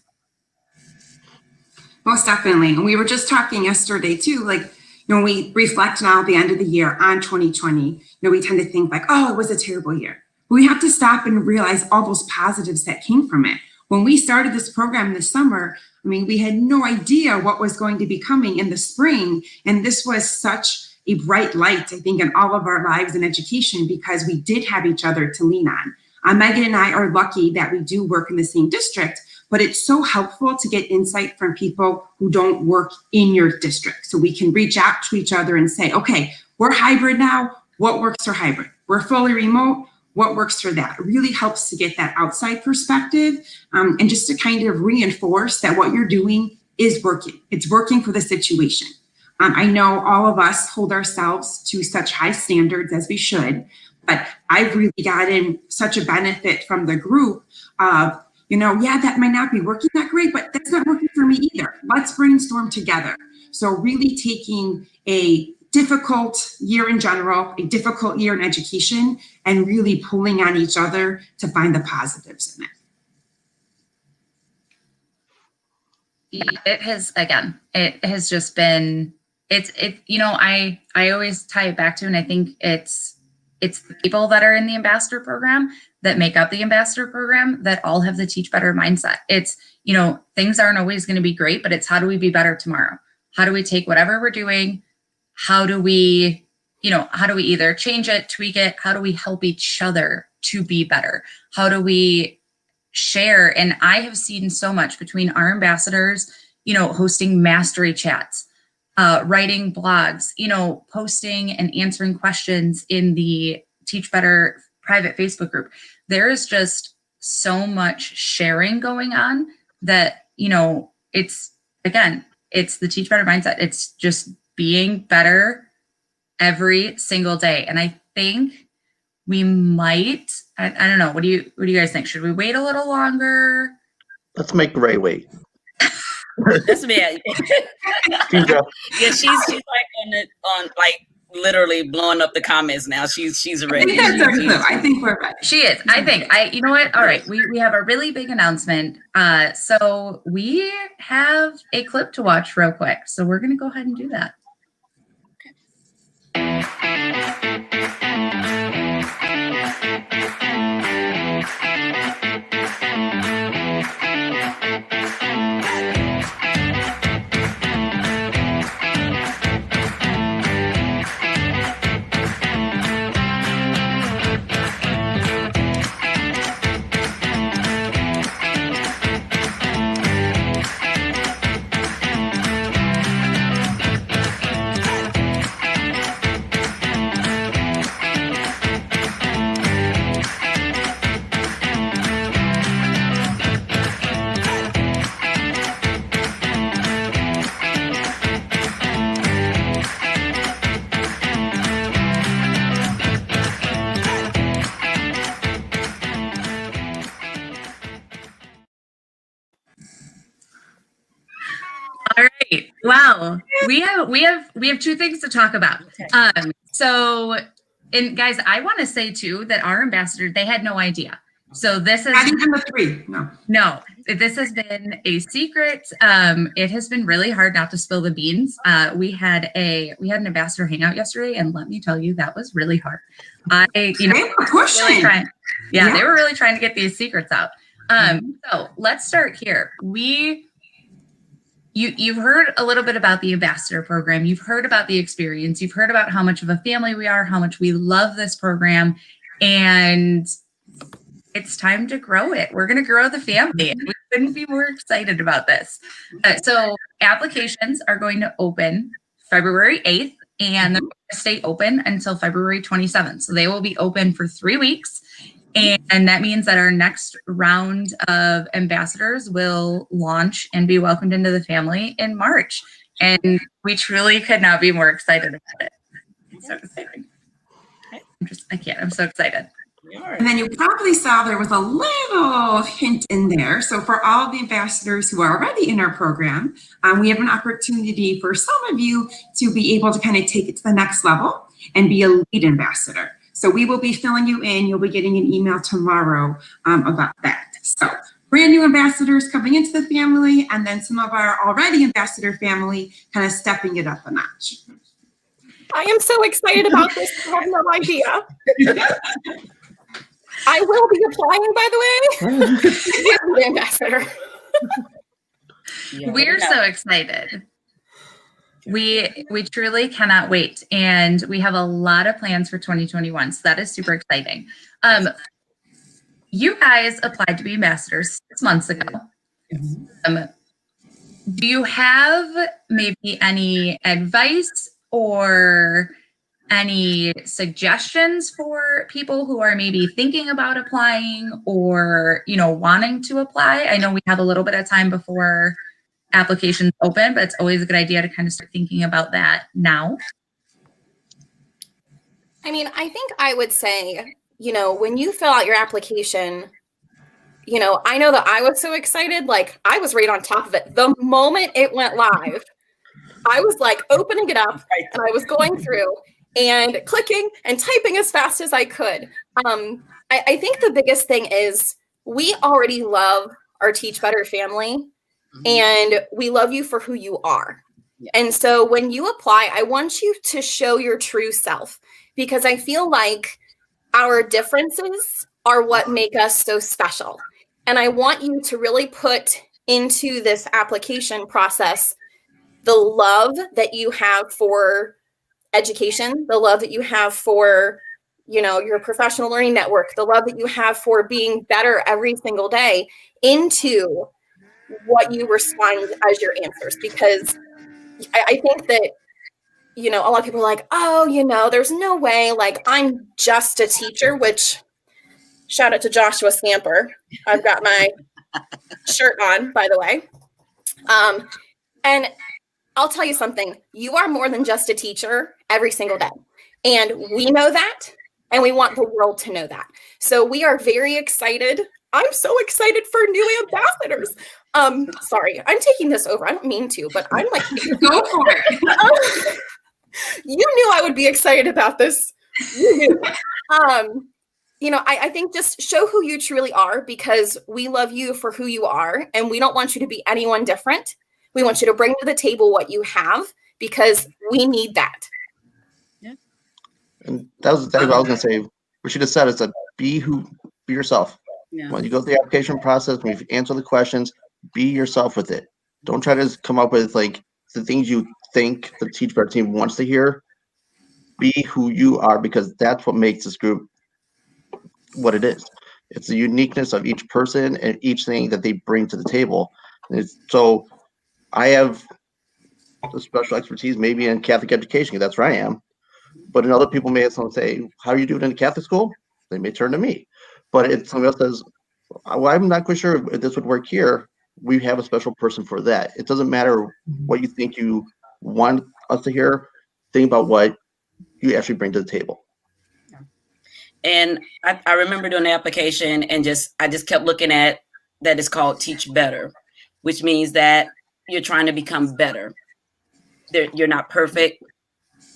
Most definitely. And we were just talking yesterday too, when we reflect now at the end of the year on 2020, we tend to think oh, it was a terrible year. But we have to stop and realize all those positives that came from it. When we started this program this summer, we had no idea what was going to be coming in the spring. And this was such a bright light, I think, in all of our lives in education, because we did have each other to lean on. Megan and I are lucky that we do work in the same district, but it's so helpful to get insight from people who don't work in your district. So we can reach out to each other and say, okay, we're hybrid now. What works for hybrid? We're fully remote. What works for that? It really helps to get that outside perspective, and just to kind of reinforce that what you're doing is working. It's working for the situation. I know all of us hold ourselves to such high standards, as we should, but I've really gotten such a benefit from the group of, that might not be working that great, but that's not working for me either. Let's brainstorm together. So really taking a difficult year in general, a difficult year in education, and really pulling on each other to find the positives in it. Yeah, it has just been, I always tie it back to, and I think it's the people that are in the ambassador program that make up the ambassador program that all have the Teach Better mindset. It's, things aren't always going to be great, but it's how do we be better tomorrow? How do we take whatever we're doing? How do we either change it, tweak it? How do we help each other to be better? How do we share? And I have seen so much between our ambassadors, hosting mastery chats, writing blogs, posting and answering questions in the Teach Better private Facebook group. There is just so much sharing going on that, it's the Teach Better mindset. It's just being better every single day. And I think we might, I don't know. What do you guys think? Should we wait a little longer? Let's make Ray wait. That's me. Yeah, she's like on literally blowing up the comments now. She's I ready. think that's our clue. I think we're ready. She is. You know what? All right. We have a really big announcement. So we have a clip to watch real quick. So we're going to go ahead and do that. All right. Wow. We have two things to talk about. And guys, I want to say too that our ambassador, they had no idea. So this is not even the 3. No, this has been a secret. It has been really hard not to spill the beans. We had an ambassador hangout yesterday, and let me tell you, that was really hard. They were really trying to get these secrets out. So let's start here. You've heard a little bit about the ambassador program. You've heard about the experience. You've heard about how much of a family we are, how much we love this program, and it's time to grow it. We're going to grow the family. And we couldn't be more excited about this. So applications are going to open February 8th, and they're going to stay open until February 27th. So they will be open for 3 weeks. And that means that our next round of ambassadors will launch and be welcomed into the family in March. And we truly could not be more excited about it. It's so exciting. I'm so excited. And then you probably saw there was a little hint in there. So for all the ambassadors who are already in our program, we have an opportunity for some of you to be able to kind of take it to the next level and be a lead ambassador. So we will be filling you in. You'll be getting an email tomorrow about that. So brand new ambassadors coming into the family, and then some of our already ambassador family kind of stepping it up a notch. I am so excited about this. I have no idea. I will be applying, by the way. The ambassador. We're so excited. We truly cannot wait, and we have a lot of plans for 2021, so that is super exciting. You guys applied to be ambassadors 6 months ago. Do you have maybe any advice or any suggestions for people who are maybe thinking about applying or, wanting to apply? I know we have a little bit of time before applications open, but it's always a good idea to kind of start thinking about that now. I mean, I think I would say, when you fill out your application, I know that I was so excited, like I was right on top of it. The moment it went live, I was like opening it up and I was going through and clicking and typing as fast as I could. I think the biggest thing is we already love our Teach Better family. And we love you for who you are. Yeah. And so when you apply, I want you to show your true self, because I feel like our differences are what make us so special. And I want you to really put into this application process the love that you have for education, the love that you have for, your professional learning network, the love that you have for being better every single day into what you respond as your answers. Because I think that, a lot of people are like, oh, there's no way, like I'm just a teacher, which shout out to Joshua Stamper. I've got my shirt on, by the way. And I'll tell you something, you are more than just a teacher every single day. And we know that, and we want the world to know that. So we are very excited. I'm so excited for new ambassadors. Sorry, I'm taking this over. I don't mean to, but I'm like, go for it. You knew I would be excited about this. You knew. I think just show who you truly are, because we love you for who you are, and we don't want you to be anyone different. We want you to bring to the table what you have, because we need that. And that was exactly what I was going to say. What she just said is that be yourself. Yeah. When you go through the application process, when you answer the questions, be yourself with it. Don't try to come up with like the things you think the Teach Better team wants to hear. Be who you are, because that's what makes this group what it is. It's the uniqueness of each person and each thing that they bring to the table. So I have a special expertise maybe in Catholic education, because that's where I am. But other people may have someone say, how are you doing in a Catholic school? They may turn to me. But if somebody else says, well, I'm not quite sure if this would work here, we have a special person for that. It doesn't matter what you think you want us to hear. Think about what you actually bring to the table. And I remember doing the application and I just kept looking at that it's called Teach Better, which means that you're trying to become better. You're not perfect.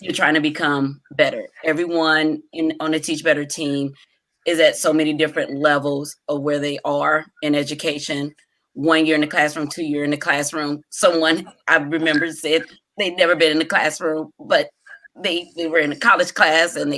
You're trying to become better. Everyone on the Teach Better team is at so many different levels of where they are in education. 1 year in the classroom, 2 year in the classroom. Someone I remember said they'd never been in the classroom, but they were in a college class, and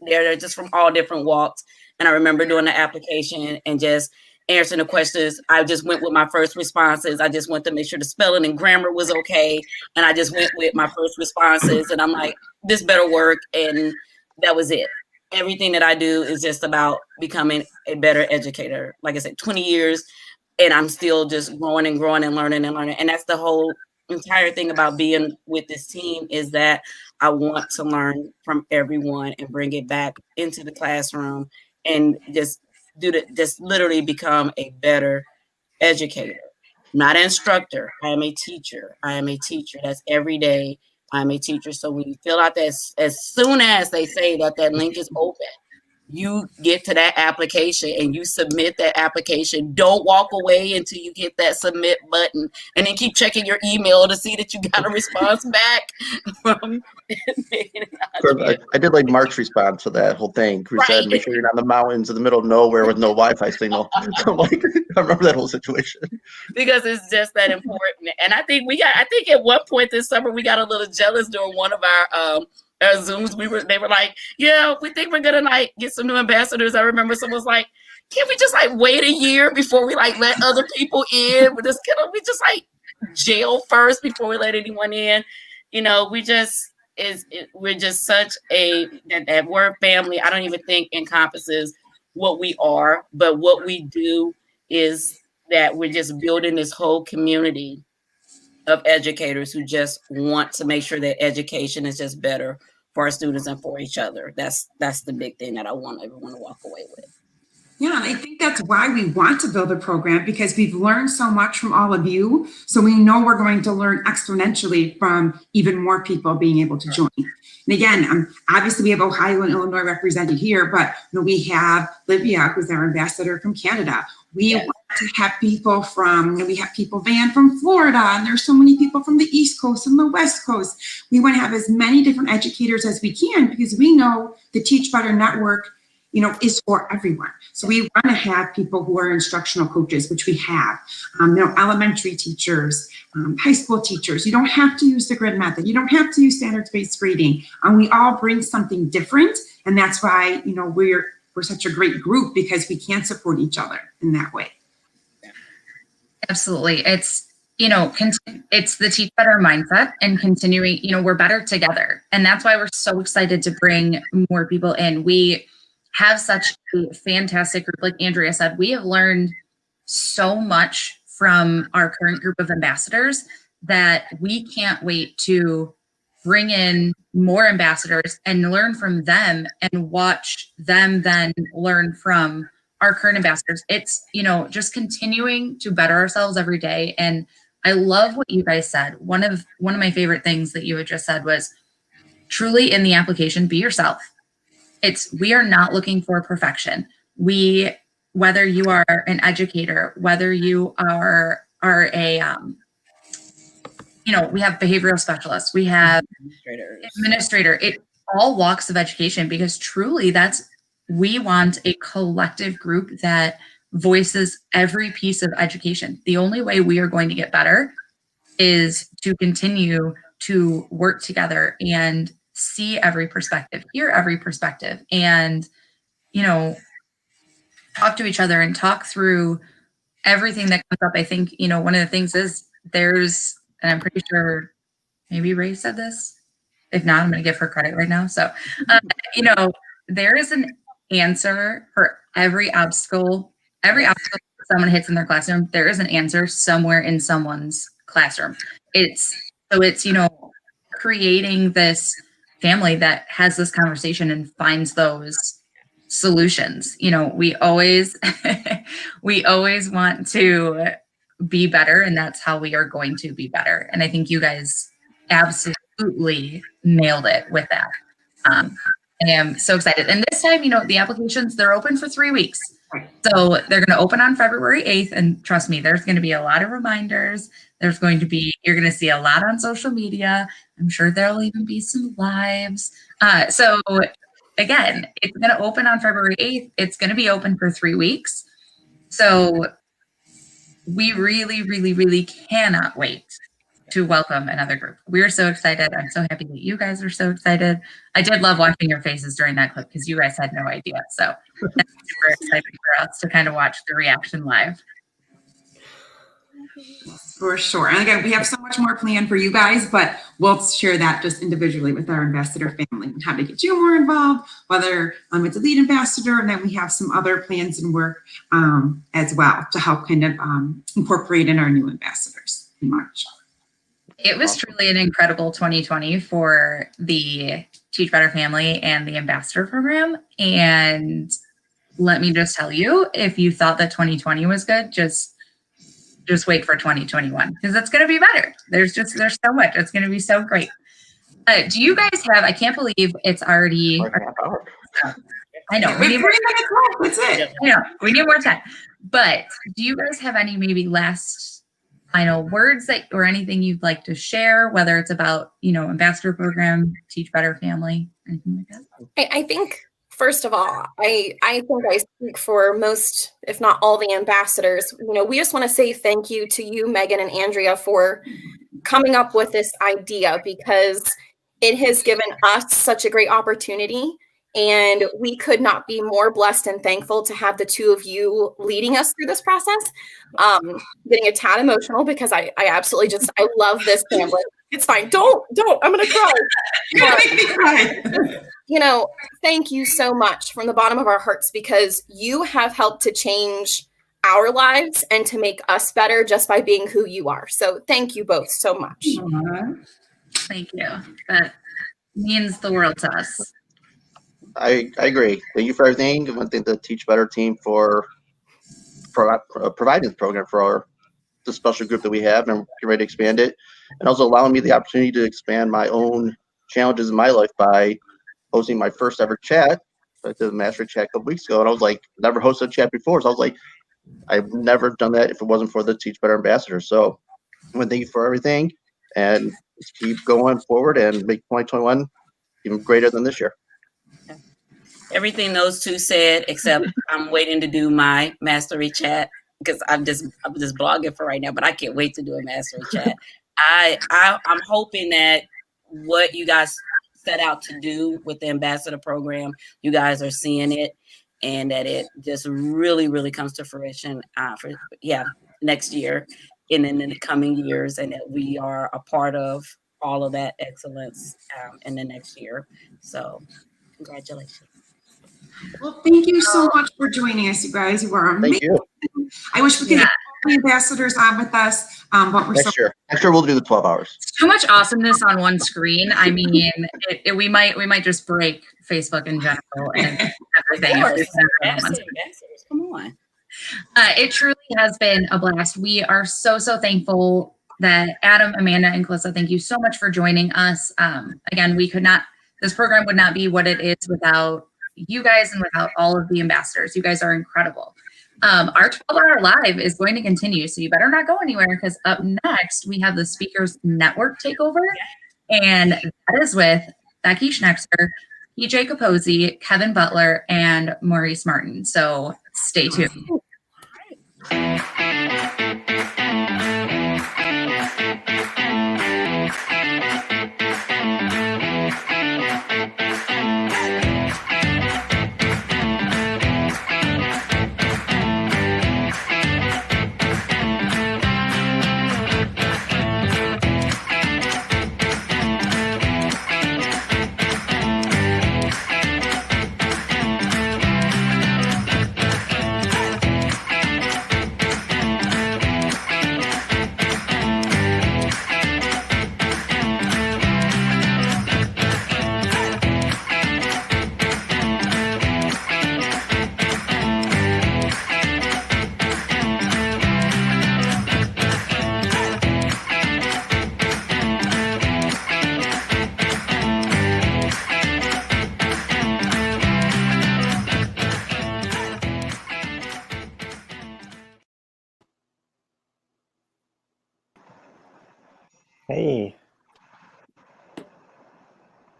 they're just from all different walks. And I remember doing the application and just answering the questions. I just went with my first responses. I just went to make sure the spelling and grammar was okay. And I just went with my first responses, and I'm like, this better work. And that was it. Everything that I do is just about becoming a better educator. Like I said, 20 years, and I'm still just growing and growing and learning and learning. And that's the whole entire thing about being with this team, is that I want to learn from everyone and bring it back into the classroom and just literally become a better educator, not an instructor. I am a teacher. I am a teacher. That's every day. I'm a teacher. So when you fill out that, as soon as they say that link is open, you get to that application and you submit that application. Don't walk away until you hit that submit button, and then keep checking your email to see that you got a response back from. I did like Mark's response to that whole thing. He said, make sure you're not in the mountains in the middle of nowhere with no Wi-Fi signal. So like, I remember that whole situation. Because it's just that important. And I think at one point this summer, we got a little jealous during one of our Zooms. They were like, yeah, we think we're gonna like get some new ambassadors. I remember someone was like, can't we just like wait a year before we like let other people in? We just like jail first before we let anyone in. We're just such that word family. I don't even think encompasses what we are, but what we do is that we're just building this whole community of educators who just want to make sure that education is just better for our students and for each other. That's the big thing that I want everyone to walk away with. Yeah, and I think that's why we want to build a program, because we've learned so much from all of you. So we know we're going to learn exponentially from even more people being able to join. And again, obviously we have Ohio and Illinois represented here, but we have Livia, who's our ambassador from Canada. We want to have people we have people Van from Florida, and there's so many people from the East Coast and the West Coast. We want to have as many different educators as we can, because we know the Teach Better Network is for everyone. So we want to have people who are instructional coaches, which we have, elementary teachers, high school teachers. You don't have to use the grid method. You don't have to use standards-based grading. We all bring something different. And that's why, we're such a great group, because we can support each other in that way. Absolutely. It's, it's the Teach Better mindset, and continuing, we're better together. And that's why we're so excited to bring more people in. We have such a fantastic group. Like Andrea said, we have learned so much from our current group of ambassadors that we can't wait to bring in more ambassadors and learn from them and watch them then learn from our current ambassadors. It's, just continuing to better ourselves every day. And I love what you guys said. One of my favorite things that you had just said was, truly in the application, be yourself. We are not looking for perfection. Whether you are an educator, whether you are a we have behavioral specialists, we have administrator, it all walks of education, because truly we want a collective group that voices every piece of education. The only way we are going to get better is to continue to work together and see every perspective, hear every perspective, and, talk to each other and talk through everything that comes up. I think, one of the things is and I'm pretty sure maybe Ray said this. If not, I'm going to give her credit right now. So, there is an answer for every obstacle someone hits in their classroom. There is an answer somewhere in someone's classroom. It's creating this family that has this conversation and finds those solutions. We always want to be better, and that's how we are going to be better. And I think you guys absolutely nailed it with that. I am so excited. And this time, the applications, they're open for 3 weeks. So they're going to open on February 8th. And trust me, there's going to be a lot of reminders. You're going to see a lot on social media. I'm sure there'll even be some lives. So again, it's going to open on February 8th. It's going to be open for 3 weeks. So we really, really, really cannot wait to welcome another group. We're so excited. I'm so happy that you guys are so excited. I did love watching your faces during that clip because you guys had no idea. So that's super exciting for us to kind of watch the reaction live. For sure. And again, we have so much more planned for you guys, but we'll share that just individually with our ambassador family and how to get you more involved, whether it's a lead ambassador, and then we have some other plans and work as well to help kind of incorporate in our new ambassadors in March. It was truly an incredible 2020 for the Teach Better family and the ambassador program. And let me just tell you, if you thought that 2020 was good, just wait for 2021 because it's going to be better. There's so much. It's going to be so great. Do you guys have, I can't believe it's already, I know. We need more time. That's it. Yeah, we need more time. But do you guys have any maybe last final words or anything you'd like to share, whether it's about, ambassador program, Teach Better family, anything like that? I think, first of all, I think I speak for most, if not all, the ambassadors. We just want to say thank you to you, Megan and Andrea, for coming up with this idea because it has given us such a great opportunity. And we could not be more blessed and thankful to have the two of you leading us through this process. Getting a tad emotional because I absolutely I love this family. It's fine. Don't. I'm going to cry. You're going to make me cry. Thank you so much from the bottom of our hearts because you have helped to change our lives and to make us better just by being who you are. So thank you both so much. Thank you. That means the world to us. I agree. Thank you for everything. I want to thank the Teach Better team for providing the program for the special group that we have, and I'm getting ready to expand it, and also allowing me the opportunity to expand my own challenges in my life by hosting my first ever chat. I did a mastery chat a couple weeks ago, and I was like, never hosted a chat before, so I was like, I've never done that if it wasn't for the Teach Better ambassador. So I want to thank you for everything, and just keep going forward and make 2021 even greater than this year. Everything those two said, except I'm waiting to do my mastery chat because I'm just blogging for right now, but I can't wait to do a mastery chat. I'm hoping that what you guys set out to do with the ambassador program, you guys are seeing it and that it just really, really comes to fruition for next year and in the coming years, and that we are a part of all of that excellence in the next year. So congratulations. Well, thank you so much for joining us, you guys. You are amazing. Thank you. I wish we could get the ambassadors on with us, but we're Next year we'll do the 12 hours. Too much awesomeness on one screen. I mean, we might just break Facebook in general and everything. Come on. It truly has been a blast. We are so thankful that Adam, Amanda, and Calissa, thank you so much for joining us. Again, this program would not be what it is without you guys and without all of the ambassadors. You guys are incredible. Our 12-hour live is going to continue, so you better not go anywhere, because up next we have the Speakers Network takeover, and that is with Becky Schnexer, PJ Capozzi, Kevin Butler, and Maurice Martin. So stay tuned. Hey.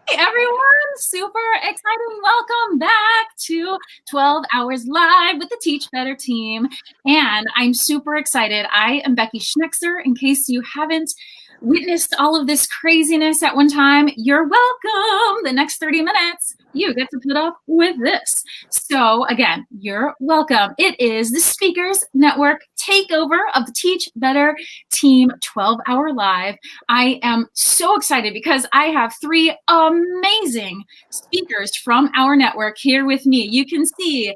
Hey everyone, super exciting. Welcome back to 12 Hours Live with the Teach Better team. And I'm super excited. I am Becky Schnexer. In case you haven't witnessed all of this craziness at one time, you're welcome. The next 30 minutes, you get to put up with this. So again, you're welcome. It is the Speakers Network takeover of the Teach Better team 12-hour live. I am so excited because I have three amazing speakers from our network here with me. You can see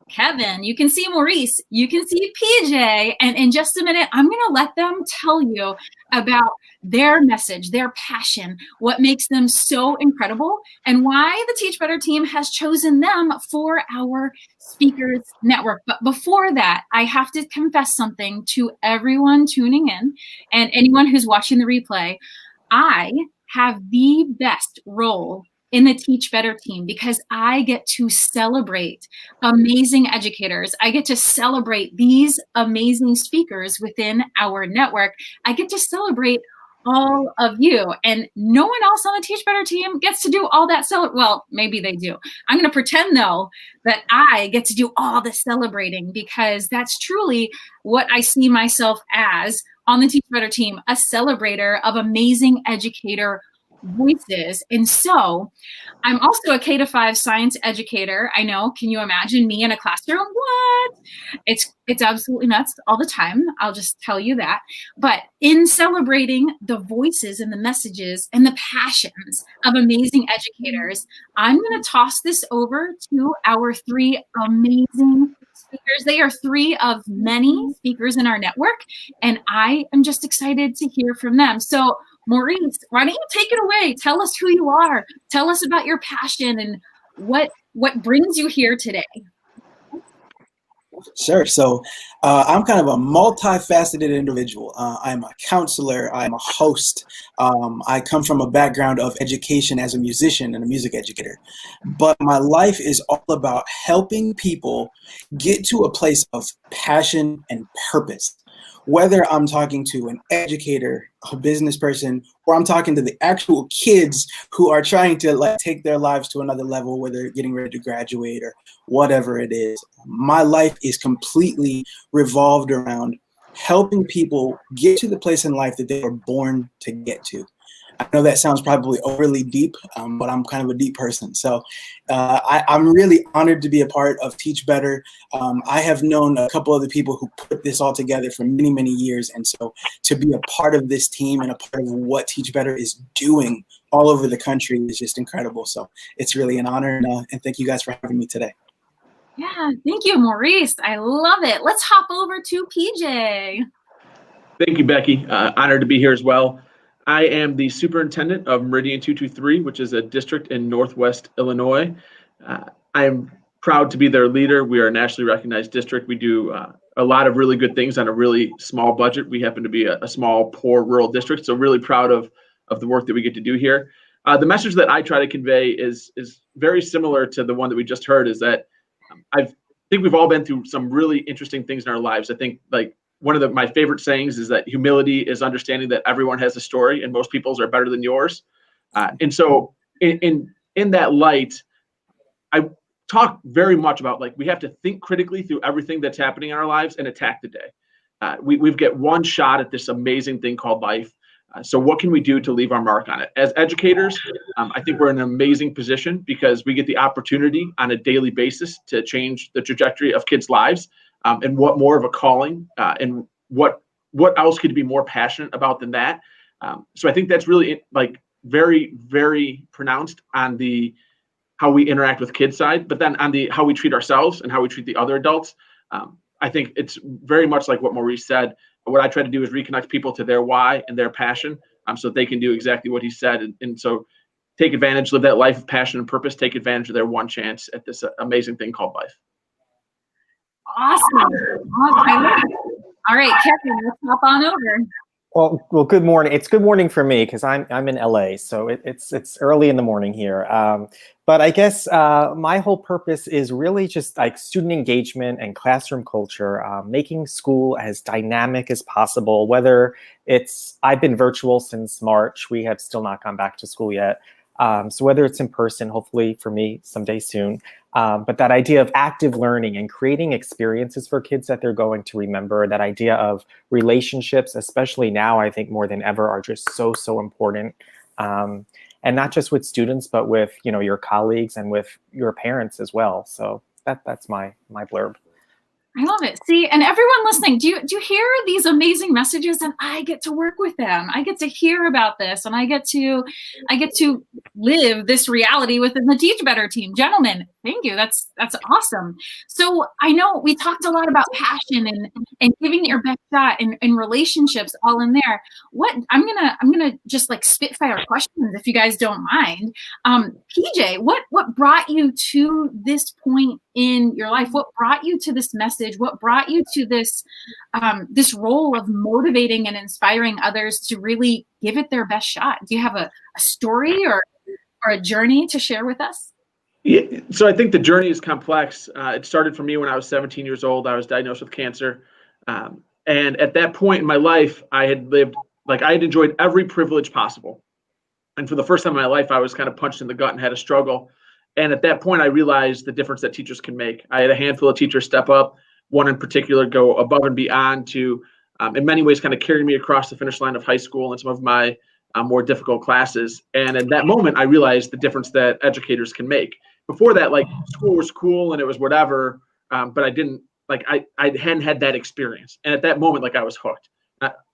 Kevin, you can see Maurice, you can see PJ, and in just a minute, I'm going to let them tell you about their message, their passion, what makes them so incredible, and why the Teach Better team has chosen them for our Speakers Network. But before that, I have to confess something to everyone tuning in and anyone who's watching the replay. I have the best role in the Teach Better team because I get to celebrate amazing educators. I get to celebrate these amazing speakers within our network. I get to celebrate all of you, and no one else on the Teach Better team gets to do all that. Well, maybe they do. I'm going to pretend though that I get to do all the celebrating because that's truly what I see myself as on the Teach Better team, a celebrator of amazing educator voices. And so I'm also a K-5 science educator. I know, can you imagine me in a classroom? What? It's absolutely nuts all the time. I'll just tell you that. But in celebrating the voices and the messages and the passions of amazing educators, I'm going to toss this over to our three amazing speakers. They are three of many speakers in our network, and I am just excited to hear from them. So Maurice, why don't you take it away? Tell us who you are. Tell us about your passion and what brings you here today. Sure. So I'm kind of a multifaceted individual. I'm a counselor. I'm a host. I come from a background of education as a musician and a music educator. But my life is all about helping people get to a place of passion and purpose. Whether I'm talking to an educator, a business person, or I'm talking to the actual kids who are trying to take their lives to another level, whether they're getting ready to graduate or whatever it is. My life is completely revolved around helping people get to the place in life that they were born to get to. I know that sounds probably overly deep, but I'm kind of a deep person. So I'm really honored to be a part of Teach Better. I have known a couple other people who put this all together for many, many years. And so to be a part of this team and a part of what Teach Better is doing all over the country is just incredible. So it's really an honor, and thank you guys for having me today. Yeah, thank you, Maurice. I love it. Let's hop over to PJ. Thank you, Becky. Honored to be here as well. I am the superintendent of Meridian 223, which is a district in Northwest Illinois. I am proud to be their leader. We are a nationally recognized district. We do a lot of really good things on a really small budget. We happen to be a small, poor, rural district, so really proud of the work that we get to do here. The message that I try to convey is very similar to the one that we just heard, is that I think we've all been through some really interesting things in our lives. I think like one of my favorite sayings is that humility is understanding that everyone has a story and most people's are better than yours. And so in that light, I talk very much about like we have to think critically through everything that's happening in our lives and attack the day. We've got one shot at this amazing thing called life. So what can we do to leave our mark on it? As educators, I think we're in an amazing position because we get the opportunity on a daily basis to change the trajectory of kids' lives. And what more of a calling and what else could you be more passionate about than that? So I think that's really like very, very pronounced on the how we interact with kids side, but then on the how we treat ourselves and how we treat the other adults. I think it's very much like what Maurice said. What I try to do is reconnect people to their why and their passion, so that they can do exactly what he said. And so take advantage, live that life of passion and purpose, take advantage of their one chance at this amazing thing called life. Awesome. All right, Kevin, let's hop on over. Well, good morning. It's good morning for me because I'm in LA, so it's early in the morning here. But I guess my whole purpose is really just like student engagement and classroom culture, making school as dynamic as possible. Whether I've been virtual since March, we have still not gone back to school yet. So whether it's in person, hopefully for me someday soon, but that idea of active learning and creating experiences for kids that they're going to remember, that idea of relationships, especially now, I think more than ever, are just so important. And not just with students, but with, your colleagues and with your parents as well. So that's my blurb. I love it. See, and everyone listening, do you hear these amazing messages? And I get to work with them. I get to hear about this, and I get to live this reality within the Teach Better team. Gentlemen, thank you. That's awesome. So I know we talked a lot about passion and giving it your best shot and relationships all in there. I'm gonna just like spitfire questions if you guys don't mind. PJ, what brought you to this point in your life? What brought you to this message? What brought you to this this role of motivating and inspiring others to really give it their best shot? Do you have a story or a journey to share with us? Yeah, so I think the journey is complex. It started for me when I was 17 years old. I was diagnosed with cancer. And at that point in my life, I had enjoyed every privilege possible. And for the first time in my life, I was kind of punched in the gut and had a struggle. And at that point, I realized the difference that teachers can make. I had a handful of teachers step up, one in particular go above and beyond to, in many ways, kind of carry me across the finish line of high school and some of my more difficult classes. And in that moment, I realized the difference that educators can make. Before that, like, school was cool and it was whatever, but I didn't, I hadn't had that experience. And at that moment, I was hooked.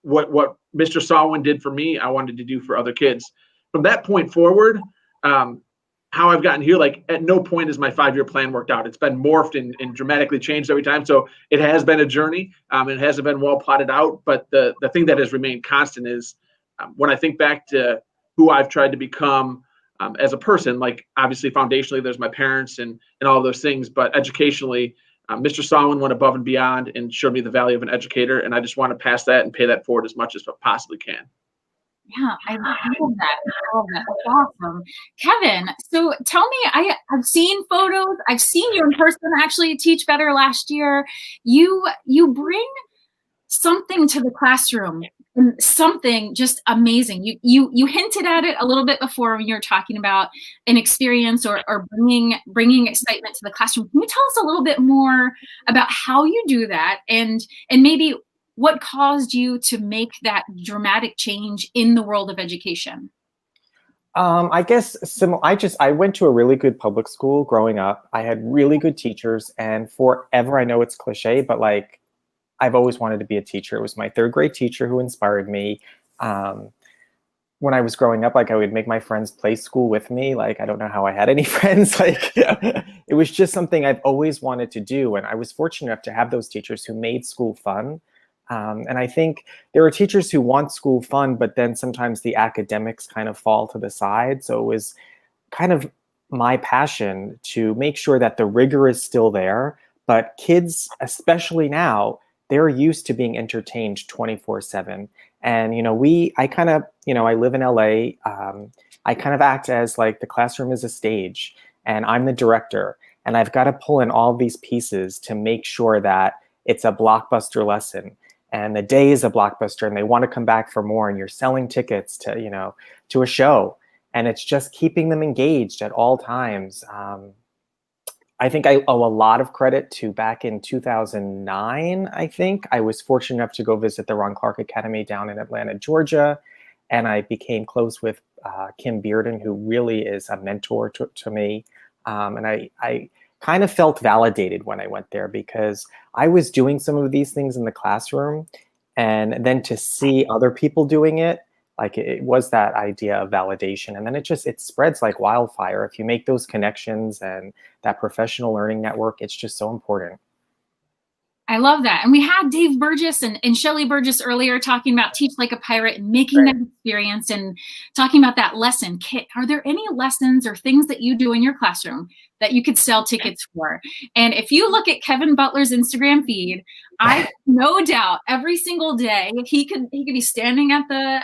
What Mr. Sawin did for me, I wanted to do for other kids. From that point forward, how I've gotten here, at no point has my 5-year plan worked out. It's been morphed and dramatically changed every time. So it has been a journey. It hasn't been well plotted out. But the thing that has remained constant is when I think back to who I've tried to become as a person, obviously foundationally, there's my parents and all of those things. But educationally, Mr. Sawin went above and beyond and showed me the value of an educator. And I just want to pass that and pay that forward as much as I possibly can. Yeah, I love that. That's awesome. Kevin, so tell me, I've seen photos. I've seen you in person actually Teach Better last year. You bring something to the classroom, and something just amazing. You hinted at it a little bit before when you were talking about an experience or bringing excitement to the classroom. Can you tell us a little bit more about how you do that and maybe what caused you to make that dramatic change in the world of education? I guess I went to a really good public school growing up. I had really good teachers, and forever, I know it's cliche, but I've always wanted to be a teacher. It was my 3rd grade teacher who inspired me. When I was growing up, I would make my friends play school with me. I don't know how I had any friends. It was just something I've always wanted to do. And I was fortunate enough to have those teachers who made school fun. And I think there are teachers who want school fun, but then sometimes the academics kind of fall to the side. So it was kind of my passion to make sure that the rigor is still there, but kids, especially now, they're used to being entertained 24/7. And, I live in LA. I kind of act as the classroom is a stage and I'm the director. And I've got to pull in all these pieces to make sure that it's a blockbuster lesson and the day is a blockbuster and they want to come back for more, and you're selling tickets to, you know, to a show, and it's just keeping them engaged at all times. I think I owe a lot of credit to back in 2009, I think. I was fortunate enough to go visit the Ron Clark Academy down in Atlanta, Georgia, and I became close with Kim Bearden, who really is a mentor to me. And I kind of felt validated when I went there, because I was doing some of these things in the classroom, and then to see other people doing it, like it was that idea of validation. And then it spreads like wildfire. If you make those connections and that professional learning network, it's just so important. I love that. And we had Dave Burgess and Shelly Burgess earlier talking about Teach Like a Pirate and making that experience and talking about that lesson. Kit, are there any lessons or things that you do in your classroom that you could sell tickets for? And if you look at Kevin Butler's Instagram feed, I no doubt every single day he could be standing at the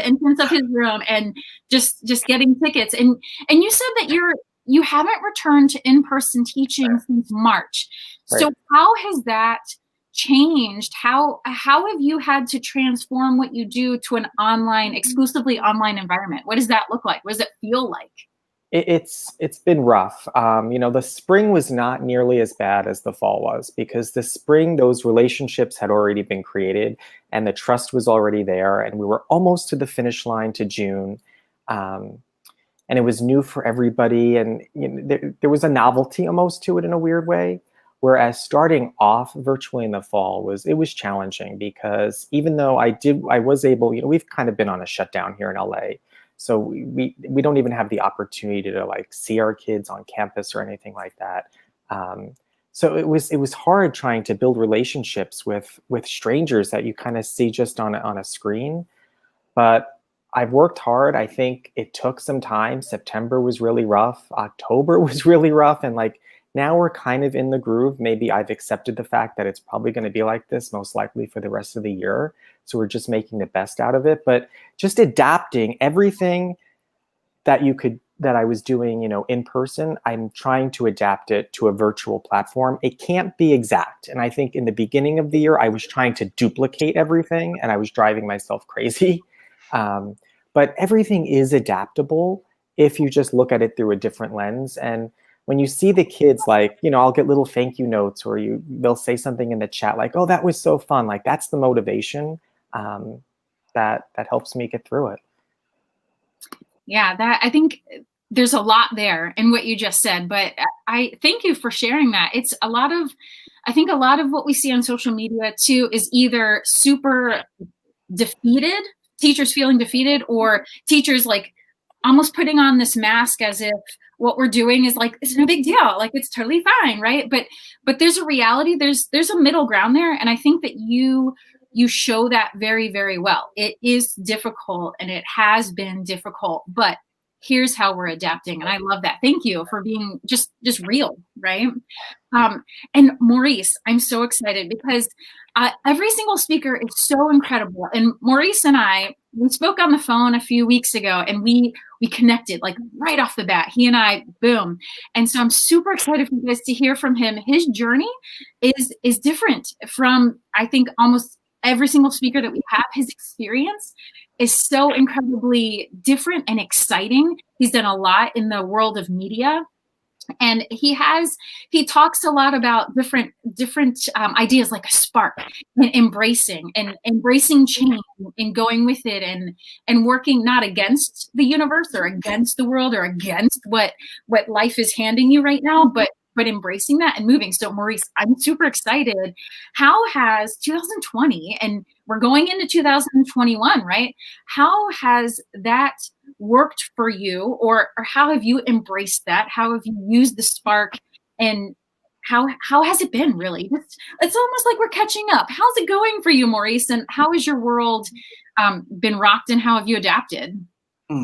entrance of his room and just getting tickets. And you said that you haven't returned to in-person teaching since March. So how has that changed? How have you had to transform what you do to an exclusively online environment? What does that look like? What does it feel like? It's been rough. You know, the spring was not nearly as bad as the fall was, because the spring, those relationships had already been created and the trust was already there, and we were almost to the finish line to June. And it was new for everybody, and you know, there was a novelty almost to it in a weird way. Whereas starting off virtually in the fall was challenging, because even though I was able, you know, we've kind of been on a shutdown here in LA. So we don't even have the opportunity to like see our kids on campus or anything like that. So it was hard trying to build relationships with strangers that you kind of see just on a screen. But I've worked hard. I think it took some time. September was really rough. October was really rough. And like now we're kind of in the groove. Maybe I've accepted the fact that it's probably going to be like this most likely for the rest of the year. So we're just making the best out of it. But just adapting everything that I was doing, you know, in person, I'm trying to adapt it to a virtual platform. It can't be exact. And I think in the beginning of the year, I was trying to duplicate everything and I was driving myself crazy. But everything is adaptable if you just look at it through a different lens. And when you see the kids, like, you know, I'll get little thank you notes, or they'll say something in the chat like, oh, that was so fun. Like, that's the motivation that helps me get through it. Yeah, I think there's a lot there in what you just said, but I thank you for sharing that. It's I think a lot of what we see on social media too is either super defeated, teachers feeling defeated, or teachers like almost putting on this mask as if what we're doing is like, it's no big deal. Like, it's totally fine. Right. But there's a reality, there's a middle ground there. And I think that you show that very, very well. It is difficult and it has been difficult, but here's how we're adapting. And I love that. Thank you for being just real. Right. And Maurice, I'm so excited because every single speaker is so incredible. And Maurice and we spoke on the phone a few weeks ago and we connected like right off the bat. He and I, boom. And so I'm super excited for you guys to hear from him. His journey is different from, I think, almost every single speaker that we have. His experience is so incredibly different and exciting. He's done a lot in the world of media. And he talks a lot about different ideas like a spark and embracing change and going with it and working not against the universe or against the world or against what life is handing you right now, but embracing that and moving. So Maurice, I'm super excited. How has 2020, and we're going into 2021, right? How has that worked for you, or how have you embraced that? How have you used the spark, and how has it been really? It's almost like we're catching up. How's it going for you, Maurice? And how has your world been rocked, and how have you adapted?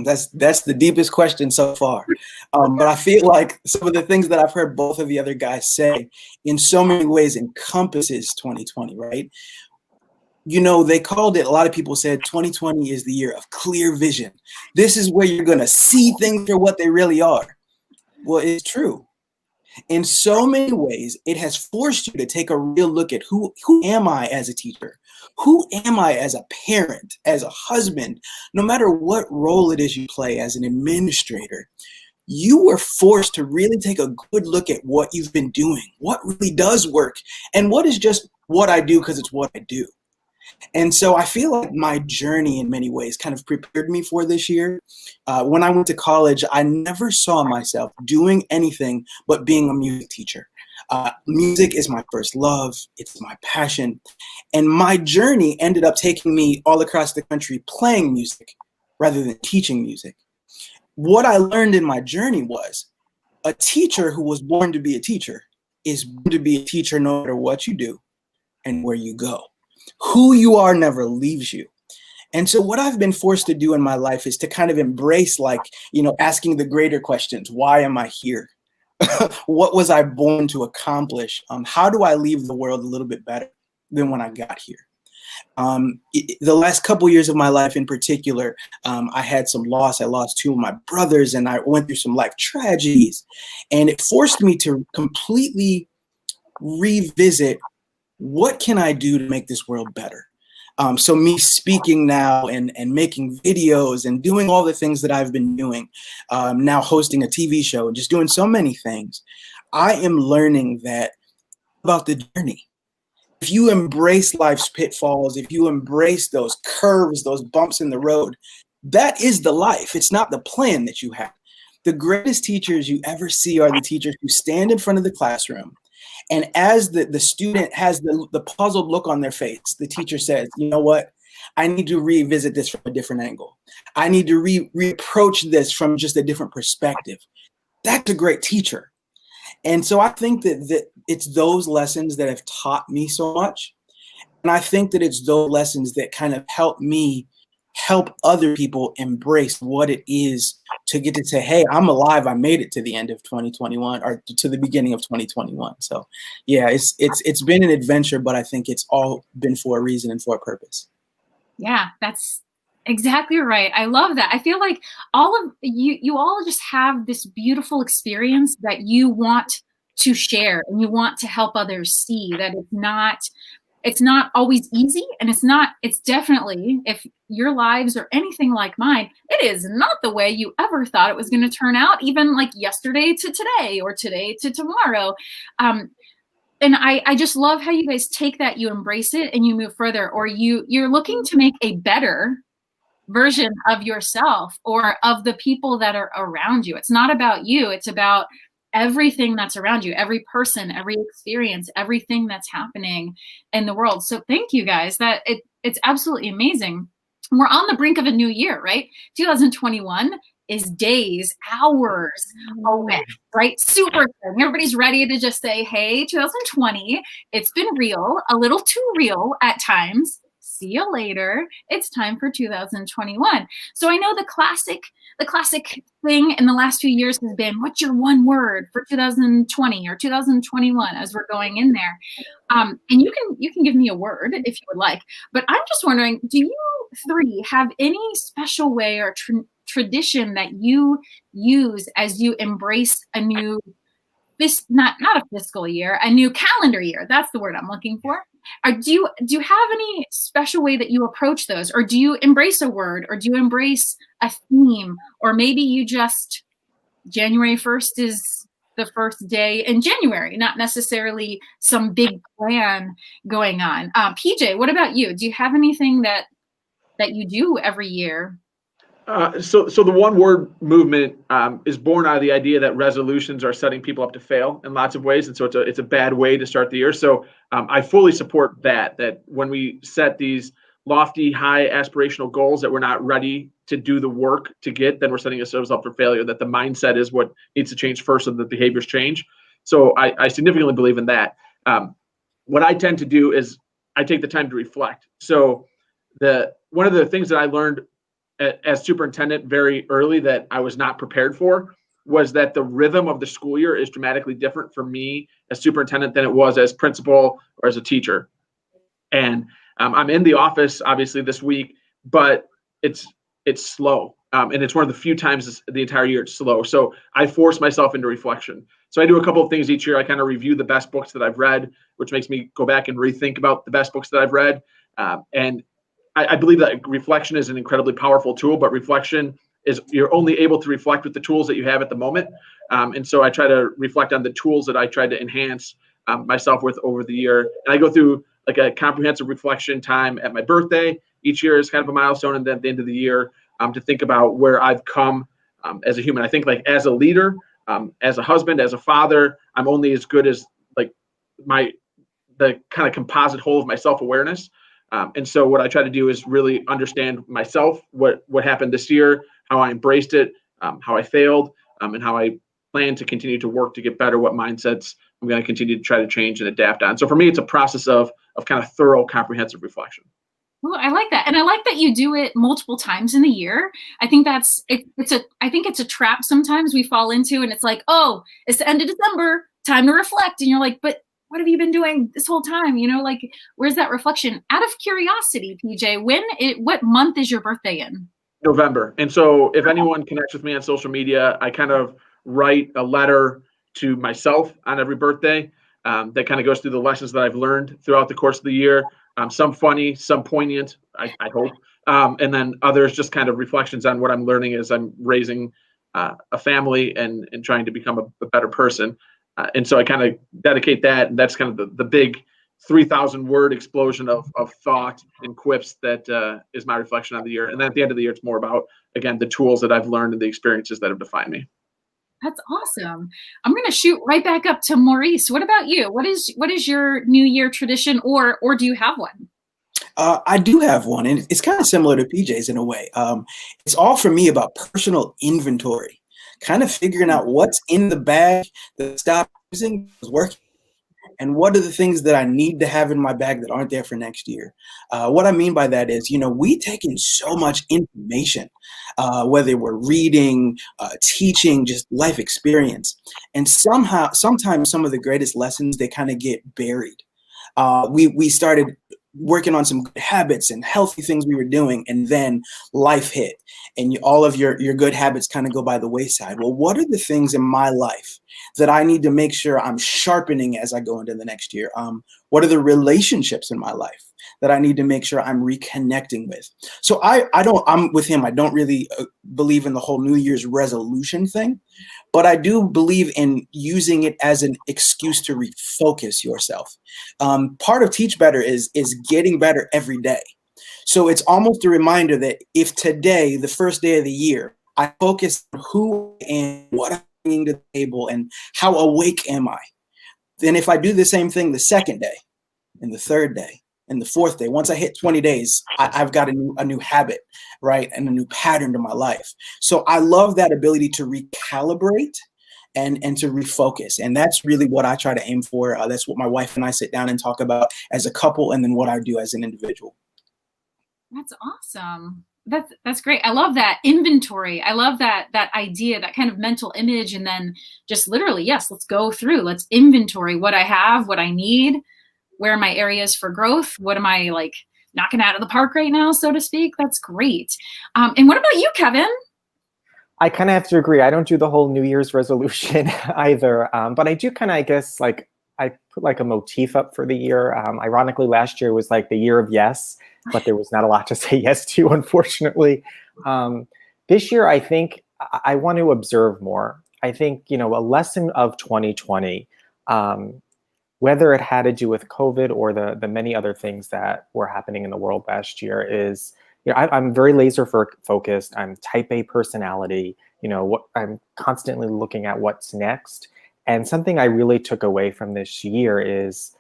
That's the deepest question so far. But I feel like some of the things that I've heard both of the other guys say in so many ways encompasses 2020, right? You know, they called it, a lot of people said 2020 is the year of clear vision. This is where you're going to see things for what they really are. Well, it's true. In so many ways, it has forced you to take a real look at who am I as a teacher? Who am I as a parent, as a husband? No matter what role it is you play as an administrator, you were forced to really take a good look at what you've been doing, what really does work, and what is just what I do because it's what I do. And so I feel like my journey in many ways kind of prepared me for this year. When I went to college, I never saw myself doing anything but being a music teacher. Music is my first love. It's my passion. And my journey ended up taking me all across the country playing music rather than teaching music. What I learned in my journey was a teacher who was born to be a teacher is born to be a teacher no matter what you do and where you go. Who you are never leaves you. And so what I've been forced to do in my life is to kind of embrace, like, asking the greater questions. Why am I here? What was I born to accomplish? How do I leave the world a little bit better than when I got here? The last couple years of my life in particular, I had some loss. I lost 2 of my brothers and I went through some life tragedies. And it forced me to completely revisit, what can I do to make this world better? So me speaking now and making videos and doing all the things that I've been doing, now hosting a TV show and just doing so many things, I am learning that about the journey. If you embrace life's pitfalls, if you embrace those curves, those bumps in the road, that is the life. It's not the plan that you have. The greatest teachers you ever see are the teachers who stand in front of the classroom, and as the student has the puzzled look on their face, the teacher says, you know what? I need to revisit this from a different angle. I need to reapproach this from just a different perspective. That's a great teacher. And so I think that it's those lessons that have taught me so much. And I think that it's those lessons that kind of help me help other people embrace what it is to get to say, hey, I'm alive. I made it to the end of 2021 or to the beginning of 2021. So yeah, it's been an adventure, but I think it's all been for a reason and for a purpose. Yeah, that's exactly right. I love that. I feel like all of you all just have this beautiful experience that you want to share and you want to help others see that it's not always easy, and it's definitely, if your lives are anything like mine, it is not the way you ever thought it was going to turn out, even like yesterday to today or today to tomorrow. And I just love how you guys take that, you embrace it, and you move further, or you're looking to make a better version of yourself or of the people that are around you. It's not about you. It's about everything that's around you, every person, every experience, everything that's happening in the world. So thank you guys. It's absolutely amazing. We're on the brink of a new year, right? 2021 is days, hours away, right? Super exciting. Everybody's ready to just say, hey, 2020, it's been real, a little too real at times. See you later. It's time for 2021. So I know the classic thing in the last few years has been, what's your one word for 2020 or 2021 as we're going in there? And you can give me a word if you would like, but I'm just wondering, do you three have any special way or tradition that you use as you embrace a new, not a fiscal year, a new calendar year? That's the word I'm looking for. Or do you have any special way that you approach those, or do you embrace a word, or do you embrace a theme, or maybe you just, January 1st is the first day in January, not necessarily some big plan going on. PJ, what about you? Do you have anything that you do every year? So the one word movement is born out of the idea that resolutions are setting people up to fail in lots of ways. And so it's a bad way to start the year. So I fully support that when we set these lofty, high aspirational goals that we're not ready to do the work to get, then we're setting ourselves up for failure, that the mindset is what needs to change first so that the behaviors change. So I significantly believe in that. What I tend to do is I take the time to reflect. So one of the things that I learned as superintendent very early that I was not prepared for was that the rhythm of the school year is dramatically different for me as superintendent than it was as principal or as a teacher. And I'm in the office obviously this week, but it's slow. And it's one of the few times the entire year it's slow. So I force myself into reflection. So I do a couple of things each year. I kind of review the best books that I've read, which makes me go back and rethink about the best books that I've read. And I believe that reflection is an incredibly powerful tool, but reflection is you're only able to reflect with the tools that you have at the moment. And so I try to reflect on the tools that I tried to enhance myself with over the year. And I go through like a comprehensive reflection time at my birthday. Each year is kind of a milestone. And then at the end of the year, to think about where I've come as a human. I think like as a leader, as a husband, as a father, I'm only as good as like the kind of composite whole of my self-awareness. And so what I try to do is really understand myself, what happened this year, how I embraced it, how I failed, and how I plan to continue to work to get better, what mindsets I'm going to continue to try to change and adapt on. So for me, it's a process of kind of thorough, comprehensive reflection. Oh, I like that. And I like that you do it multiple times in the year. I think I think it's a trap sometimes we fall into, and it's like, oh, it's the end of December, time to reflect. And you're like, but what have you been doing this whole time? Like, where's that reflection? Out of curiosity, PJ, what month is your birthday in? November. And so if anyone connects with me on social media, I kind of write a letter to myself on every birthday that kind of goes through the lessons that I've learned throughout the course of the year. Some funny, some poignant, I hope. And then others just kind of reflections on what I'm learning as I'm raising a family and trying to become a better person. And so I kind of dedicate that. And that's kind of the big 3,000 word explosion of thought and quips that is my reflection on the year. And then at the end of the year, it's more about, again, the tools that I've learned and the experiences that have defined me. That's awesome. I'm going to shoot right back up to Maurice. What about you? What is your New Year tradition, or do you have one? I do have one, and it's kind of similar to PJ's in a way. It's all for me about personal inventory, kind of figuring out what's in the bag that stopped using is working, and what are the things that I need to have in my bag that aren't there for next year. What I mean by that is, we take in so much information, whether we're reading, teaching, just life experience. And sometimes some of the greatest lessons, they kind of get buried. We started working on some good habits and healthy things we were doing, and then life hit, and all of your good habits kind of go by the wayside. Well, what are the things in my life that I need to make sure I'm sharpening as I go into the next year? What are the relationships in my life that I need to make sure I'm reconnecting with? So I'm with him. I don't really believe in the whole New Year's resolution thing, but I do believe in using it as an excuse to refocus yourself. Part of Teach Better is getting better every day. So it's almost a reminder that if today, the first day of the year, I focus on who I am, what I'm bringing to the table, and how awake am I, then if I do the same thing the second day, and the third day, and the fourth day, once I hit 20 days, I've got a new habit, right? And a new pattern to my life. So I love that ability to recalibrate and to refocus. And that's really what I try to aim for. That's what my wife and I sit down and talk about as a couple, and then what I do as an individual. That's awesome. That's great. I love that inventory. I love that idea, that kind of mental image, and then just literally, yes, let's go through. Let's inventory what I have, what I need, where are my areas for growth? What am I like knocking out of the park right now, so to speak? That's great. And what about you, Kevin? I kind of have to agree. I don't do the whole New Year's resolution either, but I do kind of, I guess, like I put like a motif up for the year. Ironically, last year was like the year of yes, but there was not a lot to say yes to, unfortunately. This year, I think I want to observe more. I think, a lesson of 2020, whether it had to do with COVID or the many other things that were happening in the world last year is, I'm very laser focused. I'm type A personality. I'm constantly looking at what's next. And something I really took away from this year is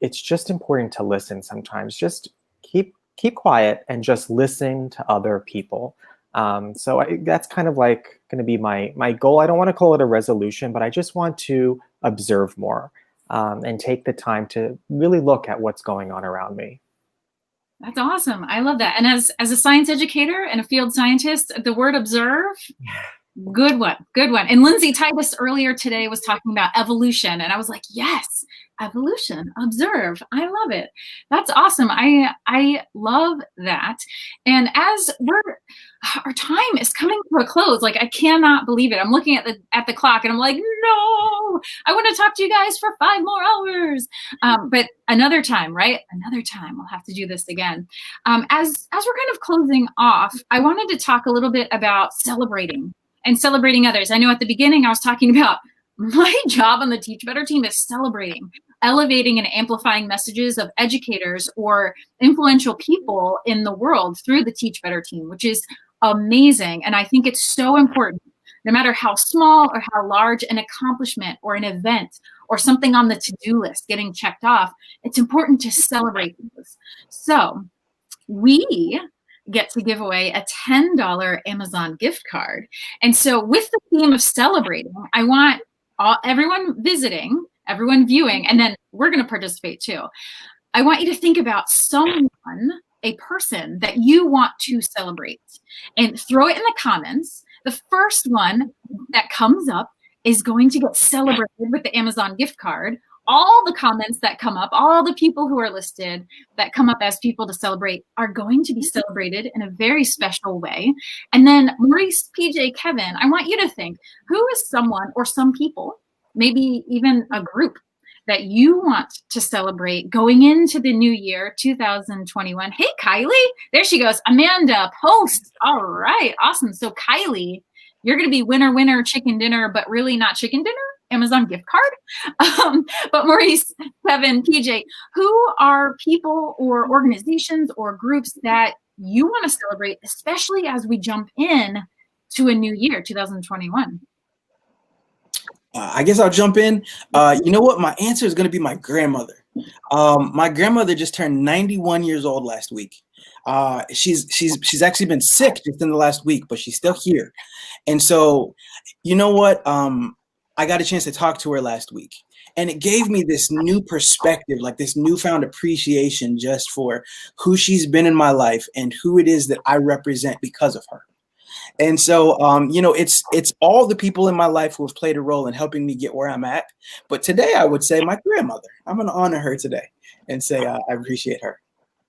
it's just important to listen sometimes. Just keep quiet and just listen to other people. So that's kind of like going to be my goal. I don't want to call it a resolution, but I just want to observe more and take the time to really look at what's going on around me. That's awesome. I love that. And as a science educator and a field scientist, the word observe, Good one. Good one. And Lindsay Titus earlier today was talking about evolution. And I was like, yes, evolution, observe. I love it. That's awesome. I love that. And as our time is coming to a close, like I cannot believe it. I'm looking at the clock and I'm like, no, I want to talk to you guys for 5 more hours. But another time, right? Another time we'll have to do this again. As we're kind of closing off, I wanted to talk a little bit about celebrating and celebrating others. I know at the beginning I was talking about my job on the Teach Better team is celebrating, elevating and amplifying messages of educators or influential people in the world through the Teach Better team, which is amazing. And I think it's so important, no matter how small or how large an accomplishment or an event or something on the to-do list getting checked off, it's important to celebrate those. So we get to give away a $10 Amazon gift card. And so with the theme of celebrating, I want everyone visiting, everyone viewing, and then we're going to participate too. I want you to think about someone, a person that you want to celebrate, and throw it in the comments. The first one that comes up is going to get celebrated with the Amazon gift card. All the comments that come up, all the people who are listed that come up as people to celebrate are going to be celebrated in a very special way. And then Maurice, PJ, Kevin, I want you to think, who is someone or some people, maybe even a group, that you want to celebrate going into the new year, 2021. Hey, Kylie. There she goes. Amanda, post. All right. Awesome. So Kylie, you're going to be winner, chicken dinner, but really not chicken dinner. Amazon gift card. But Maurice, Kevin, PJ, who are people or organizations or groups that you want to celebrate, especially as we jump in to a new year, 2021? I guess I'll jump in. You know what? My answer is going to be my grandmother. My grandmother just turned 91 years old last week. She's actually been sick just in the last week, but she's still here. And so, you know what? I got a chance to talk to her last week, and it gave me this new perspective, like this newfound appreciation just for who she's been in my life and who it is that I represent because of her. And so, you know, it's all the people in my life who have played a role in helping me get where I'm at. But today I would say my grandmother. I'm going to honor her today and say I appreciate her.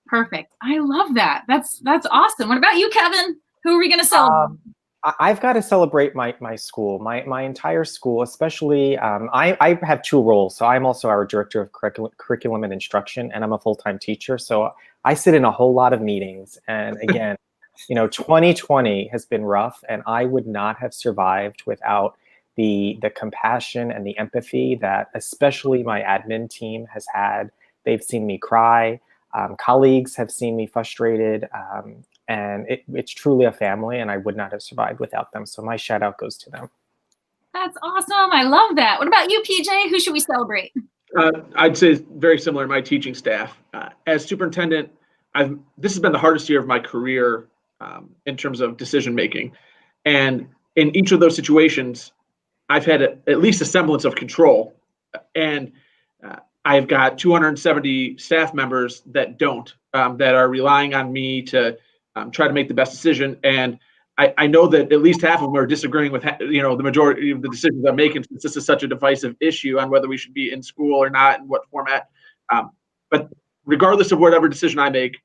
Perfect. I love that. That's awesome. What about you, Kevin? Who are we going to celebrate? I've got to celebrate my school, my entire school, especially. I have 2 roles. So I'm also our director of curriculum and instruction, and I'm a full-time teacher. So I sit in a whole lot of meetings. And again, you know, 2020 has been rough, and I would not have survived without the compassion and the empathy that especially my admin team has had. They've seen me cry. Colleagues have seen me frustrated. And it's truly a family, and I would not have survived without them. So my shout out goes to them. That's awesome. I love that. What about you, PJ? Who should we celebrate? I'd say very similar to my teaching staff. As superintendent, this has been the hardest year of my career in terms of decision making. And in each of those situations, I've had at least a semblance of control. And I've got 270 staff members that don't, that are relying on me to try to make the best decision. And I know that at least half of them are disagreeing with, you know, the majority of the decisions I'm making, since this is such a divisive issue on whether we should be in school or not and what format. But regardless of whatever decision I make,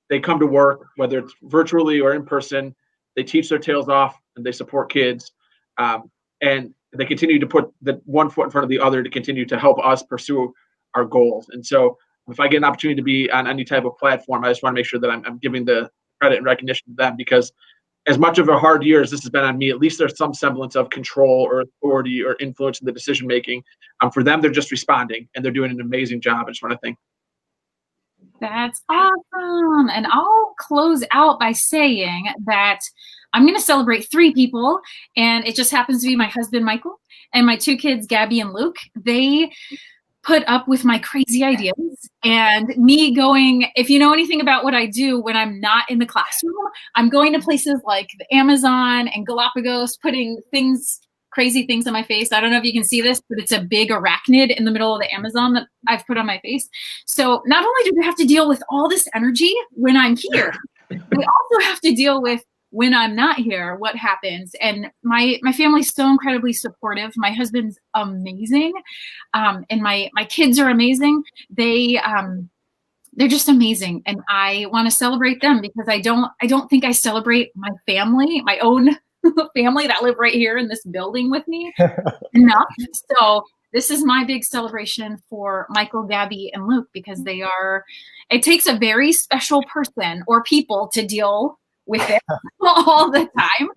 they come to work, whether it's virtually or in person. They teach their tails off and they support kids. And they continue to put the one foot in front of the other to continue to help us pursue our goals. And so if I get an opportunity to be on any type of platform, I just want to make sure that I'm giving the credit and recognition to them, because as much of a hard year as this has been on me, at least there's some semblance of control or authority or influence in the decision making. For them, they're just responding, and they're doing an amazing job. I just want to thank. That's awesome. And I'll close out by saying that I'm going to celebrate 3 people, and it just happens to be my husband, Michael, and my 2 kids, Gabby and Luke. They put up with my crazy ideas and me going, if you know anything about what I do when I'm not in the classroom, I'm going to places like the Amazon and Galapagos, putting crazy things on my face. I don't know if you can see this, but it's a big arachnid in the middle of the Amazon that I've put on my face. So not only do we have to deal with all this energy when I'm here, we also have to deal with when I'm not here, what happens? And my family's so incredibly supportive. My husband's amazing. And my kids are amazing. They're just amazing. And I want to celebrate them because I don't think I celebrate my family, my own family that live right here in this building with me enough. So this is my big celebration for Michael, Gabby, and Luke because it takes a very special person or people to deal with it all the time.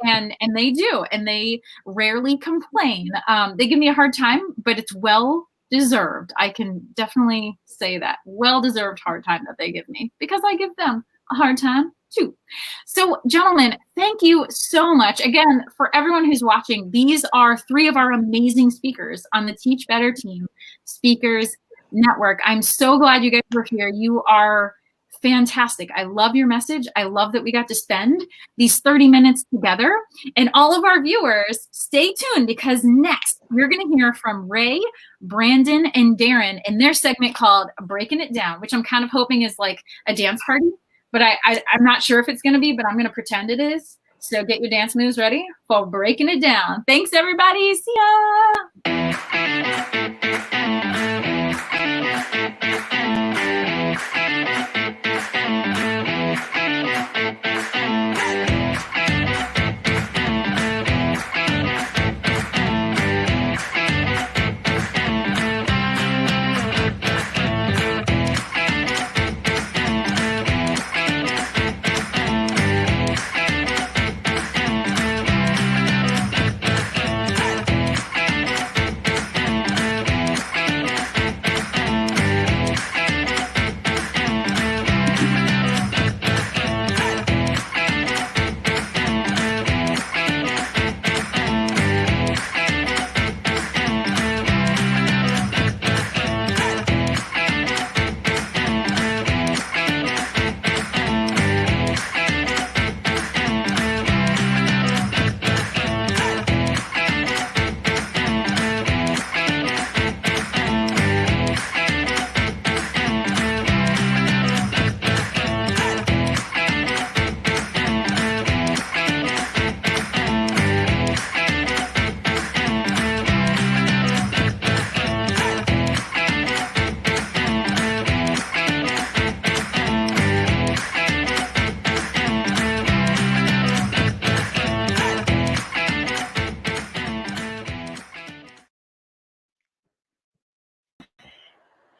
And they do, and they rarely complain. They give me a hard time, but it's well deserved. I can definitely say that. Well-deserved hard time that they give me because I give them a hard time too. So gentlemen, thank you so much. Again, for everyone who's watching, these are 3 of our amazing speakers on the Teach Better Team Speakers Network. I'm so glad you guys were here. You are fantastic. I love your message. I love that we got to spend these 30 minutes together. And all of our viewers, stay tuned because next you're going to hear from Ray, Brandon, and Darren in their segment called Breaking It Down, which I'm kind of hoping is like a dance party, but I'm not sure if it's going to be, but I'm going to pretend it is. So get your dance moves ready for Breaking It Down. Thanks, everybody. See ya.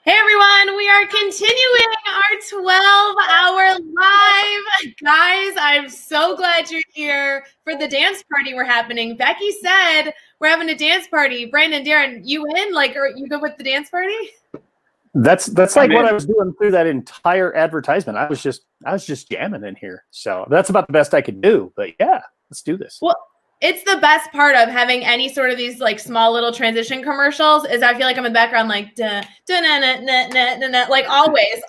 Hey everyone, we are continuing our 12-hour live. Guys, I'm so glad you're here for the dance party we're having. Becky said we're having a dance party. Brandon, Darren, you in? Like, are you good with the dance party? That's like what I was doing through that entire advertisement. I was just jamming in here. So that's about the best I could do. But yeah, let's do this. Well, it's the best part of having any sort of these like small little transition commercials is I feel like I'm in the background like da, da, na, na, na, na, na, na, like always.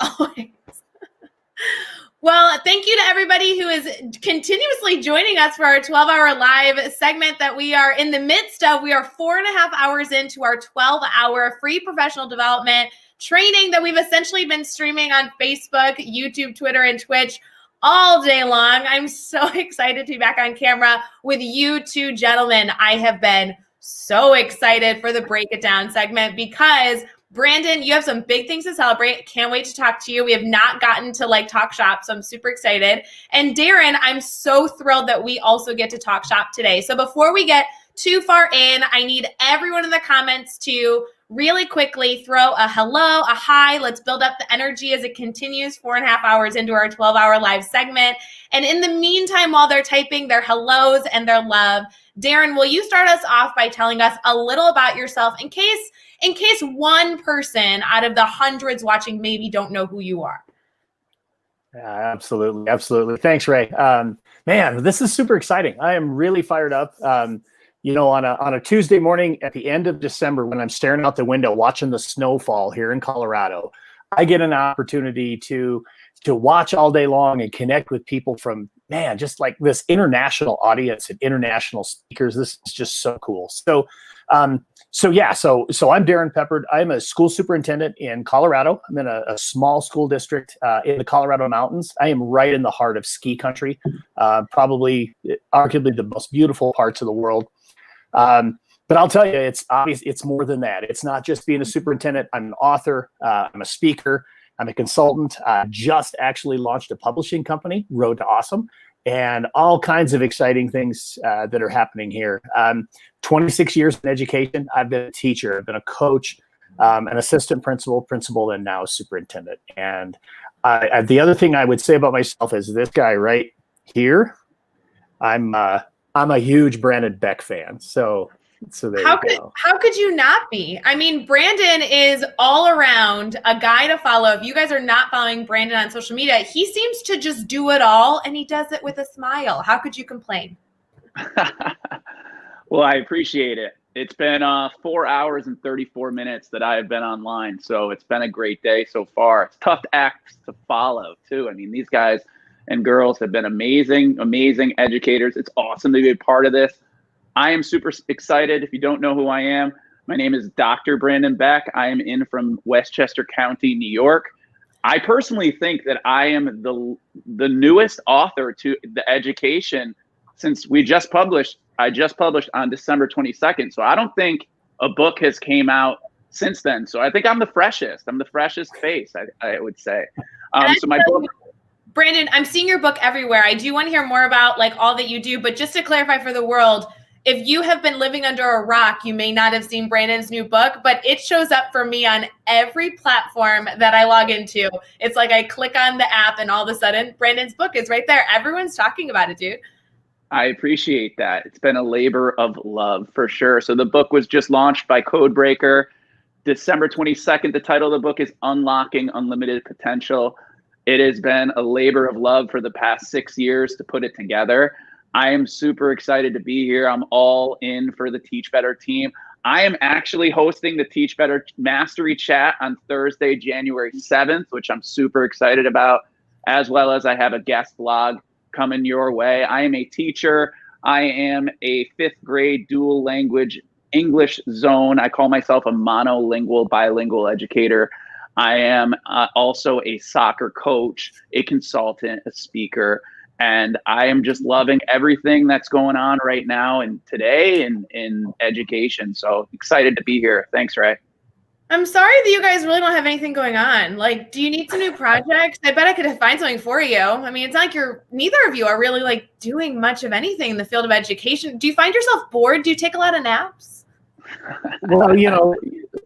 Well, thank you to everybody who is continuously joining us for our 12-hour live segment that we are in the midst of. We are 4.5 hours into our 12-hour free professional development training that we've essentially been streaming on Facebook, YouTube, Twitter, and Twitch all day long. I'm so excited to be back on camera with you two gentlemen. I have been so excited for the Break It Down segment because Brandon, you have some big things to celebrate. Can't wait to talk to you. We have not gotten to like talk shop, so I'm super excited. And Darren, I'm so thrilled that we also get to talk shop today. So before we get too far in, I need everyone in the comments to really quickly throw a hello, a hi. Let's build up the energy as it continues 4.5 hours into our 12-hour live segment. And in the meantime, while they're typing their hellos and their love, Darren, will you start us off by telling us a little about yourself in case one person out of the hundreds watching maybe don't know who you are? Yeah, absolutely. Absolutely. Thanks, Ray. Man, this is super exciting. I am really fired up. You know, on a Tuesday morning at the end of December, when I'm staring out the window watching the snowfall here in Colorado, I get an opportunity to to watch all day long and connect with people from, man, just like this international audience and international speakers. This is just so cool. So I'm Darren Peppard. I'm a school superintendent in Colorado. I'm in a small school district in the Colorado Mountains. I am right in the heart of ski country, probably arguably the most beautiful parts of the world. But I'll tell you, it's obvious. It's more than that. It's not just being a superintendent. I'm an author. I'm a speaker. I'm a consultant. Just actually launched a publishing company, Road to Awesome, and all kinds of exciting things that are happening here. 26 years in education. I've been a teacher. I've been a coach, an assistant principal, and now a superintendent. And the other thing I would say about myself is this guy right here. I'm a huge Brandon Beck fan. So there you go. How could you not be? I mean, Brandon is all around a guy to follow. If you guys are not following Brandon on social media, he seems to just do it all, and he does it with a smile. How could you complain? Well, I appreciate it. It's been 4 hours and 34 minutes that I have been online, so it's been a great day so far. It's tough acts to follow, too. I mean, these guys and girls have been amazing, amazing educators. It's awesome to be a part of this. I am super excited. If you don't know who I am, my name is Dr. Brandon Beck. I am in from Westchester County, New York. I personally think that I am the newest author to the education since I just published on December 22nd. So I don't think a book has came out since then. So I think I'm the freshest. I'm the freshest face, I would say. So my book. Brandon, I'm seeing your book everywhere. I do want to hear more about like all that you do, but just to clarify for the world, if you have been living under a rock, you may not have seen Brandon's new book, but it shows up for me on every platform that I log into. It's like I click on the app and all of a sudden Brandon's book is right there. Everyone's talking about it, dude. I appreciate that. It's been a labor of love for sure. So the book was just launched by Codebreaker, December 22nd. The title of the book is Unlocking Unlimited Potential. It has been a labor of love for the past 6 years to put it together. I am super excited to be here. I'm all in for the Teach Better team. I am actually hosting the Teach Better Mastery Chat on Thursday, January 7th, which I'm super excited about, as well as I have a guest blog coming your way. I am a teacher. I am a 5th grade dual language English zone. I call myself a monolingual, bilingual educator. I am also a soccer coach, a consultant, a speaker, and I am just loving everything that's going on right now and today in education. So excited to be here. Thanks, Ray. I'm sorry that you guys really don't have anything going on. Like, do you need some new projects? I bet I could find something for you. I mean, it's not like neither of you are really like doing much of anything in the field of education. Do you find yourself bored? Do you take a lot of naps? Well,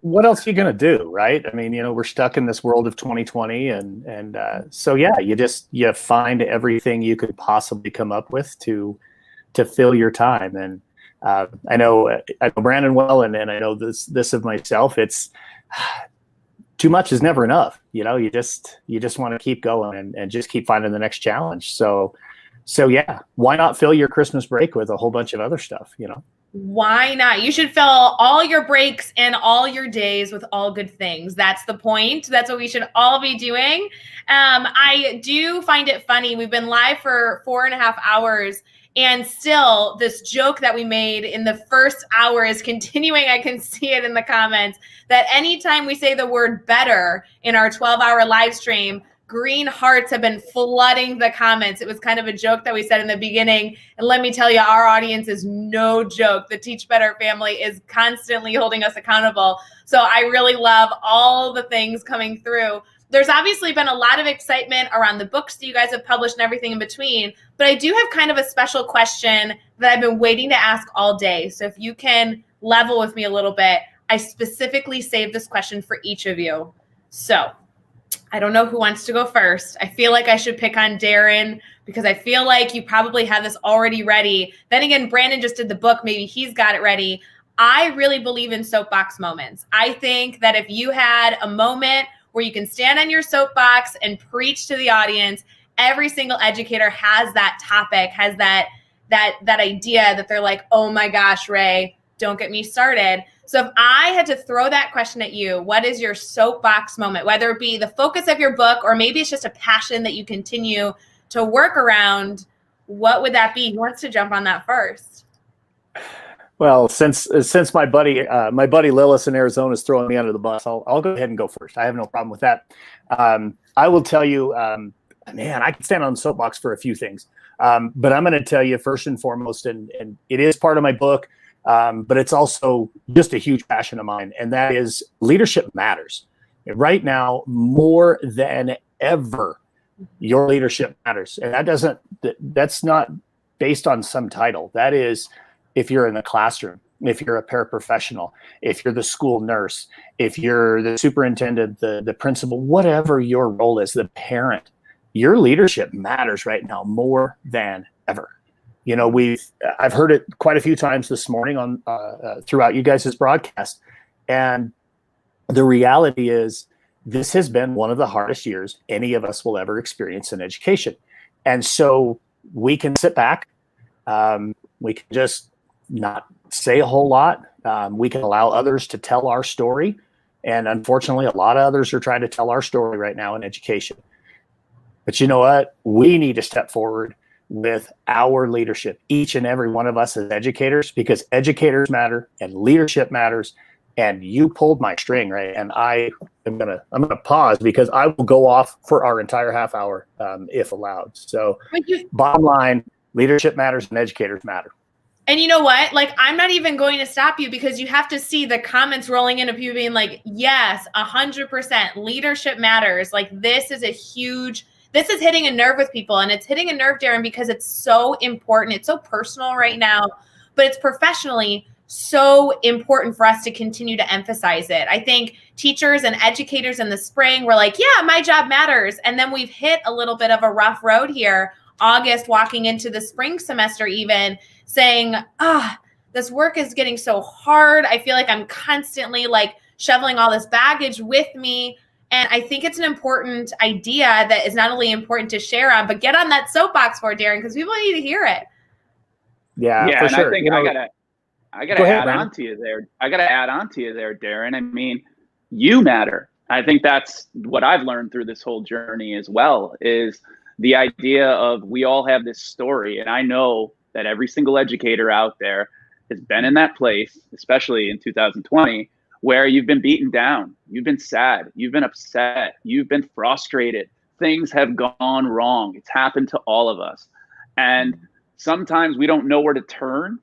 what else are you going to do, right? I mean, we're stuck in this world of 2020, and so yeah, you find everything you could possibly come up with to fill your time. And I know Brandon well, and I know this of myself. It's too much is never enough. You just want to keep going and just keep finding the next challenge. So yeah, why not fill your Christmas break with a whole bunch of other stuff? Why not? You should fill all your breaks and all your days with all good things. That's the point. That's what we should all be doing. I do find it funny. We've been live for 4.5 hours, and still this joke that we made in the first hour is continuing. I can see it in the comments that anytime we say the word better in our 12-hour live stream, green hearts have been flooding the comments. It was kind of a joke that we said in the beginning. And let me tell you, our audience is no joke. The Teach Better family is constantly holding us accountable. So I really love all the things coming through. There's obviously been a lot of excitement around the books that you guys have published and everything in between. But I do have kind of a special question that I've been waiting to ask all day. So if you can level with me a little bit, I specifically saved this question for each of you. So I don't know who wants to go first. I feel like I should pick on Darren because I feel like you probably have this already ready. Then again, Brandon just did the book. Maybe he's got it ready. I really believe in soapbox moments. I think that if you had a moment where you can stand on your soapbox and preach to the audience, every single educator has that topic, has that idea that they're like, oh my gosh, Ray, don't get me started. So if I had to throw that question at you, what is your soapbox moment, whether it be the focus of your book or maybe it's just a passion that you continue to work around, what would that be? Who wants to jump on that first? Well, since my buddy Lillis in Arizona is throwing me under the bus, I'll go ahead and go first. I have no problem with that. I will tell you, man, I can stand on the soapbox for a few things, but I'm going to tell you first and foremost, and it is part of my book, but it's also just a huge passion of mine, and that is leadership matters. Right now, more than ever, your leadership matters, and that's not based on some title. That is, if you're in the classroom, if you're a paraprofessional, if you're the school nurse, if you're the superintendent, the principal, whatever your role is, the parent, your leadership matters right now more than ever. You know, I've heard it quite a few times this morning on throughout you guys' broadcast, and the reality is this has been one of the hardest years any of us will ever experience in education. And so we can sit back, we can just not say a whole lot. We can allow others to tell our story. And unfortunately, a lot of others are trying to tell our story right now in education. But you know what? We need to step forward with our leadership, each and every one of us as educators, because educators matter and leadership matters. And you pulled my string, right? And I'm gonna pause because I will go off for our entire half hour if allowed. So bottom line, leadership matters and educators matter. And you know what? Like, I'm not even going to stop you because you have to see the comments rolling in of people being like, yes, 100%, leadership matters. Like, this is hitting a nerve with people. And it's hitting a nerve, Darren, because it's so important. It's so personal right now, but it's professionally so important for us to continue to emphasize it. I think teachers and educators in the spring were like, yeah, my job matters. And then we've hit a little bit of a rough road here, August, walking into the spring semester even, saying, this work is getting so hard. I feel like I'm constantly like shoveling all this baggage with me. And I think it's an important idea that is not only important to share on, but get on that soapbox for, Darren, because people need to hear it. Yeah, for and sure. I think I gotta add on to you there. I gotta add on to you there, Darren. I mean, you matter. I think that's what I've learned through this whole journey as well, is the idea of we all have this story. And I know that every single educator out there has been in that place, especially in 2020, where you've been beaten down, you've been sad, you've been upset, you've been frustrated. Things have gone wrong. It's happened to all of us. And sometimes we don't know where to turn.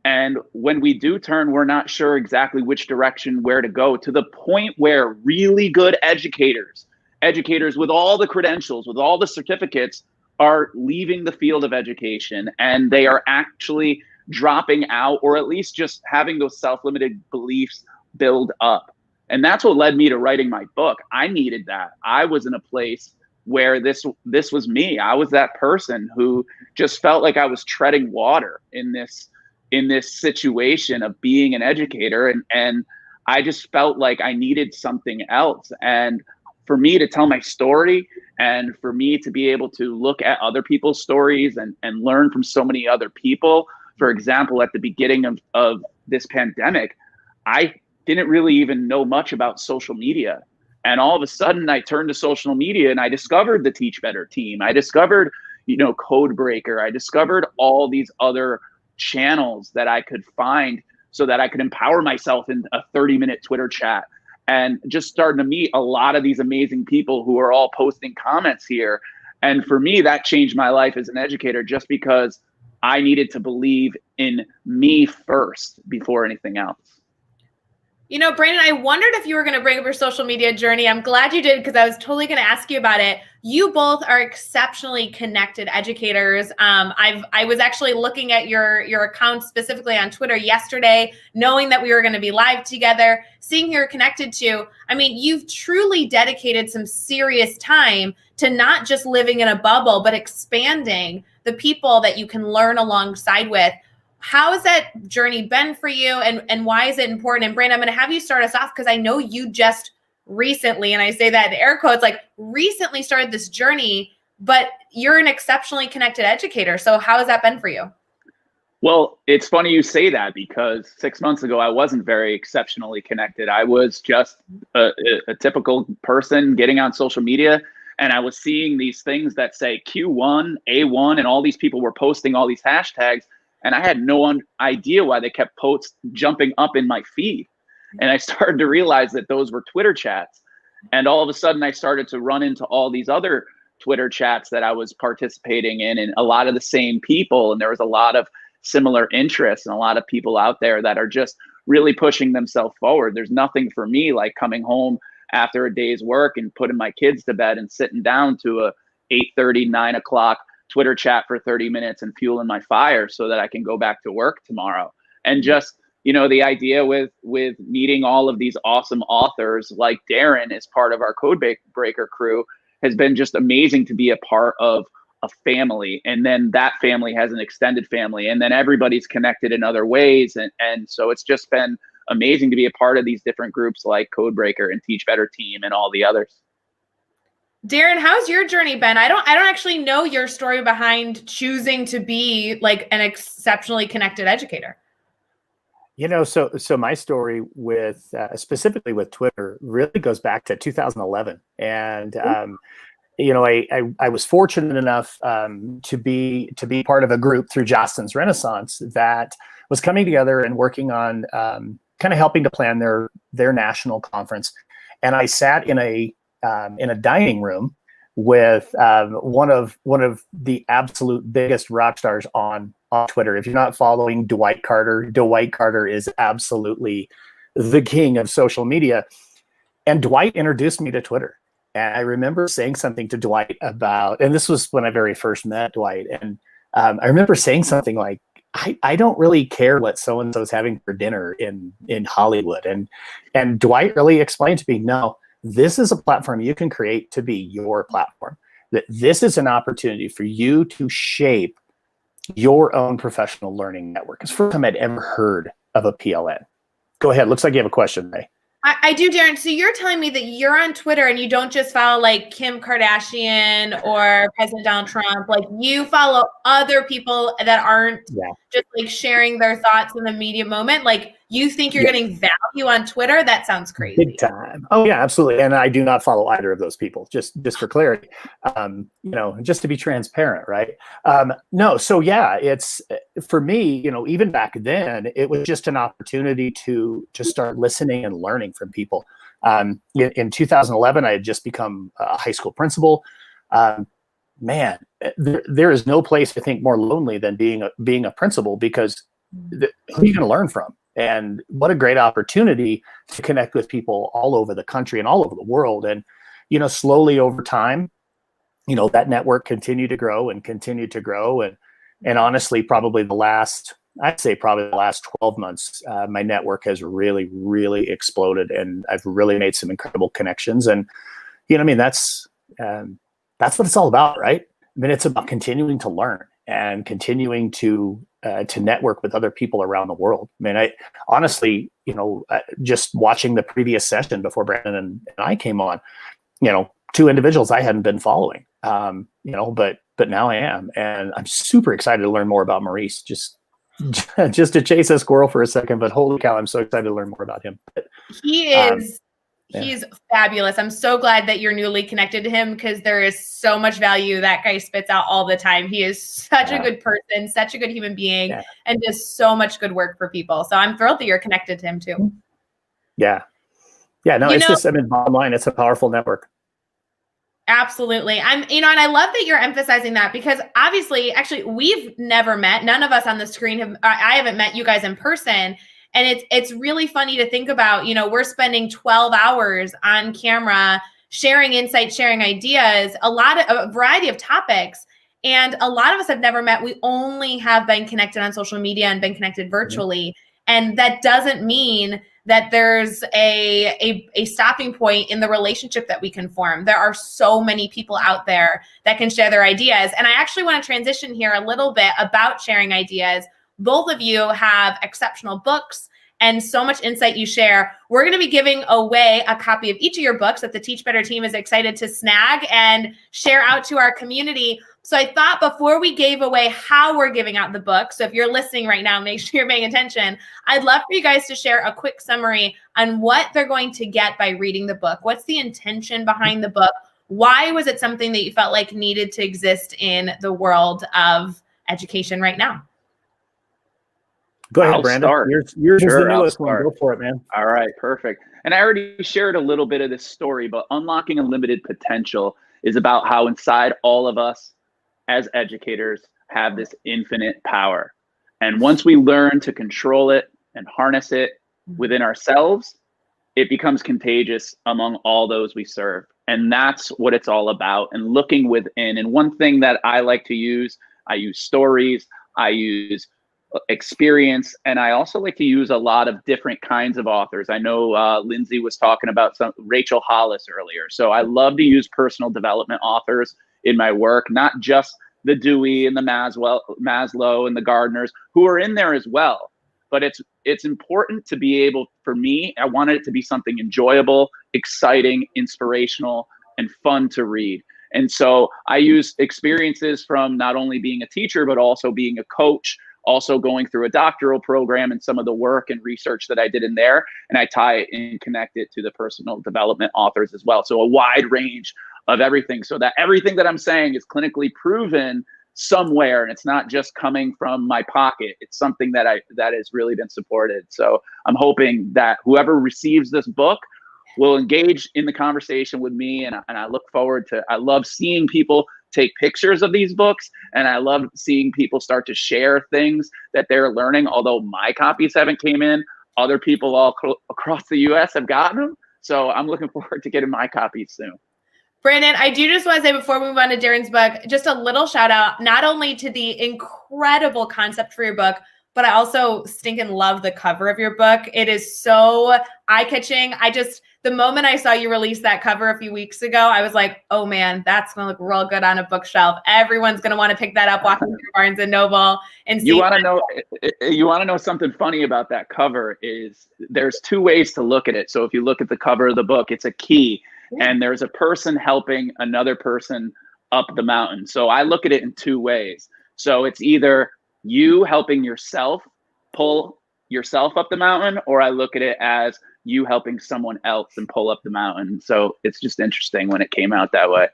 And when we do turn, we're not sure exactly which direction, where to go, to the point where really good educators with all the credentials, with all the certificates, are leaving the field of education, and they are actually dropping out, or at least just having those self-limited beliefs build up. And that's what led me to writing my book. I needed that. I was in a place where this was me. I was that person who just felt like I was treading water in this situation of being an educator. And I just felt like I needed something else. And for me to tell my story, and for me to be able to look at other people's stories and learn from so many other people. For example, at the beginning of this pandemic, I didn't really even know much about social media. And all of a sudden I turned to social media and I discovered the Teach Better team. I discovered, Codebreaker. I discovered all these other channels that I could find so that I could empower myself in a 30-minute Twitter chat. And just starting to meet a lot of these amazing people who are all posting comments here. And for me, that changed my life as an educator, just because I needed to believe in me first before anything else. Brandon, I wondered if you were going to bring up your social media journey. I'm glad you did, because I was totally going to ask you about it. You both are exceptionally connected educators. I was actually looking at your account specifically on Twitter yesterday, knowing that we were going to be live together, seeing who you're connected to. I mean, you've truly dedicated some serious time to not just living in a bubble, but expanding the people that you can learn alongside with. How has that journey been for you, and why is it important? And Brandon, I'm going to have you start us off, because I know you just recently, and I say that in air quotes, like recently started this journey, but you're an exceptionally connected educator. So how has that been for you? Well, it's funny you say that, because 6 months ago, I wasn't very exceptionally connected. I was just a typical person getting on social media, and I was seeing these things that say Q1, A1, and all these people were posting all these hashtags, and I had no idea why they kept posts jumping up in my feed. And I started to realize that those were Twitter chats. And all of a sudden, I started to run into all these other Twitter chats that I was participating in, and a lot of the same people, and there was a lot of similar interests and a lot of people out there that are just really pushing themselves forward. There's nothing for me like coming home after a day's work and putting my kids to bed and sitting down to a 8:30, 9 o'clock Twitter chat for 30 minutes and fueling my fire so that I can go back to work tomorrow. And just, you know, the idea with meeting all of these awesome authors like Darren as part of our Codebreaker crew has been just amazing to be a part of a family. And then that family has an extended family, and then everybody's connected in other ways. And so it's just been amazing to be a part of these different groups like Codebreaker and Teach Better Team and all the others. Darren, how's your journey been? I don't actually know your story behind choosing to be like an exceptionally connected educator. You know, so my story with specifically with Twitter really goes back to 2011, and you know, I was fortunate enough to be part of a group through Jostens Renaissance that was coming together and working on kind of helping to plan their national conference. And I sat in a dining room with one of the absolute biggest rock stars on Twitter. If you're not following Dwight Carter is absolutely the king of social media. And Dwight introduced me to Twitter. And I remember saying something to Dwight about, and this was when I very first met Dwight. And I remember saying something like, I don't really care what so-and-so's having for dinner in Hollywood. And Dwight really explained to me, no, this is a platform you can create to be your platform. That this is an opportunity for you to shape your own professional learning network. It's the first time I'd ever heard of a PLN. Go ahead. Looks like you have a question, May. I do, Darren. So you're telling me that you're on Twitter and you don't just follow like Kim Kardashian or President Donald Trump. Like you follow other people that aren't just like sharing their thoughts in the media moment. Like you think you're getting value on Twitter? That sounds crazy. Big time. Oh yeah, absolutely. And I do not follow either of those people, just for clarity. You know, just to be transparent, right? No, so yeah, it's for me, you know, even back then, it was just an opportunity to start listening and learning from people. In 2011, I had just become a high school principal. Man, there is no place I think more lonely than being a principal, because who are you going to learn from? And what a great opportunity to connect with people all over the country and all over the world. And, you know, slowly over time, you know, that network continued to grow and continued to grow. And honestly, probably the last 12 months, my network has really, really exploded, and I've really made some incredible connections. And, you know, I mean, that's what it's all about, right? I mean, it's about continuing to learn and continuing to network with other people around the world. I mean, I honestly, you know, just watching the previous session before Brandon and I came on, you know, two individuals I hadn't been following, you know, but now I am, and I'm super excited to learn more about Maurice. Just to chase a squirrel for a second, but holy cow, I'm so excited to learn more about him. But, he's fabulous. I'm so glad that you're newly connected to him, because there is so much value that guy spits out all the time. He is such a good person, such a good human being, and does so much good work for people. So I'm thrilled that you're connected to him too. Yeah. No, it's just, I mean, bottom line, it's a powerful network. Absolutely. You know, and I love that you're emphasizing that, because obviously, actually, we've never met. None of us on the screen I haven't met you guys in person. And it's really funny to think about, you know, we're spending 12 hours on camera, sharing insights, sharing ideas, a variety of topics. And a lot of us have never met. We only have been connected on social media and been connected virtually. And that doesn't mean that there's a stopping point in the relationship that we can form. There are so many people out there that can share their ideas. And I actually want to transition here a little bit about sharing ideas. Both of you have exceptional books and so much insight you share. We're going to be giving away a copy of each of your books that the Teach Better team is excited to snag and share out to our community. So I thought before we gave away how we're giving out the book, so if you're listening right now, make sure you're paying attention. I'd love for you guys to share a quick summary on what they're going to get by reading the book. What's the intention behind the book? Why was it something that you felt like needed to exist in the world of education right now? Go ahead, I'll Brandon. start. Yours is Sure, the I'll newest one. start. Go for it, man. All right, perfect. And I already shared a little bit of this story, but unlocking unlimited potential is about how inside all of us as educators have this infinite power. And once we learn to control it and harness it within ourselves, it becomes contagious among all those we serve. And that's what it's all about, and looking within. And one thing that I like to use, I use stories, I use experience, and I also like to use a lot of different kinds of authors. I know Lindsay was talking about Rachel Hollis earlier. So I love to use personal development authors in my work, not just the Dewey and the Maslow and the Gardners, who are in there as well. But it's important to be able, for me, I wanted it to be something enjoyable, exciting, inspirational, and fun to read. And so I use experiences from not only being a teacher, but also being a coach, also going through a doctoral program and some of the work and research that I did in there. And I tie it and connect it to the personal development authors as well. So a wide range of everything, so that everything that I'm saying is clinically proven somewhere, and it's not just coming from my pocket. It's something that has really been supported. So I'm hoping that whoever receives this book will engage in the conversation with me, and I look forward to, I love seeing people take pictures of these books, and I love seeing people start to share things that they're learning. Although my copies haven't came in, other people all across the US have gotten them. So I'm looking forward to getting my copies soon. Brandon, I do just want to say before we move on to Darren's book, just a little shout out, not only to the incredible concept for your book, but I also stinking love the cover of your book. It is so eye-catching. The moment I saw you release that cover a few weeks ago, I was like, oh man, that's going to look real good on a bookshelf. Everyone's going to want to pick that up walking through Barnes and Noble and see. You want to know something funny about that cover is there's two ways to look at it. So if you look at the cover of the book, it's a key, and there's a person helping another person up the mountain. So I look at it in two ways. So it's either you helping yourself pull yourself up the mountain, or I look at it as you helping someone else and pull up the mountain. So it's just interesting when it came out that way.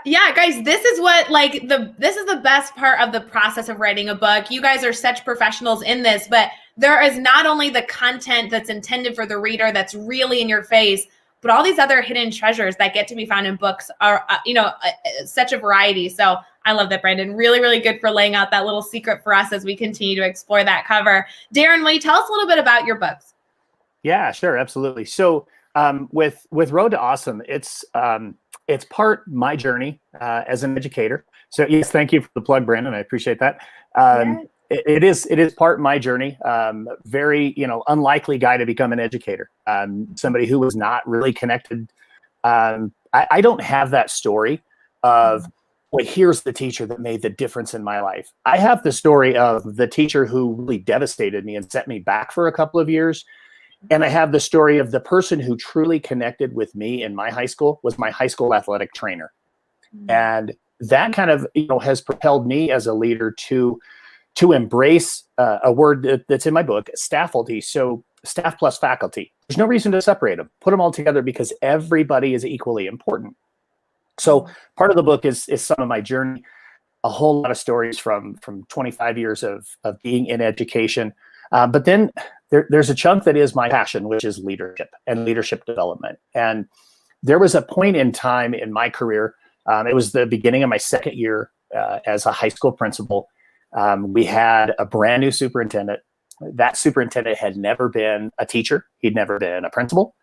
Yeah, guys, this is what this is the best part of the process of writing a book. You guys are such professionals in this, but there is not only the content that's intended for the reader that's really in your face, but all these other hidden treasures that get to be found in books are, such a variety. So I love that, Brandon. Really, really good for laying out that little secret for us as we continue to explore that cover. Darren, will you tell us a little bit about your books? Yeah, sure, absolutely. So with Road to Awesome, it's part my journey as an educator. So yes, thank you for the plug, Brandon. I appreciate that. It is part my journey. Very unlikely guy to become an educator. Somebody who was not really connected. I don't have that story of, well, here's the teacher that made the difference in my life. I have the story of the teacher who really devastated me and set me back for a couple of years. And I have the story of the person who truly connected with me in my high school was my high school athletic trainer. And that kind of, has propelled me as a leader to embrace a word that's in my book, staffalty. So staff plus faculty. There's no reason to separate them. Put them all together because everybody is equally important. So part of the book is some of my journey, a whole lot of stories from 25 years of being in education. But then there's a chunk that is my passion, which is leadership and leadership development. And there was a point in time in my career, it was the beginning of my second year as a high school principal. We had a brand new superintendent. That superintendent had never been a teacher. He'd never been a principal.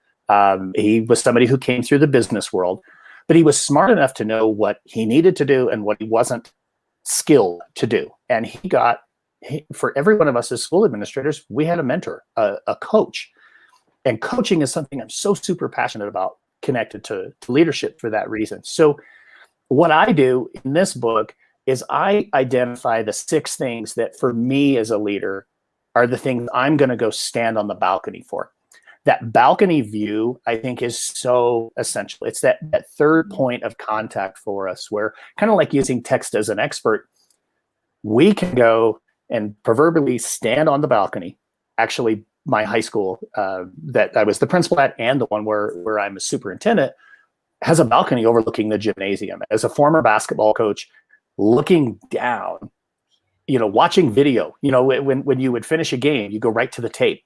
He was somebody who came through the business world, but he was smart enough to know what he needed to do and what he wasn't skilled to do. And for every one of us as school administrators, we had a mentor, a coach. And coaching is something I'm so super passionate about, connected to leadership for that reason. So what I do in this book is I identify the 6 things that for me as a leader are the things I'm going to go stand on the balcony for. that balcony view, I think, is so essential. It's that third point of contact for us, where, kind of like using text as an expert, we can go and proverbially stand on the balcony. Actually, my high school that I was the principal at, and the one where I'm a superintendent, has a balcony overlooking the gymnasium. As a former basketball coach, looking down, watching video, when you would finish a game, you go right to the tape.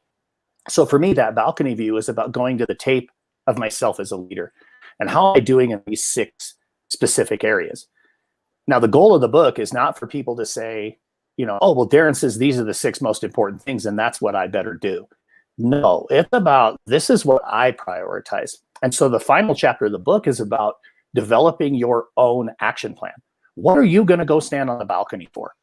So for me, that balcony view is about going to the tape of myself as a leader and how am I doing in these 6 specific areas. Now, the goal of the book is not for people to say, oh, well, Darren says these are the 6 most important things and that's what I better do. No, it's about, this is what I prioritize. And so the final chapter of the book is about developing your own action plan. What are you going to go stand on the balcony for?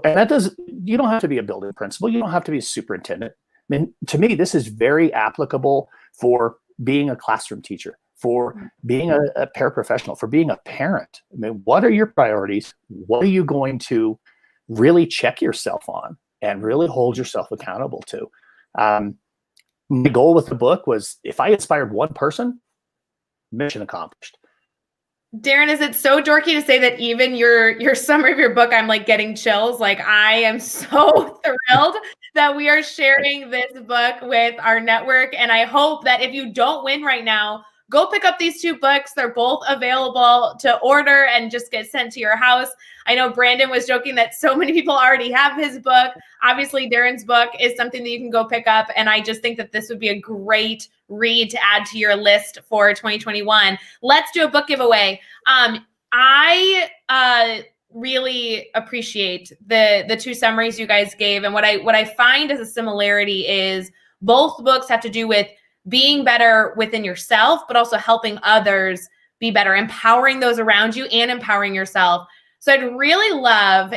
And you don't have to be a building principal. You don't have to be a superintendent. I mean, to me, this is very applicable for being a classroom teacher, for being a paraprofessional, for being a parent. I mean, what are your priorities? What are you going to really check yourself on and really hold yourself accountable to? My goal with the book was, if I inspired one person, mission accomplished. Darren, is it so dorky to say that even your summary of your book, I'm like getting chills? Like, I am so thrilled that we are sharing this book with our network. And I hope that if you don't win right now, go pick up these 2 books. They're both available to order and just get sent to your house. I know Brandon was joking that so many people already have his book. Obviously, Darren's book is something that you can go pick up. And I just think that this would be a great read to add to your list for 2021. Let's do a book giveaway. I really appreciate the 2 summaries you guys gave. And what I find as a similarity is both books have to do with being better within yourself, but also helping others be better, empowering those around you and empowering yourself. So I'd really love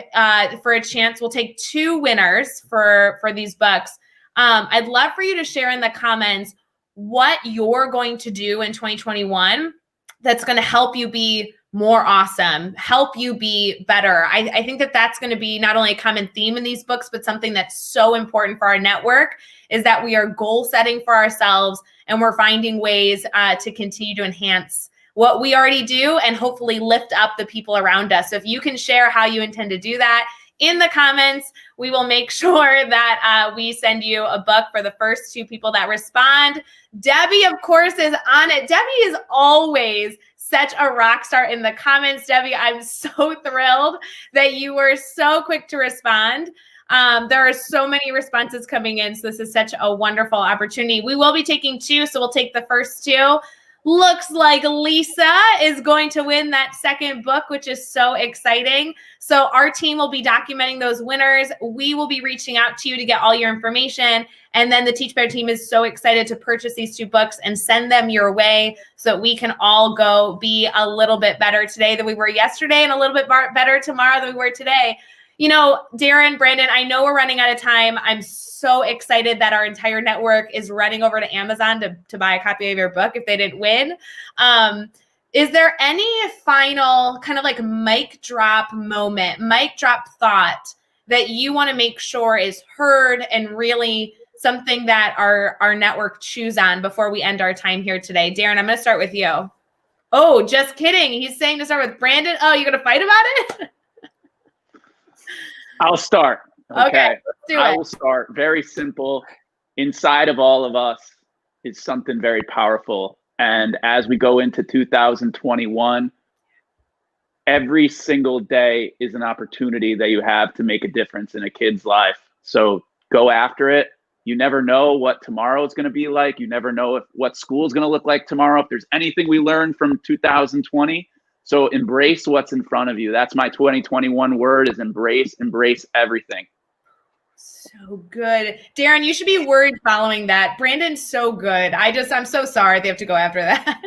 for a chance, we'll take 2 winners for these books. I'd love for you to share in the comments what you're going to do in 2021 that's going to help you be more awesome, help you be better. I think that that's going to be not only a common theme in these books, but something that's so important for our network is that we are goal setting for ourselves and we're finding ways to continue to enhance what we already do and hopefully lift up the people around us. So if you can share how you intend to do that in the comments, we will make sure that we send you a book for the first 2 people that respond. Debbie, of course, is on it. Debbie is always such a rock star in the comments. Debbie, I'm so thrilled that you were so quick to respond. There are so many responses coming in, so this is such a wonderful opportunity. We will be taking 2, so we'll take the first 2. Looks like Lisa is going to win that second book, which is so exciting. So our team will be documenting those winners. We will be reaching out to you to get all your information. And then the Teach Better team is so excited to purchase these 2 books and send them your way so that we can all go be a little bit better today than we were yesterday and a little bit better tomorrow than we were today. Darren, Brandon, I know we're running out of time. I'm so excited that our entire network is running over to Amazon to buy a copy of your book if they didn't win. Is there any final kind of like mic drop moment, mic drop thought that you want to make sure is heard and really something that our network chews on before we end our time here today? Darren, I'm going to start with you. Oh, just kidding. He's saying to start with Brandon. Oh, you're going to fight about it? I'll start. Okay, let's do it. I will start. Very simple. Inside of all of us is something very powerful. And as we go into 2021, every single day is an opportunity that you have to make a difference in a kid's life. So go after it. You never know what tomorrow is going to be like. You never know what school is going to look like tomorrow. If there's anything we learned from 2020, so embrace what's in front of you. That's my 2021 word is embrace everything. So good. Darren, you should be word following that. Brandon's so good. I'm so sorry they have to go after that.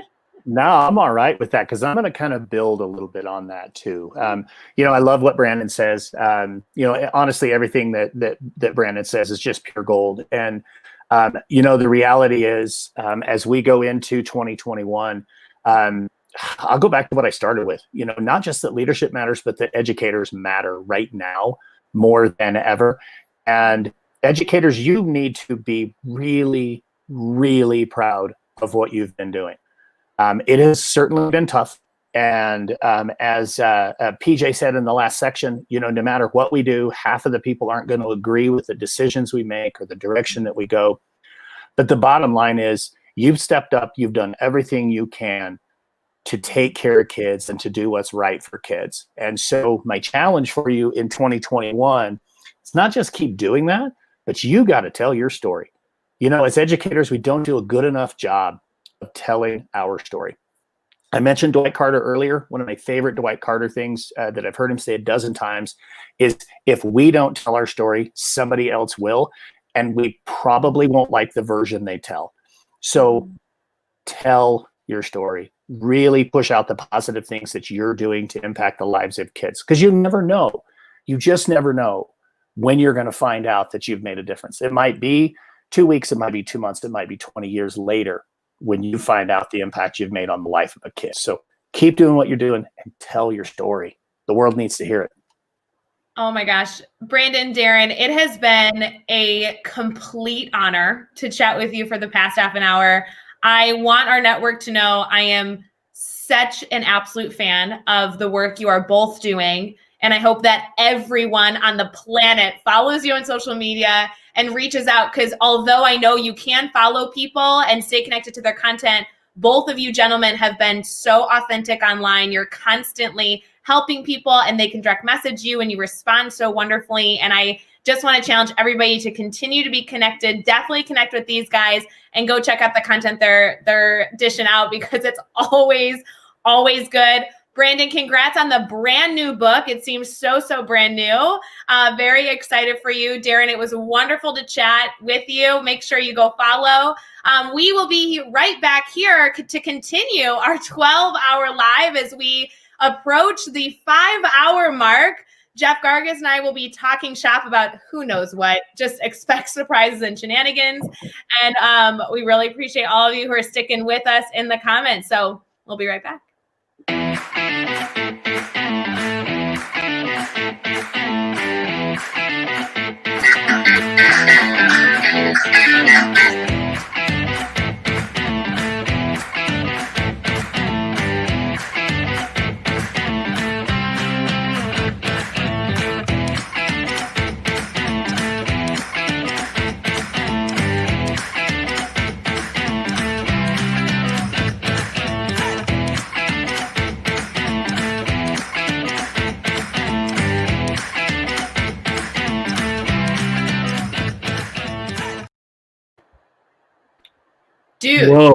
No, I'm all right with that because I'm going to kind of build a little bit on that too. I love what Brandon says. Honestly, everything that Brandon says is just pure gold. And, the reality is as we go into 2021, I'll go back to what I started with, not just that leadership matters, but that educators matter right now more than ever. And educators, you need to be really, really proud of what you've been doing. It has certainly been tough. And as PJ said in the last section, you know, no matter what we do, half of the people aren't going to agree with the decisions we make or the direction that we go. But the bottom line is you've stepped up, you've done everything you can to take care of kids and to do what's right for kids. And so my challenge for you in 2021, it's not just keep doing that, but you got to tell your story. You know, as educators, we don't do a good enough job of telling our story. I mentioned Dwight Carter earlier. One of my favorite Dwight Carter things that I've heard him say a dozen times is, if we don't tell our story, somebody else will, and we probably won't like the version they tell. So tell your story. Really push out the positive things that you're doing to impact the lives of kids, because you never know. You just never know when you're going to find out that you've made a difference. It might be 2 weeks, it might be 2 months, it might be 20 years later when you find out the impact you've made on the life of a kid. So keep doing what you're doing and tell your story. The world needs to hear it. Oh my gosh. Brandon, Darren, it has been a complete honor to chat with you for the past half an hour. I want our network to know I am such an absolute fan of the work you are both doing. And I hope that everyone on the planet follows you on social media and reaches out, because although I know you can follow people and stay connected to their content, both of you gentlemen have been so authentic online. You're constantly helping people and they can direct message you and you respond so wonderfully. And I just want to challenge everybody to continue to be connected. Definitely connect with these guys and go check out the content they're dishing out, because it's always good. Brandon, congrats on the brand new book. It seems so brand new. Very excited for you. Darren, it was wonderful to chat with you. Make sure you go follow. We will be right back here to continue our 12-hour live as we approach the 5-hour mark. Jeff Gargas and I will be talking shop about who knows what. Just expect surprises and shenanigans. And we really appreciate all of you who are sticking with us in the comments. So we'll be right back. Dude. Whoa.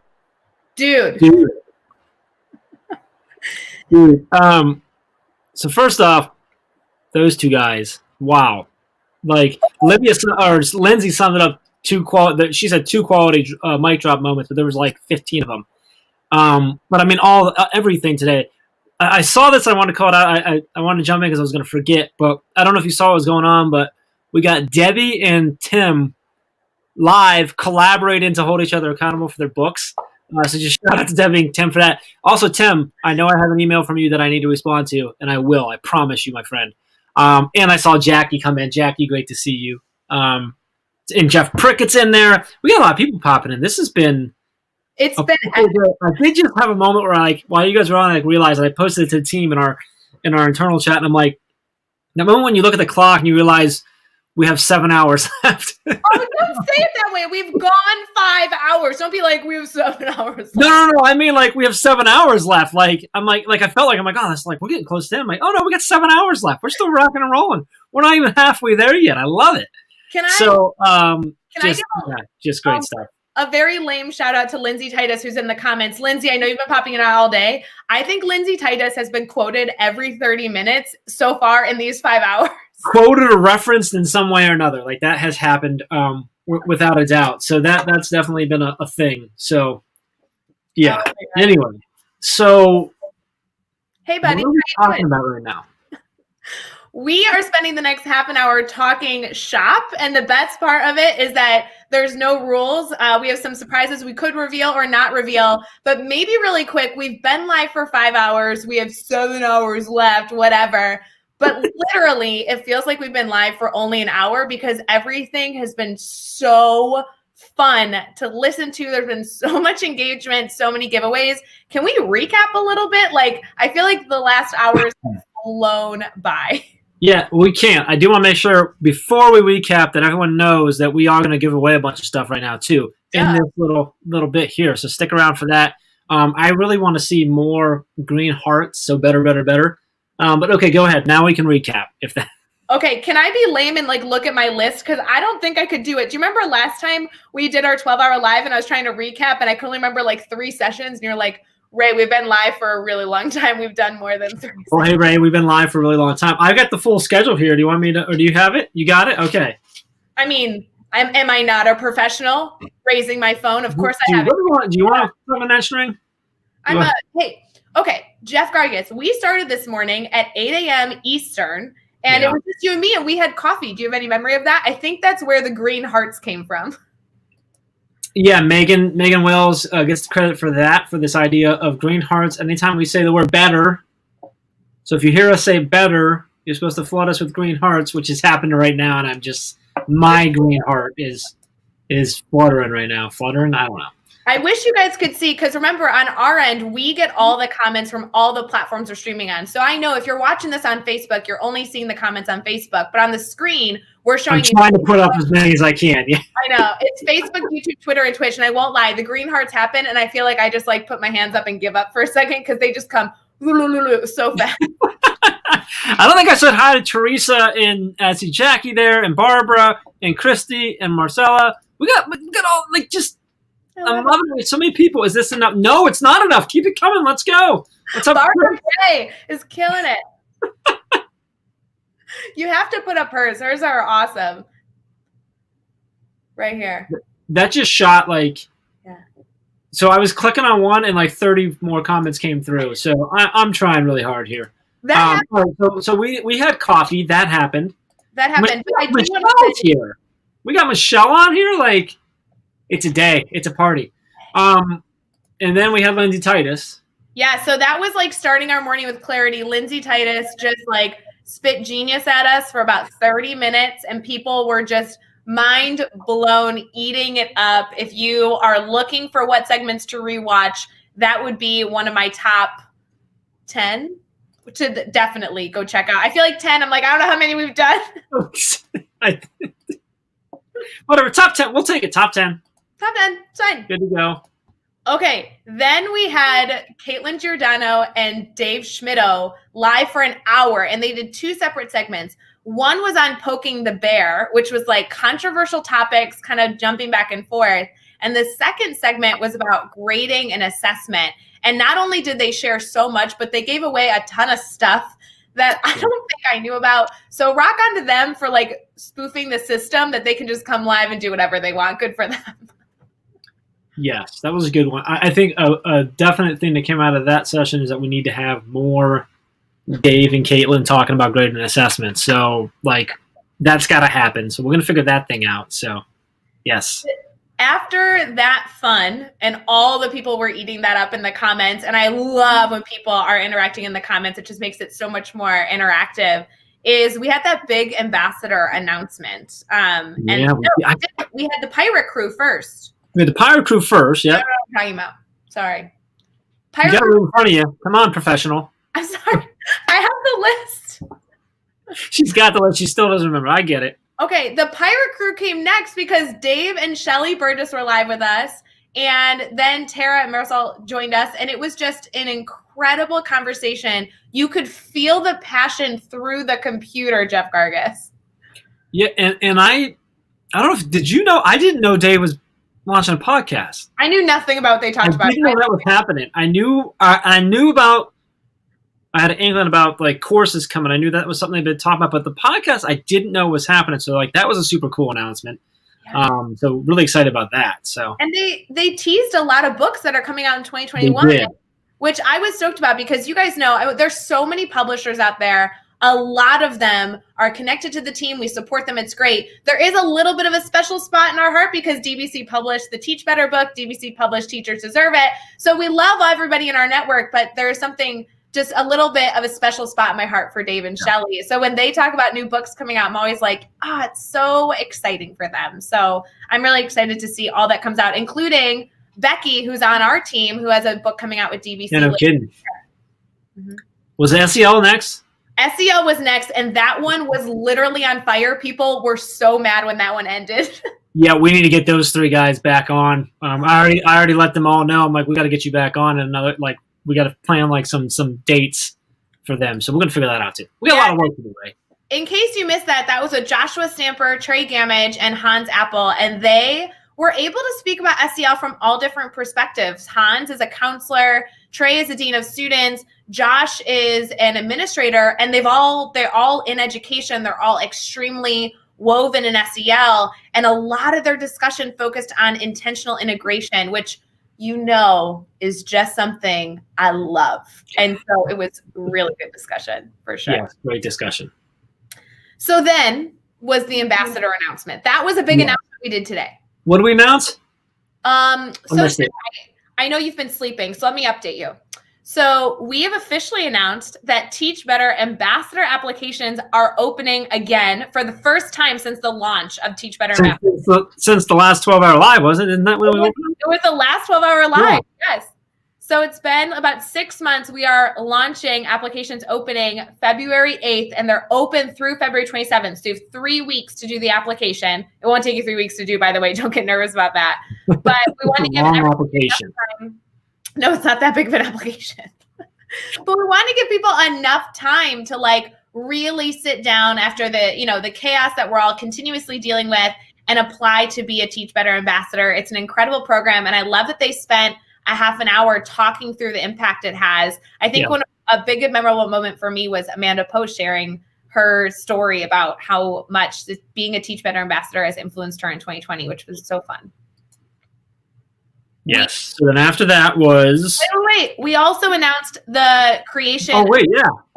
Dude. So first off, those two guys, wow. Like Lindsay summed it up. She said two quality mic drop moments, but there was like 15 of them. But I mean, everything today. I saw this. I wanted to call it out. I wanted to jump in because I was going to forget. But I don't know if you saw what was going on. But we got Debbie and Tim live collaborating to hold each other accountable for their books. So just shout out to Debbie and Tim for that. Also, Tim, I know I have an email from you that I need to respond to, and I will. I promise you, my friend. And I saw Jackie come in. Jackie, great to see you. And Jeff Prickett's in there. We got a lot of people popping in. This has been. I did just have a moment where while you guys were on, I realized I posted it to the team in our internal chat, and I'm like, the moment when you look at the clock and you realize we have 7 hours left. Oh, don't say it that way. We've gone 5 hours. Don't be like, we have 7 hours left. No. I mean, we have 7 hours left. I felt like, oh, that's we're getting close to it. I'm like, oh no, we got 7 hours left. We're still rocking and rolling. We're not even halfway there yet. I love it. Just great stuff. A very lame shout out to Lindsay Titus, who's in the comments. Lindsay, I know you've been popping in all day. I think Lindsay Titus has been quoted every 30 minutes so far in these 5 hours. Quoted or referenced in some way or another. That has happened without a doubt. So that's definitely been a thing. So, yeah. Anyway, so. Hey, buddy. What are we talking about right now? We are spending the next half an hour talking shop, and the best part of it is that there's no rules. We have some surprises we could reveal or not reveal, but maybe really quick, we've been live for 5 hours. We have 7 hours left, whatever. But literally, it feels like we've been live for only an hour because everything has been so fun to listen to. There's been so much engagement, so many giveaways. Can we recap a little bit? Like, I feel like the last hours have flown by. Yeah, we can't. I do want to make sure before we recap that everyone knows that we are going to give away a bunch of stuff right now too in this little bit here. So stick around for that. I really want to see more green hearts. So better. But okay, go ahead. Now we can recap if that. Okay, can I be lame and like look at my list? Because I don't think I could do it. Do you remember last time we did our 12-hour live and I was trying to recap and I could only remember like 3 sessions and you're like, Ray, we've been live for a really long time. We've done more than 3 Oh, hey, Ray, we've been live for a really long time. I've got the full schedule here. Do you want me to, or do you have it? You got it? Okay. I mean, am I not a professional? Raising my phone? Of course I have it. Do you want to throw in that string? Hey, okay, Jeff Gargis, we started this morning at 8 a.m. Eastern. And it was just you and me, and we had coffee. Do you have any memory of that? I think that's where the green hearts came from. Yeah, Megan Wells gets the credit for that, for this idea of green hearts. Anytime we say the word better, so if you hear us say better, you're supposed to flood us with green hearts, which is happening right now, and my green heart is fluttering right now. Fluttering? I don't know. I wish you guys could see, because remember, on our end, we get all the comments from all the platforms we're streaming on. So I know if you're watching this on Facebook, you're only seeing the comments on Facebook. But on the screen, we're showing you. I'm trying to put up as many as I can. Yeah. I know. It's Facebook, YouTube, Twitter, and Twitch. And I won't lie, the green hearts happen. And I feel like I just like put my hands up and give up for a second because they just come so fast. I don't think I said hi to Teresa and I see Jackie there and Barbara and Christy and Marcella. We got all like just. I'm loving it. So many people. Is this enough? No, it's not enough. Keep it coming. Let's go. What's up? Barbara Gray is killing it. You have to put up hers. Hers are awesome. Right here. That just shot like. Yeah. So I was clicking on one and like 30 more comments came through. So I'm trying really hard here. So we had coffee. That happened. That happened. Michelle's here. We got Michelle on here. Like. It's a day. It's a party. And then we had Lindsay Titus. Yeah, so that was like starting our morning with clarity. Lindsay Titus just like spit genius at us for about 30 minutes, and people were just mind blown, eating it up. If you are looking for what segments to rewatch, that would be one of my top 10 to definitely go check out. I feel like 10. I'm like, I don't know how many we've done. Whatever, top 10. We'll take it. Top 10. Top 10. It's fine. Good to go. Okay. Then we had Caitlin Giordano and Dave Schmittou live for an hour, and they did 2 separate segments. One was on Poking the Bear, which was like controversial topics, kind of jumping back and forth. And the second segment was about grading and assessment. And not only did they share so much, but they gave away a ton of stuff that I don't think I knew about. So rock on to them for like spoofing the system that they can just come live and do whatever they want. Good for them. Yes, that was a good one. I think a definite thing that came out of that session is that we need to have more Dave and Caitlin talking about grading and assessment. So, like, that's got to happen. So we're going to figure that thing out. So, yes. After that fun, and all the people were eating that up in the comments, and I love when people are interacting in the comments. It just makes it so much more interactive. Is we had that big ambassador announcement. We had the pirate crew first. We had the pirate crew first, yeah. I don't know what I'm talking about. Sorry. You got it in front of you. Come on, professional. I'm sorry. I have the list. She's got the list. She still doesn't remember. I get it. Okay, the pirate crew came next because Dave and Shelly Burgess were live with us. And then Tara and Marisol joined us. And it was just an incredible conversation. You could feel the passion through the computer, Jeff Gargis. Yeah, and I don't know if, did you know, I didn't know Dave was launching a podcast. I knew nothing about what they talked about. I didn't know that was happening. I knew about, I had an inkling about like courses coming. I knew that was something they'd been talking about, but the podcast I didn't know was happening. So like that was a super cool announcement. Yeah. So really excited about that. So and they teased a lot of books that are coming out in 2021, which I was stoked about because you guys know there's so many publishers out there. A lot of them are connected to the team. We support them. It's great. There is a little bit of a special spot in our heart because DBC published the Teach Better book. DBC published Teachers Deserve It. So we love everybody in our network, but there's something just a little bit of a special spot in my heart for Dave and Shelley. So when they talk about new books coming out, I'm always like, it's so exciting for them. So I'm really excited to see all that comes out, including Becky, who's on our team, who has a book coming out with DVC. Yeah, no kidding. Was SEL next? SEL was next, and that one was literally on fire. People were so mad when that one ended. Yeah, we need to get those 3 guys back on. I already let them all know. I'm like, we got to get you back on, and another we got to plan like some dates for them. So we're gonna figure that out too. We got a lot of work to do, right? In case you missed that, that was with Joshua Stamper, Trey Gamage, and Hans Apple, and they were able to speak about SEL from all different perspectives. Hans is a counselor, Trey is a dean of students, Josh is an administrator, and they're all in education. They're all extremely woven in SEL, and a lot of their discussion focused on intentional integration, which is just something I love. And so it was really good discussion for sure. Yeah, great discussion. So then was the ambassador announcement. That was a big announcement we did today. What did we announce? So I know you've been sleeping, so let me update you. So we have officially announced that Teach Better ambassador applications are opening again for the first time since the launch of Teach Better Ambassador. Since the last 12-hour live, wasn't it? Isn't that when we opened? It was the last 12-hour live, yes. So it's been about 6 months. We are launching applications opening February 8th, and they're open through February 27th. So you have 3 weeks to do the application. It won't take you 3 weeks to do, by the way. Don't get nervous about that. But we want to give long application. Time. No, it's not that big of an application. But we want to give people enough time to really sit down after the chaos that we're all continuously dealing with and apply to be a Teach Better ambassador. It's an incredible program, and I love that they spent a half an hour talking through the impact it has. I think a big and memorable moment for me was Amanda Post sharing her story about how much being a Teach Better ambassador has influenced her in 2020, which was so fun. Yes. So then after that was... Wait. We also announced the creation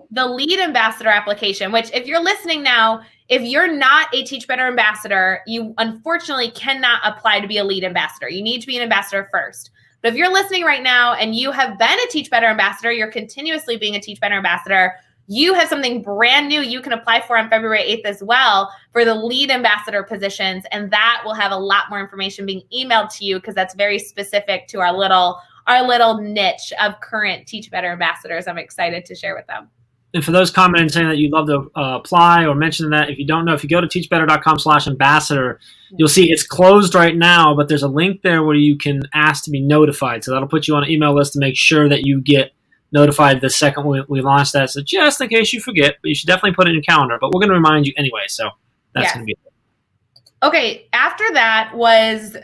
the lead ambassador application, which if you're listening now, if you're not a Teach Better ambassador, you unfortunately cannot apply to be a lead ambassador. You need to be an ambassador first. But if you're listening right now and you have been a Teach Better ambassador, you're continuously being a Teach Better ambassador, you have something brand new you can apply for on February 8th as well for the lead ambassador positions. And that will have a lot more information being emailed to you because that's very specific to our little niche of current Teach Better ambassadors. I'm excited to share with them. And for those commenting saying that you'd love to apply or mention that, if you don't know, if you go to teachbetter.com/ambassador, you'll see it's closed right now, but there's a link there where you can ask to be notified. So that'll put you on an email list to make sure that you get notified the second we launch that. So just in case you forget, but you should definitely put it in your calendar. But we're going to remind you anyway, so that's going to be it. Okay, after that was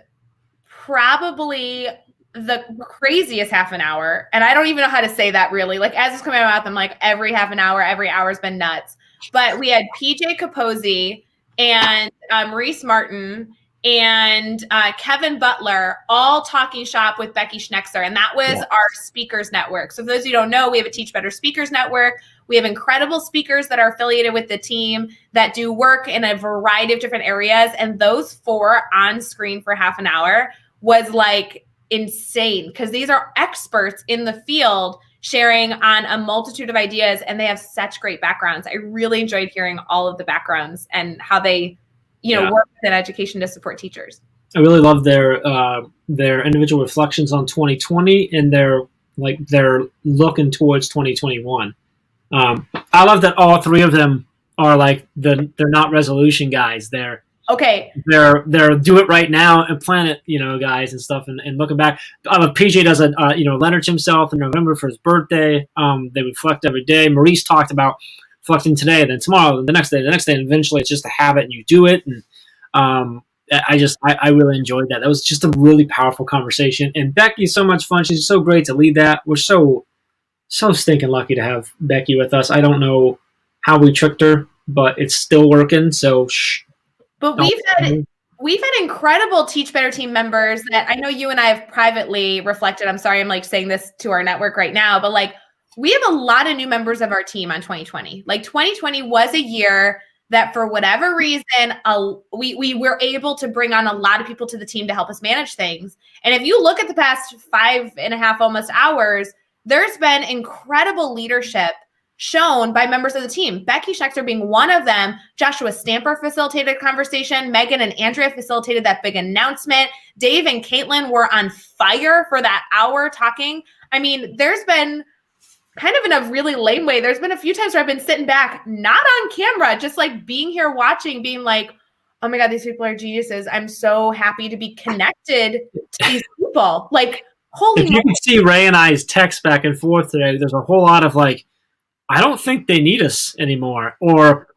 probably the craziest half an hour. And I don't even know how to say that really. As it's coming out of my mouth, I'm like, every half an hour, every hour's been nuts. But we had PJ Capozzi and Maurice Martin and Kevin Butler all talking shop with Becky Schnexer. And that was our speakers network. So for those of you who don't know, we have a Teach Better Speakers Network. We have incredible speakers that are affiliated with the team that do work in a variety of different areas. And those 4 on screen for half an hour was insane because these are experts in the field sharing on a multitude of ideas, and they have such great backgrounds. I really enjoyed hearing all of the backgrounds and how they work in education to support teachers. I really love their individual reflections on 2020 and their looking towards 2021. I love that all 3 of them are they're not resolution guys. They're do it right now and plan it, guys and stuff. And looking back, PJ does Leonard to himself in November for his birthday. They reflect every day. Maurice talked about reflecting today, then tomorrow, then the next day, and eventually it's just a habit and you do it. And I really enjoyed that. That was just a really powerful conversation. And Becky's so much fun. She's so great to lead that. We're so stinking lucky to have Becky with us. I don't know how we tricked her, but it's still working. So But we've had incredible Teach Better team members that I know you and I have privately reflected. I'm sorry, I'm saying this to our network right now, but we have a lot of new members of our team on 2020. 2020 was a year that for whatever reason, we were able to bring on a lot of people to the team to help us manage things. And if you look at the past 5.5 almost hours, there's been incredible leadership shown by members of the team. Becky Schexter being one of them. Joshua Stamper facilitated a conversation. Megan and Andrea facilitated that big announcement. Dave and Caitlin were on fire for that hour talking. I mean, there's been kind of in a really lame way. There's been a few times where I've been sitting back, not on camera, just like being here watching, being like, oh my God, these people are geniuses. I'm so happy to be connected to these people. Like, holy If you can see Ray and I's text back and forth today, there's a whole lot of like, I don't think they need us anymore. Or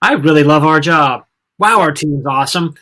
I really love our job. Wow, our team's awesome.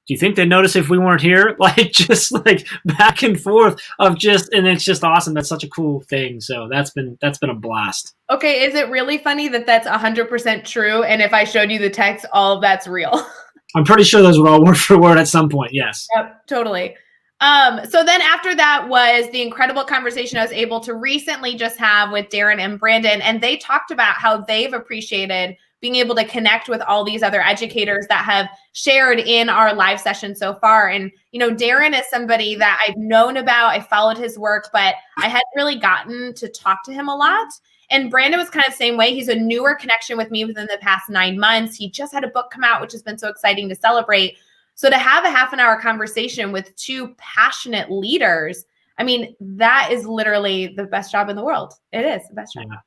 Do you think they'd notice if we weren't here? Like, just like back and forth of just, and it's just awesome. That's such a cool thing. So that's been a blast. Okay, is it really funny that that's 100% true? And if I showed you the text, all of that's real. I'm pretty sure those were all word for word at some point. Yes. Yep, totally. So then after that was the incredible conversation I was able to recently just have with Darren and Brandon, and they talked about how they've appreciated being able to connect with all these other educators that have shared in our live session so far. And, you know, Darren is somebody that I've known about, I followed his work, but I hadn't really gotten to talk to him a lot. And Brandon was kind of the same way. He's a newer connection with me within the past 9 months. He just had a book come out, which has been so exciting to celebrate. So to have a half an hour conversation with two passionate leaders, I mean, that is literally the best job in the world. It is the best job. Yeah.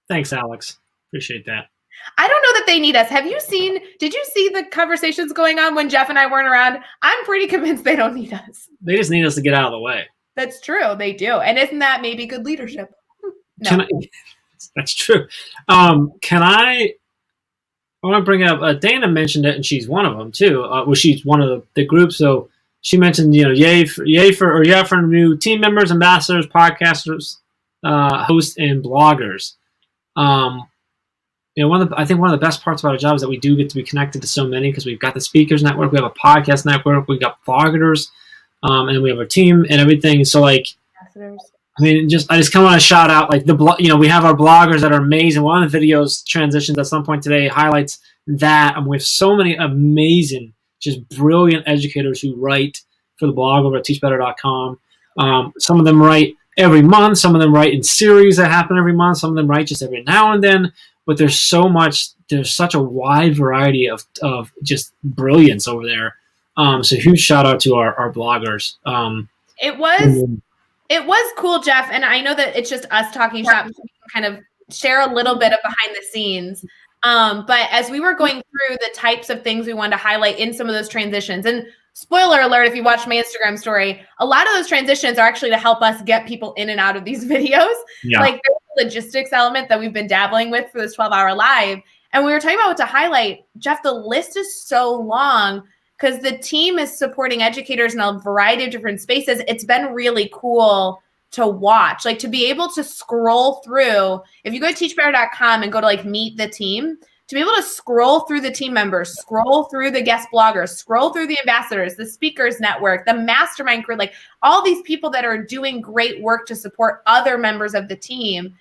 Thanks, Alex. Appreciate that. I don't know that they need us. Did you see the conversations going on when Jeff and I weren't around? I'm pretty convinced they don't need us. They just need us to get out of the way. That's true. They do. And isn't that maybe good leadership? No. That's true. I want to bring up, Dana mentioned it, and she's one of them too. Well, she's one of the group. So she mentioned, you know, yay for new team members, ambassadors, podcasters, hosts, and bloggers. You know, I think one of the best parts about our job is that we do get to be connected to so many, because we've got the speakers network, we have a podcast network, we've got bloggers, and we have our team and everything. So like, I mean, I just kind of want to shout out like we have our bloggers that are amazing. One of the videos transitions at some point today highlights that, and we have so many amazing, just brilliant educators who write for the blog over at teachbetter.com. Some of them write every month, some of them write in series that happen every month, some of them write just every now and then. But there's such a wide variety of just brilliance over there. So huge shout out to our bloggers. It was cool, Jeff, and I know that it's just us talking shop, so we can kind of share a little bit of behind the scenes. But as we were going through the types of things we wanted to highlight in some of those transitions, and spoiler alert, if you watch my Instagram story, a lot of those transitions are actually to help us get people in and out of these videos. Yeah. Like there's a logistics element that we've been dabbling with for this 12-hour live. And we were talking about what to highlight. Jeff, the list is so long because the team is supporting educators in a variety of different spaces. It's been really cool to watch, like to be able to scroll through. If you go to teachbetter.com and go to like meet the team, to be able to scroll through the team members, scroll through the guest bloggers, scroll through the ambassadors, the speakers network, the mastermind crew, like all these people that are doing great work to support other members of the team.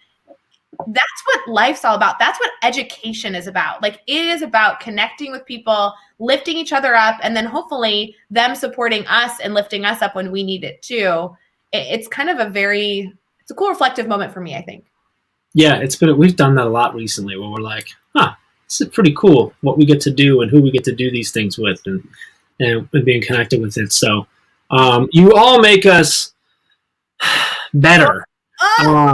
That's what life's all about. That's what education is about. Like it is about connecting with people, lifting each other up, and then hopefully them supporting us and lifting us up when we need it too. It's kind of it's a cool reflective moment for me, I think. Yeah, we've done that a lot recently where we're like, this is pretty cool what we get to do and who we get to do these things with and being connected with it. So you all make us better.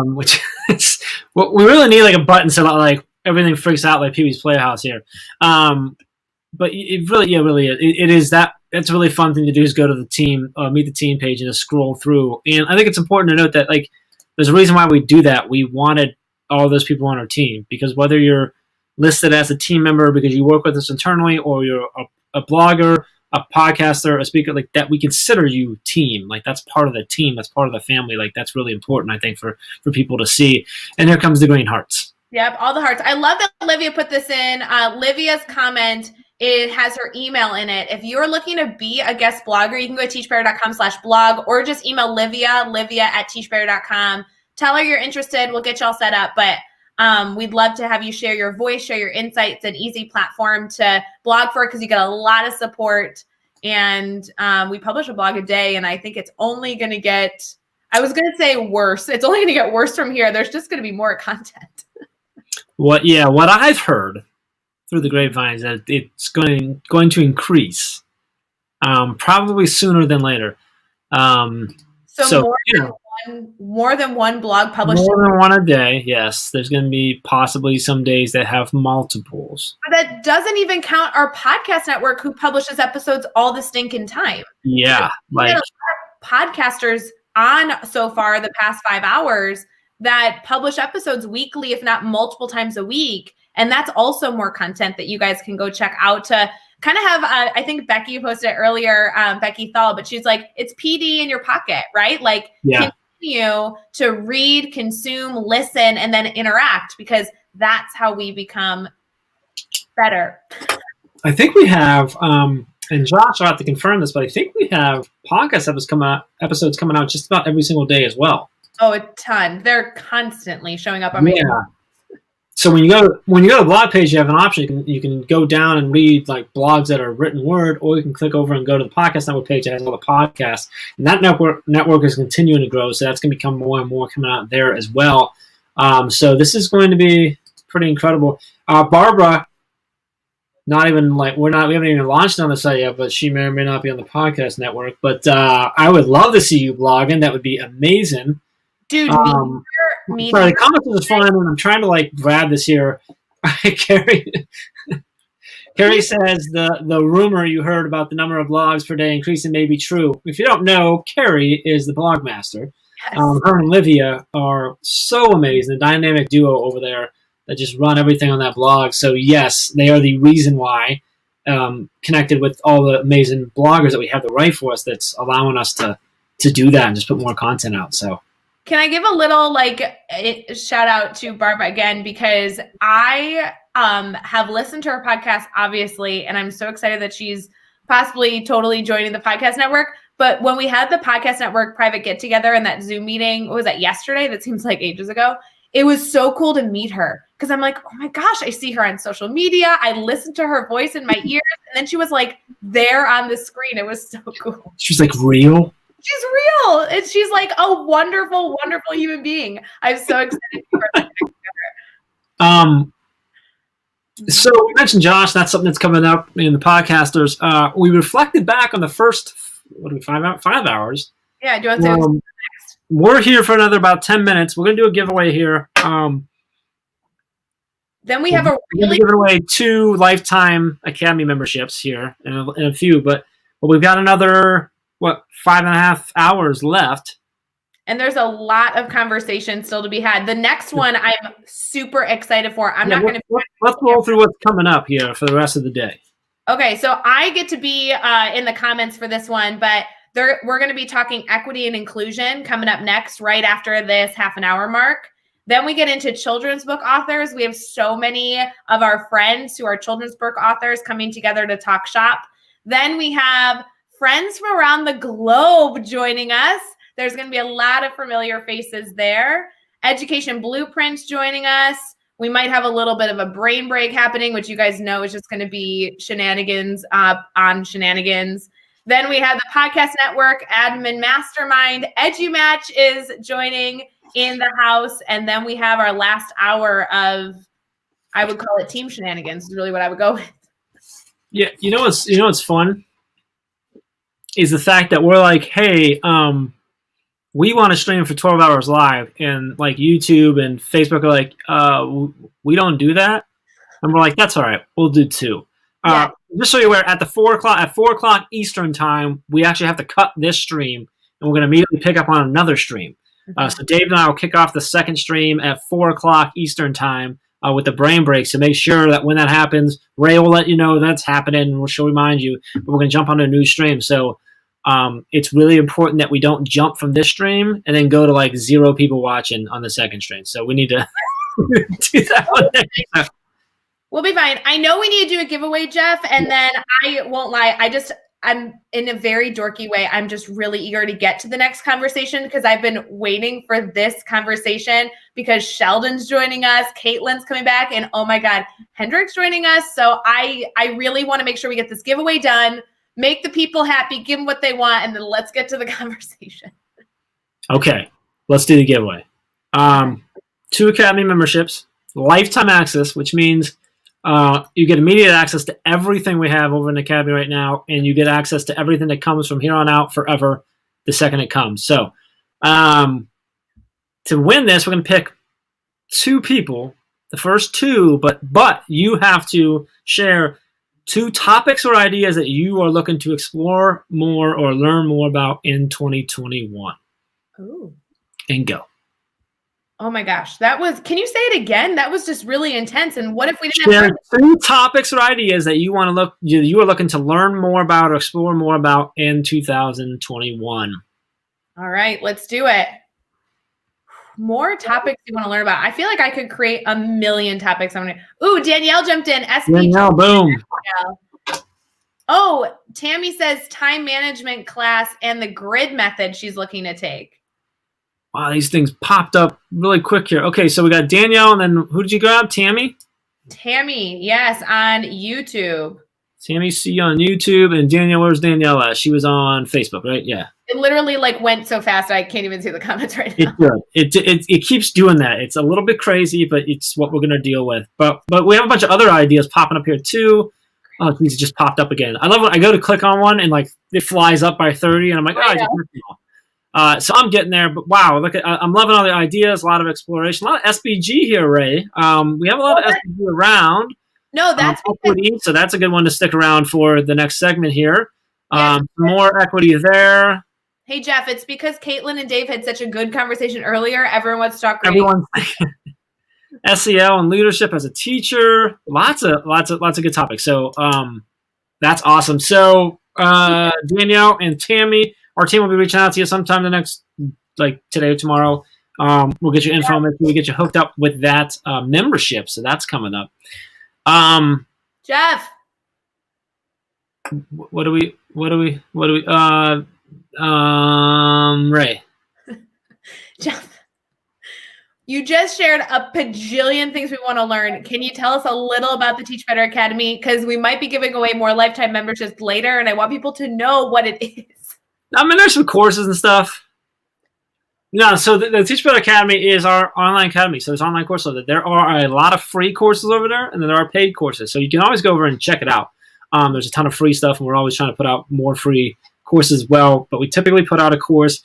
Which is what we really need, like a button so that like everything freaks out like Pee-wee's Playhouse here. But it really is. It is that's a really fun thing to do, is go to the team, meet the team page and just scroll through. And I think it's important to note that like there's a reason why we do that. We wanted all those people on our team, because whether you're listed as a team member because you work with us internally, or you're a blogger, a podcaster, a speaker, like that, we consider you team. Like that's part of the team. That's part of the family. Like that's really important, I think, for people to see. And here comes the green hearts. Yep, all the hearts. I love that Olivia put this in. Livia's comment, it has her email in it. If you're looking to be a guest blogger, you can go to teachbetter.com/blog, or just email livia@teachbetter.com. Tell her you're interested. We'll get you all set up. But we'd love to have you share your voice, share your insights. An easy platform to blog for, because you get a lot of support. And we publish a blog a day, and I think it's only going to get I was going to say worse. It's only going to get worse from here. There's just going to be more content. What I've heard through the grapevine is that it's going to increase, probably sooner than later. So more than one blog published. More than one a day, yes. There's going to be possibly some days that have multiples. But that doesn't even count our podcast network, who publishes episodes all the stinking time. Yeah, We had a lot of podcasters on so far the past 5 hours that publish episodes weekly, if not multiple times a week. And that's also more content that you guys can go check out to kind of have, I think Becky posted it earlier, Becky Thal, but she's like, it's PD in your pocket, right? Like, continue to read, consume, listen, and then interact, because that's how we become better. I think we have, and Josh, I'll have to confirm this, but I think we have podcast episodes coming out just about every single day as well. Oh, a ton. They're constantly showing up on my So when you go to the blog page, you have an option. You can go down and read like blogs that are written word, or you can click over and go to the podcast network page that has all the podcasts. And that network is continuing to grow, so that's going to become more and more coming out there as well. So this is going to be pretty incredible. Barbara, we haven't even launched on the site yet, but she may or may not be on the podcast network. But I would love to see you blogging. That would be amazing. Dude, sorry, the comments is fine, and I'm trying to like grab this here. Carrie says the rumor you heard about the number of blogs per day increasing may be true. If you don't know, Carrie is the blog master. Yes. Her and Livia are so amazing, the dynamic duo over there that just run everything on that blog. So yes, they are the reason why, connected with all the amazing bloggers that we have to write for us, that's allowing us to do that and just put more content out. So. Can I give a little shout out to Barbara again, because I have listened to her podcast, obviously, and I'm so excited that she's possibly totally joining the podcast network. But when we had the podcast network private get together and that Zoom meeting, what was that, yesterday? That seems like ages ago. It was so cool to meet her, because I'm like, oh my gosh, I see her on social media. I listened to her voice in my ears, and then she was like there on the screen. It was so cool. She's like real. She's real. And she's like a wonderful, wonderful human being. I'm so excited for her. So we mentioned Josh. That's something that's coming up in the podcasters. We reflected back on the first 5 hours. Yeah, do you want to say what's next? We're here for another about 10 minutes. We're gonna do a giveaway here. Then we have we're giving away 2 lifetime Academy memberships here in a few, but we've got another 5.5 hours left. And there's a lot of conversation still to be had. The next one I'm super excited for. Let's roll through what's coming up here for the rest of the day. Okay, so I get to be in the comments for this one, but we're going to be talking equity and inclusion coming up next, right after this half an hour mark. Then we get into children's book authors. We have so many of our friends who are children's book authors coming together to talk shop. Then we have friends from around the globe joining us. There's going to be a lot of familiar faces there. Education Blueprints joining us. We might have a little bit of a brain break happening, which you guys know is just going to be shenanigans on shenanigans. Then we have the podcast network admin mastermind. EduMatch is joining in the house. And then we have our last hour of, I would call it team shenanigans, is really what I would go with. Yeah, you know what's fun is the fact that we're like, hey, we want to stream for 12 hours live, and like YouTube and Facebook are like, we don't do that, and we're like, that's all right, we'll do 2. Just so you're aware, at 4 o'clock Eastern time, we actually have to cut this stream, and we're going to immediately pick up on another stream. So Dave and I will kick off the second stream at 4 o'clock Eastern time with the brain break. So make sure that when that happens, Ray will let you know that's happening, and she'll remind you. But we're going to jump on a new stream. So it's really important that we don't jump from this stream and then go to like 0 people watching on the second stream. So we need to do that one next. We'll be fine. I know we need to do a giveaway, Jeff, and then I won't lie. I'm in a very dorky way. I'm just really eager to get to the next conversation, because I've been waiting for this conversation because Sheldon's joining us, Caitlin's coming back, and oh my God, Hendrik's joining us. So I really want to make sure we get this giveaway done, make the people happy, give them what they want, and then let's get to the conversation. Okay, let's do the giveaway. 2 Academy memberships, lifetime access, which means you get immediate access to everything we have over in the Academy right now, and you get access to everything that comes from here on out forever the second it comes. So to win this, we're going to pick 2 people, the first 2, but you have to share 2 topics or ideas that you are looking to explore more or learn more about in 2021. Ooh. And go. Oh my gosh. Can you say it again? That was just really intense. And what if we didn't Share have 2 topics or ideas that you are looking to learn more about or explore more about in 2021. All right, let's do it. More topics you want to learn about. I feel like I could create a million topics. Ooh, Danielle jumped in. Danielle, boom. Oh, Tammy says time management class and the grid method she's looking to take. Wow, these things popped up really quick here. Okay, so we got Danielle, and then who did you grab? Tammy? Tammy, yes, on YouTube. Tammy C on YouTube, and Danielle, where's Danielle at? She was on Facebook, right? Yeah. It literally went so fast I can't even see the comments right now. It keeps doing that. It's a little bit crazy, but it's what we're gonna deal with. But we have a bunch of other ideas popping up here too. Oh, geez, it just popped up again. I love when I go to click on one and it flies up by 30, and I'm like, so I'm getting there. But wow, look I'm loving all the ideas. A lot of exploration, a lot of SBG here, Ray. We have a lot of SBG around. No, that's equity, so that's a good one to stick around for the next segment here. More equity there. Hey Jeff, it's because Caitlin and Dave had such a good conversation earlier. Everyone wants to talk. Everyone's SEL and leadership as a teacher. Lots of good topics. So that's awesome. So Danielle and Tammy, our team will be reaching out to you sometime the next, today or tomorrow. We'll get you info. We'll get you hooked up with that membership. So that's coming up. Jeff, what do we Ray. Jeff, you just shared a bajillion things we want to learn. Can you tell us a little about the Teach Better Academy? Because we might be giving away more lifetime memberships later, and I want people to know what it is. I mean, there's some courses and stuff. No, so the Teach Better Academy is our online academy. So there's online courses. So there are a lot of free courses over there, and then there are paid courses. So you can always go over and check it out. There's a ton of free stuff, and we're always trying to put out more free courses as well. But we typically put out a course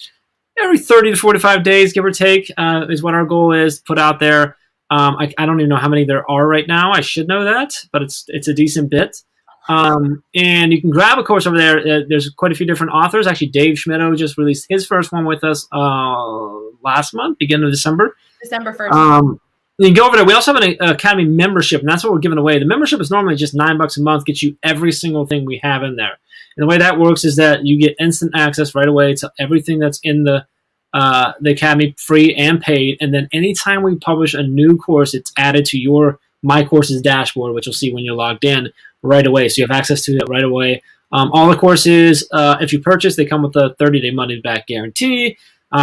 every 30 to 45 days, give or take, is what our goal is to put out there. I don't even know how many there are right now. I should know that, but it's a decent bit. And you can grab a course over there. There's quite a few different authors. Actually, Dave Schmittou just released his first one with us last month, beginning of December. December 1st. You can go over there. We also have an Academy membership, and that's what we're giving away. The membership is normally just $9 a month, gets you every single thing we have in there. And the way that works is that you get instant access right away to everything that's in the Academy, free and paid. And then anytime we publish a new course, it's added to your My Courses dashboard, which you'll see when you're logged in right away. So you have access to it right away. All the courses, if you purchase, they come with a 30-day money-back guarantee.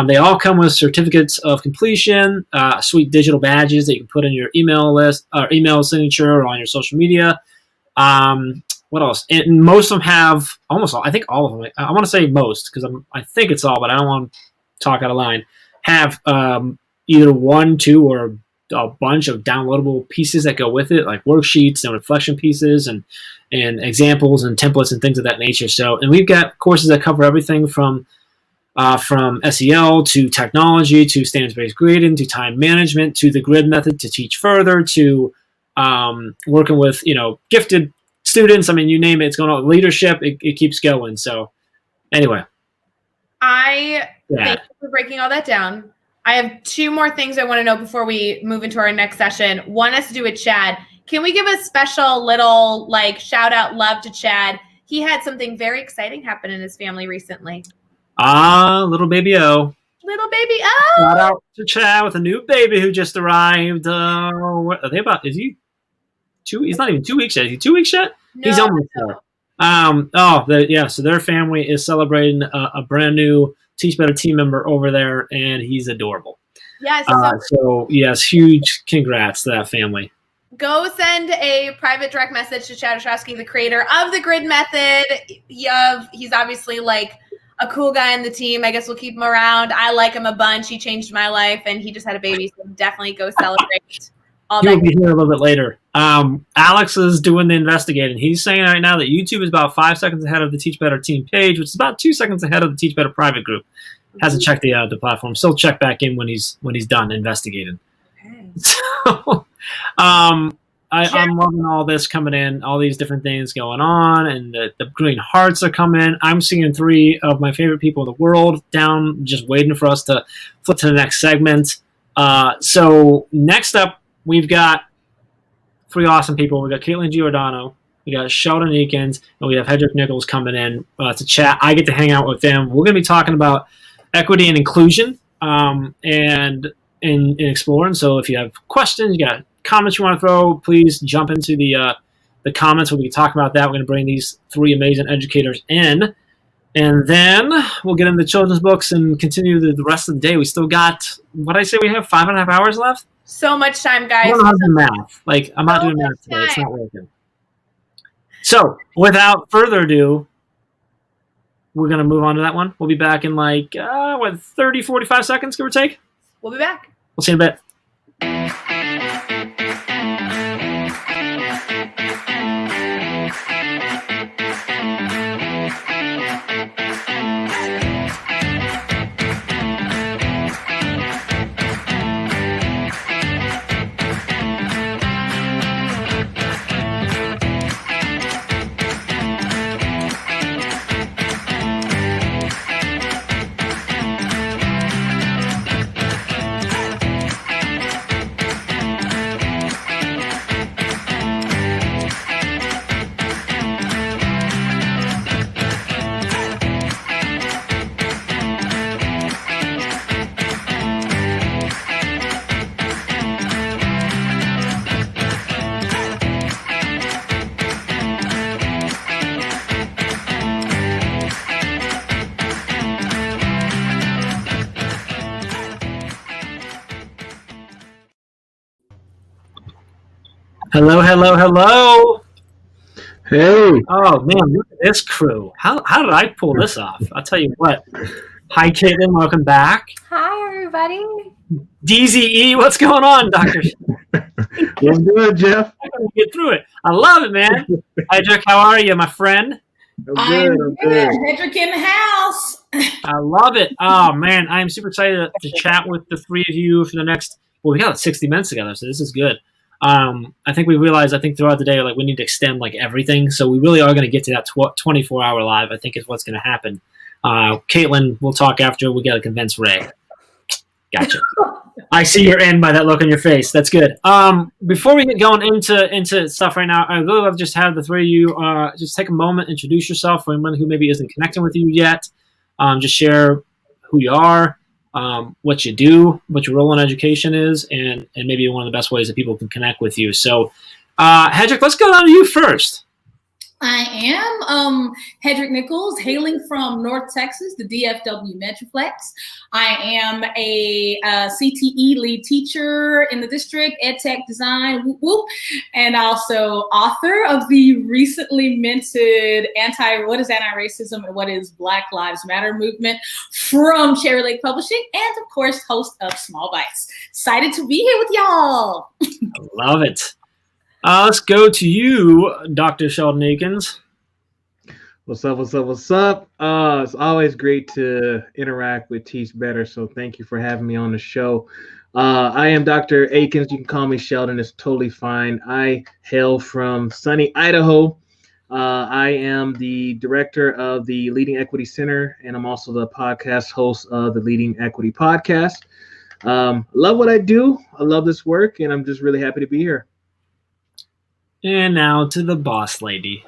They all come with certificates of completion, sweet digital badges that you can put in your email list, or email signature, or on your social media. What else? And most of them have, almost all, I think all of them, I want to say most, because I think it's all, but I don't want to talk out of line, have either 1, 2, or a bunch of downloadable pieces that go with it, like worksheets and reflection pieces and examples and templates and things of that nature. So, and we've got courses that cover everything from SEL to technology to standards-based grading to time management to the grid method to teach further to working with gifted students. I mean, you name it, it's going on. Leadership, it keeps going. So anyway, thank you for breaking all that down. I have 2 more things I want to know before we move into our next session. One has to do with Chad. Can we give a special little shout out love to Chad? He had something very exciting happen in his family recently. Little baby O. Little baby O. Shout out to Chad with a new baby who just arrived. What are they about? Is he 2? He's not even 2 weeks yet. Is he 2 weeks yet? No, he's almost there. So their family is celebrating a brand new Teach Better team member over there, and he's adorable. Yes. So yes, huge congrats to that family. Go send a private direct message to Chad Ostrowski, the creator of the Grid Method. He's obviously a cool guy in the team. I guess we'll keep him around. I like him a bunch. He changed my life, and he just had a baby, so definitely go celebrate. He'll be here a little bit later. Alex is doing the investigating. He's saying right now that YouTube is about 5 seconds ahead of the Teach Better team page, which is about 2 seconds ahead of the Teach Better private group. Hasn't checked the platform. Still check back in when he's done investigating. Okay. So, I'm loving all this coming in, all these different things going on, and the green hearts are coming. I'm seeing 3 of my favorite people in the world down, just waiting for us to flip to the next segment. So next up, we've got 3 awesome people. We got Caitlin Giordano, we got Sheldon Eakins, and we have Hedrick Nichols coming in to chat. I get to hang out with them. We're going to be talking about equity and inclusion and exploring. So if you have questions, you got comments you want to throw, please jump into the comments where we can talk about that. We're going to bring these 3 amazing educators in, and then we'll get into children's books and continue the rest of the day. We still got, what did I say, we have 5.5 hours left? So much time, guys. I don't know how to do math. Like, I'm not doing math today. It's not working. So without further ado, we're going to move on to that one. We'll be back in 30, 45 seconds, give or take. We'll be back. We'll see you in a bit. Hello, hello, hello. Hey. Oh, man, look at this crew. How did I pull this off? I'll tell you what. Hi, Caitlin. Welcome back. Hi, everybody. DZE, what's going on, Doctor? What's good, Jeff? I'm going to get through it. I love it, man. Hi, Jack. How are you, my friend? I'm good. Hedrick in the house. I love it. Oh, man. I am super excited to chat with the 3 of you for the next, well, we got 60 minutes together, so this is good. I think we realized, throughout the day, we need to extend everything. So we really are going to get to that 24-hour live, I think is what's going to happen. Caitlin, we'll talk after. We got to convince Ray. Gotcha. I see you're in by that look on your face. That's good. Before we get going into stuff right now, I'd really love to just have the 3 of you just take a moment, introduce yourself for anyone who maybe isn't connecting with you yet. Just share who you are. What you do, what your role in education is, and maybe one of the best ways that people can connect with you. So, Hedrick, let's go down to you first. I am Hedrick Nichols, hailing from North Texas, the DFW Metroplex. I am a CTE lead teacher in the district, EdTech design, whoop, whoop, and also author of the recently minted What is Anti-Racism and What is Black Lives Matter movement from Cherry Lake Publishing, and of course, host of Small Bites. Excited to be here with y'all. Love it. Let's go to you, Dr. Sheldon Eakins. What's up, what's up, what's up? It's always great to interact with Teach Better, so thank you for having me on the show. I am Dr. Eakins. You can call me Sheldon. It's totally fine. I hail from sunny Idaho. I am the director of the Leading Equity Center, and I'm also the podcast host of the Leading Equity Podcast. Love what I do. I love this work, and I'm just really happy to be here. And now to the boss lady,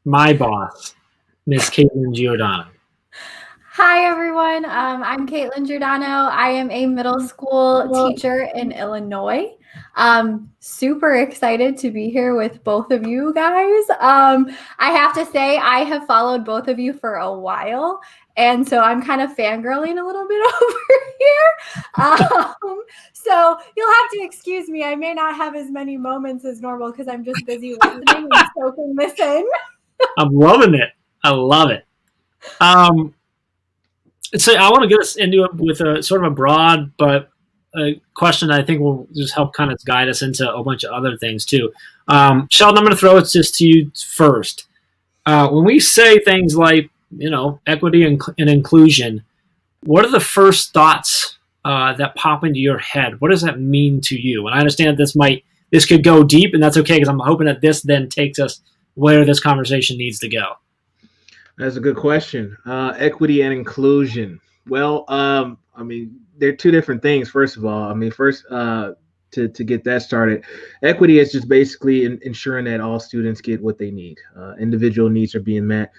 my boss, Miss Caitlin Giordano. Hi, everyone. I'm Caitlin Giordano. I am a middle school teacher in Illinois. Super excited to be here with both of you guys. I have to say, I have followed both of you for a while. And so I'm kind of fangirling a little bit over here. So you'll have to excuse me. I may not have as many moments as normal because I'm just busy listening and soaking this in. I'm loving it. I love it. So I want to get us into it with a sort of a broad but a question that I think will just help kind of guide us into a bunch of other things too. Sheldon, I'm going to throw it just to you first. When we say things like, equity and inclusion, what are the first thoughts that pop into your head? What does that mean to you? And I understand that this could go deep, and that's okay, because I'm hoping that this then takes us where this conversation needs to go. That's a good question. Equity and inclusion. Well, they're two different things. First of all, to get that started, equity is just basically ensuring that all students get what they need. Individual needs are being met.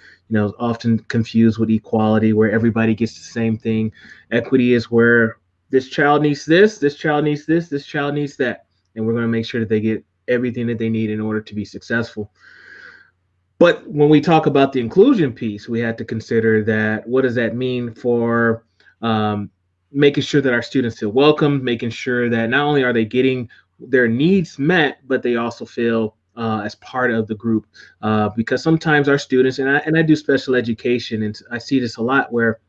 Often confused with equality, where everybody gets the same thing. Equity is where this child needs this child needs this child needs that, and we're going to make sure that they get everything that they need in order to be successful. But when we talk about the inclusion piece, we have to consider that what does that mean for making sure that our students feel welcome, making sure that not only are they getting their needs met, but they also feel as part of the group. Because sometimes our students, and I do special education, and I see this a lot where,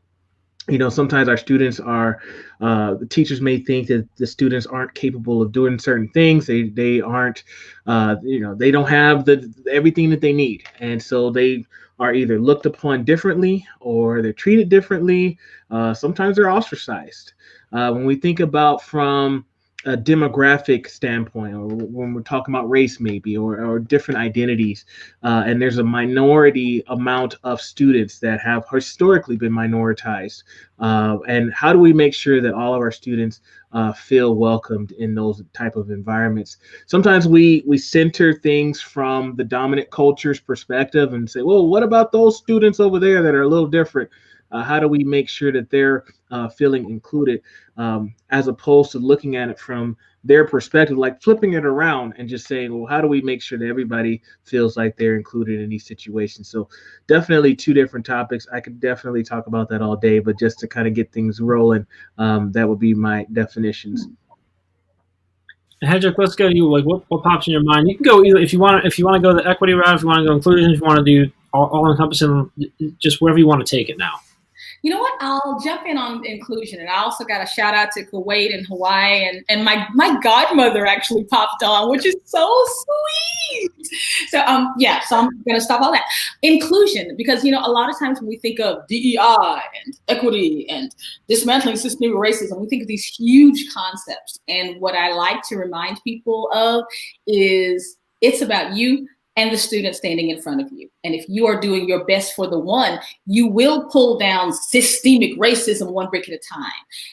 sometimes our students are, the teachers may think that the students aren't capable of doing certain things. They aren't, they don't have everything that they need. And so they are either looked upon differently or they're treated differently. Sometimes they're ostracized. When we think about from a demographic standpoint, or when we're talking about race maybe, or different identities, and there's a minority amount of students that have historically been minoritized, and how do we make sure that all of our students feel welcomed in those type of environments? Sometimes we center things from the dominant culture's perspective and say, well, what about those students over there that are a little different? How do we make sure that they're feeling included, as opposed to looking at it from their perspective, like flipping it around and just saying, well, how do we make sure that everybody feels like they're included in these situations? So definitely two different topics. I could definitely talk about that all day, but just to kind of get things rolling, that would be my definitions. Hedrick, let's go to you. Like, what pops in your mind? You can go either if you want to go the equity route, if you want to go inclusion, if you want to do all encompassing, just wherever you want to take it now. You know what? I'll jump in on inclusion, and I also got a shout out to Kuwait and Hawaii, and my godmother actually popped on, which is so sweet. So so I'm gonna stop all that. Inclusion, because a lot of times when we think of DEI and equity and dismantling systemic racism, we think of these huge concepts. And what I like to remind people of is it's about you and the student standing in front of you. And if you are doing your best for the one, you will pull down systemic racism one brick at a time.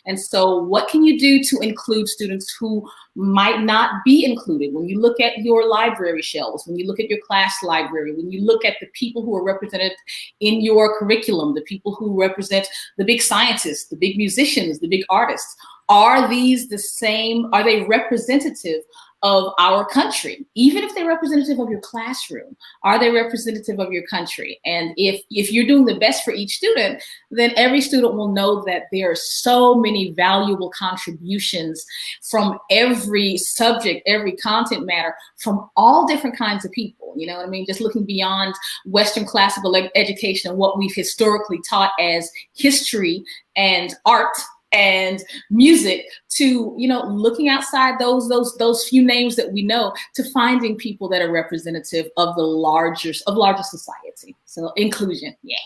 And so what can you do to include students who might not be included? When you look at your library shelves, when you look at your class library, when you look at the people who are represented in your curriculum, the people who represent the big scientists, the big musicians, the big artists, are these the same? Are they representative of our country? Even if they're representative of your classroom, are they representative of your country? And if you're doing the best for each student, then every student will know that there are so many valuable contributions from every subject, every content matter, from all different kinds of people. You know what I mean? Just looking beyond Western classical education and what we've historically taught as history and art and music, to looking outside those few names that we know, to finding people that are representative of the larger society. So inclusion, yeah.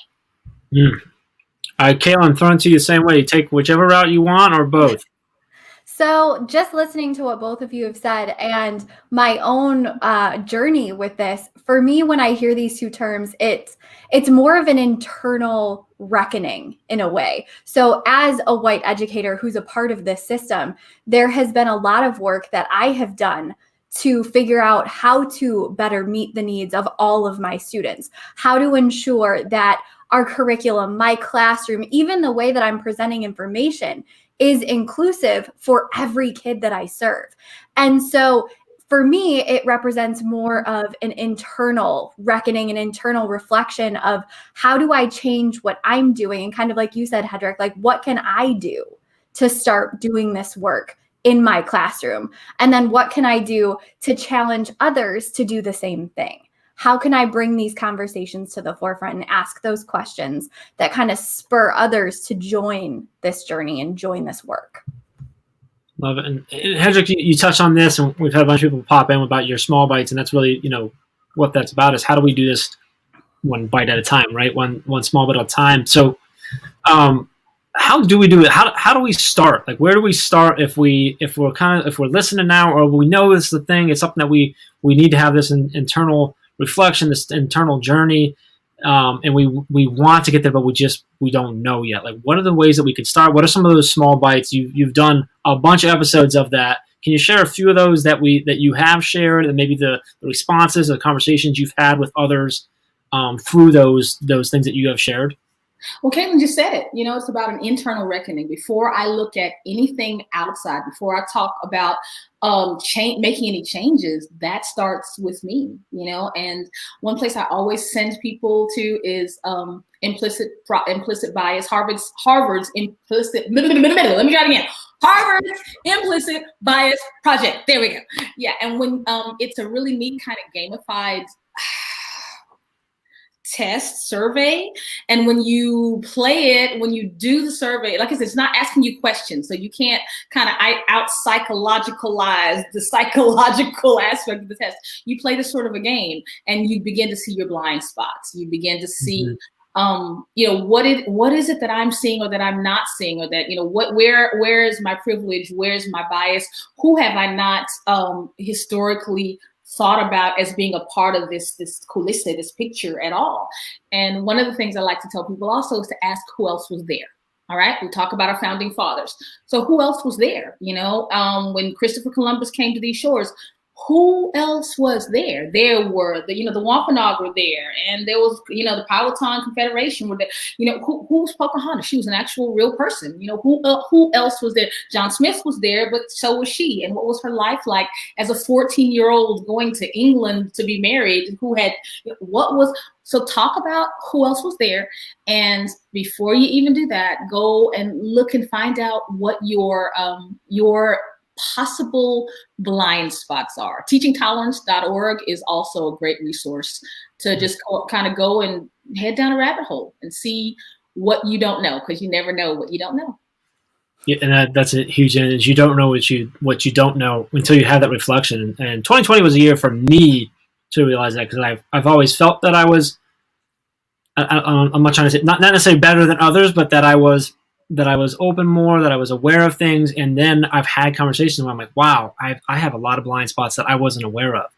All right, Kaylin, throwing to you the same way. You take whichever route you want, or both. So just listening to what both of you have said and my own journey with this, for me, when I hear these two terms, it's more of an internal reckoning in a way. So as a white educator who's a part of this system, there has been a lot of work that I have done to figure out how to better meet the needs of all of my students, how to ensure that our curriculum, my classroom, even the way that I'm presenting information is inclusive for every kid that I serve. And so for me, it represents more of an internal reckoning, an internal reflection of how do I change what I'm doing? And kind of like you said, Hedrick, like what can I do to start doing this work in my classroom? And then what can I do to challenge others to do the same thing? how can I bring these conversations to the forefront and ask those questions that kind of spur others to join this journey and join this work? Love it. And Hedrick, you touched on this, and we've had a bunch of people pop in about your small bites, and that's really, what that's about is how do we do this one bite at a time, right? One small bit at a time. So how do we do it? How do we start? Like, where do we start if we're listening now, or we know this is the thing, it's something that we need to have this internal reflection, this internal journey, and we want to get there, but we don't know yet. Like, what are the ways that we could start? What are some of those small bites? You've done a bunch of episodes of that. Can you share a few of those that you have shared, and maybe the responses, the conversations you've had with others through those things that you have shared? Well, Caitlin just said it. It's about an internal reckoning. Before I look at anything outside, before I talk about making any changes, that starts with me. And one place I always send people to is implicit bias. Harvard's implicit. Let me try it again. Harvard's Implicit Bias Project. There we go. Yeah, and when it's a really neat kind of gamified test survey, and when you play it, when you do the survey, like I said, it's not asking you questions, so you can't kind of out psychologicalize the psychological aspect of the test. You play this sort of a game, and you begin to see your blind spots. You begin to see what is it that I'm seeing or that I'm not seeing, or that where is my privilege, where's my bias, who have I not historically thought about as being a part of this kulisse, this picture at all. And one of the things I like to tell people also is to ask who else was there. All right, we talk about our founding fathers. So who else was there? When Christopher Columbus came to these shores, who else was there? There were the Wampanoag were there, and there was the Powhatan Confederation were there. Who's Pocahontas? She was an actual real person. Who else was there? John Smith was there, but so was she. And what was her life like as a 14-year-old going to England to be married? Who had So talk about who else was there, and before you even do that, go and look and find out what your possible blind spots are. Teachingtolerance.org is also a great resource to just kind of go and head down a rabbit hole and see what you don't know, because you never know what you don't know. Yeah, and that's a huge advantage. You don't know what you don't know until you have that reflection. And 2020 was a year for me to realize that, because I've always felt that I was, I'm not trying to say not necessarily better than others, but that I was open more, that I was aware of things. And then I've had conversations where I'm like, wow, I have a lot of blind spots that I wasn't aware of.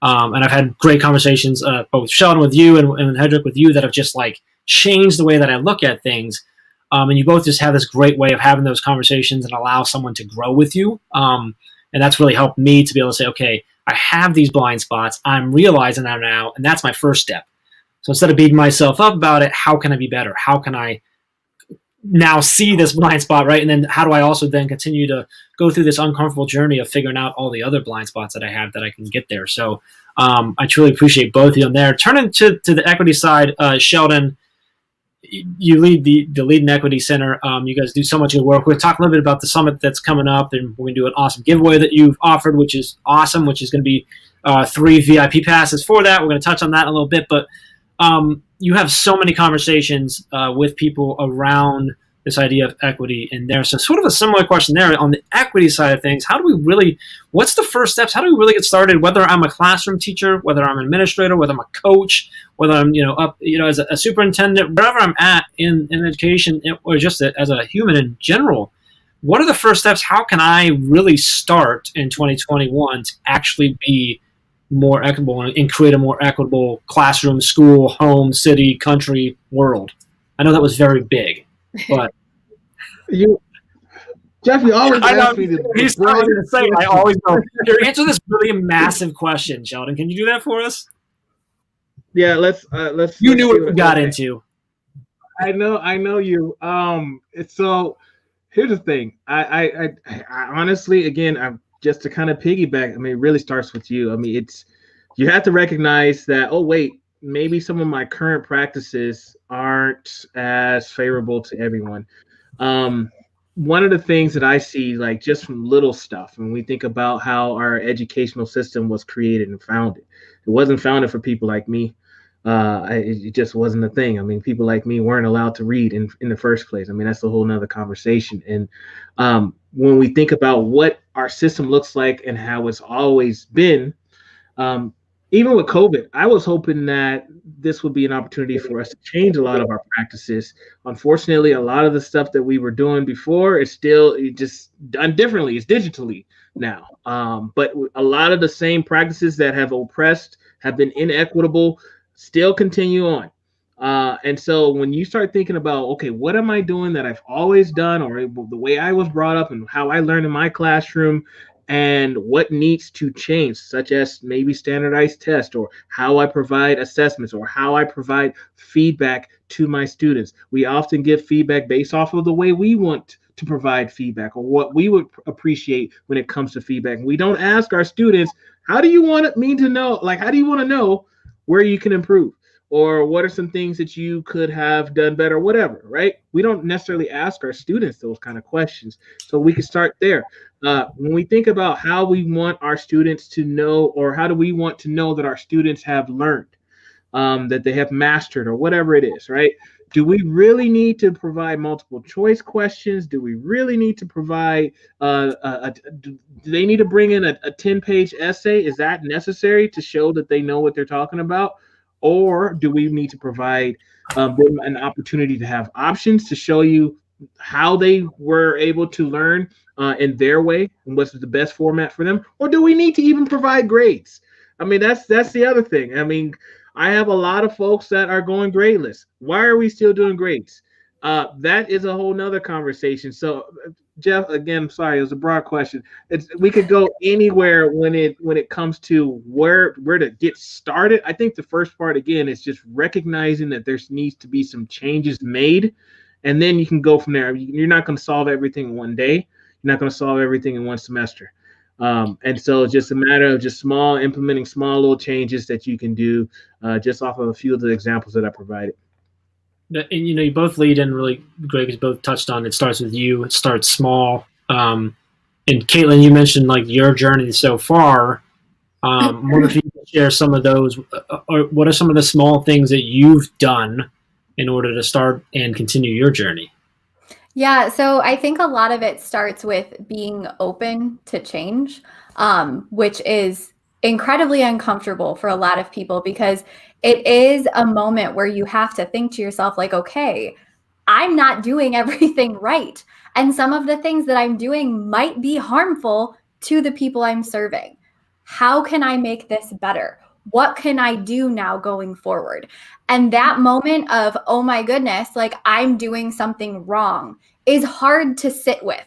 And I've had great conversations, both Sheldon with you and Hedrick with you, that have just like changed the way that I look at things. And you both just have this great way of having those conversations and allow someone to grow with you. And that's really helped me to be able to say, okay, I have these blind spots. I'm realizing that now. And that's my first step. So instead of beating myself up about it, how can I be better? How can I now see this blind spot, right? And then how do I also then continue to go through this uncomfortable journey of figuring out all the other blind spots that I have that I can get there? So I truly appreciate both of you on there. Turning to the equity side, Sheldon, you lead the Lead Equity Center. You guys do so much good work. We'll talk a little bit about the summit that's coming up, and we're going to do an awesome giveaway that you've offered, which is awesome, which is going to be 3 VIP passes for that. We're going to touch on that in a little bit, but you have so many conversations with people around this idea of equity in there. So sort of a similar question there on the equity side of things. What's the first steps? How do we really get started? Whether I'm a classroom teacher, whether I'm an administrator, whether I'm a coach, whether I'm, as a superintendent, wherever I'm at in education, or just as a human in general, what are the first steps? How can I really start in 2021 to actually be more equitable and create a more equitable classroom, school, home, city, country, world? I know that was very big, but Jeff, you always ask me to. He's trying to say I always know. Here, answer this really massive question, Sheldon. Can you do that for us? Yeah, let's. You knew what we got into. I know you. So here's the thing. I honestly, again, just to kind of piggyback. I mean, it really starts with you. I mean, you have to recognize that. Oh, wait, maybe some of my current practices aren't as favorable to everyone. One of the things that I see, like just from little stuff, when we think about how our educational system was created and founded, It wasn't founded for people like me. It just wasn't a thing. I mean, people like me weren't allowed to read in the first place. I mean, that's a whole nother conversation. And when we think about what our system looks like and how it's always been, even with COVID, I was hoping that this would be an opportunity for us to change a lot of our practices. Unfortunately, a lot of the stuff that we were doing before is still just done differently. It's digitally now. But a lot of the same practices that have oppressed, have been inequitable, still continue on. And so when you start thinking about, okay, what am I doing that I've always done, or the way I was brought up and how I learned in my classroom, and what needs to change, such as maybe standardized tests, or how I provide assessments, or how I provide feedback to my students. We often give feedback based off of the way we want to provide feedback, or what we would appreciate when it comes to feedback. We don't ask our students, how do you want me to know, like, how do you want to know where you can improve? Or what are some things that you could have done better, whatever, right? We don't necessarily ask our students those kind of questions. So we can start there. When we think about how we want our students to know, or how do we want to know that our students have learned, that they have mastered, or whatever it is, right? Do we really need to provide multiple choice questions? Do we really need to provide, do they need to bring in a 10-page essay? Is that necessary to show that they know what they're talking about? Or do we need to provide them an opportunity to have options to show you how they were able to learn in their way and what's the best format for them? Or do we need to even provide grades? I mean, that's the other thing. I mean, I have a lot of folks that are going gradeless. Why are we still doing grades? That is a whole nother conversation. So Jeff, again, sorry, it was a broad question. We could go anywhere when it comes to where to get started. I think the first part, again, is just recognizing that there needs to be some changes made, and then you can go from there. You're not going to solve everything in one day. You're not going to solve everything in one semester. And so it's just a matter of just implementing small little changes that you can do just off of a few of the examples that I provided. And you both lead in really great, because both touched on it starts with you. It starts small. And Caitlin, you mentioned like your journey so far. Wonder if you can share some of those, or what are some of the small things that you've done in order to start and continue your journey? Yeah, so I think a lot of it starts with being open to change, which is incredibly uncomfortable for a lot of people, because it is a moment where you have to think to yourself, like, okay, I'm not doing everything right. And some of the things that I'm doing might be harmful to the people I'm serving. How can I make this better? What can I do now going forward? And that moment of, oh my goodness, like I'm doing something wrong, is hard to sit with.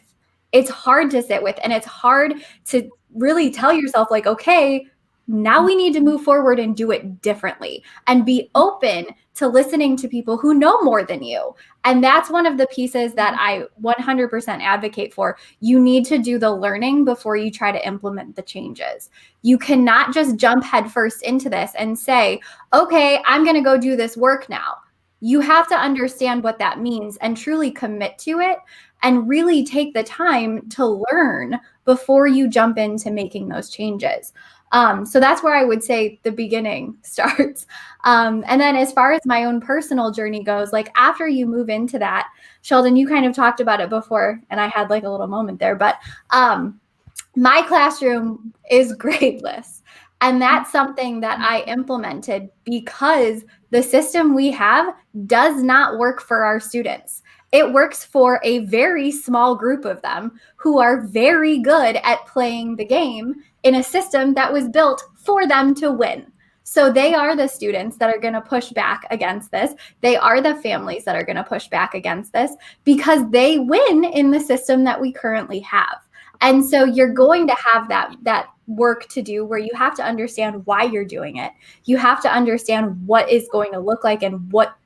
It's hard to sit with, and it's hard to really tell yourself, like, okay, now we need to move forward and do it differently, and be open to listening to people who know more than you. And that's one of the pieces that I 100% advocate for. You need to do the learning before you try to implement the changes. You cannot just jump headfirst into this and say, okay, I'm going to go do this work now. You have to understand what that means and truly commit to it, and really take the time to learn before you jump into making those changes. So that's where I would say the beginning starts. And then as far as my own personal journey goes, like after you move into that, Sheldon, you kind of talked about it before, and I had like a little moment there, but my classroom is gradeless. And that's something that I implemented because the system we have does not work for our students. It works for a very small group of them who are very good at playing the game in a system that was built for them to win. So they are the students that are going to push back against this. They are the families that are going to push back against this because they win in the system that we currently have. And so you're going to have that work to do where you have to understand why you're doing it. You have to understand what is going to look like and what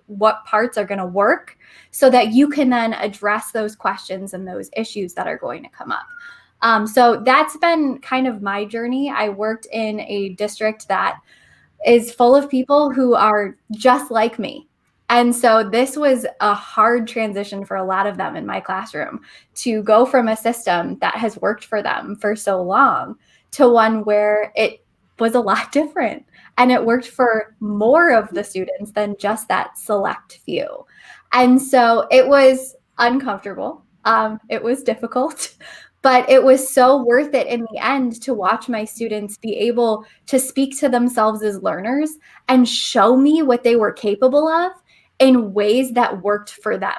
parts are going to work, so that you can then address those questions and those issues that are going to come up. So that's been kind of my journey. I worked in a district that is full of people who are just like me. And so this was a hard transition for a lot of them in my classroom, to go from a system that has worked for them for so long to one where it was a lot different. And it worked for more of the students than just that select few. And so it was uncomfortable. It was difficult, but it was so worth it in the end to watch my students be able to speak to themselves as learners and show me what they were capable of in ways that worked for them.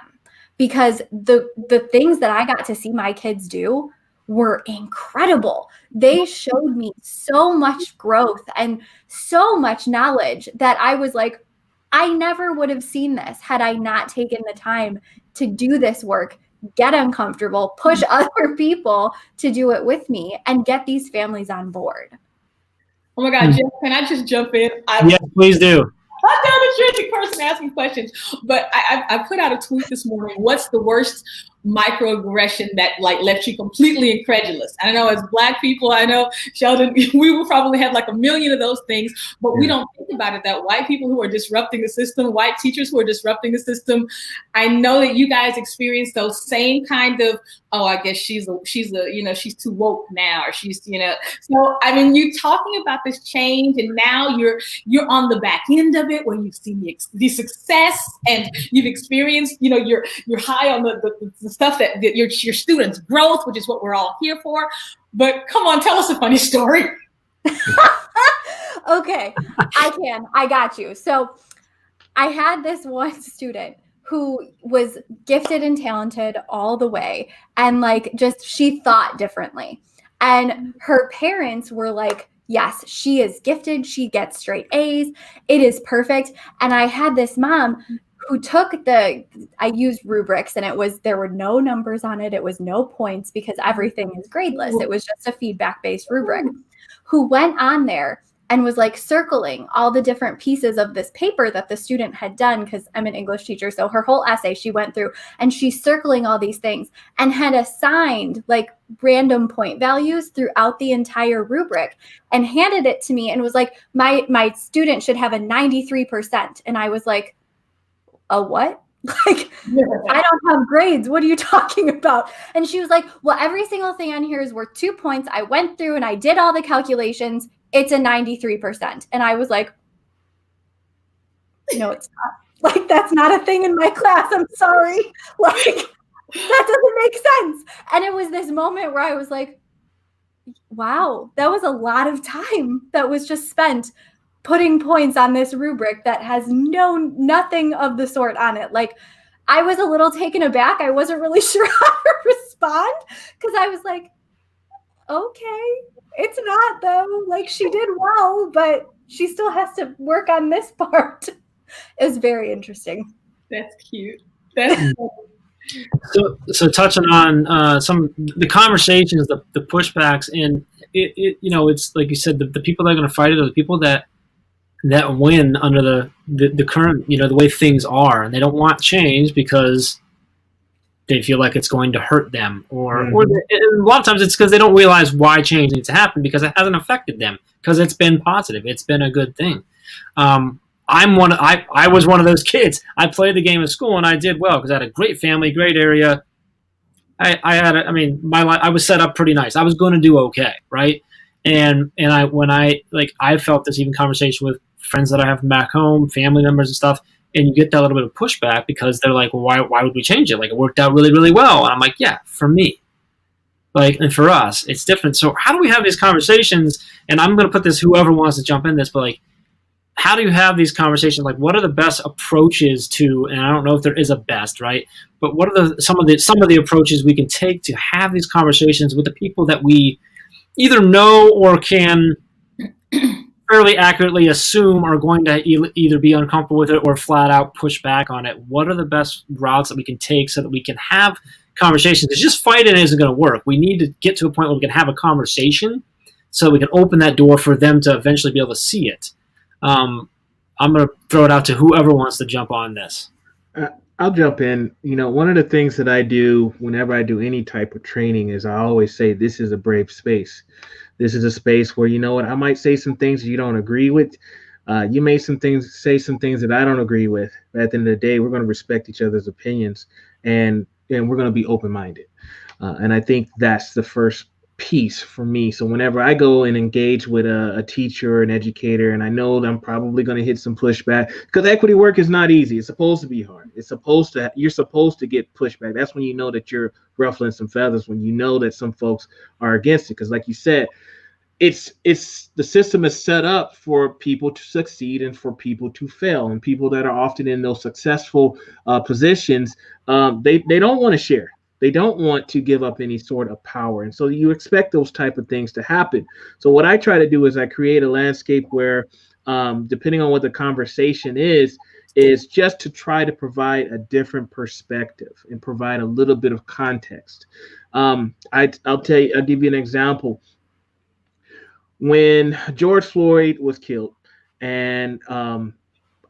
Because the things that I got to see my kids do were incredible. They showed me so much growth and so much knowledge that I was like, I never would have seen this had I not taken the time to do this work, get uncomfortable, push other people to do it with me, and get these families on board. Oh my God, Jeff, can I just jump in? Yes, please do. I'm not the tricky person asking questions, but I put out a tweet this morning. What's the worst microaggression that like left you completely incredulous? I know as Black people, I know Sheldon, we will probably have like a million of those things, but we don't think about it that white people who are disrupting the system, white teachers who are disrupting the system. I know that you guys experience those same kind of, oh, I guess she's too woke now, or she's, so I mean, you talking about this change, and now you're on the back end of it, where you've seen the success, and you've experienced, you're high on the stuff that your students' growth, which is what we're all here for. But come on, tell us a funny story. Okay, I got you. So I had this one student who was gifted and talented all the way, and she thought differently. And her parents were like, yes, she is gifted. She gets straight A's. It is perfect. And I had this mom who took I used rubrics, and there were no numbers on it. It was no points because everything is gradeless. It was just a feedback-based rubric, who went on there and was circling all the different pieces of this paper that the student had done, because I'm an English teacher. So her whole essay she went through, and she's circling all these things and had assigned random point values throughout the entire rubric and handed it to me and was like, my student should have a 93%. And I was like, a what? I don't have grades. What are you talking about? And she was like, well, every single thing on here is worth 2 points. I went through and I did all the calculations. It's a 93%. And I was like, no, it's not. That's not a thing in my class. I'm sorry. That doesn't make sense. And it was this moment where I was like, wow, that was a lot of time that was just spent putting points on this rubric that has nothing of the sort on it. I was a little taken aback. I wasn't really sure how to respond, because I was like, okay, it's not though. She did well, but she still has to work on this part. It was very interesting. That's cute. So touching on some the conversations, the pushbacks, and it's like you said, the people that are going to fight it are the people that win under the current, the way things are, and they don't want change because they feel like it's going to hurt them, or and a lot of times it's because they don't realize why change needs to happen, because it hasn't affected them, because it's been positive, it's been a good thing. I was one of those kids. I played the game in school and I did well because I had a great family, great area. I was set up pretty nice. I was going to do okay, right? And I felt this even conversation with friends that I have back home, family members and stuff, and you get that little bit of pushback because they're like, well, why would we change it? It worked out really, really well. And I'm like, yeah, for me. And for us, it's different. So how do we have these conversations? And I'm going to put this, whoever wants to jump in this, but how do you have these conversations? What are the best approaches to, and I don't know if there is a best, right? But what are some of the approaches we can take to have these conversations with the people that we either know or can fairly accurately assume are going to either be uncomfortable with it or flat out push back on it? What are the best routes that we can take so that we can have conversations? Because just fighting isn't going to work. We need to get to a point where we can have a conversation so we can open that door for them to eventually be able to see it. I'm going to throw it out to whoever wants to jump on this. I'll jump in. One of the things that I do whenever I do any type of training is I always say, this is a brave space. This is a space where, I might say some things you don't agree with. You may say some things that I don't agree with. But at the end of the day, we're going to respect each other's opinions, and we're going to be open-minded. And I think that's the first peace for me. So whenever I go and engage with a teacher or an educator, and I know that I'm probably going to hit some pushback, because equity work is not easy. It's supposed to be hard. You're supposed to get pushback. That's when you know that you're ruffling some feathers, when you know that some folks are against it. Because like you said, it's the system is set up for people to succeed and for people to fail, and people that are often in those successful positions, they don't want to share. They don't want to give up any sort of power. And so you expect those type of things to happen. So what I try to do is I create a landscape where, depending on what the conversation is just to try to provide a different perspective and provide a little bit of context. I'll give you an example. When George Floyd was killed, and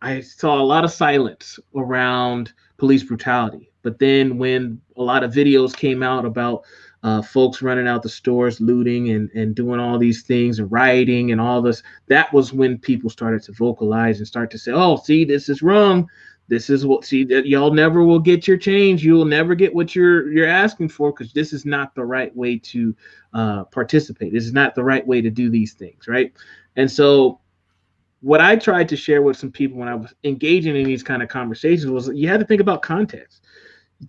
I saw a lot of silence around police brutality. But then when a lot of videos came out about folks running out the stores, looting and doing all these things and rioting and all this, that was when people started to vocalize and start to say, oh, see, this is wrong. This is what, see, that y'all never will get your change. You'll never get what you're asking for, because this is not the right way to participate. This is not the right way to do these things, right? And so what I tried to share with some people when I was engaging in these kind of conversations was you had to think about context.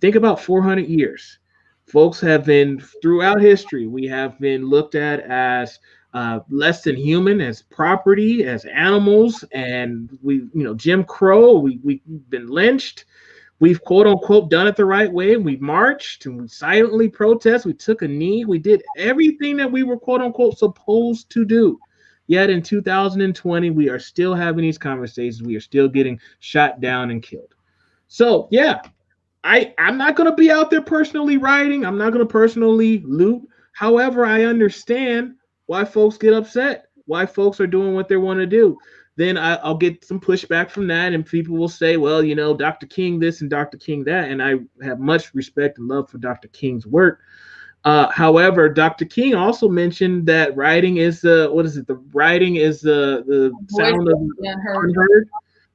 Think about 400 years. Folks have been, throughout history, we have been looked at as less than human, as property, as animals, and Jim Crow, we've been lynched. We've quote unquote done it the right way. We marched and we silently protested. We took a knee. We did everything that we were quote unquote supposed to do. Yet in 2020, we are still having these conversations. We are still getting shot down and killed. So yeah, I'm not going to be out there personally rioting. I'm not going to personally loot. However, I understand why folks get upset, why folks are doing what they want to do. Then I'll get some pushback from that, and people will say, well, Dr. King this and Dr. King that, and I have much respect and love for Dr. King's work. However, Dr. King also mentioned that writing is the writing is the sound of unheard,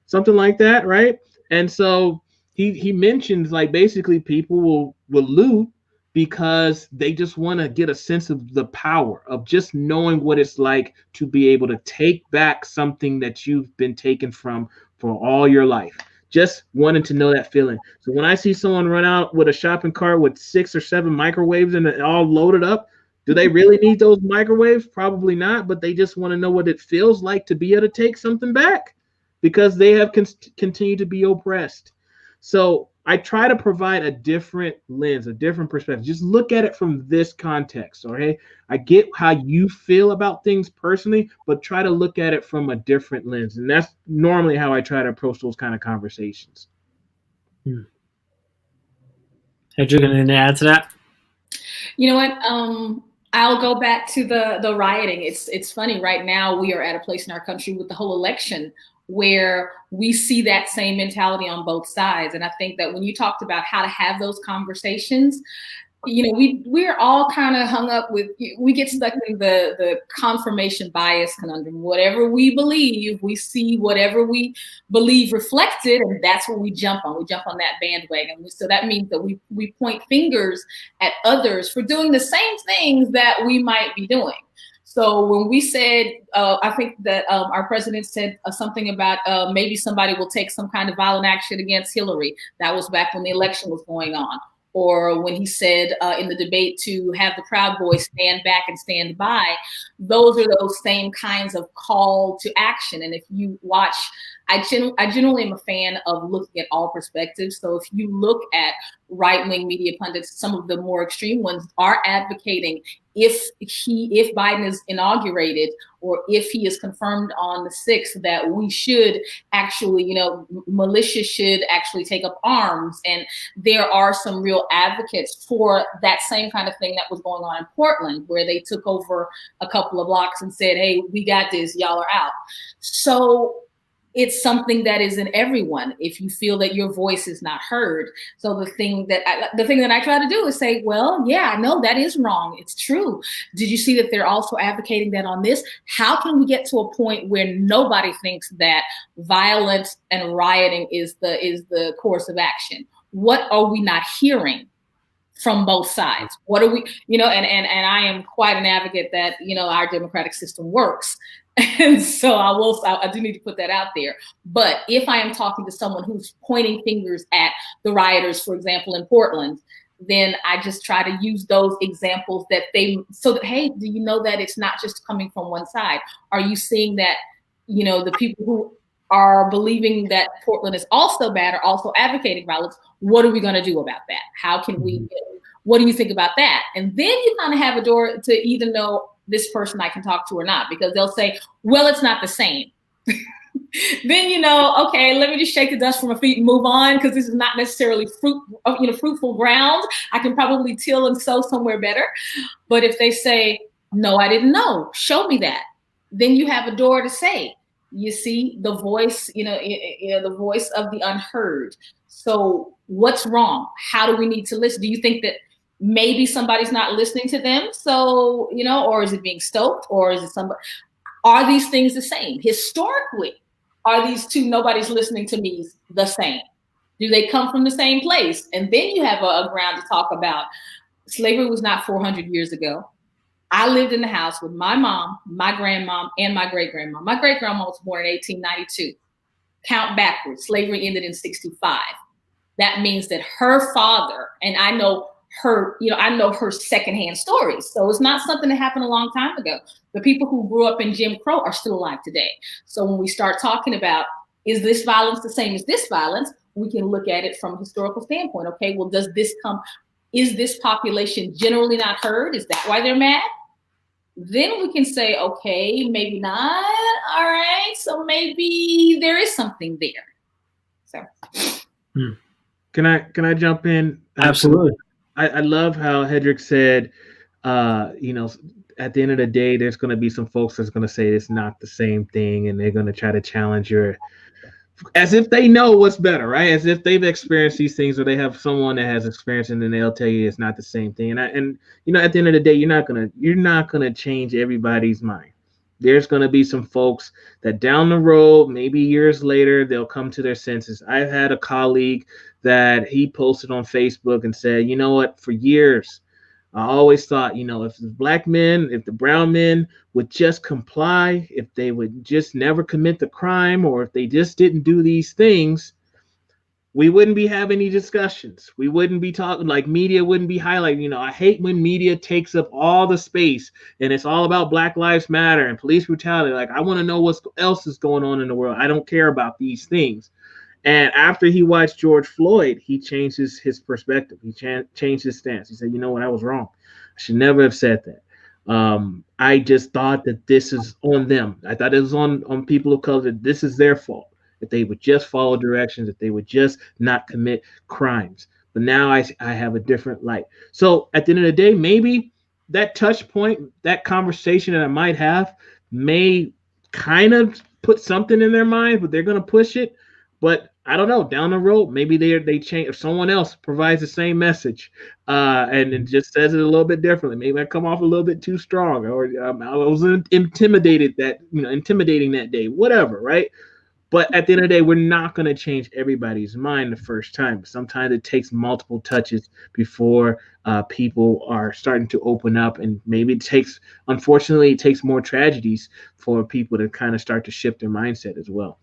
something like that, right? And so he mentions, like, basically people will loot because they just want to get a sense of the power of just knowing what it's like to be able to take back something that you've been taken from for all your life. Just wanting to know that feeling. So when I see someone run out with a shopping cart with 6 or 7 microwaves and it all loaded up, do they really need those microwaves? Probably not, but they just want to know what it feels like to be able to take something back, because they have continued to be oppressed. So I try to provide a different lens, a different perspective. Just look at it from this context, okay? I get how you feel about things personally, but try to look at it from a different lens. And that's normally how I try to approach those kind of conversations. Had you going to add to that? You know what? I'll go back to the rioting. It's funny. Right now, we are at a place in our country with the whole election where we see that same mentality on both sides. And I think that when you talked about how to have those conversations, we're all kind of hung up with, we get stuck in the confirmation bias conundrum. Whatever we believe, we see whatever we believe reflected, and that's what we jump on. We jump on that bandwagon. So that means that we point fingers at others for doing the same things that we might be doing. So when we said, I think that our president said something about maybe somebody will take some kind of violent action against Hillary. That was back when the election was going on. Or when he said in the debate to have the Proud Boys stand back and stand by, those are those same kinds of call to action. And if you watch, I generally am a fan of looking at all perspectives. So if you look at right-wing media pundits, some of the more extreme ones are advocating if Biden is inaugurated or if he is confirmed on the 6th, that we should actually, militias should actually take up arms. And there are some real advocates for that same kind of thing that was going on in Portland, where they took over a couple of blocks and said, hey, we got this, y'all are out. So it's something that is in everyone if you feel that your voice is not heard. So the thing that I try to do is say, well, yeah, I know that is wrong. It's true. Did you see that they're also advocating that on this? How can we get to a point where nobody thinks that violence and rioting is the course of action? What are we not hearing from both sides. What are we, and I am quite an advocate that, our democratic system works. And so I do need to put that out there. But if I am talking to someone who's pointing fingers at the rioters, for example, in Portland, then I just try to use those examples so that, hey, do you know that it's not just coming from one side? Are you seeing that, the people who are believing that Portland is also bad are also advocating violence? What are we going to do about that? How can we, what do you think about that? And then you kind of have a door to either know this person I can talk to or not, because they'll say, well, it's not the same. Then, okay, let me just shake the dust from my feet and move on, because this is not necessarily fruitful ground. I can probably till and sow somewhere better. But if they say, no, I didn't know, show me that, then you have a door to say, you see, the voice, the voice of the unheard. So what's wrong? How do we need to listen? Do you think that maybe somebody's not listening to them? So, or is it being stoked, or is it somebody? Are these things the same? Historically, are these two nobody's listening to me the same? Do they come from the same place? And then you have a ground to talk about. Slavery was not 400 years ago. I lived in the house with my mom, my grandmom, and my great-grandma. My great-grandma was born in 1892. Count backwards. Slavery ended in 65. That means that her father, and I know her secondhand stories. So it's not something that happened a long time ago. The people who grew up in Jim Crow are still alive today. So when we start talking about, is this violence the same as this violence? We can look at it from a historical standpoint. Okay, well, is this population generally not heard? Is that why they're mad? Then we can say, okay, maybe not. All right, so maybe there is something there. So, can I jump in? Absolutely. I love how Hedrick said, at the end of the day, there's going to be some folks that's going to say it's not the same thing, and they're going to try to challenge as if they know what's better, right? As if they've experienced these things, or they have someone that has experienced, and then they'll tell you it's not the same thing. And at the end of the day, you're not gonna change everybody's mind. There's gonna be some folks that down the road, maybe years later, they'll come to their senses. I've had a colleague that he posted on Facebook and said, you know what, for years, I always thought, if the black men, if the brown men would just comply, if they would just never commit the crime, or if they just didn't do these things, we wouldn't be having any discussions. We wouldn't be talking, like media wouldn't be highlighting. I hate when media takes up all the space and it's all about Black Lives Matter and police brutality. Like, I want to know what else is going on in the world. I don't care about these things. And after he watched George Floyd, he changed his perspective. He changed his stance. He said, you know what, I was wrong. I should never have said that. I just thought that this is on them. I thought it was on people of color. This is their fault. If they would just follow directions, if they would just not commit crimes. But now I have a different light. So at the end of the day, maybe that touch point, that conversation that I might have may kind of put something in their mind, but they're going to push it. But I don't know, down the road, maybe they change, if someone else provides the same message and it just says it a little bit differently. Maybe I come off a little bit too strong, or I was intimidating that day, whatever, right? But at the end of the day, we're not going to change everybody's mind the first time. Sometimes it takes multiple touches before people are starting to open up, and maybe unfortunately, it takes more tragedies for people to kind of start to shift their mindset as well.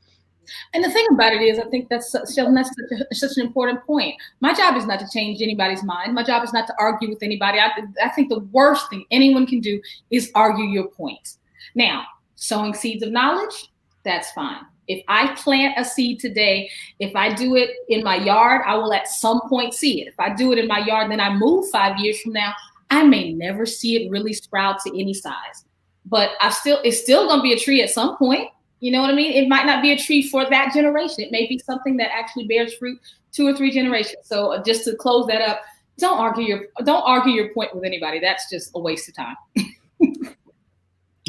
And the thing about it is, I think that's such an important point. My job is not to change anybody's mind. My job is not to argue with anybody. I think the worst thing anyone can do is argue your point. Now, sowing seeds of knowledge, that's fine. If I plant a seed today, if I do it in my yard, I will at some point see it. If I do it in my yard and then I move 5 years from now, I may never see it really sprout to any size. But it's still going to be a tree at some point. You know what I mean? It might not be a tree for that generation. It may be something that actually bears fruit 2 or 3 generations. So just to close that up, don't argue your point with anybody. That's just a waste of time.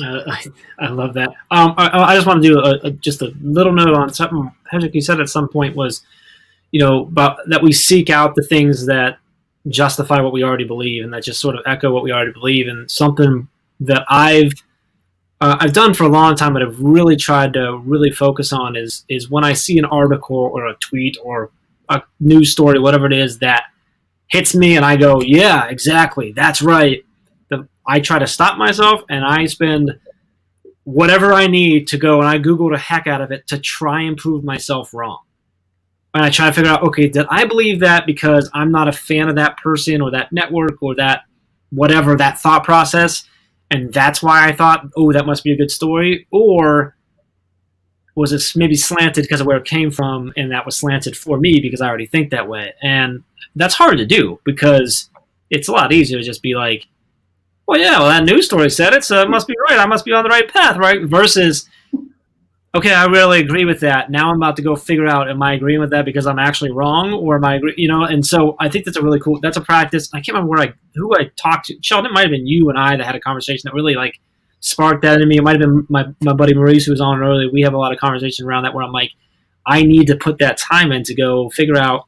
I love that. I just want to do just a little note on something Hedrick, you said at some point was, about that we seek out the things that justify what we already believe and that just sort of echo what we already believe. And something that I've done for a long time, but I've really tried to really focus on is when I see an article or a tweet or a news story, whatever it is, that hits me and I go, yeah, exactly, that's right. I try to stop myself and I spend whatever I need to go and I Google the heck out of it to try and prove myself wrong. And I try to figure out, okay, did I believe that because I'm not a fan of that person or that network or that whatever, that thought process, and that's why I thought, oh, that must be a good story? Or was it maybe slanted because of where it came from and that was slanted for me because I already think that way? And that's hard to do because it's a lot easier to just be like, well, yeah, well, that news story said it, so it must be right. I must be on the right path, right? Versus, okay, I really agree with that. Now I'm about to go figure out, am I agreeing with that because I'm actually wrong, or am I, And so I think that's a really cool. That's a practice. I can't remember who I talked to. Sheldon, it might have been you and I that had a conversation that really like sparked that in me. It might have been my buddy Maurice who was on earlier. We have a lot of conversation around that where I'm like, I need to put that time in to go figure out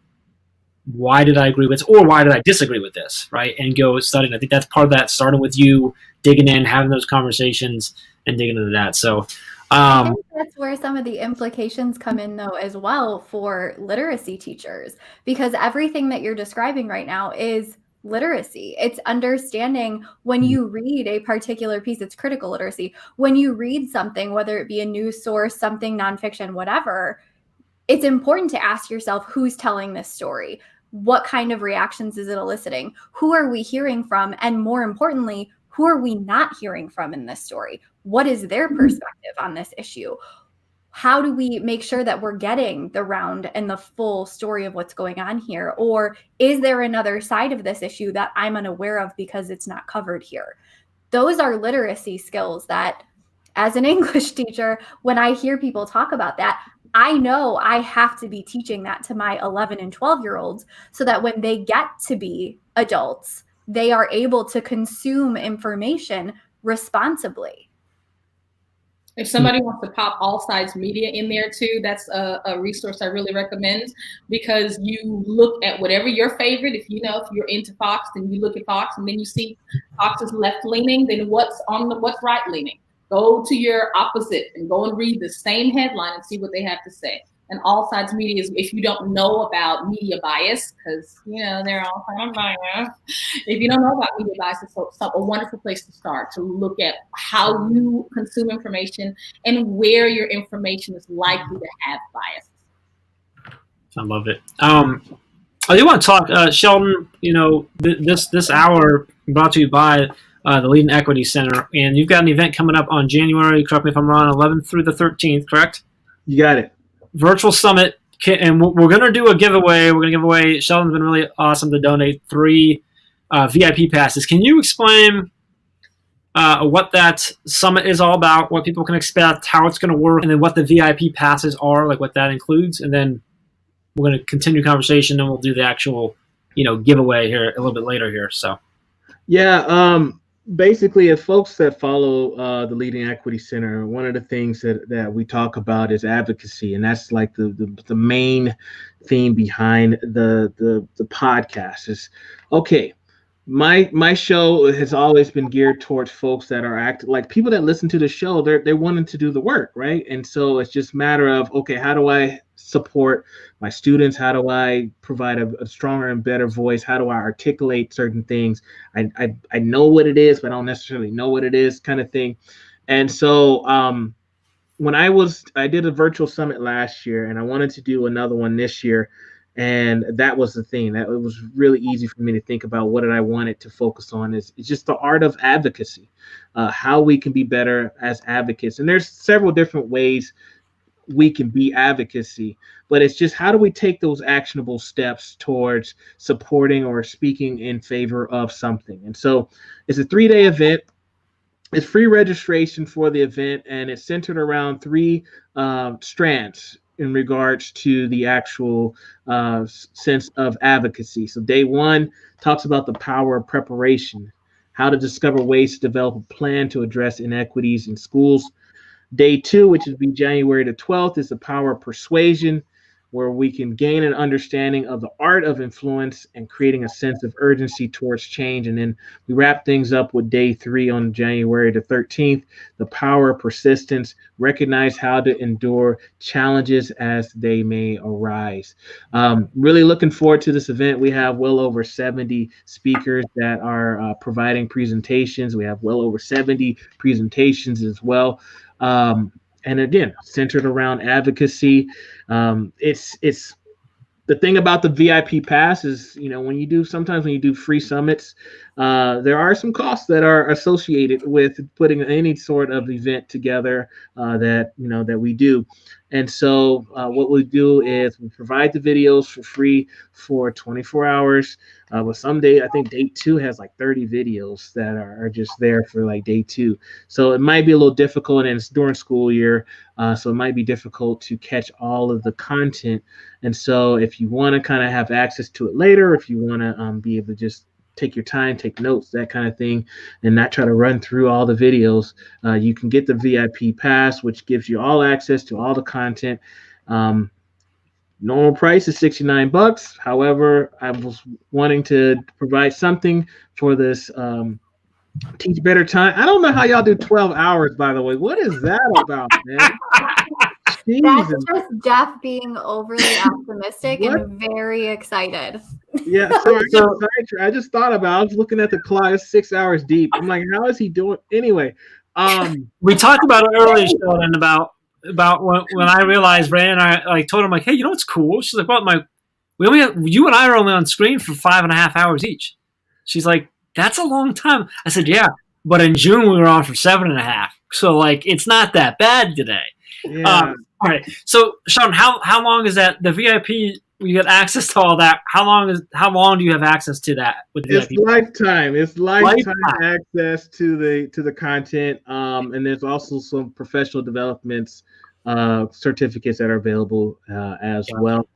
why did I agree with this, or why did I disagree with this, right? And go studying. I think that's part of that, starting with you, digging in, having those conversations, and digging into that. So I think that's where some of the implications come in, though, as well for literacy teachers, because everything that you're describing right now is literacy. It's understanding when you read a particular piece, it's critical literacy. When you read something, whether it be a news source, something nonfiction, whatever, it's important to ask yourself, who's telling this story? What kind of reactions is it eliciting? Who are we hearing from? And more importantly, who are we not hearing from in this story? What is their perspective on this issue? How do we make sure that we're getting the round and the full story of what's going on here? Or is there another side of this issue that I'm unaware of because it's not covered here? Those are literacy skills that, as an English teacher, when I hear people talk about that, I know I have to be teaching that to my 11 and 12-year-olds so that when they get to be adults, they are able to consume information responsibly. If somebody wants to pop All Sides Media in there too, that's a resource I really recommend, because you look at whatever your favorite, if you're into Fox, then you look at Fox, and then you see Fox is left leaning, then what's right leaning? Go to your opposite and go and read the same headline and see what they have to say. And All Sides Media is, if you don't know about media bias, because they're all kind of biased. If you don't know about media bias, it's a wonderful place to start, to look at how you consume information and where your information is likely to have bias. I love it. I do want to talk, Sheldon. This hour brought to you by the Leading Equity Center, and you've got an event coming up on January, correct me if I'm wrong, 11th through the 13th, correct? You got it. Virtual Summit, and we're going to do a giveaway. We're going to give away, Sheldon's been really awesome to donate 3 VIP passes. Can you explain what that summit is all about, what people can expect, how it's going to work, and then what the VIP passes are, like what that includes? And then we're going to continue conversation, and we'll do the actual, giveaway here a little bit later here. So, yeah, basically, if folks that follow the Leading Equity Center, one of the things that we talk about is advocacy, and that's like the main theme behind the podcast. Is okay. My show has always been geared towards folks that are like people that listen to the show. They're wanting to do the work, right? And so it's just a matter of, okay, how do I support my students? How do I provide a stronger and better voice? How do I articulate certain things? I know what it is, but I don't necessarily know what it is, kind of thing. And so when I did a virtual summit last year, and I wanted to do another one this year. And that was the thing, that it was really easy for me to think about what did I want it to focus on. It's just the art of advocacy, how we can be better as advocates. And there's several different ways we can be advocacy, but it's just how do we take those actionable steps towards supporting or speaking in favor of something. And so it's a 3-day event. It's free registration for the event, and it's centered around 3 strands in regards to the actual sense of advocacy. So day 1 talks about the power of preparation, how to discover ways to develop a plan to address inequities in schools. Day 2, which would be January the 12th, is the power of persuasion, where we can gain an understanding of the art of influence and creating a sense of urgency towards change. And then we wrap things up with day 3 on January the 13th, the power of persistence, recognize how to endure challenges as they may arise. Really looking forward to this event. We have well over 70 speakers that are providing presentations. We have well over 70 presentations as well. And again, centered around advocacy. It's the thing about the VIP pass is, sometimes when you do free summits, there are some costs that are associated with putting any sort of event together that we do. And so what we do is we provide the videos for free for 24 hours. But some day, I think day 2 has like 30 videos that are just there for like day 2. So it might be a little difficult, and it's during school year. So it might be difficult to catch all of the content. And so if you want to kind of have access to it later, if you want to be able to just take your time, take notes, that kind of thing, and not try to run through all the videos, you can get the VIP pass, which gives you all access to all the content. Normal price is $69. However, I was wanting to provide something for this Teach Better time. I don't know how y'all do 12 hours, by the way. What is that about, man? That's just Jeff being overly optimistic and very excited. Yeah, sorry, I just thought about it. I was looking at the clock. It's 6 hours deep. I'm like, how is he doing? Anyway, we talked about it earlier, Sheldon, about when I realized Ray and I told him, like, hey, you know what's cool? She's like, well, you and I are only on screen for 5.5 hours each. She's like, that's a long time. I said, yeah, but in June we were on for 7.5. So like, it's not that bad today. Yeah. All right. So Sean, how long is that? The VIP, you get access to all that. How long do you have access to that with the it's VIP? lifetime. It's lifetime access to the content. And there's also some professional developments certificates that are available as well.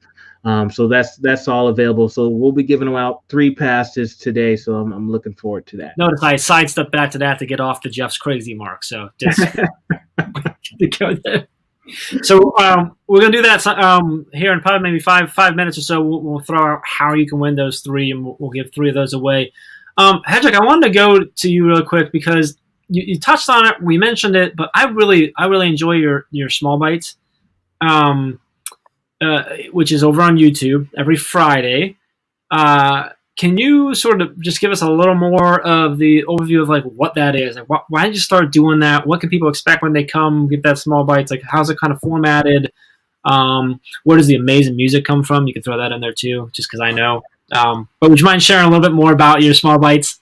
So that's all available. So we'll be giving out 3 passes today. So I'm looking forward to that. Notice I sidestepped back to that to get off the Jeff's crazy mark. So just to go there. So we're gonna do that here in probably maybe five minutes or so. We'll throw out how you can win those 3, and we'll give 3 of those away. Hedrick, I wanted to go to you real quick because you touched on it. We mentioned it, but I really enjoy your small bites, which is over on YouTube every Friday. Can you sort of just give us a little more of the overview of like what that is? Like, why did you start doing that? What can people expect when they come get that small bites? Like, how's it kind of formatted? Where does the amazing music come from? You can throw that in there too, just because I know. But would you mind sharing a little bit more about your small bites?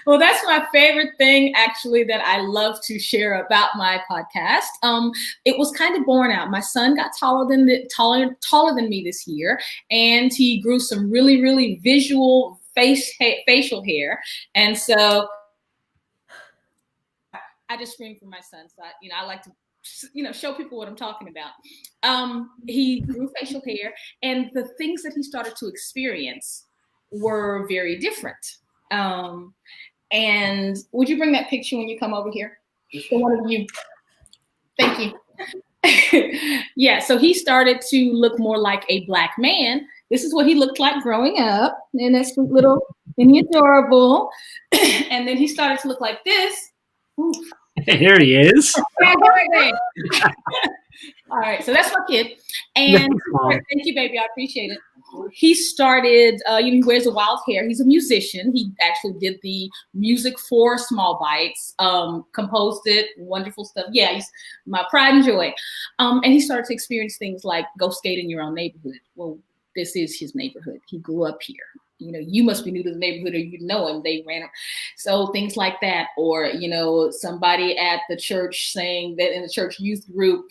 Well, that's my favorite thing, actually, that I love to share about my podcast. It was kind of born out. My son got taller than me this year, and he grew some really, really visual facial hair. And so I just screamed for my son. So I like to show people what I'm talking about. He grew facial hair, and the things that he started to experience were very different. And would you bring that picture when you come over here? So one of you. Thank you. Yeah, so he started to look more like a Black man. This is what he looked like growing up, and that sweet little, and he adorable. And then he started to look like this. Ooh. Here he is. All right, so that's my kid. And thank you, baby. I appreciate it. He started, he wears a wild hair. He's a musician. He actually did the music for Small Bites, composed it, wonderful stuff. Yeah, he's my pride and joy. And he started to experience things like go skate in your own neighborhood. Well, this is his neighborhood. He grew up here. You must be new to the neighborhood or you know him. They ran him. So things like that. Or, somebody at the church saying that in the church youth group,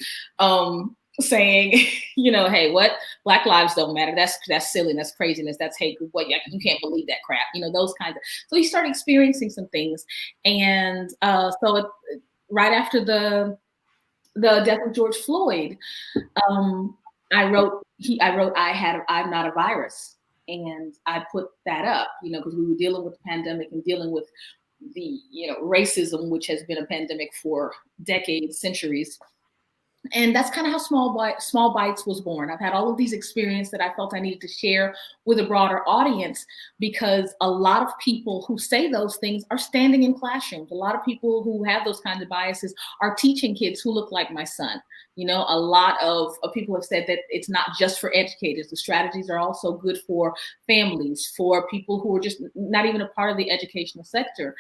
saying, hey, what? Black lives don't matter. That's silly. That's craziness. That's hate. What? You can't believe that crap. Those kinds of. So he started experiencing some things, and right after the death of George Floyd, I wrote I'm not a virus, and I put that up, because we were dealing with the pandemic and dealing with the racism, which has been a pandemic for decades, centuries. And that's kind of how Small Bites was born. I've had all of these experiences that I felt I needed to share with a broader audience, because a lot of people who say those things are standing in classrooms. A lot of people who have those kinds of biases are teaching kids who look like my son. You know, a lot of people have said that it's not just for educators. The strategies are also good for families, for people who are just not even a part of the educational sector.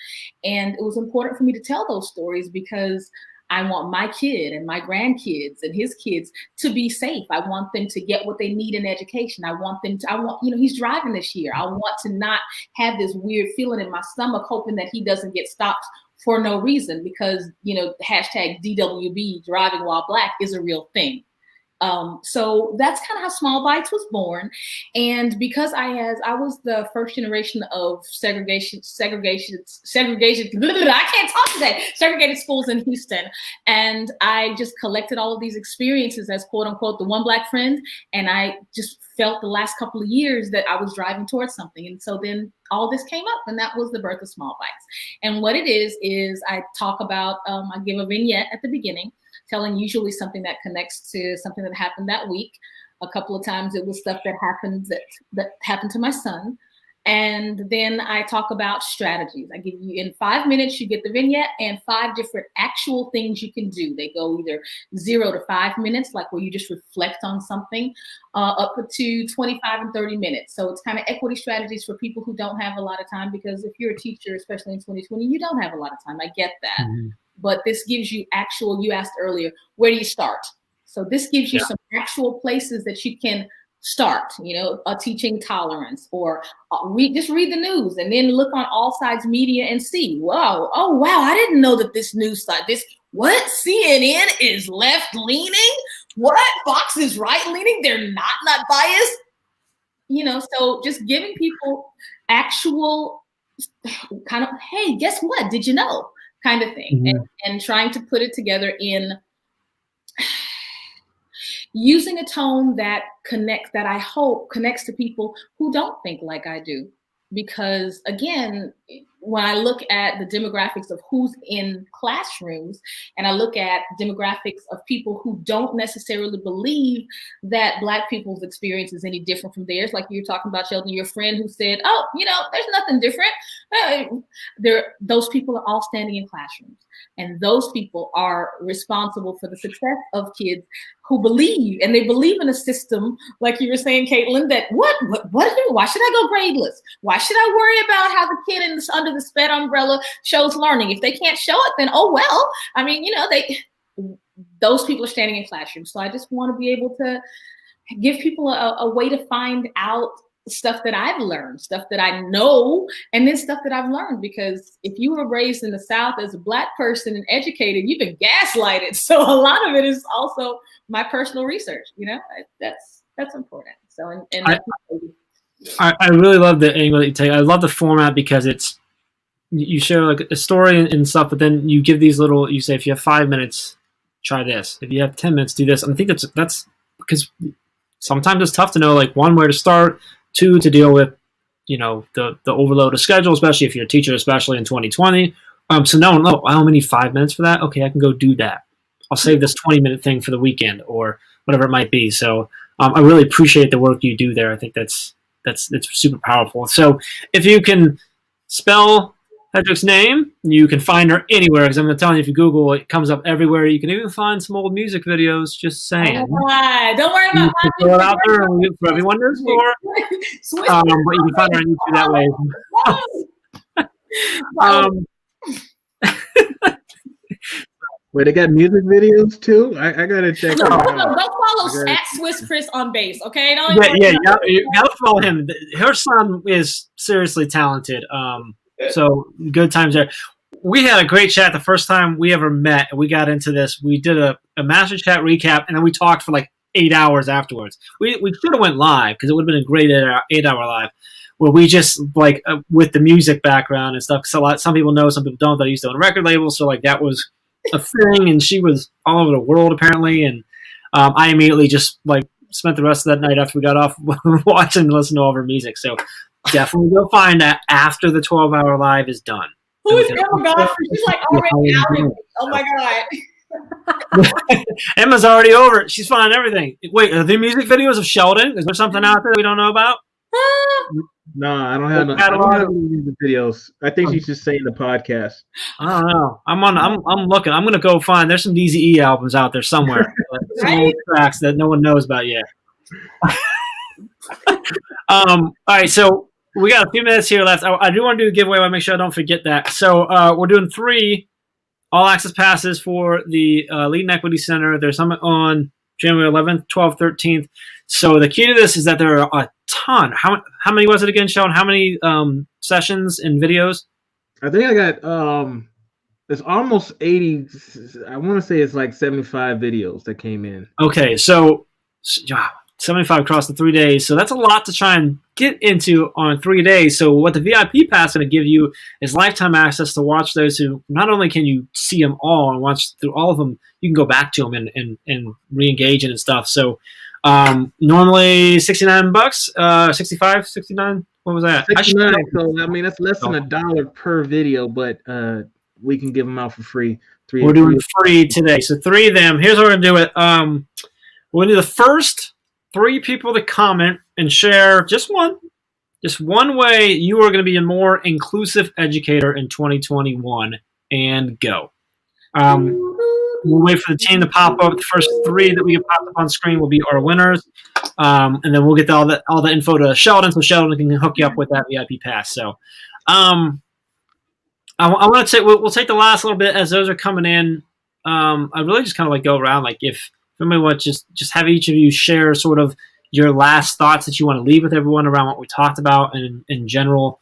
And it was important for me to tell those stories because I want my kid and my grandkids and his kids to be safe. I want them to get what they need in education. I want, you know, he's driving this year. I want to not have this weird feeling in my stomach, hoping that he doesn't get stopped for no reason, because, you know, hashtag DWB, driving while black, is a real thing. So that's kind of how Small Bites was born. And because I was the first generation of segregated schools in Houston. And I just collected all of these experiences as quote unquote the one black friend. And I just felt the last couple of years that I was driving towards something. And so then all this came up, and that was the birth of Small Bites. And what it is I talk about, I give a vignette at the beginning, telling usually something that connects to something that happened that week. A couple of times it was stuff that happened to my son. And then I talk about strategies. I give you, in 5 minutes, you get the vignette and 5 different actual things you can do. They go either 0 to 5 minutes, like where you just reflect on something, up to 25 and 30 minutes. So it's kind of equity strategies for people who don't have a lot of time, because if you're a teacher, especially in 2020, you don't have a lot of time. I get that. Mm-hmm. But this gives you actual, you asked earlier, where do you start? So this gives you some actual places that you can start, you know, teaching tolerance, or just read the news and then look on All Sides Media and see, wow, oh, wow, I didn't know that this news site, what, CNN is left leaning? What, Fox is right leaning? They're not biased? You know, so just giving people actual kind of, hey, guess what? Did you know? Kind of thing. Mm-hmm. And trying to put it together in using a tone that I hope connects to people who don't think like I do. Because again, when I look at the demographics of who's in classrooms, and I look at demographics of people who don't necessarily believe that Black people's experience is any different from theirs, like you were talking about, Sheldon, your friend who said, oh, you know, there's nothing different. Those people are all standing in classrooms. And those people are responsible for the success of kids who believe, and they believe in a system, like you were saying, Caitlin, that why should I go gradeless? Why should I worry about how the kid under the SPED umbrella shows learning? If they can't show it, then oh well. I mean, you know, those people are standing in classrooms. So I just want to be able to give people a way to find out stuff that I've learned, stuff that I know, and then stuff that I've learned. Because if you were raised in the South as a Black person and educated, you've been gaslighted. So a lot of it is also my personal research. You know, that's important. So I really love the angle that you take. I love the format because it's, you share like a story and stuff, but then you give these little, you say, if you have 5 minutes, try this. If you have 10 minutes, do this. And I think that's because sometimes it's tough to know, like, one, where to start, 2, to deal with, you know, the overload of schedule, especially if you're a teacher, especially in 2020. So no, I only need 5 minutes for that. Okay, I can go do that. I'll save this 20-minute thing for the weekend or whatever it might be. So I really appreciate the work you do there. I think it's super powerful. So if you can spell Hedrick's name, you can find her anywhere, because I'm telling you, if you Google, it comes up everywhere. You can even find some old music videos, just saying. Oh, don't worry about that. Throw it out there for everyone to explore. But you can find her on YouTube that way. Wait, they got music videos too? I gotta check. No, don't follow at Swiss Chris on bass, okay? You gotta follow him. Her son is seriously talented. So good times there. We had a great chat the first time we ever met. We got into this. We did a master chat recap, and then we talked for like 8 hours afterwards. We should have went live, because it would have been a great 8-hour live, where we just like with the music background and stuff. So some people know, some people don't. That I used to own a record label, so like that was a thing. And she was all over the world apparently, and I immediately just like spent the rest of that night after we got off watching and listening to all of her music. So definitely go find that after the 12-hour live is done. Who is Emma Godfrey? She's like already out. Oh my God. Emma's already over it. She's finding everything. Wait, are there music videos of Sheldon? Is there something out there we don't know about? No, I don't have any music videos. I think she's just saying the podcast. I don't know. I'm looking. I'm gonna go find. There's some DZE albums out there somewhere. Some old tracks that no one knows about yet. All right, so we got a few minutes here left. I do want to do the giveaway. I want to make sure I don't forget that. So we're doing 3 all-access passes for the Lead and Equity Center. There's some on January 11th, 12th, 13th. So the key to this is that there are a ton. How many was it again, Sheldon? How many sessions and videos? I think I got it's almost 80. I want to say it's like 75 videos that came in. Okay, so 75 across the 3 days. So that's a lot to try and get into on 3 days. So what the VIP pass is going to give you is lifetime access to watch those who not only can you see them all and watch through all of them, you can go back to them and re-engage in and stuff. So normally $69, 65, 69. What was that? 69. So I mean that's less than $1 per video, but we can give them out for free. We're doing free today. So 3 of them. Here's how we're gonna do it. We're gonna do the first 3 people to comment and share just one way you are going to be a more inclusive educator in 2021, and go. We'll wait for the team to pop up. The first 3 that we get popped up on screen will be our winners, and then we'll get all the info to Sheldon, so Sheldon can hook you up with that VIP pass. So, I want to say we'll take the last little bit as those are coming in. I really just kind of like go around, like if somebody wants just have each of you share sort of your last thoughts that you want to leave with everyone around what we talked about in general.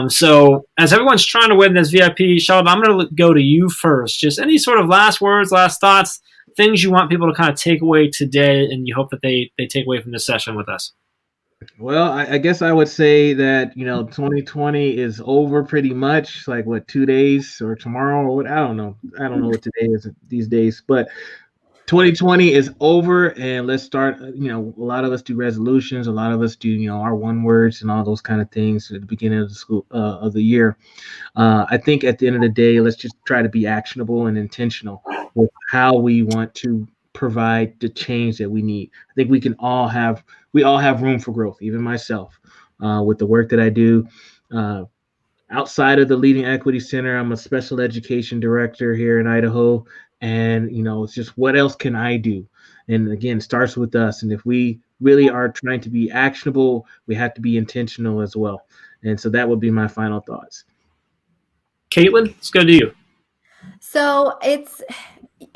So as everyone's trying to win this VIP, Sheldon, I'm going to go to you first. Just any sort of last words, last thoughts, things you want people to kind of take away today, and you hope that they take away from this session with us. Well, I guess I would say that 2020 is over pretty much. Like 2 days or tomorrow or what? I don't know what today is these days, but 2020 is over, and let's start. A lot of us do resolutions. A lot of us do, our 1 words and all those kind of things at the beginning of the school of the year. I think at the end of the day, let's just try to be actionable and intentional with how we want to provide the change that we need. I think we all have room for growth. Even myself, with the work that I do. Outside of the Leading Equity Center, I'm a special education director here in Idaho. And, it's just what else can I do? And again, it starts with us. And if we really are trying to be actionable, we have to be intentional as well. And so that would be my final thoughts. Caitlin, let's go to you. So it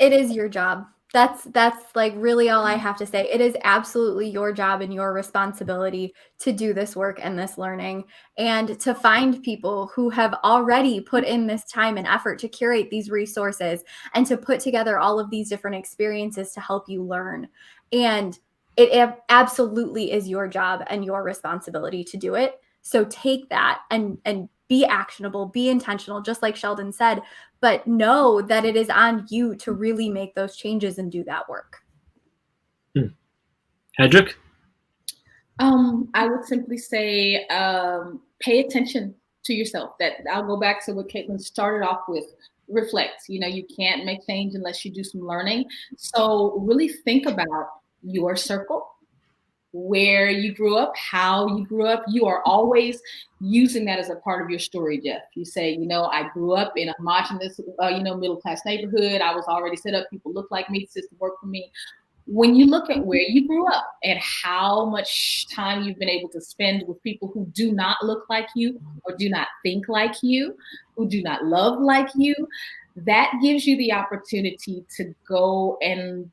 is your job. That's like really all I have to say. It is absolutely your job and your responsibility to do this work and this learning, and to find people who have already put in this time and effort to curate these resources and to put together all of these different experiences to help you learn. And it absolutely is your job and your responsibility to do it. So take that and be actionable, be intentional, just like Sheldon said, but know that it is on you to really make those changes and do that work. Hedrick? I would simply say pay attention to yourself. That I'll go back to what Caitlin started off with. Reflect. You can't make change unless you do some learning. So really think about your circle, where you grew up, how you grew up. You are always using that as a part of your story, Jeff. You say, I grew up in a homogenous, middle-class neighborhood. I was already set up. People look like me. The system worked for me. When you look at where you grew up and how much time you've been able to spend with people who do not look like you or do not think like you, who do not love like you, that gives you the opportunity to go and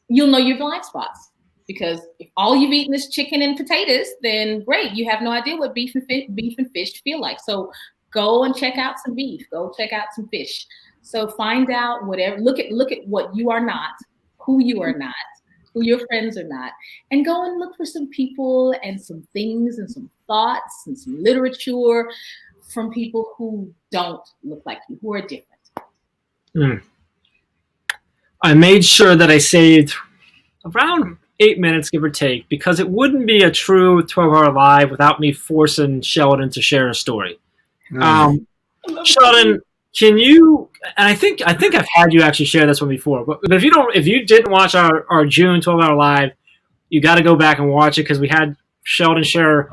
you'll know your blind spots. Because if all you've eaten is chicken and potatoes, then great. You have no idea what beef and fish feel like. So go and check out some beef. Go check out some fish. So find out whatever. Look at what you are not, who you are not, who your friends are not, and go and look for some people and some things and some thoughts and some literature from people who don't look like you, who are different. I made sure that I saved around 8 minutes, give or take, because it wouldn't be a true 12-hour live without me forcing Sheldon to share a story. Sheldon, Can you? And I think I've had you actually share this one before. But if you didn't watch our June 12-hour live, you got to go back and watch it because we had Sheldon share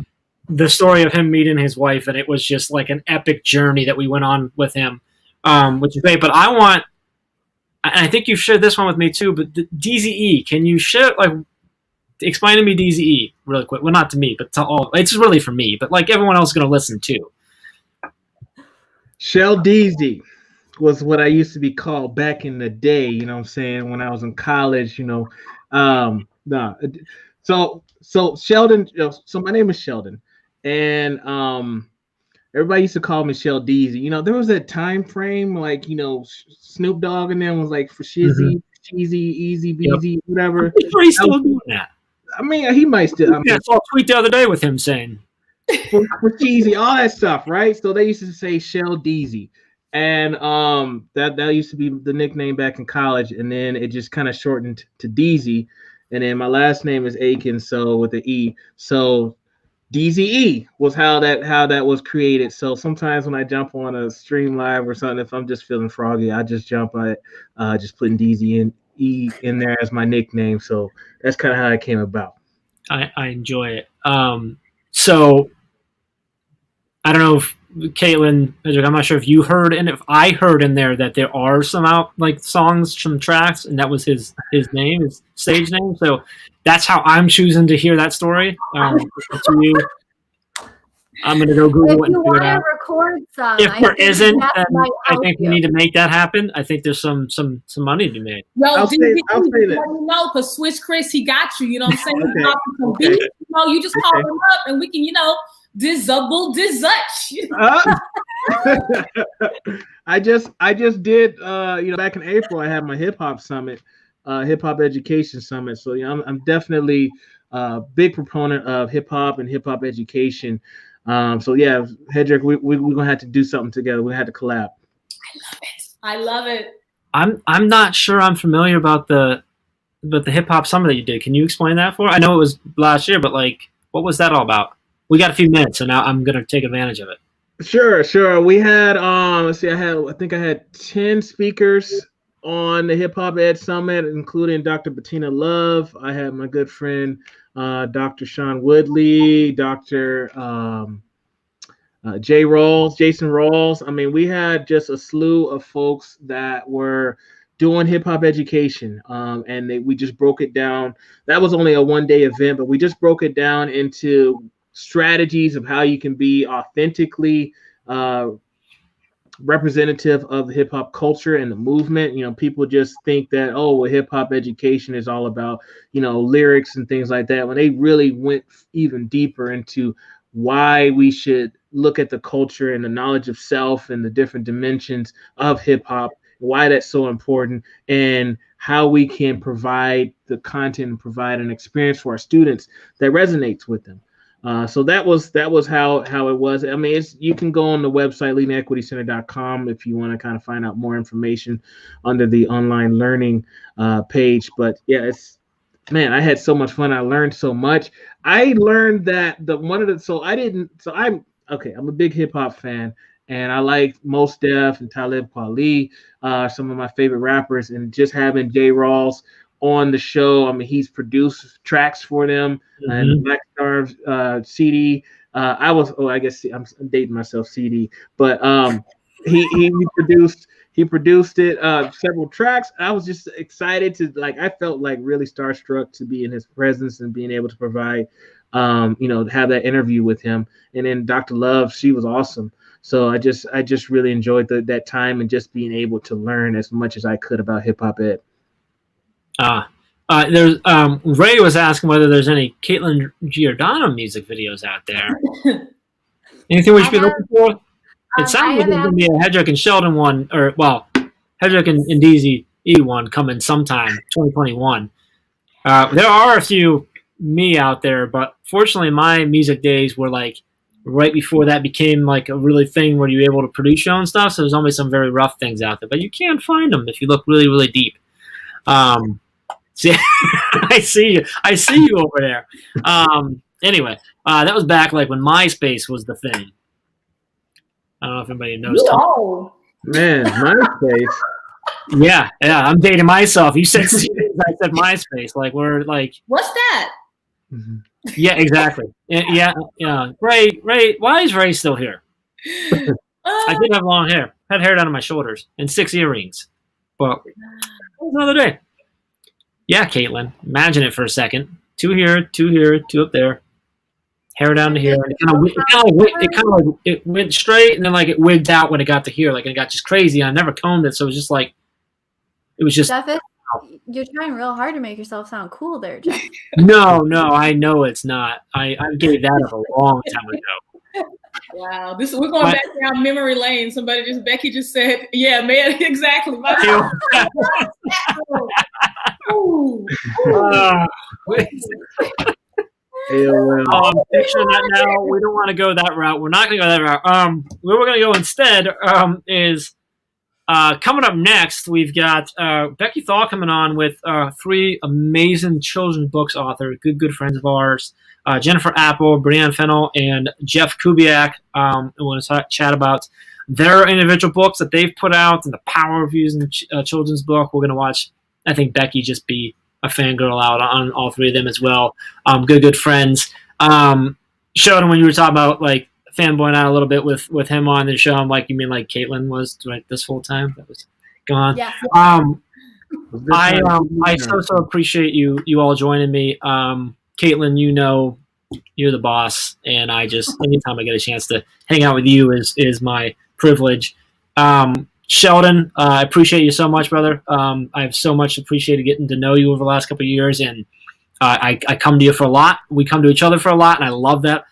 the story of him meeting his wife, and it was just like an epic journey that we went on with him, which is great. But I think you've shared this one with me too. But the DZE, can you share explain to me DZE really quick? Well, not to me, but to all. It's really for me, but like everyone else is going to listen too. Shell Deezy was what I used to be called back in the day, you know what I'm saying, when I was in college, you know. So Sheldon, so my name is Sheldon, and everybody used to call me Shell Deezy. You know, there was that time frame, like, you know, Snoop Dogg and them was like for Shizzy, Cheesy, Easy, Beezy, whatever. I'm sure he's still doing that. I mean, he might still. I saw a tweet the other day with him saying for Cheesy, all that stuff, right? So they used to say Shell Deezy, and that used to be the nickname back in college, and then it just kind of shortened to Deezy, and then my last name is Akins, so with the E, so DZE was how that was created. So sometimes when I jump on a stream live or something, if I'm just feeling froggy, I just jump on it, just putting DZ in there as my nickname. So that's kind of how it came about. I enjoy it. So I don't know if Caitlin, I'm not sure if you heard, and if I heard in there that there are some songs from tracks, and that was his name, his stage name. So that's how I'm choosing to hear that story. To you, I'm gonna go Google it and figure it out. Record some. If there isn't, then I think we need to make that happen. I think there's some money to be made. Yo, I'll say that. Let me know, because Switch Chris, he got you. You know what I'm saying? Okay. Some beats, you know, you just call him up and we can, you know, dizzable dizzuch. I just did you know, back in April I had my hip hop summit, hip hop education summit. So yeah, I'm definitely a big proponent of hip hop and hip hop education. So yeah, Hedrick, we're gonna have to do something together. We had to collab. I love it. I'm not sure I'm familiar about the hip hop summit that you did. Can you explain that for? I know it was last year, but like, what was that all about? We got a few minutes, so now I'm gonna take advantage of it. Sure. We had let's see, I think I had 10 speakers on the Hip Hop Ed Summit, including Dr. Bettina Love. I had my good friend Dr. Sean Woodley, Dr. Jason Rawls. I mean, we had just a slew of folks that were doing hip hop education, and we just broke it down. That was only a one-day event, but we just broke it down into strategies of how you can be authentically representative of the hip hop culture and the movement. You know, people just think that, oh, well, hip hop education is all about, you know, lyrics and things like that, when they really went even deeper into why we should look at the culture and the knowledge of self and the different dimensions of hip hop, why that's so important, and how we can provide the content and provide an experience for our students that resonates with them. So that was how it was. I mean, you can go on the website LeadingEquityCenter.com if you want to kind of find out more information under the online learning page. But yeah, man, I had so much fun. I learned so much. I learned that I'm a big hip hop fan, and I like Mos Def and Talib Kweli, some of my favorite rappers, and just having Jay Rawls on the show. I mean, he's produced tracks for them, and the Black Stars CD. I guess I'm dating myself, CD, but he produced it, several tracks. I was just excited to, like, I felt like really starstruck to be in his presence and being able to provide, you know, have that interview with him. And then Dr. Love, she was awesome. So I just really enjoyed that time and just being able to learn as much as I could about hip hop ed. There's Ray was asking whether there's any Caitlin Giordano music videos out there. Anything we should be looking for? It sounds like there's going to be a Hedrick and Sheldon one, or well, Hedrick and DZE one coming sometime 2021. There are a few me out there, but fortunately my music days were like right before that became like a really thing where you were able to produce your own stuff. So there's only some very rough things out there, but you can find them if you look really, really deep. See, I see you over there. Anyway, that was back like when MySpace was the thing. I don't know if anybody knows. Man, MySpace. Yeah, I'm dating myself. You said series, I said MySpace. Like we're like, What's that? yeah, exactly. Yeah. Ray. Why is Ray still here? I did have long hair. Had hair down to my shoulders and 6 earrings. But that was another day. Yeah, Caitlin. Imagine it for a second. 2 here, 2 up there. Hair down to here. It went straight and then like it wigged out when it got to here. Like it got just crazy. I never combed it, so it was just like Jeff, you're trying real hard to make yourself sound cool there, Jeff. No, I know it's not. I gave that up a long time ago. Wow, we're going back down memory lane. Becky just said, yeah, man, exactly. I'm picturing that now. We don't want to go that route. We're not going to go that route. Where we're going to go instead is coming up next. We've got Becky Thal coming on with 3 amazing children's books authors, good friends of ours. Jennifer Apple, Brianne Fennell, and Jeff Kubiak. And we're going to chat about their individual books that they've put out and the power of using a children's book. We're going to watch, I think, Becky just be a fangirl out on all 3 of them as well. Good friends. Sheldon, when you were talking about like fanboying out a little bit with him on the show, I'm like, you mean like Caitlin was right this whole time? That was gone. Yeah. I so appreciate you all joining me. Caitlin, you're the boss, and I just anytime I get a chance to hang out with you is my privilege. Sheldon, I appreciate you so much, brother. I've so much appreciated getting to know you over the last couple of years, and I come to you for a lot. We come to each other for a lot, and I love that.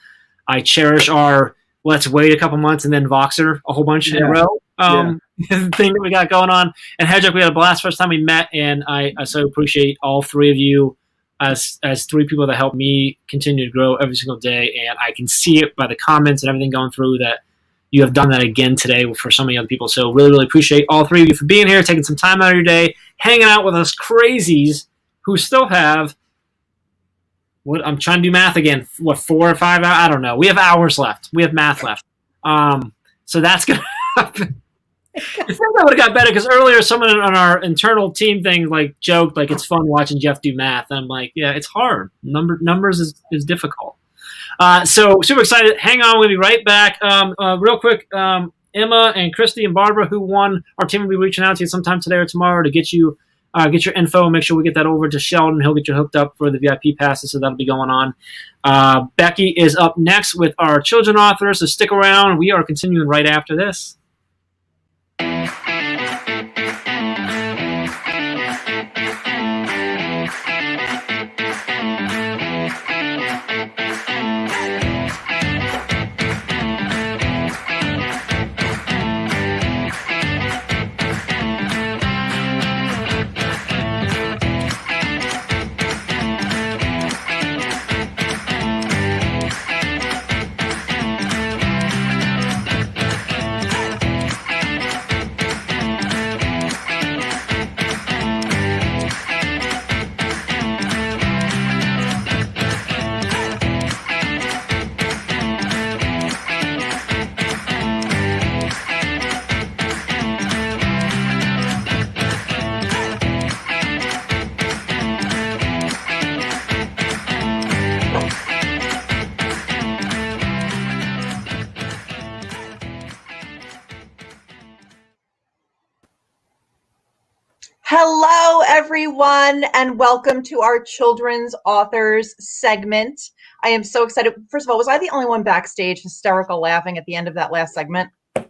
I cherish our let's wait a couple months and then Voxer a whole bunch in a row thing that we got going on. And Hedrick, we had a blast first time we met, and I so appreciate all 3 of you as 3 people that help me continue to grow every single day. And I can see it by the comments and everything going through that you have done that again today for so many other people. So really appreciate all 3 of you for being here, taking some time out of your day, hanging out with us crazies who still have I'm trying to do math again. 4 or 5 hours? I don't know. We have hours left. We have math left. So that's going to happen. I think that would have got better because earlier someone on our internal team thing like joked like it's fun watching Jeff do math. And I'm like, yeah, it's hard. Numbers is difficult. So super excited. Hang on, we'll be right back. Real quick, Emma and Christy and Barbara, who won, our team will be reaching out to you sometime today or tomorrow to get your info and make sure we get that over to Sheldon. He'll get you hooked up for the VIP passes, so that'll be going on. Becky is up next with our children authors, so stick around. We are continuing right after this. Hello, everyone, and welcome to our Children's Authors segment. I am so excited. First of all, was I the only one backstage hysterical laughing at the end of that last segment? I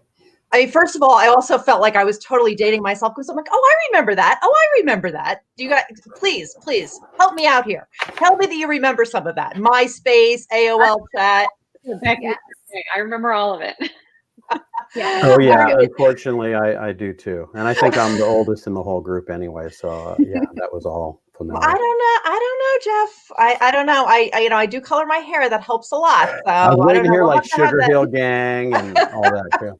mean, first of all, I also felt like I was totally dating myself because I'm like, oh, I remember that. Oh, I remember that. Do you guys, please help me out here. Tell me that you remember some of that. MySpace, AOL chat. Yes. I remember all of it. Yeah. Oh yeah, unfortunately I do too. And I think I'm the oldest in the whole group anyway. So yeah, that was all familiar. I don't know, Jeff. I don't know. I do color my hair. That helps a lot. So I was waiting to hear like Sugar Hill Gang and all that too.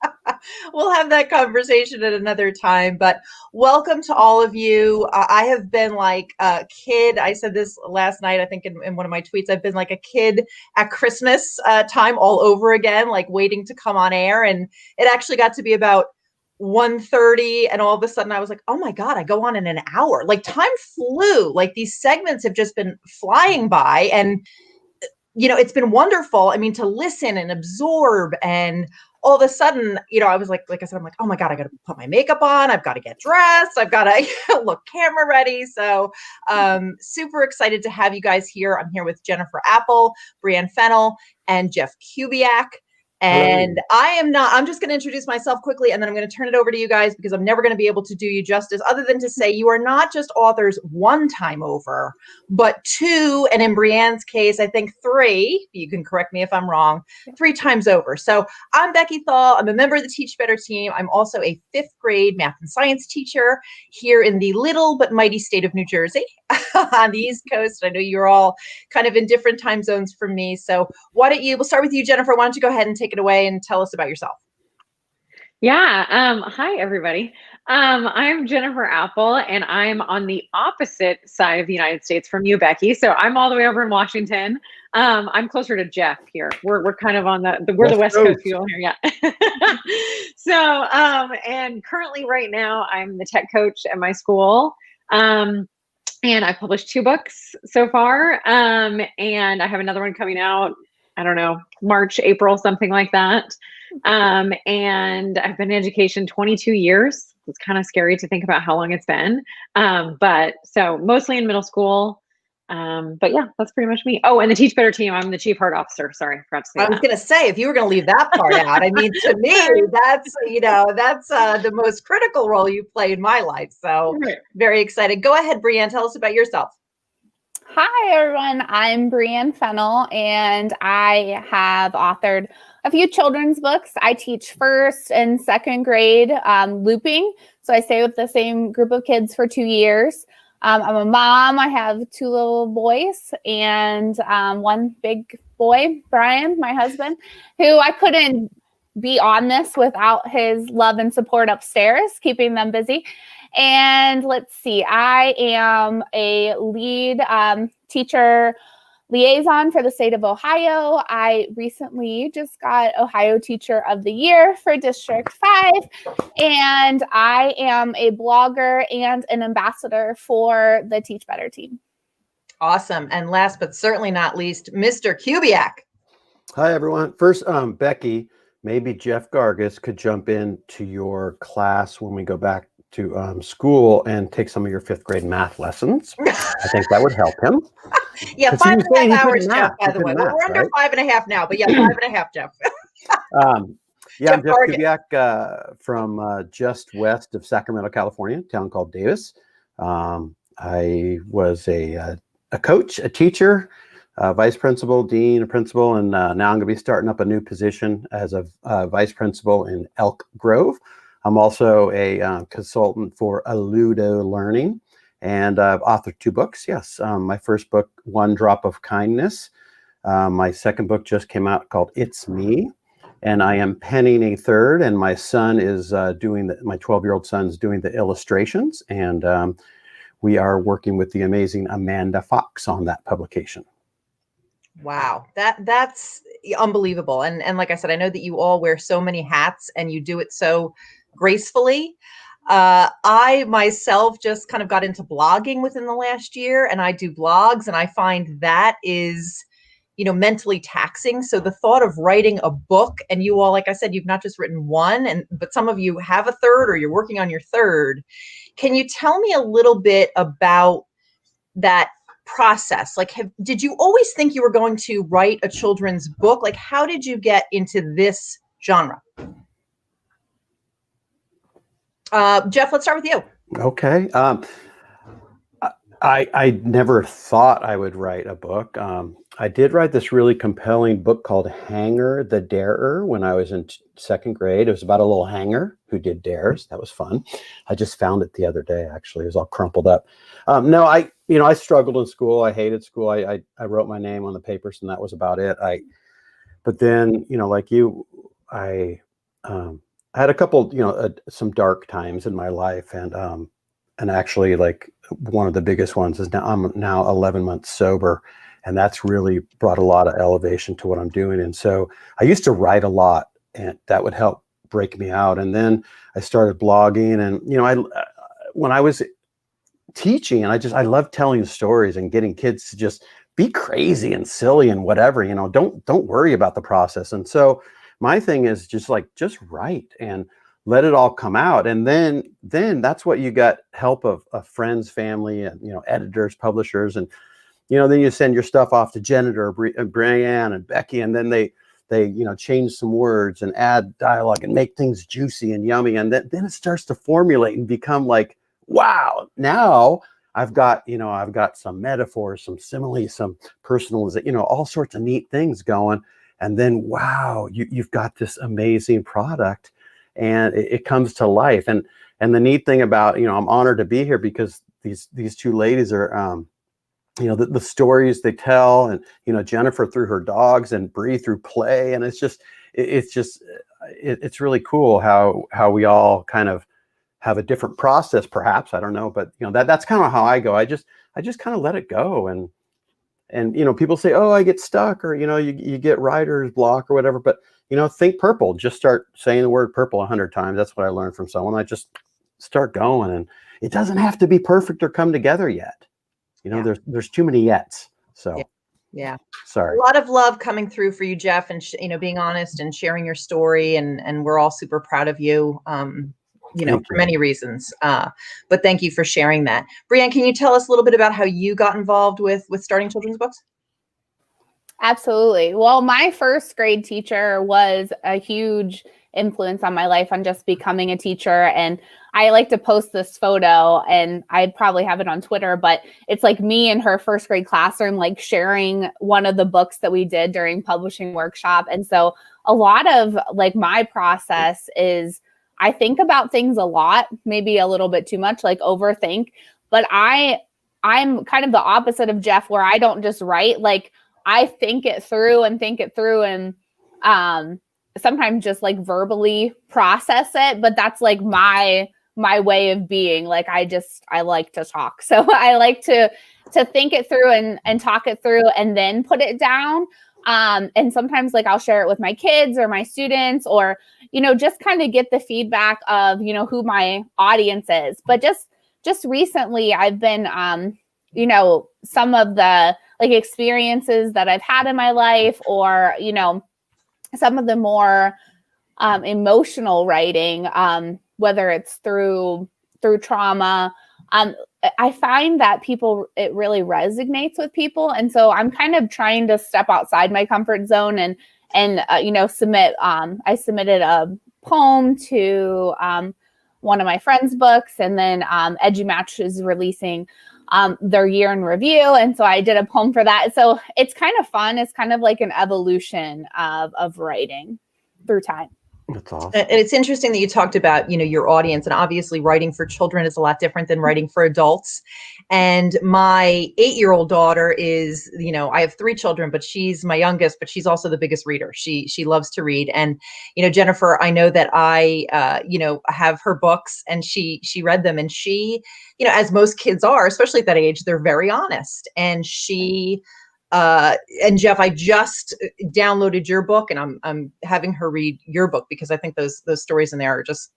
We'll have that conversation at another time, but welcome to all of you. I have been like a kid. I said this last night, I think in one of my tweets, I've been like a kid at Christmas time all over again, like waiting to come on air. And it actually got to be about 1:30, and all of a sudden I was like, oh my God, I go on in an hour. Like time flew. Like these segments have just been flying by, and it's been wonderful. I mean, to listen and absorb, and all of a sudden, I was like I said, I'm like, oh my God, I got to put my makeup on. I've got to get dressed. I've got to look camera ready. So super excited to have you guys here. I'm here with Jennifer Apple, Brianne Fennell, and Jeff Kubiak. And I'm just going to introduce myself quickly, and then I'm going to turn it over to you guys because I'm never going to be able to do you justice other than to say you are not just authors one time over, but two, and in Brianne's case, I think three, you can correct me if I'm wrong, 3 times over. So I'm Becky Thal. I'm a member of the Teach Better team. I'm also a 5th grade math and science teacher here in the little but mighty state of New Jersey on the East Coast. I know you're all kind of in different time zones from me. So we'll start with you, Jennifer. Why don't you go ahead and take it away and tell us about yourself. Yeah. Hi, everybody. I'm Jennifer Apple, and I'm on the opposite side of the United States from you, Becky. So I'm all the way over in Washington. I'm closer to Jeff here. We're kind of on the West Coast people here. Yeah. So, and currently right now I'm the tech coach at my school. And I've published 2 books so far. And I have another one coming out, I don't know, March, April, something like that. And I've been in education 22 years. It's kind of scary to think about how long it's been. But so mostly in middle school. But yeah, that's pretty much me. Oh, and the Teach Better team, I'm the chief heart officer. Sorry, forgot to say I was going to say, if you were going to leave that part out, I mean, to me, that's the most critical role you play in my life. So very excited. Go ahead, Brianne, tell us about yourself. Hi, everyone. I'm Brianne Fennell, and I have authored a few children's books. I teach 1st and 2nd grade looping. So I stay with the same group of kids for 2 years. I'm a mom. I have 2 little boys and 1 big boy, Brian, my husband, who I couldn't be on this without his love and support upstairs, keeping them busy. And let's see, I am a lead teacher liaison for the state of Ohio. I recently just got Ohio Teacher of the Year for District 5. And I am a blogger and an ambassador for the Teach Better team. Awesome. And last but certainly not least, Mr. Kubiak. Hi, everyone. First, Becky, maybe Jeff Gargas could jump into your class when we go back to school and take some of your 5th grade math lessons. I think that would help him. Yeah, 5.5 hours, Jeff, by the way. We're under 5.5 now, but yeah, 5.5, Jeff. Yeah, I'm Jeff Kubiak from just west of Sacramento, California, a town called Davis. I was a coach, a teacher, vice principal, dean, a principal, and now I'm going to be starting up a new position as a vice principal in Elk Grove. I'm also a consultant for Alludo Learning, and I've authored 2 books. Yes, my first book, One Drop of Kindness. My second book just came out called It's Me, and I am penning a 3rd. And my son is my 12-year-old son's doing the illustrations, and we are working with the amazing Amanda Fox on that publication. Wow, that's unbelievable. And like I said, I know that you all wear so many hats and you do it so gracefully. I myself just kind of got into blogging within the last year, and I do blogs, and I find that is, mentally taxing. So the thought of writing a book, and you all, like I said, you've not just written one, but some of you have a 3rd or you're working on your 3rd. Can you tell me a little bit about that process? Like, did you always think you were going to write a children's book? Like, how did you get into this genre? Jeff, let's start with you. Okay. I never thought I would write a book. I did write this really compelling book called Hanger the Darer when I was in 2nd grade. It was about a little hanger who did dares. That was fun. I just found it the other day, actually. It was all crumpled up. No, I struggled in school. I hated school. I wrote my name on the papers, and that was about it. But then, like you, I had a couple, some dark times in my life, and actually, like, one of the biggest ones is I'm now 11 months sober, and that's really brought a lot of elevation to what I'm doing. And so I used to write a lot, and that would help break me out. And then I started blogging, and when I was teaching, and I love telling stories and getting kids to just be crazy and silly and whatever, don't worry about the process. And so my thing is just write and let it all come out. And then that's what you got help of friends, family, and, editors, publishers. And, then you send your stuff off to Janet or Brianne and Becky, and then they change some words and add dialogue and make things juicy and yummy. And then it starts to formulate and become like, wow, now I've got some metaphors, some similes, some personalization, all sorts of neat things going. And then, wow, you've got this amazing product, and it comes to life. And the neat thing about, I'm honored to be here because these two ladies are, the stories they tell, and, Jennifer through her dogs and Bree through play. And it's really cool how we all kind of have a different process, perhaps, I don't know, but that's kind of how I go. I just kind of let it go. And people say, oh, I get stuck, or, you get writer's block or whatever, but, think purple, just start saying the word purple 100 times. That's what I learned from someone. I just start going, and it doesn't have to be perfect or come together yet. There's too many yets. So yeah. Sorry. A lot of love coming through for you, Jeff, and being honest and sharing your story. And we're all super proud of you. For many reasons. But thank you for sharing that. Brianne, can you tell us a little bit about how you got involved with starting children's books? Absolutely. Well, my first grade teacher was a huge influence on my life on just becoming a teacher. And I like to post this photo, and I'd probably have it on Twitter, but it's like me in her first grade classroom, like sharing one of the books that we did during publishing workshop. And so a lot of like my process is I think about things a lot, maybe a little bit too much, like overthink, but I'm kind of the opposite of Jeff, where I don't just write, like I think it through and sometimes just like verbally process it. But that's like my way of being. Like I like to talk. So I like to think it through and talk it through and then put it down. And sometimes like I'll share it with my kids or my students, or, just kind of get the feedback of, who my audience is. But just recently I've been, some of the like experiences that I've had in my life, or, some of the more emotional writing, whether it's through trauma, I find that it really resonates with people. And so I'm kind of trying to step outside my comfort zone and submit, I submitted a poem to one of my friends' books, and then EduMatch is releasing their year in review. And so I did a poem for that. So it's kind of fun. It's kind of like an evolution of writing through time. That's awesome. And it's interesting that you talked about, your audience, and obviously writing for children is a lot different than writing for adults. And my 8-year-old daughter is, I have 3 children, but she's my youngest, but she's also the biggest reader. She loves to read. And, Jennifer, I know that I, have her books, and she read them, and she, as most kids are, especially at that age, they're very honest. And she, and Jeff, I just downloaded your book, and I'm having her read your book because I think those stories in there are just,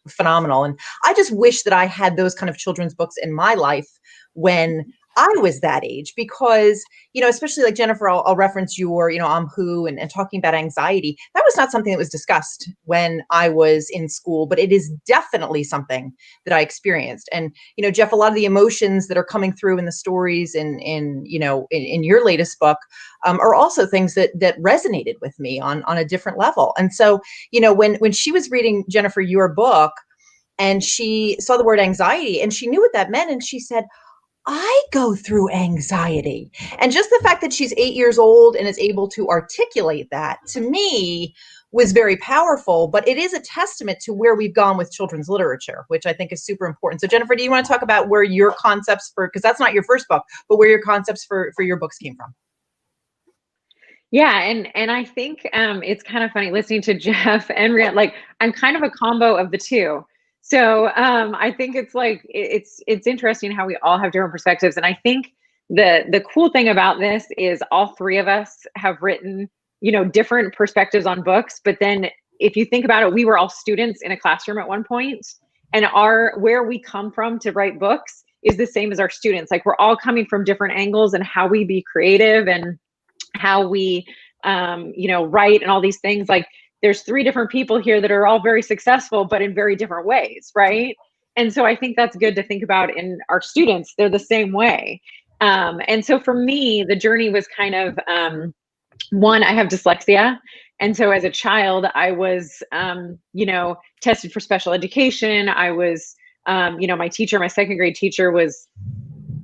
phenomenal. And I just wish that I had those kind of children's books in my life when I was that age, because, especially like Jennifer, I'll reference your, I'm Who and talking about anxiety. That was not something that was discussed when I was in school, but it is definitely something that I experienced. And, Jeff, a lot of the emotions that are coming through in the stories in your latest book are also things that resonated with me on a different level. And so, when she was reading, Jennifer, your book, and she saw the word anxiety, and she knew what that meant, and she said, I go through anxiety. And just the fact that she's 8 years old and is able to articulate that, to me, was very powerful. But it is a testament to where we've gone with children's literature, which I think is super important. So Jennifer, do you want to talk about where your concepts because that's not your first book, but where your concepts for your books came from? Yeah, and I think it's kind of funny listening to Jeff and Rian. Like, I'm kind of a combo of the two. So I think it's like it's interesting how we all have different perspectives. And I think the cool thing about this is all 3 of us have written, different perspectives on books, but then if you think about it, we were all students in a classroom at one point, and where we come from to write books is the same as our students. Like, we're all coming from different angles, and how we be creative and how we, write and all these things. Like, there's 3 different people here that are all very successful, but in very different ways, right? And so I think that's good to think about in our students. They're the same way. And so for me, the journey was kind of, one, I have dyslexia. And so as a child, I was, tested for special education. I was, my teacher, my 2nd grade teacher, was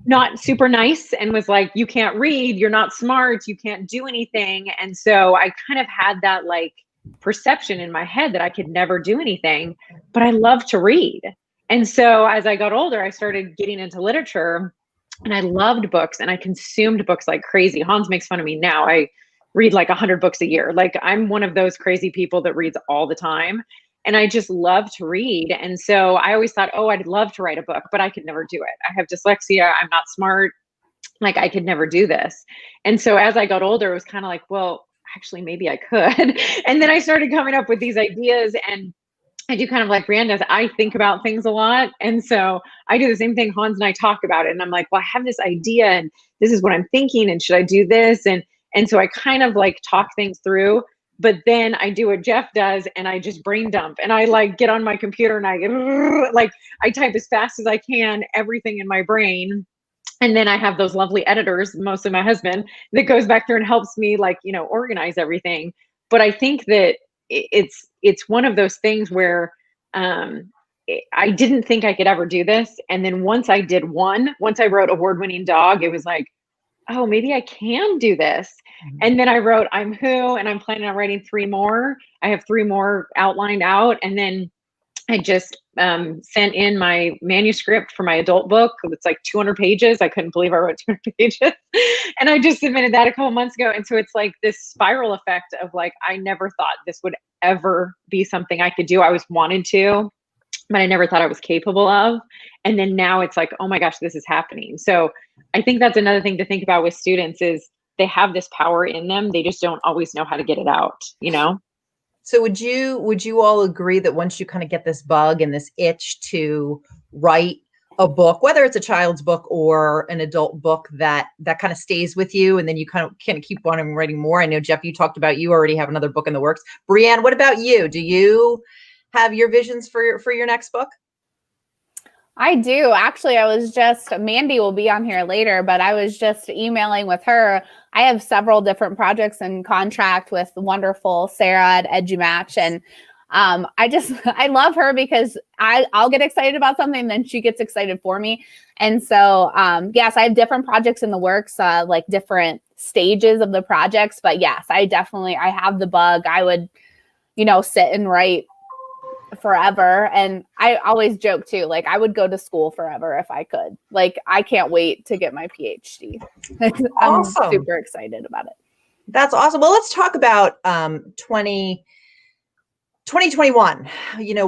not super nice and was like, you can't read, you're not smart, you can't do anything. And so I kind of had that like perception in my head that I could never do anything, but I love to read. And so as I got older, I started getting into literature, and I loved books, and I consumed books like crazy. Hans makes fun of me now. I read like 100 books a year. Like, I'm one of those crazy people that reads all the time, and I just love to read. And so I always thought, oh, I'd love to write a book, but I could never do it. I have dyslexia. I'm not smart. Like, I could never do this. And so as I got older, it was kind of like, well, actually, maybe I could. And then I started coming up with these ideas, and I do kind of like Brianne does. I think about things a lot. And so I do the same thing. Hans and I talk about it. And I'm like, well, I have this idea, and this is what I'm thinking. And should I do this? And so I kind of like talk things through, but then I do what Jeff does, and I just brain dump, and I like get on my computer, and I type as fast as I can, everything in my brain. And then I have those lovely editors, mostly my husband, that goes back through and helps me organize everything. But I think that it's one of those things where I didn't think I could ever do this. And then once I wrote Award-Winning Dog, it was like, oh, maybe I can do this. And then I wrote I'm Who, and I'm planning on writing 3 more. I have 3 more outlined out. And then I just sent in my manuscript for my adult book. It's like 200 pages. I couldn't believe I wrote 200 pages. And I just submitted that a couple months ago. And so it's like this spiral effect of like, I never thought this would ever be something I could do. I always wanted to, but I never thought I was capable of. And then now it's like, oh my gosh, this is happening. So I think that's another thing to think about with students is they have this power in them. They just don't always know how to get it out, So would you all agree that once you kind of get this bug and this itch to write a book, whether it's a child's book or an adult book, that kind of stays with you, and then you kind of keep on writing more? I know, Jeff, you talked about you already have another book in the works. Brianne, what about you? Do you have your visions for your next book? I do. Actually, Mandy will be on here later, but I was just emailing with her. I have several different projects in contract with wonderful Sarah at EduMatch. And I love her because I'll get excited about something and then she gets excited for me. And so, yes, I have different projects in the works, like different stages of the projects. But yes, I have the bug. I would, sit and write forever. And I always joke too, like I would go to school forever if I could. Like, I can't wait to get my PhD. I'm super excited about it. That's awesome. Well, let's talk about 2021.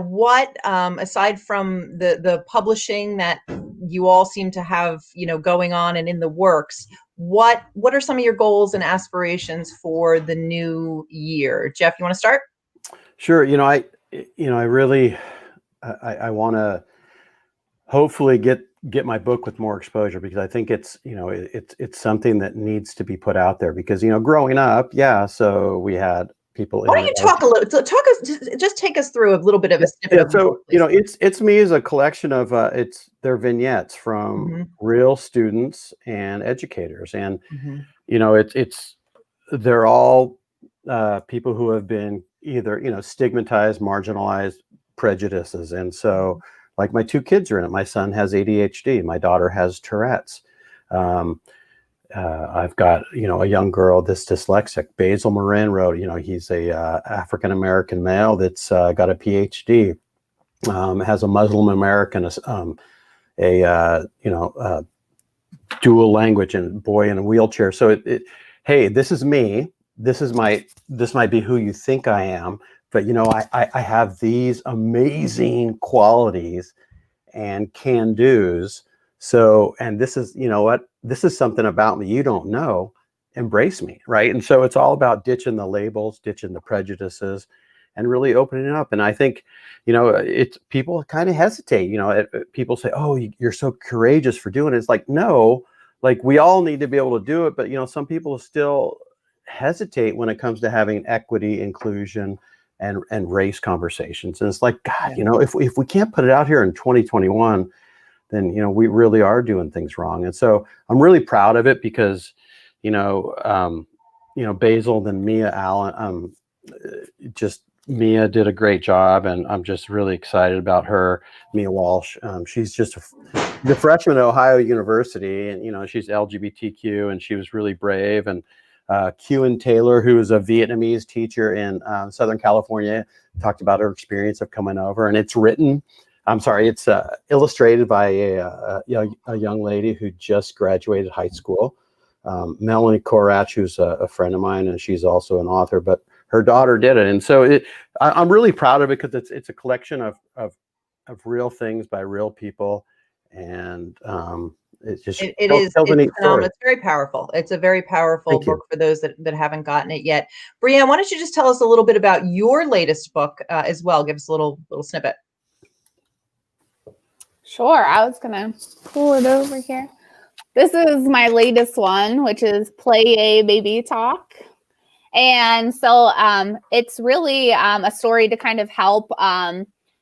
What aside from the publishing that you all seem to have going on and in the works, what are some of your goals and aspirations for the new year? Jeff, you want to start? Sure. I really want to hopefully get my book with more exposure, because I think it's something that needs to be put out there, because growing up, so we had people. Why don't you talk a little? Just take us through a little bit of a snippet. Yeah, so it's me as a collection of they're vignettes from real students and educators, and they're all people who have been either stigmatized, marginalized, prejudices. And so like my 2 kids are in it. My son has ADHD, my daughter has Tourette's. I've got a young girl that's dyslexic. Basil Marin wrote, he's a African American male that's got a PhD, has a Muslim American, dual language, and boy in a wheelchair. So hey, this is me. This might be who you think I am, but I have these amazing qualities and can-dos. So, and this is, this is something about me you don't know. Embrace me, right? And so it's all about ditching the labels, ditching the prejudices, and really opening it up. And I think, it's people kind of hesitate, people say, oh, you're so courageous for doing it. It's like, no, like we all need to be able to do it. But, some people still hesitate when it comes to having equity, inclusion, and race conversations. And it's like, God, if we can't put it out here in 2021, then, we really are doing things wrong. And so I'm really proud of it because, Basil, then Mia Allen, Mia did a great job, and I'm just really excited about her. Mia Walsh, she's just the freshman at Ohio University, and she's LGBTQ, and she was really brave. And Kuen Taylor, who is a Vietnamese teacher in Southern California, talked about her experience of coming over, and it's illustrated by a young lady who just graduated high school. Melanie Korach, who's a friend of mine, and she's also an author, but her daughter did it. And so I'm really proud of it because it's a collection of real things by real people. And it just tells a neat story. It's very powerful. It's a very powerful book for those that haven't gotten it yet. Brianne, why don't you just tell us a little bit about your latest book as well? Give us a little snippet. Sure. I was going to pull it over here. This is my latest one, which is Play A Baby Talk. And so it's really a story to kind of help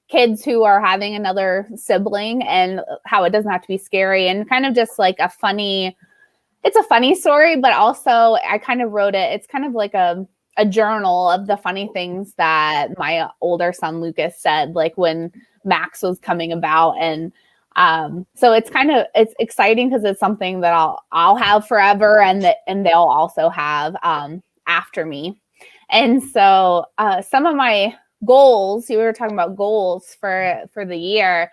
kids who are having another sibling, and how it doesn't have to be scary, and kind of just like it's a funny story, but also I kind of wrote it. It's kind of like a journal of the funny things that my older son Lucas said, like when Max was coming about. And so it's exciting because it's something that I'll have forever, and they'll also have after me. And so some of my goals, we were talking about goals for the year,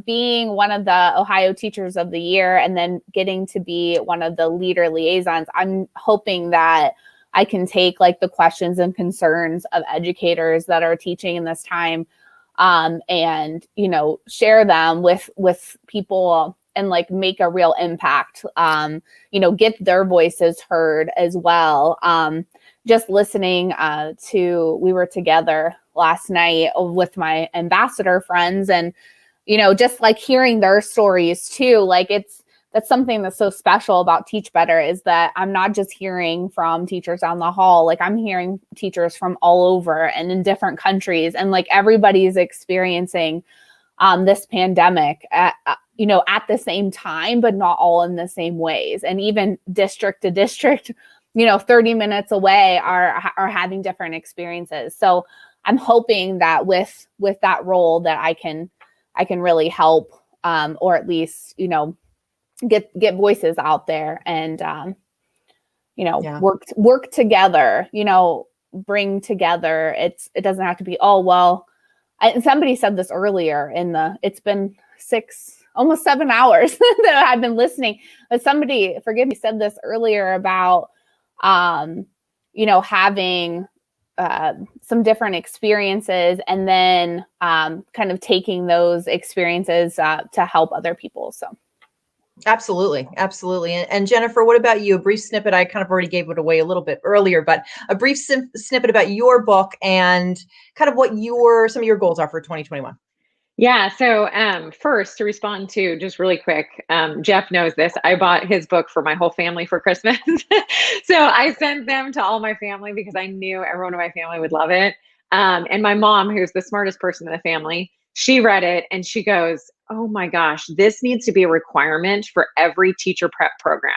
being one of the Ohio Teachers of the Year, and then getting to be one of the leader liaisons. I'm hoping that I can take like the questions and concerns of educators that are teaching in this time, and share them with people and like make a real impact, get their voices heard as well. Just listening we were together last night with my ambassador friends, and, just like hearing their stories too. Like that's something that's so special about Teach Better, is that I'm not just hearing from teachers down the hall. Like I'm hearing teachers from all over and in different countries, and like everybody's experiencing this pandemic at the same time, but not all in the same ways. And even district to district, 30 minutes away are having different experiences. So I'm hoping that with that role that I can really help, or at least, get voices out there, and, work together, bring together. It doesn't have to be, and somebody said this earlier it's been almost 7 hours that I've been listening, but somebody, forgive me, said this earlier about, having some different experiences, and then kind of taking those experiences to help other people. So. Absolutely. And Jennifer, what about you? A brief snippet. I kind of already gave it away a little bit earlier, but a brief snippet about your book and kind of what some of your goals are for 2021. Yeah. So first, to respond to just really quick, Jeff knows this. I bought his book for my whole family for Christmas. So I sent them to all my family because I knew everyone in my family would love it. And my mom, who's the smartest person in the family, she read it and she goes, "Oh my gosh, this needs to be a requirement for every teacher prep program."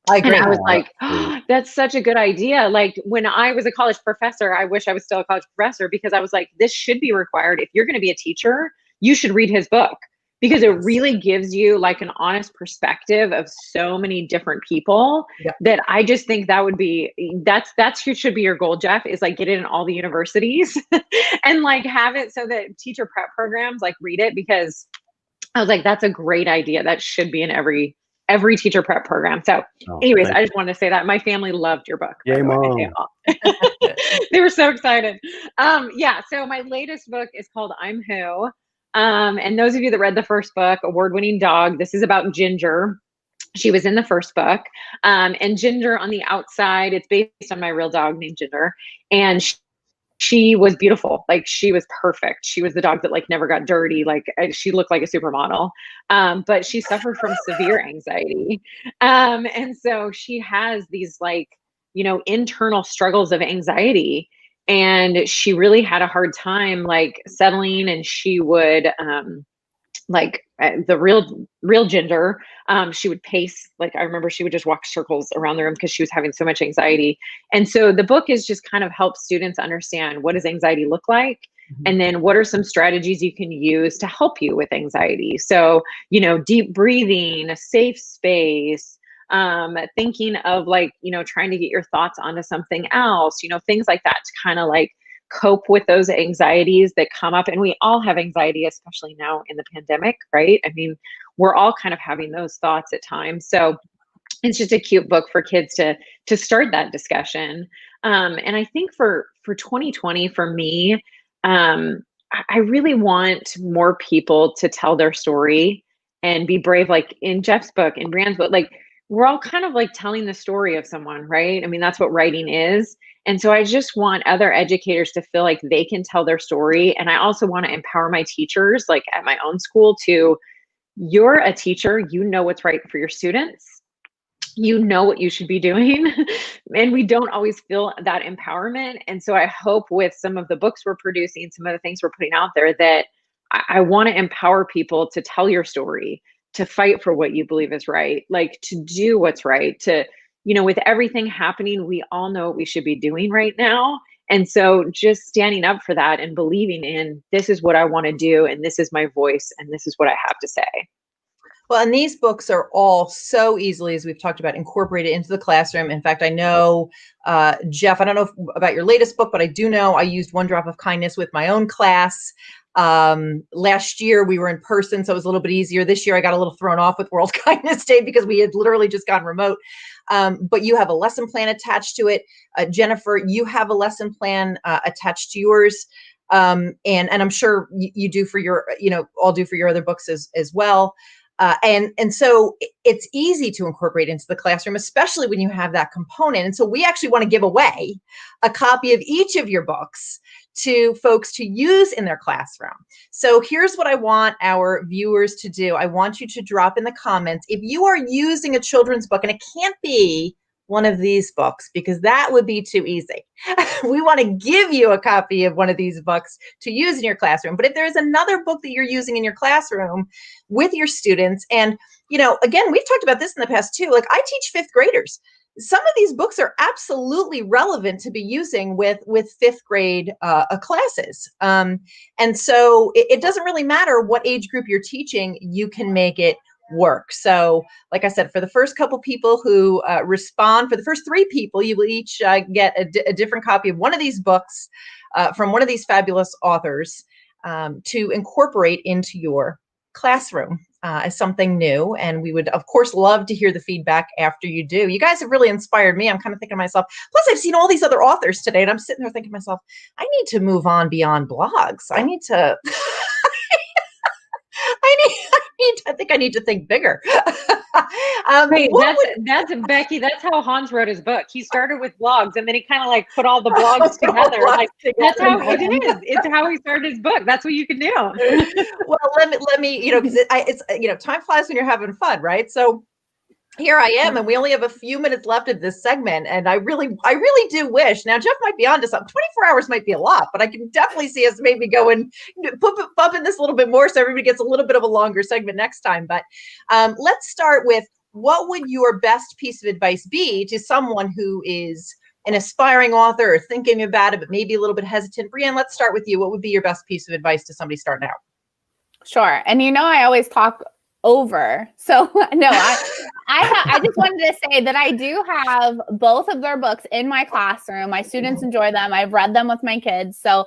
I agree. And I was like, oh, that's such a good idea. Like when I was a college professor, I wish I was still a college professor, because I was like, this should be required. If you're going to be a teacher, you should read his book, because it really gives you like an honest perspective of so many different people. Yep. That I just think that's who should be your goal, Jeff, is like get it in all the universities and like have it so that teacher prep programs like read it, because I was like, that's a great idea. That should be in every teacher prep program. So anyways, I just wanted to say that my family loved your book. Yay, Mom. They were so excited. So my latest book is called I'm Who. And those of you that read the first book, Award-Winning Dog, this is about Ginger. She was in the first book. And Ginger on the outside, it's based on my real dog named Ginger. And she was beautiful. Like she was perfect. She was the dog that like never got dirty. Like she looked like a supermodel. But she suffered from severe anxiety. And so she has these like, you know, internal struggles of anxiety. And she really had a hard time like settling, and she would, the real Ginger, she would pace. Like I remember she would just walk circles around the room because she was having so much anxiety. And so the book is just kind of helps students understand, what does anxiety look like? And then what are some strategies you can use to help you with anxiety? So, you know, deep breathing, a safe space, thinking of like, you know, trying to get your thoughts onto something else, you know, things like that to kind of like cope with those anxieties that come up. And we all have anxiety, especially now in the pandemic, right? I mean, we're all kind of having those thoughts at times. So it's just a cute book for kids to start that discussion. And I think for 2020, for me, I really want more people to tell their story and be brave. Like in Jeff's book, in Brianne's book, like we're all kind of like telling the story of someone, right? I mean, that's what writing is. And so I just want other educators to feel like they can tell their story. And I also want to empower my teachers, like at my own school, to, you're a teacher, you know what's right for your students. You know what you should be doing. And we don't always feel that empowerment. And so I hope with some of the books we're producing, some of the things we're putting out there, that I want to empower people to tell your story, to fight for what you believe is right, like to do what's right, to, you know, with everything happening, we all know what we should be doing right now. And so just standing up for that and believing in, this is what I want to do, and this is my voice, and this is what I have to say. Well, and these books are all so easily, as we've talked about, incorporated into the classroom. In fact, I know, Jeff, I don't know about your latest book, but I do know I used One Drop of Kindness with my own class. Last year we were in person, so it was a little bit easier. This year I got a little thrown off with World Kindness Day because we had literally just gone remote. But you have a lesson plan attached to it. Jennifer, you have a lesson plan attached to yours. And I'm sure you do for your, you know, all do for your other books as well. And so it's easy to incorporate into the classroom, especially when you have that component. And so we actually want to give away a copy of each of your books to folks to use in their classroom. So here's what I want our viewers to do. I want you to drop in the comments if you are using a children's book, and it can't be one of these books because that would be too easy. We want to give you a copy of one of these books to use in your classroom. But if there's another book that you're using in your classroom with your students, and, you know, again, we've talked about this in the past too, like I teach fifth graders. Some of these books are absolutely relevant to be using with fifth grade classes. And so it doesn't really matter what age group you're teaching, you can make it work. So like I said, for the first couple people who respond, for the first 3 people, you will each get a different copy of one of these books from one of these fabulous authors to incorporate into your classroom as something new. And we would, of course, love to hear the feedback after you do. You guys have really inspired me. I'm kind of thinking to myself, plus I've seen all these other authors today, and I'm sitting there thinking to myself, I need to move on beyond blogs. I need to, I think I need to think bigger. Wait, that's Becky. That's how Hans wrote his book. He started with blogs, and then he kind of like put all the blogs together. Like that's how it is. It's how he started his book. That's what you can do. Well, let me, you know, because it's you know, time flies when you're having fun, right? So here I am, and we only have a few minutes left of this segment, and I really do wish. Now, Jeff might be onto something. 24 hours might be a lot, but I can definitely see us maybe going bumping this a little bit more, so everybody gets a little bit of a longer segment next time. But let's start with, what would your best piece of advice be to someone who is an aspiring author or thinking about it, but maybe a little bit hesitant? Brianne, let's start with you. What would be your best piece of advice to somebody starting out? Sure. And you know, I always talk over. So no, I just wanted to say that I do have both of their books in my classroom. My students enjoy them. I've read them with my kids. So,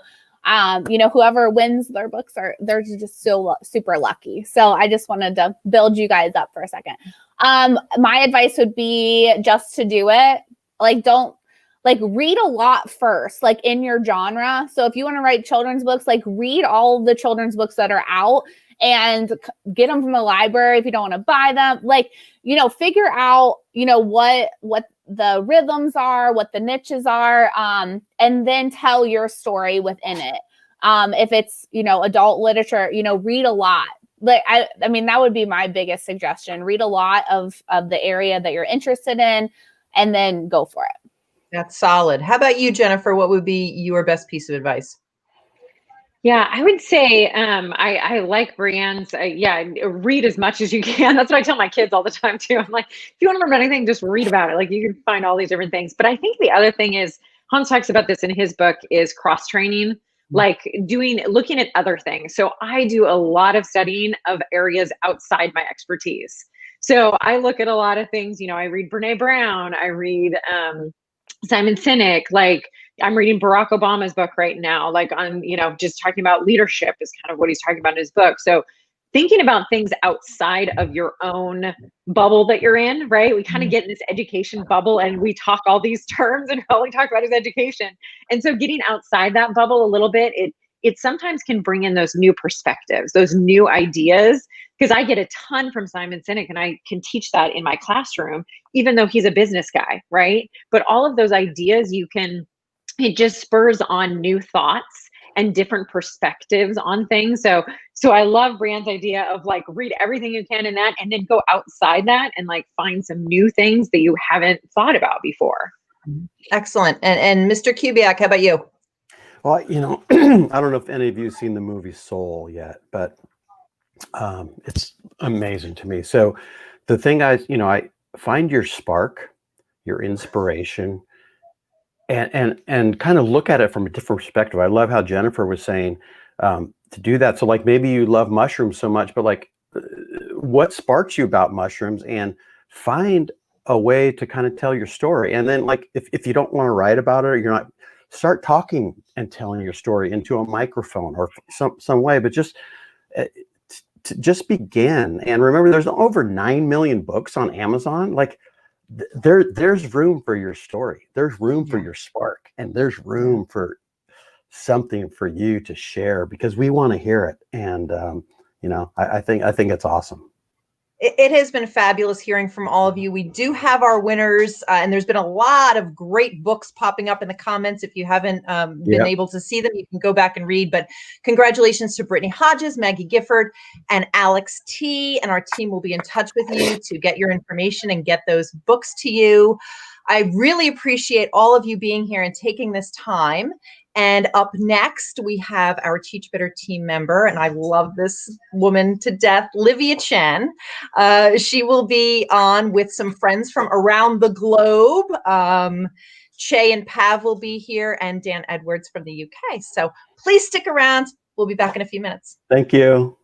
you know, whoever wins their books they're just so super lucky. So I just wanted to build you guys up for a second. My advice would be just to do it. Like, don't read a lot first, like in your genre. So if you want to write children's books, like read all the children's books that are out and get them from the library if you don't want to buy them. Like, you know, figure out, you know, what the rhythms are, what the niches are, and then tell your story within it. If it's, adult literature, read a lot. Like, I mean, that would be my biggest suggestion. Read a lot of the area that you're interested in, and then go for it. That's solid. How about you, Jennifer? What would be your best piece of advice? Yeah, I would say I like Brienne's. Read as much as you can. That's what I tell my kids all the time too. I'm like, if you want to learn about anything, just read about it. Like, you can find all these different things. But I think the other thing is, Hans talks about this in his book, is cross training, like looking at other things. So I do a lot of studying of areas outside my expertise. So I look at a lot of things. I read Brene Brown. I read Simon Sinek. Like, I'm reading Barack Obama's book right now, like on, just talking about leadership is kind of what he's talking about in his book. So thinking about things outside of your own bubble that you're in, right? We kind of get in this education bubble and we talk all these terms and all we talk about is education. And so getting outside that bubble a little bit, it sometimes can bring in those new perspectives, those new ideas, because I get a ton from Simon Sinek and I can teach that in my classroom, even though he's a business guy, right? But all of those ideas it just spurs on new thoughts and different perspectives on things. So I love Brienne's idea of like, read everything you can in that and then go outside that and like find some new things that you haven't thought about before. Excellent. And Mr. Kubiak, how about you? Well, I don't know if any of you have seen the movie Soul yet, but it's amazing to me. So the thing I find your spark, your inspiration, and kind of look at it from a different perspective. I love how Jennifer was saying to do that. So like, maybe you love mushrooms so much, but like, what sparks you about mushrooms, and find a way to kind of tell your story. And then like, if you don't want to write about it, or you're not, start talking and telling your story into a microphone or some way, but just begin. And remember, there's over 9 million books on Amazon. Like, there's room for your story, there's room for your spark, and there's room for something for you to share, because we want to hear it. And I think it's awesome. It has been fabulous hearing from all of you. We do have our winners, and there's been a lot of great books popping up in the comments. If you haven't been able to see them, you can go back and read. But congratulations to Brittany Hodges, Maggie Gifford, and Alex T. And our team will be in touch with you to get your information and get those books to you. I really appreciate all of you being here and taking this time. And up next, we have our Teach Better team member, and I love this woman to death, Livia Chen. She will be on with some friends from around the globe. Che and Pav will be here, and Dan Edwards from the UK. So please stick around. We'll be back in a few minutes. Thank you.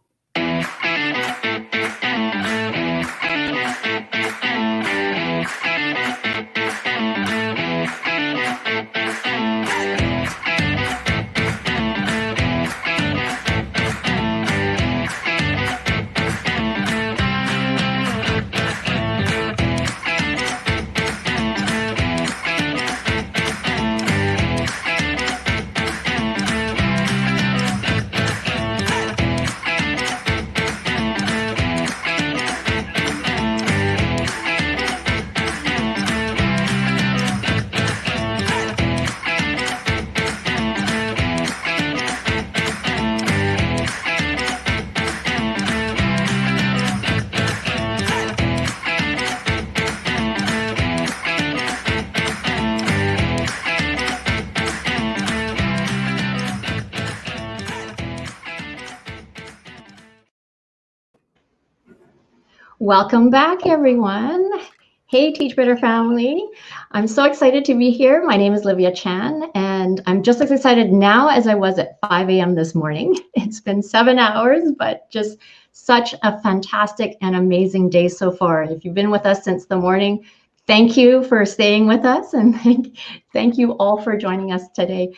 Welcome back, everyone. Hey, Teach Better family. I'm so excited to be here. My name is Livia Chan, and I'm just as excited now as I was at 5 a.m. this morning. It's been 7 hours, but just such a fantastic and amazing day so far. If you've been with us since the morning, thank you for staying with us, and thank you all for joining us today.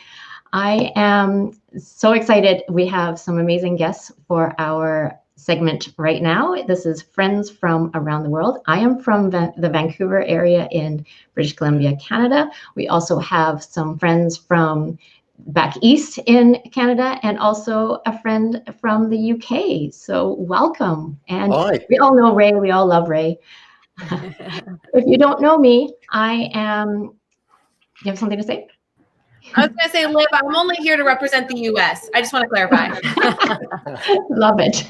I am so excited. We have some amazing guests for our segment right now. This is Friends from Around the World. I am from the Vancouver area in British Columbia, Canada. We also have some friends from back east in Canada, and also a friend from the UK. So welcome. And Hi. we all know Ray. We all love Ray. If you don't know me, I am. You have something to say? I was going to say, Liv, I'm only here to represent the U.S. I just want to clarify. Love it.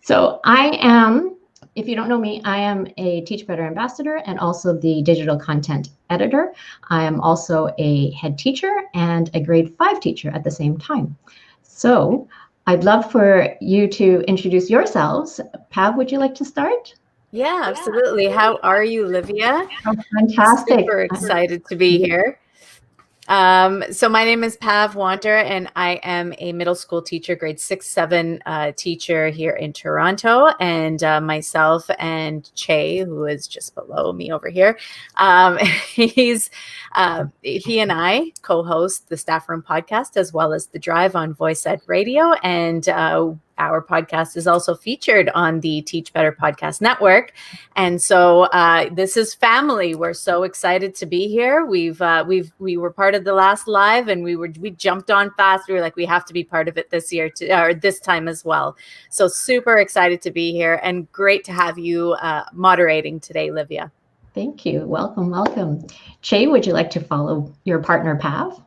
So I am, if you don't know me, I am a Teach Better ambassador and also the digital content editor. I am also a head teacher and a grade 5 teacher at the same time. So I'd love for you to introduce yourselves. Pav, would you like to start? Yeah, absolutely. How are you, Livia? Oh, fantastic. Super excited to be here. So my name is Pav Wanter, and I am a middle school teacher, grade 6-7 teacher here in Toronto. And myself and Che, who is just below me over here, he and I co-host the Staff Room podcast as well as The Drive on Voice Ed Radio. And our podcast is also featured on the Teach Better Podcast Network. And so this is family. We're so excited to be here. We were part of the last live and we jumped on fast. We were like, we have to be part of it this year or this time as well. So super excited to be here and great to have you moderating today, Livia. Thank you. Welcome, welcome. Che, would you like to follow your partner, Pav?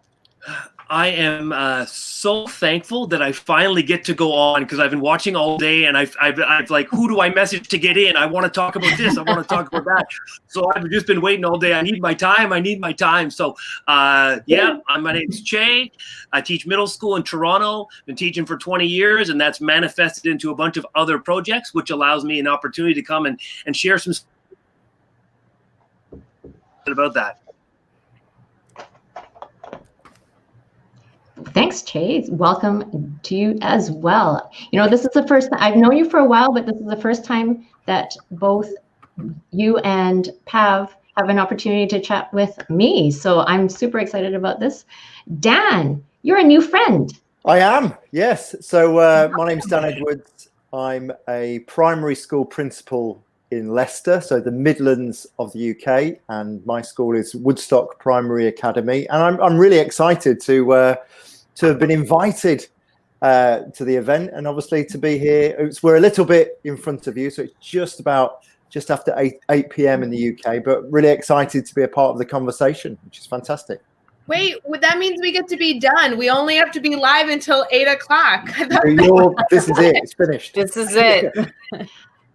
I am so thankful that I finally get to go on because I've been watching all day and I've like, who do I message to get in? I want to talk about this. I want to talk about that. So I've just been waiting all day. I need my time. So my name's Che. I teach middle school in Toronto. Been teaching for 20 years and that's manifested into a bunch of other projects, which allows me an opportunity to come and share some about that. Thanks, Che. Welcome to you as well. You know, this is the first time I've known you for a while, but this is the first time that both you and Pav have an opportunity to chat with me. So I'm super excited about this. Dan, you're a new friend. I am, yes. So my name's Dan Edwards. I'm a primary school principal in Leicester, so the Midlands of the UK, and my school is Woodstock Primary Academy. And I'm really excited to have been invited to the event and obviously to be here. We're a little bit in front of you, so it's just after 8 p.m. in the UK, but really excited to be a part of the conversation, which is fantastic. Wait, that means we get to be done. We only have to be live until 8 o'clock. This is it. It's finished. This is it.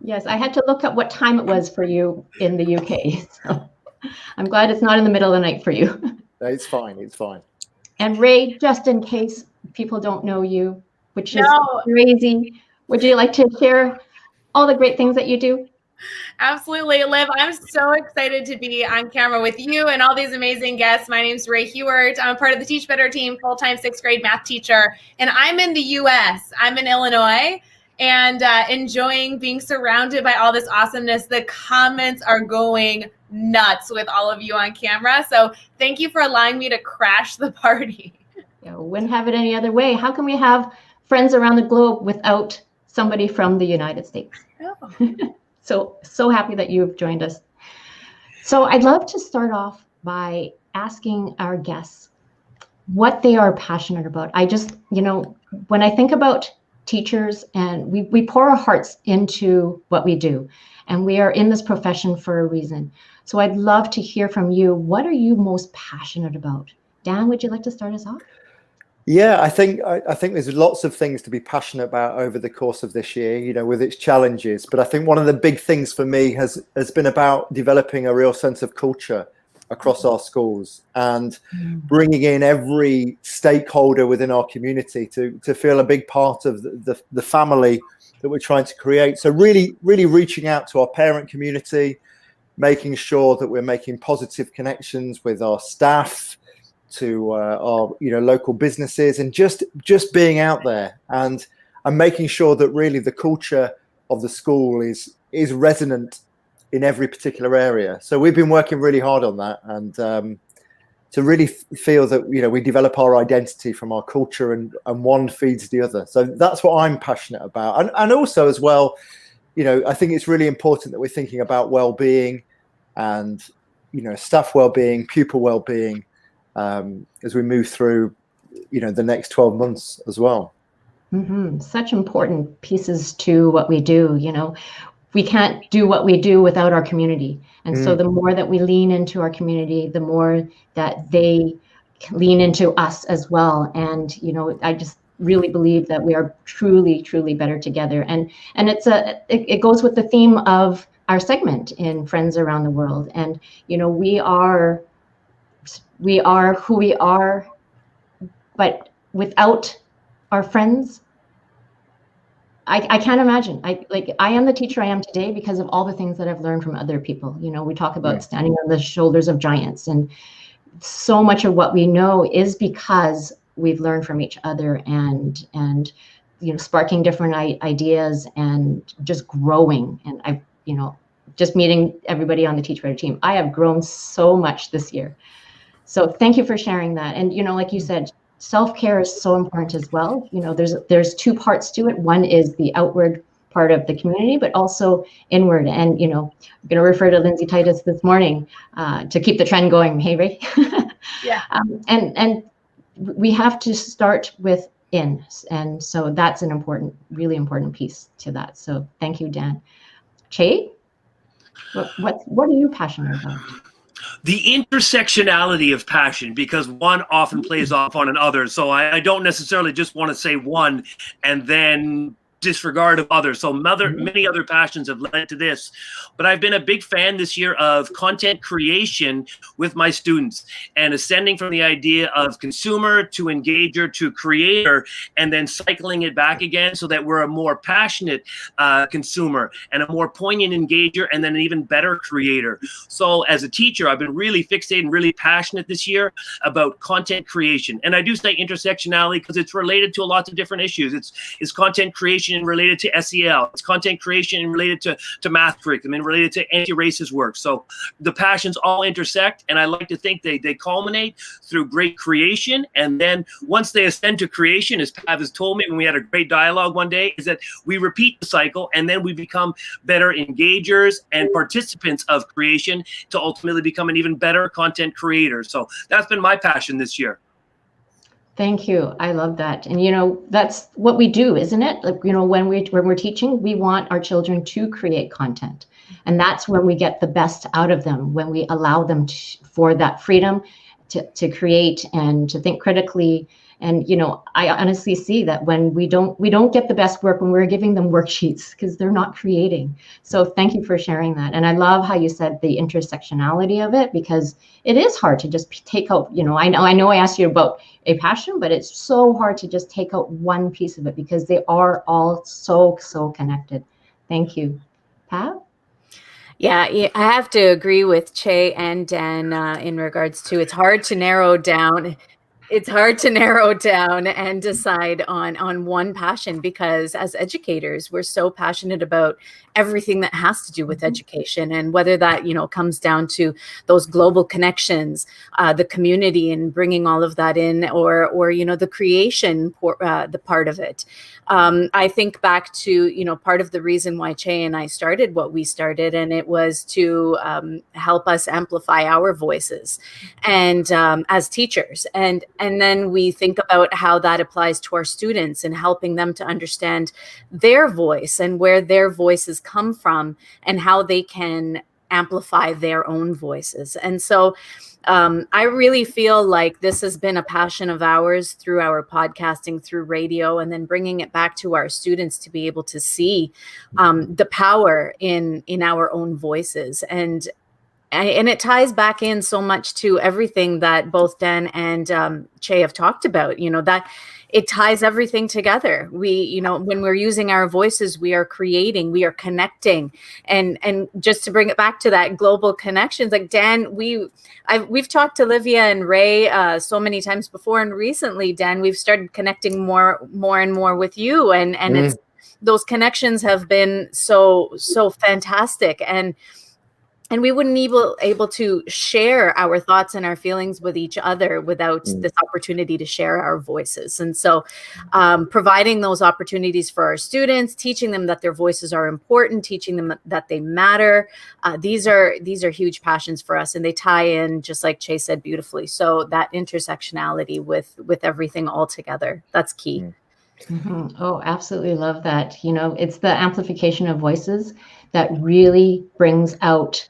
Yes, I had to look up what time it was for you in the UK. So I'm glad it's not in the middle of the night for you. It's fine. It's fine. And Ray, just in case people don't know you, which is No. crazy, would you like to share all the great things that you do? Absolutely, Liv. I'm so excited to be on camera with you and all these amazing guests. My name's Ray Hewart. I'm a part of the Teach Better team, full-time 6th grade math teacher, and I'm in the U.S. I'm in Illinois and enjoying being surrounded by all this awesomeness. The comments are going nuts with all of you on camera. So thank you for allowing me to crash the party. You know, wouldn't have it any other way. How can we have friends around the globe without somebody from the United States? Oh. So happy that you've joined us. So I'd love to start off by asking our guests what they are passionate about. I just, when I think about teachers and we pour our hearts into what we do, and we are in this profession for a reason. So I'd love to hear from you. What are you most passionate about? Dan, would you like to start us off? Yeah, I think there's lots of things to be passionate about over the course of this year, with its challenges. But I think one of the big things for me has been about developing a real sense of culture across our schools and bringing in every stakeholder within our community to feel a big part of the family that we're trying to create. So really reaching out to our parent community, making sure that we're making positive connections with our staff, to our local businesses, and just being out there and making sure that really the culture of the school is resonant in every particular area. So we've been working really hard on that, and to really feel that we develop our identity from our culture, and one feeds the other. So that's what I'm passionate about, and also as well, I think it's really important that we're thinking about well-being and staff well-being, pupil well-being, as we move through, the next 12 months as well. Mm-hmm. Such important pieces to what we do. we can't do what we do without our community. And so Mm. the more that we lean into our community, the more that they lean into us as well. And, you know, I just really believe that we are truly, truly better together. And it goes with the theme of our segment in Friends Around the World. And, you know, we are who we are, but without our friends, I can't imagine. I am the teacher I am today because of all the things that I've learned from other people. You know, we talk about standing on the shoulders of giants, and so much of what we know is because we've learned from each other, and you know, sparking different ideas and just growing. And I, you know, just meeting everybody on the Teach Better team, I have grown so much this year. So thank you for sharing that. And, you know, like you said, self-care is so important as well. You know, there's two parts to it. One is the outward part of the community, but also inward. And, you know, I'm going to refer to Lindsay Titus this morning to keep the trend going. Hey, Ray. Yeah. And we have to start within. And so that's an important, really important piece to that. So thank you, Dan. Che, what are you passionate about? The intersectionality of passion, because one often plays off on another. So I don't necessarily just want to say one and then disregard of others. So many other passions have led to this. But I've been a big fan this year of content creation with my students, and ascending from the idea of consumer to engager to creator, and then cycling it back again so that we're a more passionate consumer and a more poignant engager, and then an even better creator. So as a teacher, I've been really fixated and really passionate this year about content creation. And I do say intersectionality because it's related to lots of different issues. It's content creation related to SEL. It's content creation related to math curriculum and related to anti-racist work. So the passions all intersect, and I like to think they culminate through great creation. And then once they ascend to creation, as Pav has told me when we had a great dialogue one day, is that we repeat the cycle, and then we become better engagers and participants of creation to ultimately become an even better content creator. So that's been my passion this year. Thank you. I love that. And, you know, that's what we do, isn't it? Like, you know, when we're teaching, we want our children to create content. And that's when we get the best out of them, when we allow them for that freedom to create and to think critically. And, you know, I honestly see that when we don't get the best work when we're giving them worksheets, because they're not creating. So thank you for sharing that. And I love how you said the intersectionality of it, because it is hard to just take out, you know, I know I asked you about a passion, but it's so hard to just take out one piece of it because they are all so connected. Thank you. Pat? Yeah, I have to agree with Che and Dan in regards to it's hard to narrow down. It's hard to narrow down and decide on one passion, because as educators, we're so passionate about everything that has to do with education, and whether that, you know, comes down to those global connections, the community and bringing all of that in, or you know, the creation, the part of it. I think back to, you know, part of the reason why Che and I started what we started, and it was to help us amplify our voices and as teachers. And then we think about how that applies to our students and helping them to understand their voice and where their voices come from and how they can amplify their own voices. And so I really feel like this has been a passion of ours through our podcasting, through radio, and then bringing it back to our students to be able to see the power in our own voices. And it ties back in so much to everything that both Dan and Che have talked about, you know, that it ties everything together. We, you know, when we're using our voices, we are creating, we are connecting. And just to bring it back to that global connections, like Dan, we've talked to Livia and Ray so many times before. And recently, Dan, we've started connecting more and more with you. And it's, those connections have been so fantastic. And we wouldn't be able to share our thoughts and our feelings with each other without this opportunity to share our voices. And so providing those opportunities for our students, teaching them that their voices are important, teaching them that they matter. These are huge passions for us, and they tie in, just like Che said, beautifully. So that intersectionality with everything all together, that's key. Oh, absolutely love that. You know, it's the amplification of voices that really brings out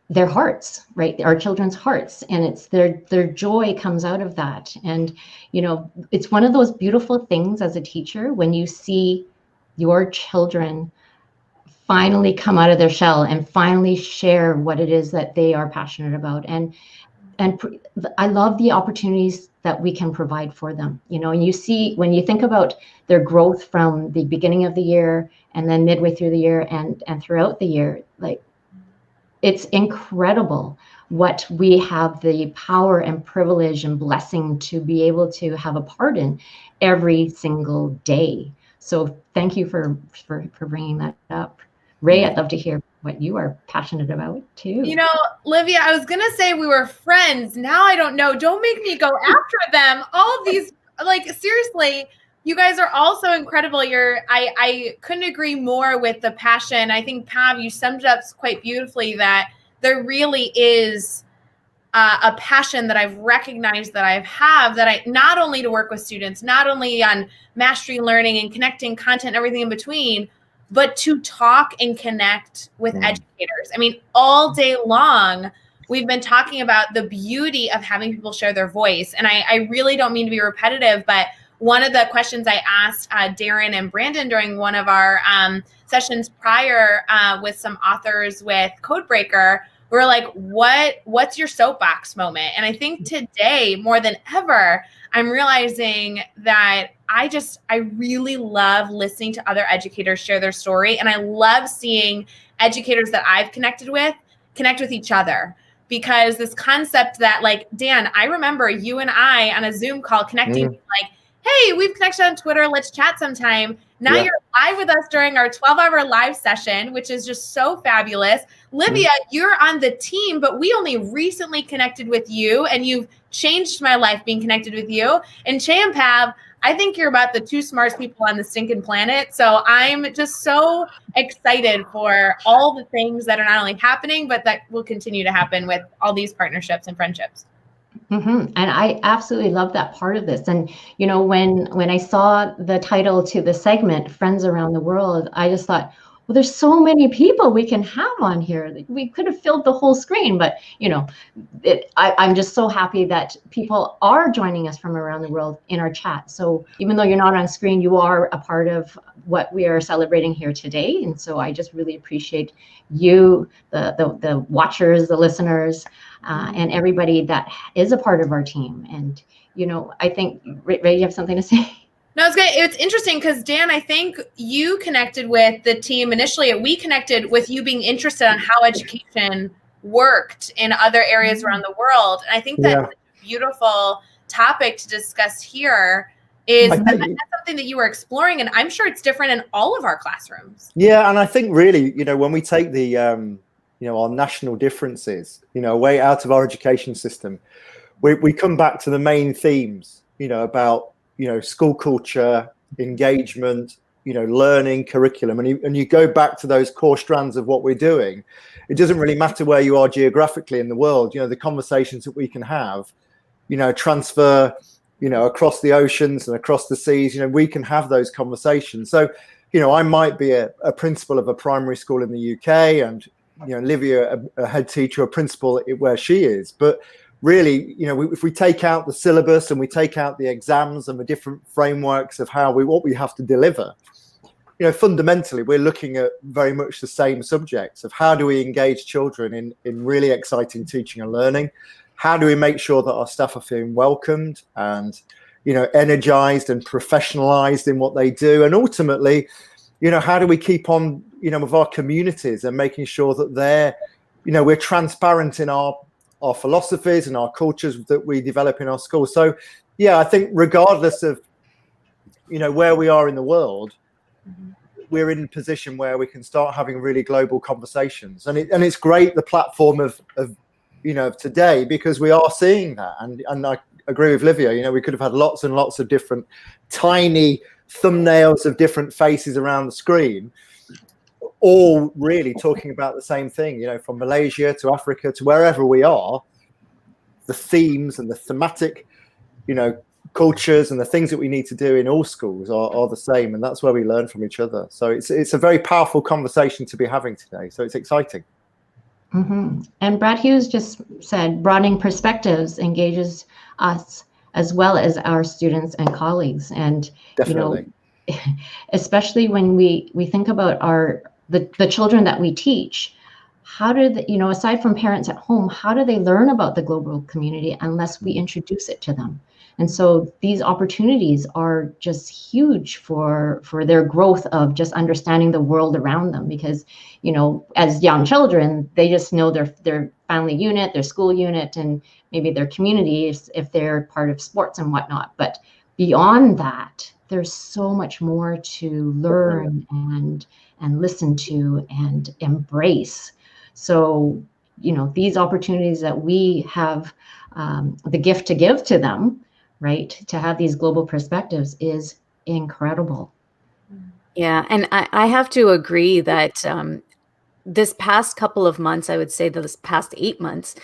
their hearts, right? Our children's hearts, and it's their joy comes out of that. And you know, it's one of those beautiful things as a teacher when you see your children finally come out of their shell and finally share what it is that they are passionate about. And I love the opportunities that we can provide for them. You know, and you see when you think about their growth from the beginning of the year and then midway through the year and throughout the year, like, it's incredible what we have the power and privilege and blessing to be able to have a part in every single day. So thank you for bringing that up. Ray, I'd love to hear what you are passionate about too. You know, Livia, I was going to say we were friends. Now I don't know. Don't make me go after them. All of these, like, seriously, you guys are all so incredible. I couldn't agree more with the passion. I think, Pav, you summed it up quite beautifully that there really is a passion that I've recognized that I have, that I not only to work with students, not only on mastery learning and connecting content and everything in between, but to talk and connect with educators. I mean, all day long, we've been talking about the beauty of having people share their voice. And I really don't mean to be repetitive, but one of the questions I asked Darren and Brandon during one of our sessions prior with some authors with Codebreaker, we were like, what's your soapbox moment? And I think today, more than ever, I'm realizing that I really love listening to other educators share their story. And I love seeing educators that I've connected with connect with each other. Because this concept that, like, Dan, I remember you and I on a Zoom call connecting, like, hey, we've connected on Twitter, let's chat sometime. Now you're live with us during our 12-hour live session, which is just so fabulous. Livia, you're on the team, but we only recently connected with you, and you've changed my life being connected with you. And Che and Pav, I think you're about the two smartest people on the stinking planet. So I'm just so excited for all the things that are not only happening, but that will continue to happen with all these partnerships and friendships. And I absolutely love that part of this. And, you know, when I saw the title to the segment, Friends Around the World, I just thought, well, there's so many people we can have on here. We could have filled the whole screen, but, you know, I'm just so happy that people are joining us from around the world in our chat. So even though you're not on screen, you are a part of what we are celebrating here today. And so I just really appreciate you, the watchers, the listeners, and everybody that is a part of our team. And, you know, I think, Ray, you have something to say? No, it's good. It's interesting because, Dan, I think you connected with the team initially. We connected with you being interested on how education worked in other areas around the world. And I think that's a beautiful topic to discuss here. That's something that you were exploring, and I'm sure it's different in all of our classrooms. Yeah, and I think really, you know, when we take the, you know, our national differences, you know, way out of our education system, we come back to the main themes, you know, about, you know, school culture, engagement, you know, learning, curriculum, and you go back to those core strands of what we're doing. It doesn't really matter where you are geographically in the world. You know, the conversations that we can have, you know, transfer, you know, across the oceans and across the seas. You know, we can have those conversations. So, you know, I might be a principal of a primary school in the UK, and, you know, Livia, a head teacher, a principal where she is, but really, you know, if we take out the syllabus and we take out the exams and the different frameworks of what we have to deliver, you know, fundamentally, we're looking at very much the same subjects of how do we engage children in really exciting teaching and learning? How do we make sure that our staff are feeling welcomed and, you know, energized and professionalized in what they do? And ultimately, you know, how do we keep on, you know, with our communities and making sure that they're, you know, we're transparent in our philosophies and our cultures that we develop in our schools. So, yeah, I think regardless of, you know, where we are in the world, we're in a position where we can start having really global conversations. And it's great, the platform of you know, of today, because we are seeing that. And I agree with Livia, you know, we could have had lots and lots of different tiny thumbnails of different faces around the screen, all really talking about the same thing, you know, from Malaysia to Africa to wherever we are, the themes and the thematic, you know, cultures and the things that we need to do in all schools are the same, and that's where we learn from each other. So it's a very powerful conversation to be having today. So it's exciting. Mm-hmm. And Brad Hughes just said, broadening perspectives engages us as well as our students and colleagues. And definitely, you know, especially when we think about the children that we teach, how do they, you know, aside from parents at home, how do they learn about the global community unless we introduce it to them? And so these opportunities are just huge for their growth of just understanding the world around them, because, you know, as young children, they just know their family unit, their school unit, and maybe their community if they're part of sports and whatnot. But beyond that, there's so much more to learn and listen to and embrace. So, you know, these opportunities that we have the gift to give to them, right, to have these global perspectives is incredible. Yeah, and I have to agree that this past couple of months, I would say this past 8 months,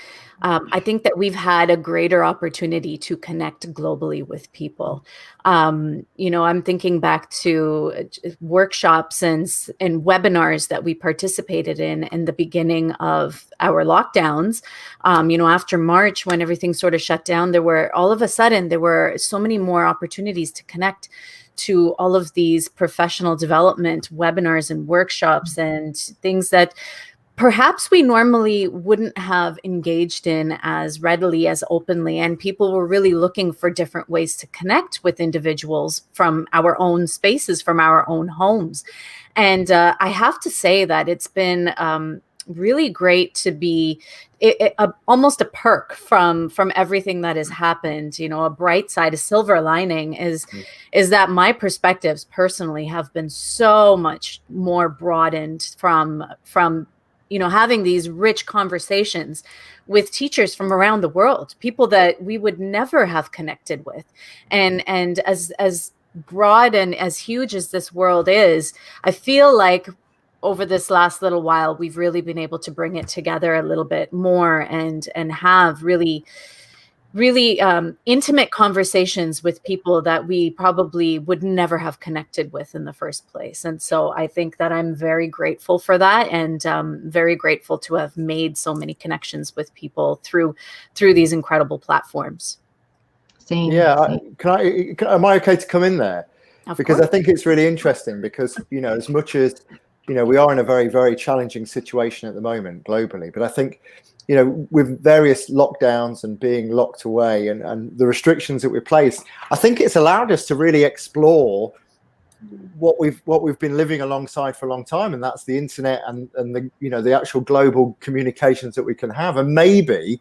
I think that we've had a greater opportunity to connect globally with people. You know, I'm thinking back to workshops and webinars that we participated in the beginning of our lockdowns. You know, after March, when everything sort of shut down, there were so many more opportunities to connect to all of these professional development webinars and workshops and things that perhaps we normally wouldn't have engaged in as readily, as openly. And people were really looking for different ways to connect with individuals from our own spaces, from our own homes. And I have to say that it's been really great to be almost a perk from everything that has happened. You know, a bright side, a silver lining is that my perspectives personally have been so much more broadened from you know, having these rich conversations with teachers from around the world, people that we would never have connected with. And as broad and as huge as this world is, I feel like over this last little while, we've really been able to bring it together a little bit more and have really intimate conversations with people that we probably would never have connected with in the first place. And so I think that I'm very grateful for that, and very grateful to have made so many connections with people through these incredible platforms. Yeah, am I okay to come in there? Because I think it's really interesting, because, you know, as much as, you know, we are in a very, very challenging situation at the moment globally, but I think, you know, with various lockdowns and being locked away and the restrictions that we placed, I think it's allowed us to really explore what we've been living alongside for a long time, and that's the internet and the, you know, the actual global communications that we can have. And maybe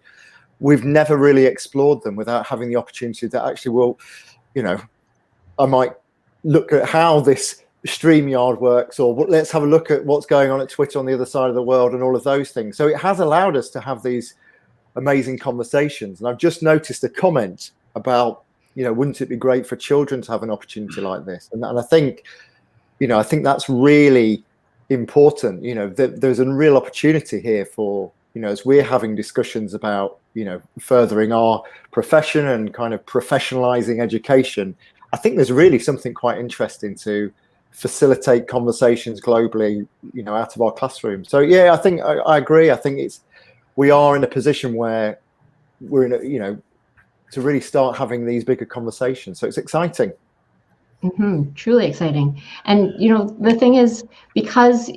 we've never really explored them without having the opportunity to actually, well, you know, I might look at how this StreamYard works, or let's have a look at what's going on at Twitter on the other side of the world and all of those things. So it has allowed us to have these amazing conversations. And I've just noticed a comment about, you know, wouldn't it be great for children to have an opportunity like this? And I think, you know, I think that's really important. You know, there's a real opportunity here for, you know, as we're having discussions about, you know, furthering our profession and kind of professionalizing education, I think there's really something quite interesting to facilitate conversations globally, you know, out of our classroom. So yeah, I think I agree. I think we are in a position where we're in a, you know, to really start having these bigger conversations. So it's exciting. Mm-hmm. Truly exciting. And, you know, the thing is, because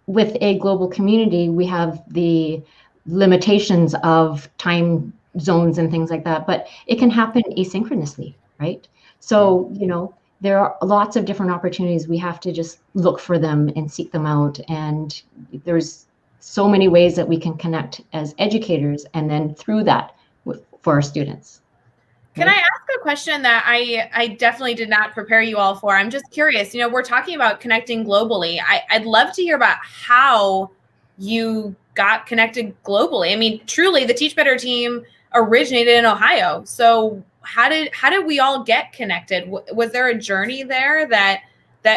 with a global community, we have the limitations of time zones and things like that, but it can happen asynchronously, right? So, you know, there are lots of different opportunities. We have to just look for them and seek them out. And there's so many ways that we can connect as educators, and then through that for our students. Can I ask a question that I definitely did not prepare you all for? I'm just curious, you know, we're talking about connecting globally. I'd love to hear about how you got connected globally. I mean, truly, the Teach Better team originated in Ohio. So how did we all get connected? Was there a journey there that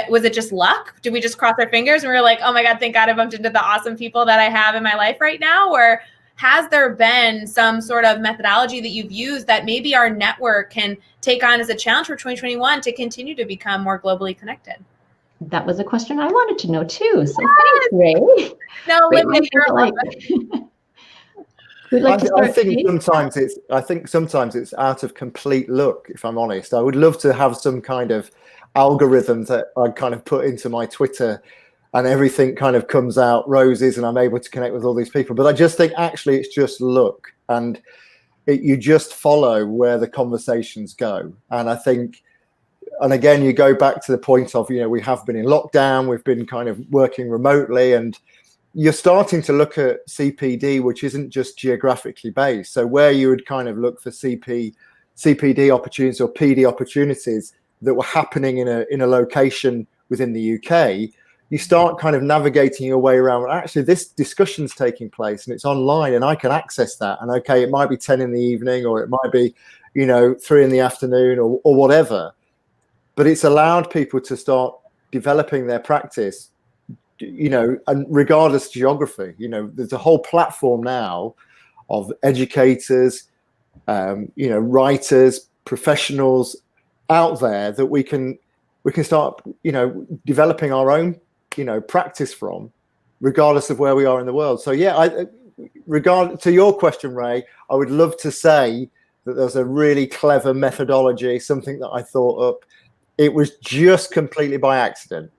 was it just luck? Did we just cross our fingers and we were like, oh my God, thank God I bumped into the awesome people that I have in my life right now? Or has there been some sort of methodology that you've used that maybe our network can take on as a challenge for 2021 to continue to become more globally connected? That was a question I wanted to know too. So thanks, Ray. No, Olivia, Who'd like to start, I think Steve? sometimes it's out of complete luck, if I'm honest. I would love to have some kind of algorithm that I kind of put into my Twitter and everything kind of comes out roses and I'm able to connect with all these people. But I just think actually it's just luck, and you just follow where the conversations go. And I think, and again, you go back to the point of, we have been in lockdown, we've been kind of working remotely, and you're starting to look at CPD, which isn't just geographically based. So where you would kind of look for CPD opportunities or PD opportunities that were happening in a location within the UK, you start kind of navigating your way around. Well, actually, this discussion's taking place and it's online and I can access that. And okay, it might be 10 in the evening or it might be, 3 in the afternoon or whatever. But it's allowed people to start developing their practice, and regardless of geography. There's a whole platform now of educators, writers, professionals out there that we can start, developing our own, practice from, regardless of where we are in the world. So yeah, to your question, Ray, I would love to say that there's a really clever methodology, something that I thought up. It was just completely by accident.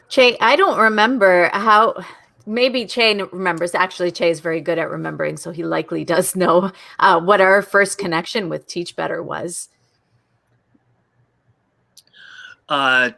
Che, I don't remember how. Maybe Che remembers. Actually, Che is very good at remembering, so he likely does know what our first connection with Teach Better was.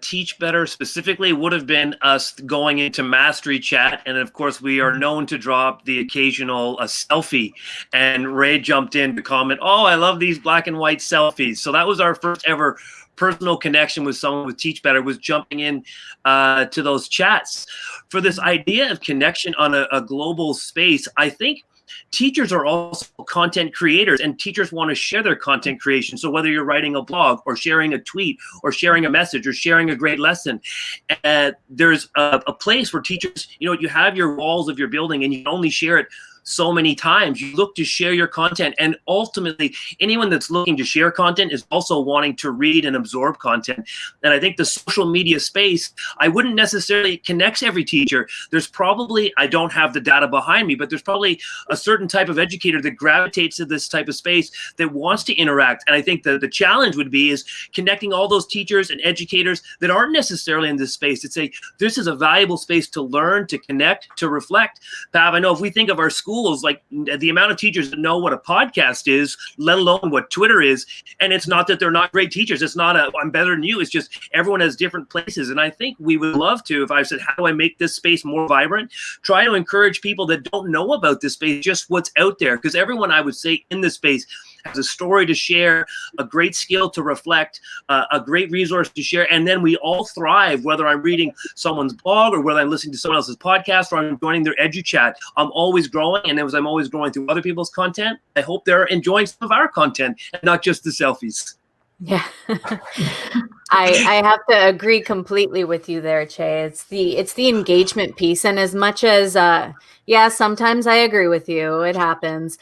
Teach Better specifically would have been us going into Mastery Chat, and of course we are known to drop the occasional selfie, and Ray jumped in to comment, "Oh, I love these black and white selfies." So that was our first ever personal connection with someone with Teach Better, was jumping in to those chats. For this idea of connection on a global space, I think teachers are also content creators, and teachers want to share their content creation. So whether you're writing a blog or sharing a tweet or sharing a message or sharing a great lesson, there's a place where teachers, you have your walls of your building and you can only share it so many times. You look to share your content, and ultimately anyone that's looking to share content is also wanting to read and absorb content. And I think the social media space, I wouldn't necessarily connect every teacher. There's probably, I don't have the data behind me, but there's probably a certain type of educator that gravitates to this type of space that wants to interact. And I think the challenge would be is connecting all those teachers and educators that aren't necessarily in this space to say, this is a valuable space to learn, to connect, to reflect. Pav, I know if we think of our schools, like the amount of teachers that know what a podcast is, let alone what Twitter is. And it's not that they're not great teachers. It's not I'm better than you. It's just everyone has different places. And I think we would love to, if I said, how do I make this space more vibrant? Try to encourage people that don't know about this space, just what's out there. Because everyone, I would say, in this space has a story to share, a great skill to reflect, a great resource to share. And then we all thrive, whether I'm reading someone's blog or whether I'm listening to someone else's podcast or I'm joining their EduChat. I'm always growing. And as I'm always growing through other people's content, I hope they're enjoying some of our content and not just the selfies. Yeah, I have to agree completely with you there, Che. It's the engagement piece, and as much as sometimes I agree with you, it happens.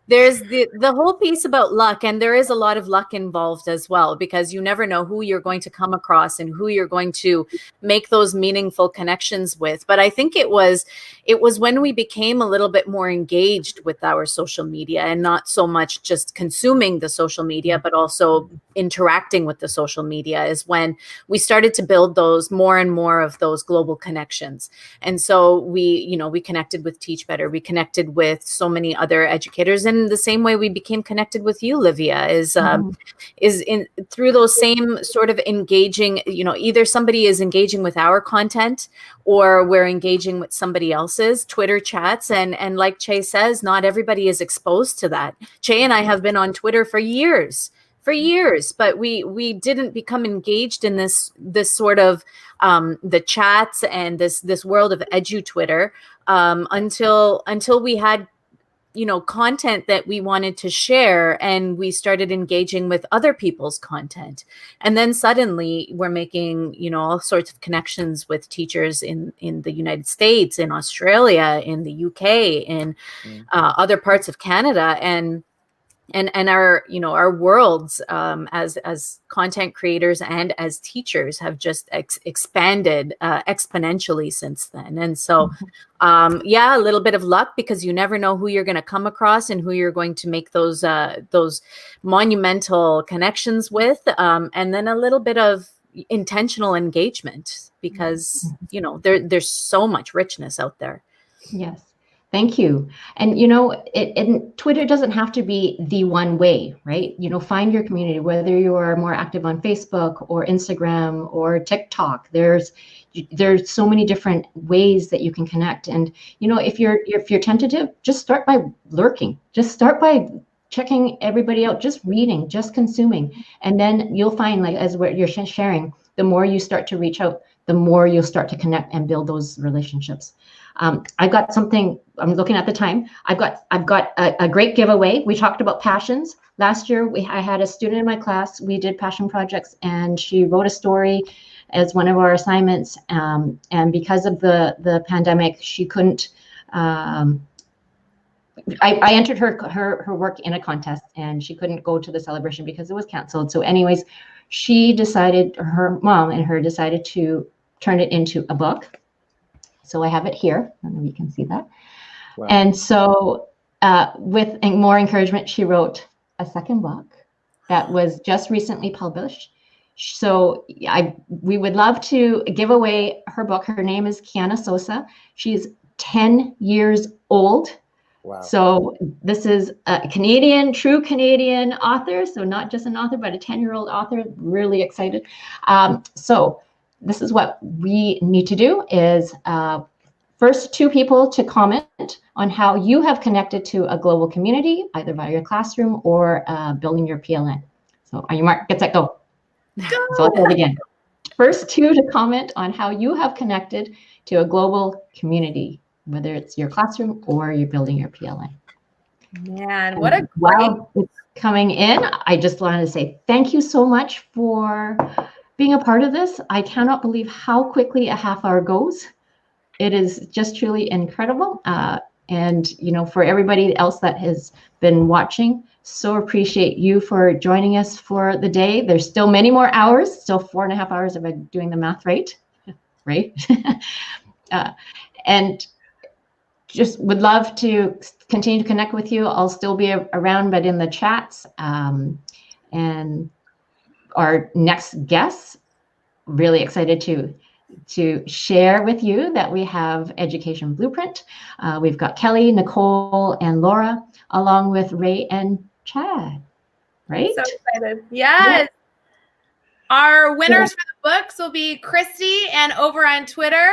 There's the whole piece about luck, and there is a lot of luck involved as well, because you never know who you're going to come across and who you're going to make those meaningful connections with. But I think it was when we became a little bit more engaged with our social media, and not so much just consuming the social media, but also interacting with the social media, is when we started to build those more and more of those global connections. And so we connected with Teach Better, we connected with so many other educators, and the same way we became connected with you, Livia, is in through those same sort of engaging, either somebody is engaging with our content or we're engaging with somebody else's Twitter chats. And like Che says, not everybody is exposed to that. Che and I have been on Twitter for years, but we didn't become engaged in this sort of the chats and this world of edu Twitter until we had content that we wanted to share, and we started engaging with other people's content. And then suddenly we're making, all sorts of connections with teachers in the United States, in Australia, in the UK, in other parts of Canada, and our, our worlds as content creators and as teachers have just expanded exponentially since then. And so, a little bit of luck, because you never know who you're going to come across and who you're going to make those monumental connections with, and then a little bit of intentional engagement, because there's so much richness out there. Yes. Thank you. And, Twitter doesn't have to be the one way, right? Find your community, whether you are more active on Facebook or Instagram or TikTok. There's so many different ways that you can connect. And, if you're tentative, just start by lurking. Just start by checking everybody out, just reading, just consuming. And then you'll find, like, as what you're sharing, the more you start to reach out, the more you'll start to connect and build those relationships. I've got something, I'm looking at the time. I've got a great giveaway. We talked about passions. Last year, I had a student in my class. We did passion projects, and she wrote a story as one of our assignments. And because of the pandemic, she couldn't, I entered her work in a contest, and she couldn't go to the celebration because it was canceled. So anyways, her mom and her decided to turn it into a book. So I have it here. I don't know if you can see that. Wow. And so with more encouragement, she wrote a second book that was just recently published. So we would love to give away her book. Her name is Kiana Sosa. She's 10 years old. Wow. So this is a true Canadian author. So not just an author, but a 10-year-old author. Really excited. So this is what we need to do is first 2 people to comment on how you have connected to a global community, either via your classroom or building your PLN. So are you marked? Get set, go. So let's go again. First 2 to comment on how you have connected to a global community, whether it's your classroom or you're building your PLN. Man, what a great... While it's coming in, I just wanted to say thank you so much for being a part of this. I cannot believe how quickly a half hour goes. It is just truly incredible. And, for everybody else that has been watching, so appreciate you for joining us for the day. There's still many more hours, still 4.5 hours if I'm doing the math right, right? And just would love to continue to connect with you. I'll still be around, but in the chats. And our next guests, really excited to share with you that we have Education Blueprint. We've got Kelly, Nicole, and Laura, along with Ray and Chad, right? So excited. Yes. Yeah. Our winners for the books will be Christy, and over on Twitter,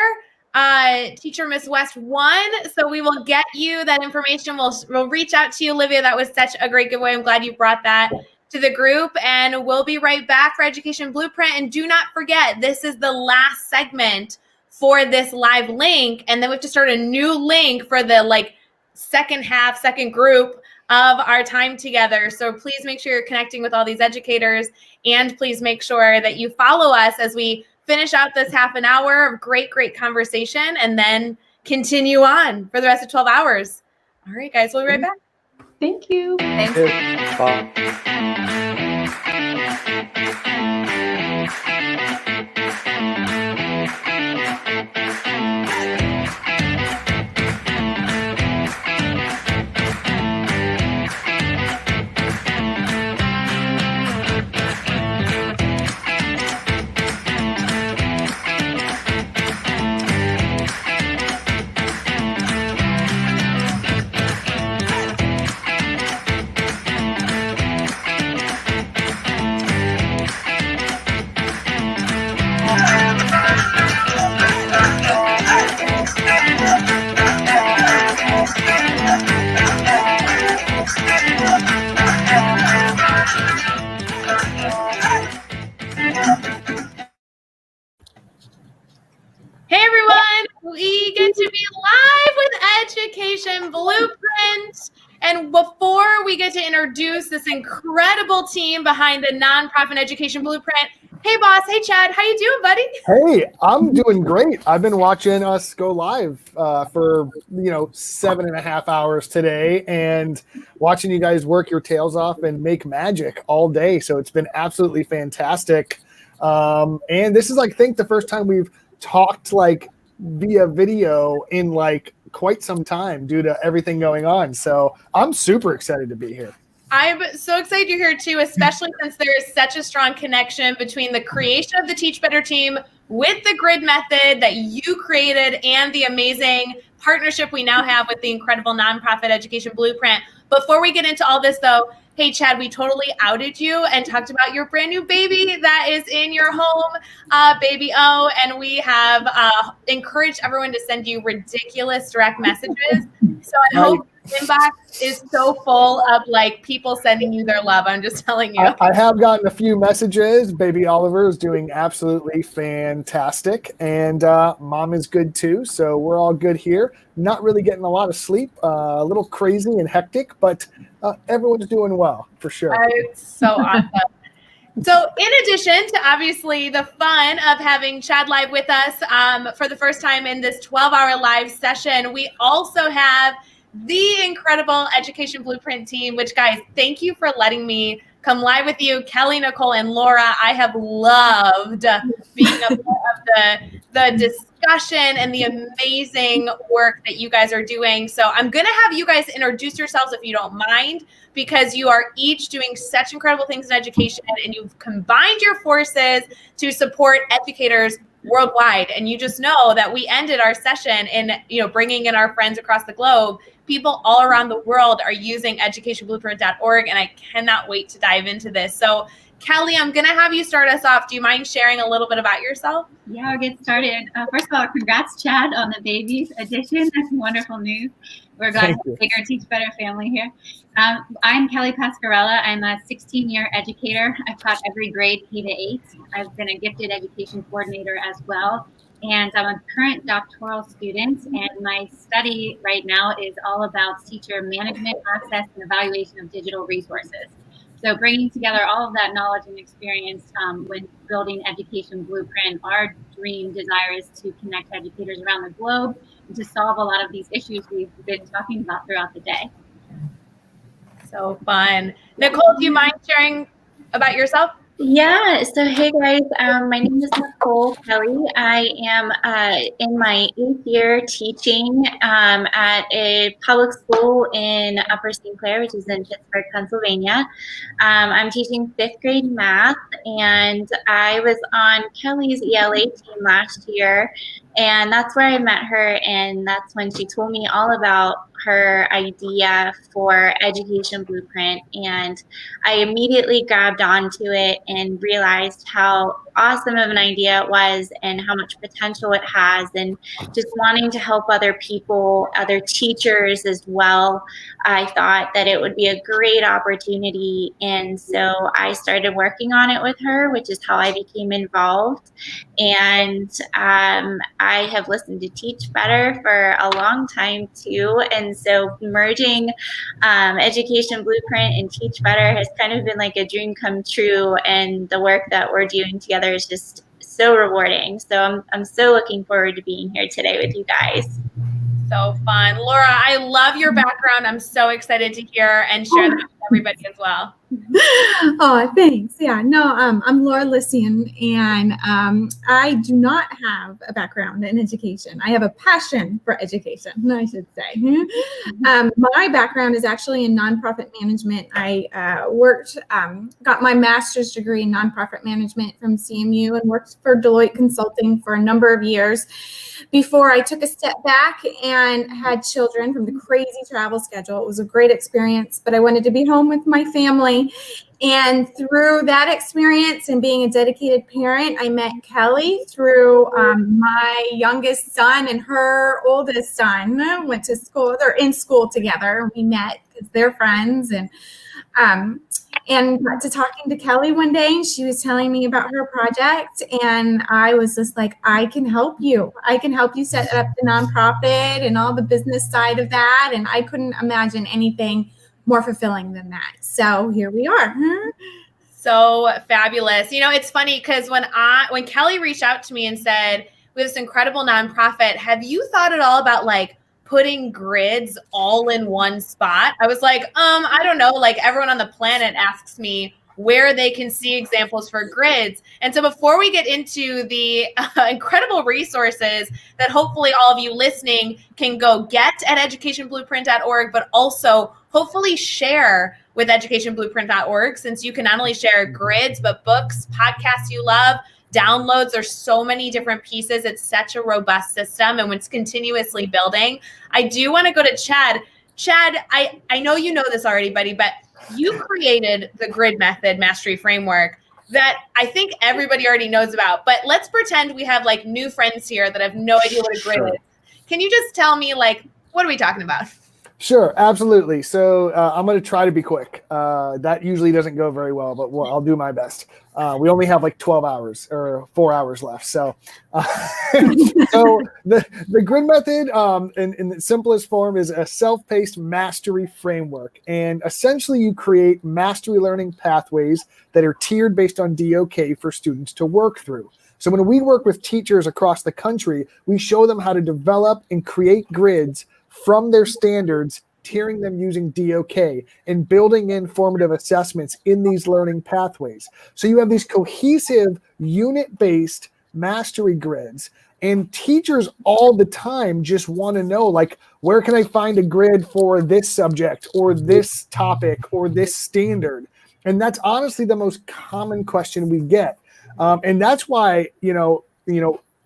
Teacher Miss West 1. So we will get you that information. We'll reach out to you, Olivia. That was such a great giveaway. I'm glad you brought that to the group, and we'll be right back for Education Blueprint. And do not forget, this is the last segment for this live link, and then we have to start a new link for the second group of our time together. So please make sure you're connecting with all these educators, and please make sure that you follow us as we finish out this half an hour of great conversation, and then continue on for the rest of 12 hours. All right, guys, we'll be right back. Thank you. Thanks. Hey everyone, we get to be live with Education Blueprint. And before we get to introduce this incredible team behind the Nonprofit Education Blueprint, hey boss, hey Chad, how you doing, buddy? Hey, I'm doing great. I've been watching us go live for 7.5 hours today, and watching you guys work your tails off and make magic all day. So it's been absolutely fantastic. And this is, I think, the first time we've talked like via video in like quite some time due to everything going on. So I'm super excited to be here. I'm so excited you're here too, especially since there is such a strong connection between the creation of the Teach Better team with the grid method that you created and the amazing partnership we now have with the incredible Nonprofit Education Blueprint. Before we get into all this though, hey Chad, we totally outed you and talked about your brand new baby that is in your home, baby O, and we have encouraged everyone to send you ridiculous direct messages. So I hope your inbox is so full of like people sending you their love. I'm just telling you. I have gotten a few messages. Baby Oliver is doing absolutely fantastic, and mom is good too. So we're all good here. Not really getting a lot of sleep, a little crazy and hectic, but everyone's doing well for sure. It's so awesome. So in addition to obviously the fun of having Chad live with us for the first time in this 12-hour live session, we also have the incredible Education Blueprint team, which guys, thank you for letting me come live with you. Kelly, Nicole, and Laura, I have loved being a part of the discussion and the amazing work that you guys are doing. So I'm going to have you guys introduce yourselves if you don't mind, because you are each doing such incredible things in education, and you've combined your forces to support educators worldwide. And you just know that we ended our session in, bringing in our friends across the globe. People all around the world are using educationblueprint.org, and I cannot wait to dive into this. So Kelly, I'm going to have you start us off. Do you mind sharing a little bit about yourself? Yeah, I'll get started. First of all, congrats, Chad, on the baby's addition. That's wonderful news. We're glad to have a bigger Teach Better family here. I'm Kelly Pascarella. I'm a 16-year educator. I've taught every grade K to 8. I've been a gifted education coordinator as well. And I'm a current doctoral student, and my study right now is all about teacher management, access, and evaluation of digital resources. So bringing together all of that knowledge and experience when building Education Blueprint, our dream desire is to connect educators around the globe and to solve a lot of these issues we've been talking about throughout the day. So fun. Nicole, do you mind sharing about yourself? Yeah, so hey guys, my name is Nicole Kelly. I am in my 8th year teaching at a public school in Upper St. Clair, which is in Pittsburgh, Pennsylvania. I'm teaching 5th grade math, and I was on Kelly's ELA team last year, and that's where I met her, and that's when she told me all about her idea for Education Blueprint, and I immediately grabbed onto it and realized how awesome of an idea it was and how much potential it has, and just wanting to help other people, other teachers as well. I thought that it would be a great opportunity, and so I started working on it with her, which is how I became involved. And I have listened to Teach Better for a long time too, and so merging Education Blueprint and Teach Better has kind of been like a dream come true, and the work that we're doing together is just so rewarding. So I'm so looking forward to being here today with you guys. So fun. Laura, I love your background. I'm so excited to hear and share that with everybody as well. Oh, thanks. Yeah, no, I'm Laura Lycian, and I do not have a background in education. I have a passion for education, I should say. My background is actually in nonprofit management. I got my master's degree in nonprofit management from CMU and worked for Deloitte Consulting for a number of years before I took a step back and had children from the crazy travel schedule. It was a great experience, but I wanted to be home with my family. And through that experience and being a dedicated parent, I met Kelly through my youngest son and her oldest son went to school. They're in school together. We met because they're friends. And and got to talking to Kelly one day, and she was telling me about her project, and I was just like, I can help you. I can help you set up the nonprofit and all the business side of that. And I couldn't imagine anything more fulfilling than that. So here we are. So fabulous. You know, it's funny because when Kelly reached out to me and said, we have this incredible nonprofit, have you thought at all about like putting grids all in one spot? I was like, I don't know. Like everyone on the planet asks me where they can see examples for grids. And so before we get into the incredible resources that hopefully all of you listening can go get at educationblueprint.org, but also hopefully share with educationblueprint.org, since you can not only share grids, but books, podcasts you love, downloads. There's so many different pieces. It's such a robust system, and it's continuously building. I do want to go to Chad. Chad, I know you know this already, buddy, but you created the grid method mastery framework that I think everybody already knows about. But let's pretend we have like new friends here that have no idea what a grid is. Can you just tell me, like, what are we talking about? Sure, absolutely. So I'm going to try to be quick. That usually doesn't go very well, but I'll do my best. We only have like 12 hours or 4 hours left. So, so the grid method in the simplest form is a self-paced mastery framework. And essentially you create mastery learning pathways that are tiered based on DOK for students to work through. So when we work with teachers across the country, we show them how to develop and create grids from their standards, tiering them using DOK and building in formative assessments in these learning pathways. So you have these cohesive unit-based mastery grids, and teachers all the time just want to know, like, where can I find a grid for this subject or this topic or this standard? And that's honestly the most common question we get. And that's why, you know,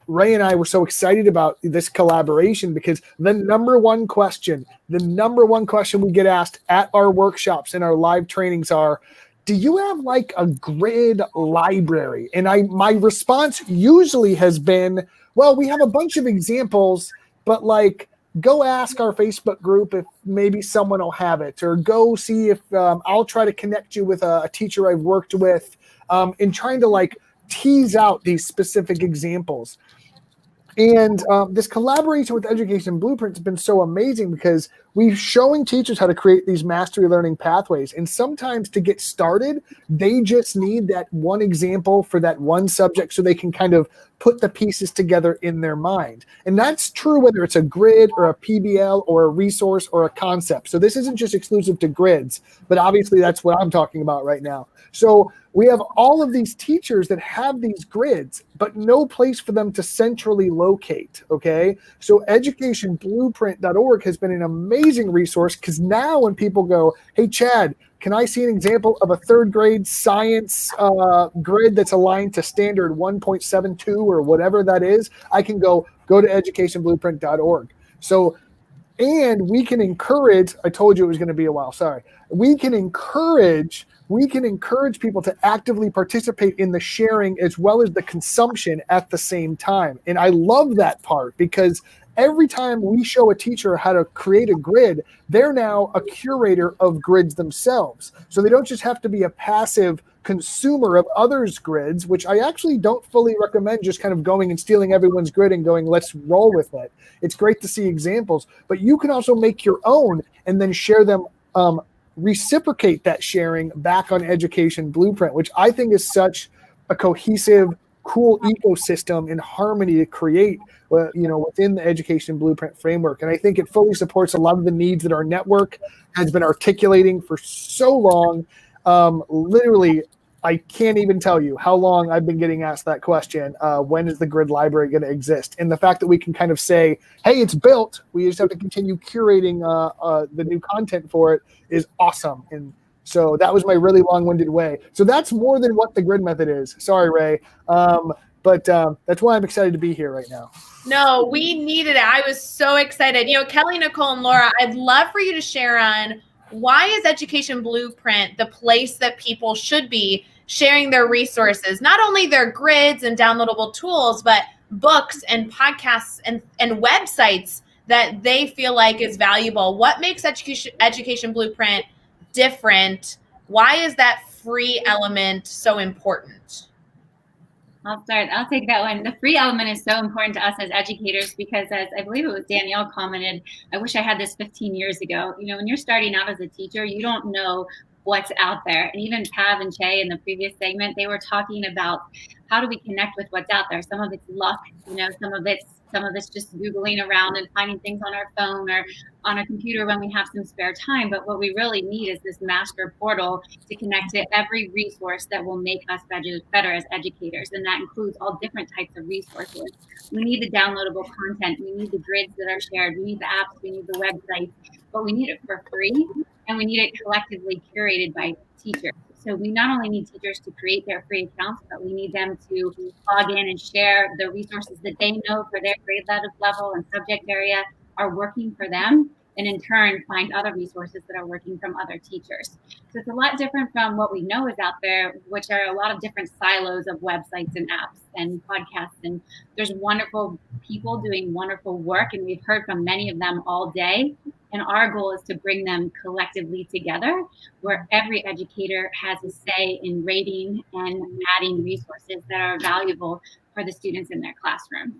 Ray and I were so excited about this collaboration, because the number one question we get asked at our workshops and our live trainings are, do you have like a grid library? And my response usually has been, well, we have a bunch of examples, but like, go ask our Facebook group if maybe someone will have it, or go see if I'll try to connect you with a teacher I've worked with, in trying to like tease out these specific examples. And this collaboration with Education Blueprint has been so amazing, because we're showing teachers how to create these mastery learning pathways. And sometimes to get started, they just need that one example for that one subject so they can kind of put the pieces together in their mind. And that's true whether it's a grid or a PBL or a resource or a concept. So this isn't just exclusive to grids, but obviously that's what I'm talking about right now. So we have all of these teachers that have these grids, but no place for them to centrally locate, okay? So educationblueprint.org has been an amazing resource, because now when people go, hey, Chad, can I see an example of a third grade science grid that's aligned to standard 1.72 or whatever that is, I can go to educationblueprint.org. So, and we can encourage, I told you it was going to be a while, sorry. We can encourage people to actively participate in the sharing as well as the consumption at the same time. And I love that part, because every time we show a teacher how to create a grid, they're now a curator of grids themselves. So they don't just have to be a passive consumer of others' grids, which I actually don't fully recommend just kind of going and stealing everyone's grid and going, let's roll with it. It's great to see examples, but you can also make your own and then share them, reciprocate that sharing back on Education Blueprint, which I think is such a cohesive, cool ecosystem in harmony to create, within the Education Blueprint framework. And I think it fully supports a lot of the needs that our network has been articulating for so long. Literally, I can't even tell you how long I've been getting asked that question. When is the grid library going to exist? And the fact that we can kind of say, hey, it's built, we just have to continue curating the new content for it is awesome. And so that was my really long-winded way. So that's more than what the grid method is. Sorry, Ray. But that's why I'm excited to be here right now. No, we needed it. I was so excited. Kelly, Nicole, and Laura, I'd love for you to share on why is Education Blueprint the place that people should be sharing their resources, not only their grids and downloadable tools, but books and podcasts and websites that they feel like is valuable. What makes Education Blueprint different Why is that free element so important? I'll start. I'll take that one. The free element is so important to us as educators because, as I believe it was Danielle commented, I wish I had this 15 years ago. You know, when you're starting out as a teacher, you don't know what's out there. And even Pav and Che in the previous segment, they were talking about how do we connect with what's out there. Some of it's luck, you know, some of it's just Googling around and finding things on our phone or on a computer when we have some spare time. But what we really need is this master portal to connect to every resource that will make us better as educators. And that includes all different types of resources. We need the downloadable content. We need the grids that are shared. We need the apps. We need the websites. But we need it for free. And we need it collectively curated by teachers. So we not only need teachers to create their free accounts, but we need them to log in and share the resources that they know for their grade level and subject area are working for them, and in turn find other resources that are working from other teachers. So it's a lot different from what we know is out there, which are a lot of different silos of websites and apps and podcasts. And there's wonderful people doing wonderful work, and we've heard from many of them all day. And our goal is to bring them collectively together, where every educator has a say in rating and adding resources that are valuable for the students in their classroom.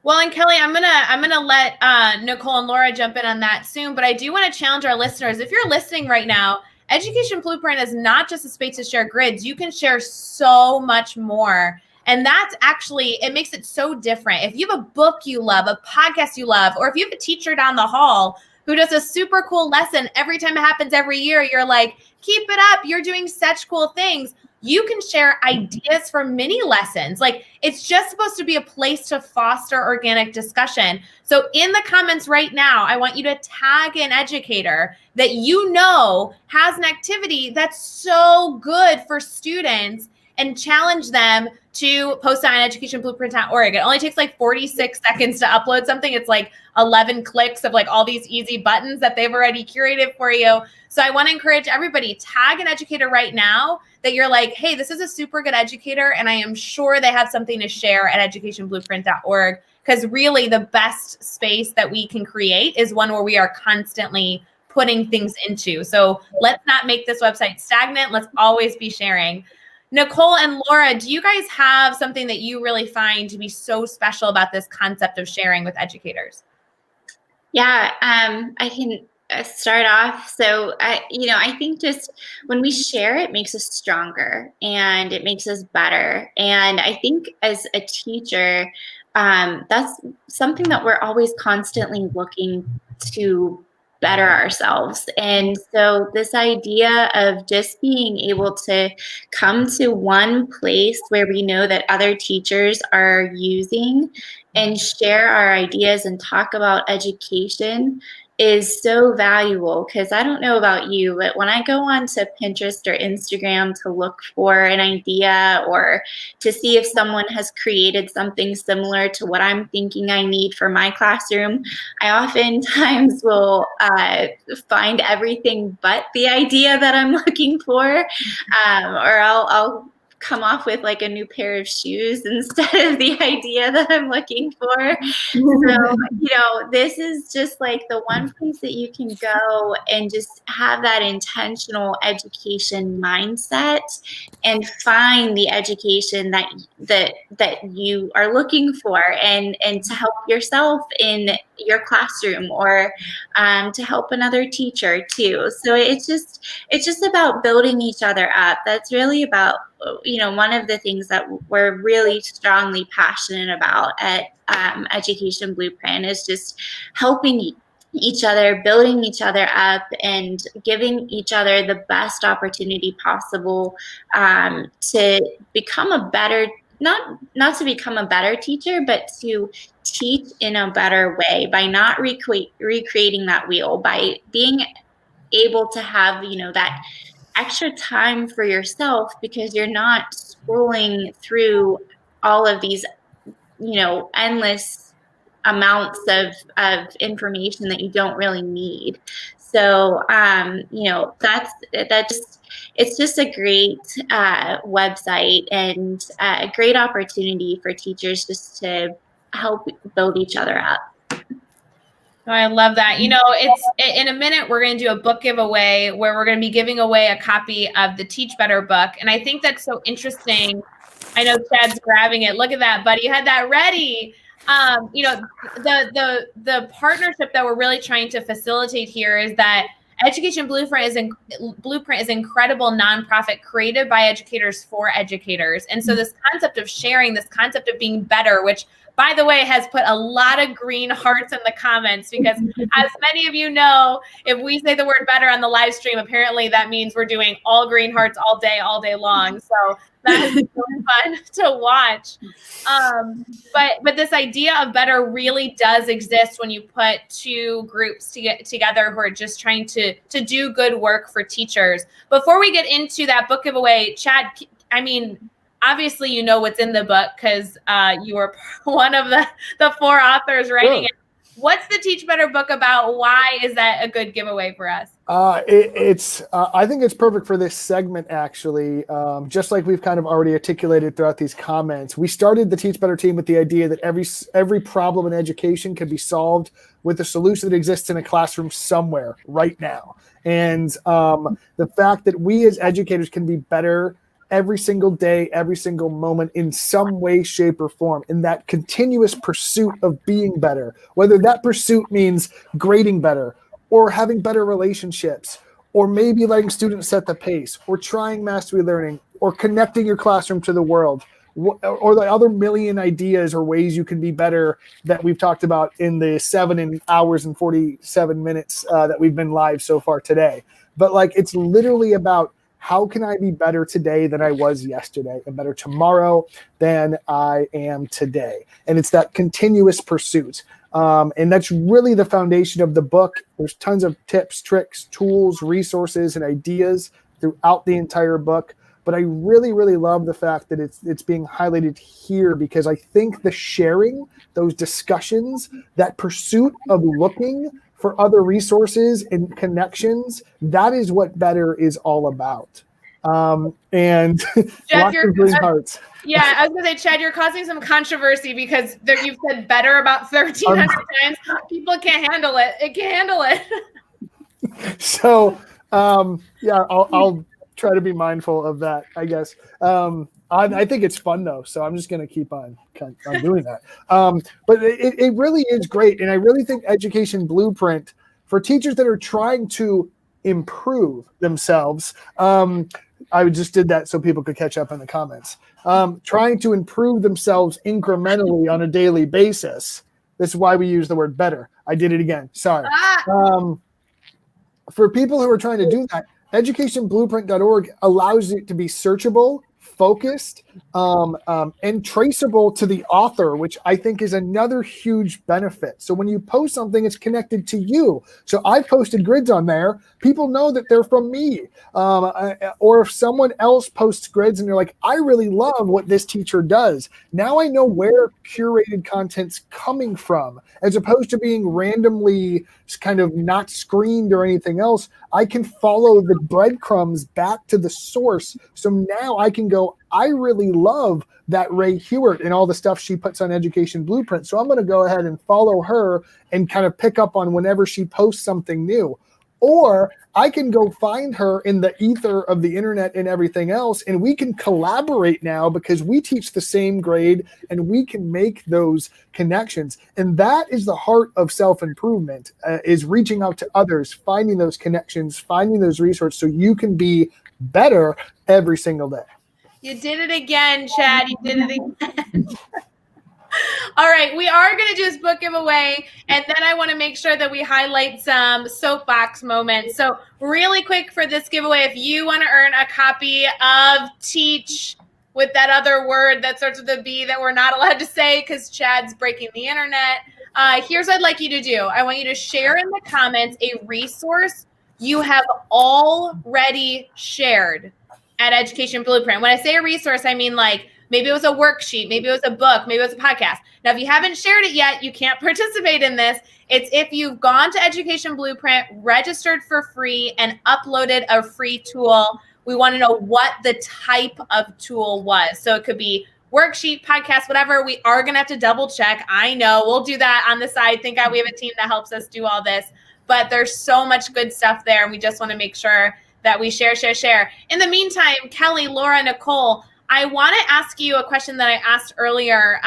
Well, and Kelly, I'm gonna let Nicole and Laura jump in on that soon, but I do want to challenge our listeners. If you're listening right now, Education Blueprint is not just a space to share grids. You can share so much more. And that's actually, it makes it so different. If you have a book you love, a podcast you love, or if you have a teacher down the hall who does a super cool lesson every time it happens every year, you're like, keep it up. You're doing such cool things. You can share ideas for mini lessons. Like, it's just supposed to be a place to foster organic discussion. So in the comments right now, I want you to tag an educator that you know has an activity that's so good for students and challenge them to post on educationblueprint.org. It only takes like 46 seconds to upload something. It's like 11 clicks of like all these easy buttons that they've already curated for you. So I want to encourage everybody, tag an educator right now that you're like, hey, this is a super good educator, and I am sure they have something to share at educationblueprint.org, because really the best space that we can create is one where we are constantly putting things into. So let's not make this website stagnant. Let's always be sharing. Nicole and Laura, do you guys have something that you really find to be so special about this concept of sharing with educators? Yeah, I can start off. So, I think just when we share, it makes us stronger and it makes us better. And I think as a teacher, that's something that we're always constantly looking to better ourselves. And so this idea of just being able to come to one place where we know that other teachers are using and share our ideas and talk about education is so valuable. Because I don't know about you, but when I go onto Pinterest or Instagram to look for an idea or to see if someone has created something similar to what I'm thinking I need for my classroom, I oftentimes will find everything but the idea that I'm looking for, or I'll come off with like a new pair of shoes instead of the idea that I'm looking for. So, this is just like the one place that you can go and just have that intentional education mindset and find the education that you are looking for and to help yourself in your classroom or to help another teacher too. So it's just about building each other up. That's really about one of the things that we're really strongly passionate about at Education Blueprint is just helping each other, building each other up, and giving each other the best opportunity possible to become a better, not to become a better teacher, but to teach in a better way by not recreating that wheel, by being able to have, that extra time for yourself, because you're not scrolling through all of these, endless amounts of information that you don't really need. So, it's just a great website and a great opportunity for teachers just to help build each other up. Oh, I love that. You know, it's in a minute, we're going to do a book giveaway where we're going to be giving away a copy of the Teach Better book. And I think that's so interesting. I know Chad's grabbing it. Look at that, buddy. You had that ready. You know, the partnership that we're really trying to facilitate here is that Education Blueprint is an incredible nonprofit created by educators for educators. And so this concept of sharing, this concept of being better, which, by the way, has put a lot of green hearts in the comments, because as many of you know, if we say the word better on the live stream, apparently that means we're doing all green hearts all day long. So that has been really fun to watch. But this idea of better really does exist when you put two groups together who are just trying to do good work for teachers. Before we get into that book giveaway, Chad, I mean, obviously you know what's in the book because you were one of the 4 authors writing it. What's the Teach Better book about? Why is that a good giveaway for us? I think it's perfect for this segment, actually. Just like we've kind of already articulated throughout these comments, we started the Teach Better team with the idea that every problem in education can be solved with a solution that exists in a classroom somewhere right now. And the fact that we as educators can be better every single day, every single moment in some way, shape, or form, in that continuous pursuit of being better, whether that pursuit means grading better or having better relationships, or maybe letting students set the pace, or trying mastery learning, or connecting your classroom to the world, or the other million ideas or ways you can be better that we've talked about in the 7 hours and 47 minutes that we've been live so far today. But like, it's literally about, how can I be better today than I was yesterday, and better tomorrow than I am today? And it's that continuous pursuit. And that's really the foundation of the book. There's tons of tips, tricks, tools, resources, and ideas throughout the entire book. But I really, really love the fact that it's being highlighted here, because I think the sharing, those discussions, that pursuit of looking for other resources and connections, that is what better is all about. And Jeff, lots of green hearts. Yeah, I was going to say, Chad, you're causing some controversy because you've said better about 1,300 times. People can't handle it. It can't handle it. So, yeah, I'll try to be mindful of that, I guess. I think it's fun, though, so I'm just going to keep on doing that. But it really is great, and I really think Education Blueprint, for teachers that are trying to improve themselves, I just did that so people could catch up in the comments, trying to improve themselves incrementally on a daily basis. This is why we use the word better. I did it again. Sorry. For people who are trying to do that, educationblueprint.org allows it to be searchable, focused, and traceable to the author, which I think is another huge benefit. So when you post something, it's connected to you. So I posted grids on there. People know that they're from me. Or if someone else posts grids and they're like, I really love what this teacher does. Now I know where curated content's coming from, as opposed to being randomly kind of not screened or anything else. I can follow the breadcrumbs back to the source. So now I can go, I really love that Ray Hewitt and all the stuff she puts on Education Blueprint. So I'm going to go ahead and follow her and kind of pick up on whenever she posts something new. Or I can go find her in the ether of the internet and everything else, and we can collaborate now because we teach the same grade and we can make those connections. And that is the heart of self-improvement, is reaching out to others, finding those connections, finding those resources so you can be better every single day. You did it again, Chad. You did it again. All right, we are going to do this book giveaway, and then I want to make sure that we highlight some soapbox moments. So really quick for this giveaway, if you want to earn a copy of Teach with that other word that starts with a B that we're not allowed to say because Chad's breaking the internet, here's what I'd like you to do. I want you to share in the comments a resource you have already shared at Education Blueprint. When I say a resource, I mean like maybe it was a worksheet, maybe it was a book, maybe it was a podcast. Now, if you haven't shared it yet, you can't participate in this. It's if you've gone to Education Blueprint, registered for free, and uploaded a free tool. We want to know what the type of tool was. So it could be worksheet, podcast, whatever, we are going to have to double check. I know we'll do that on the side. Thank God we have a team that helps us do all this, but there's so much good stuff there. And we just want to make sure that we share. In the meantime, Kelly, Laura, Nicole, I want to ask you a question that I asked earlier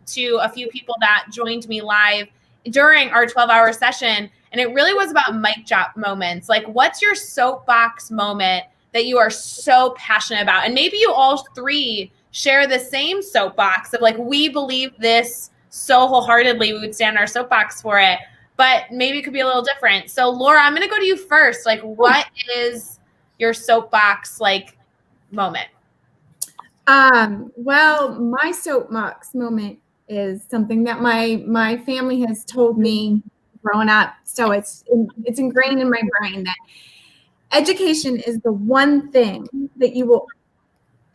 to a few people that joined me live during our 12-hour session. And it really was about mic drop moments. Like, what's your soapbox moment that you are so passionate about? And maybe you all three share the same soapbox of like, we believe this so wholeheartedly, we would stand on our soapbox for it, but maybe it could be a little different. So Laura, I'm going to go to you first. Like, what is your soapbox like moment? Well, my soapbox moment is something that my family has told me growing up. So it's ingrained in my brain that education is the one thing that you will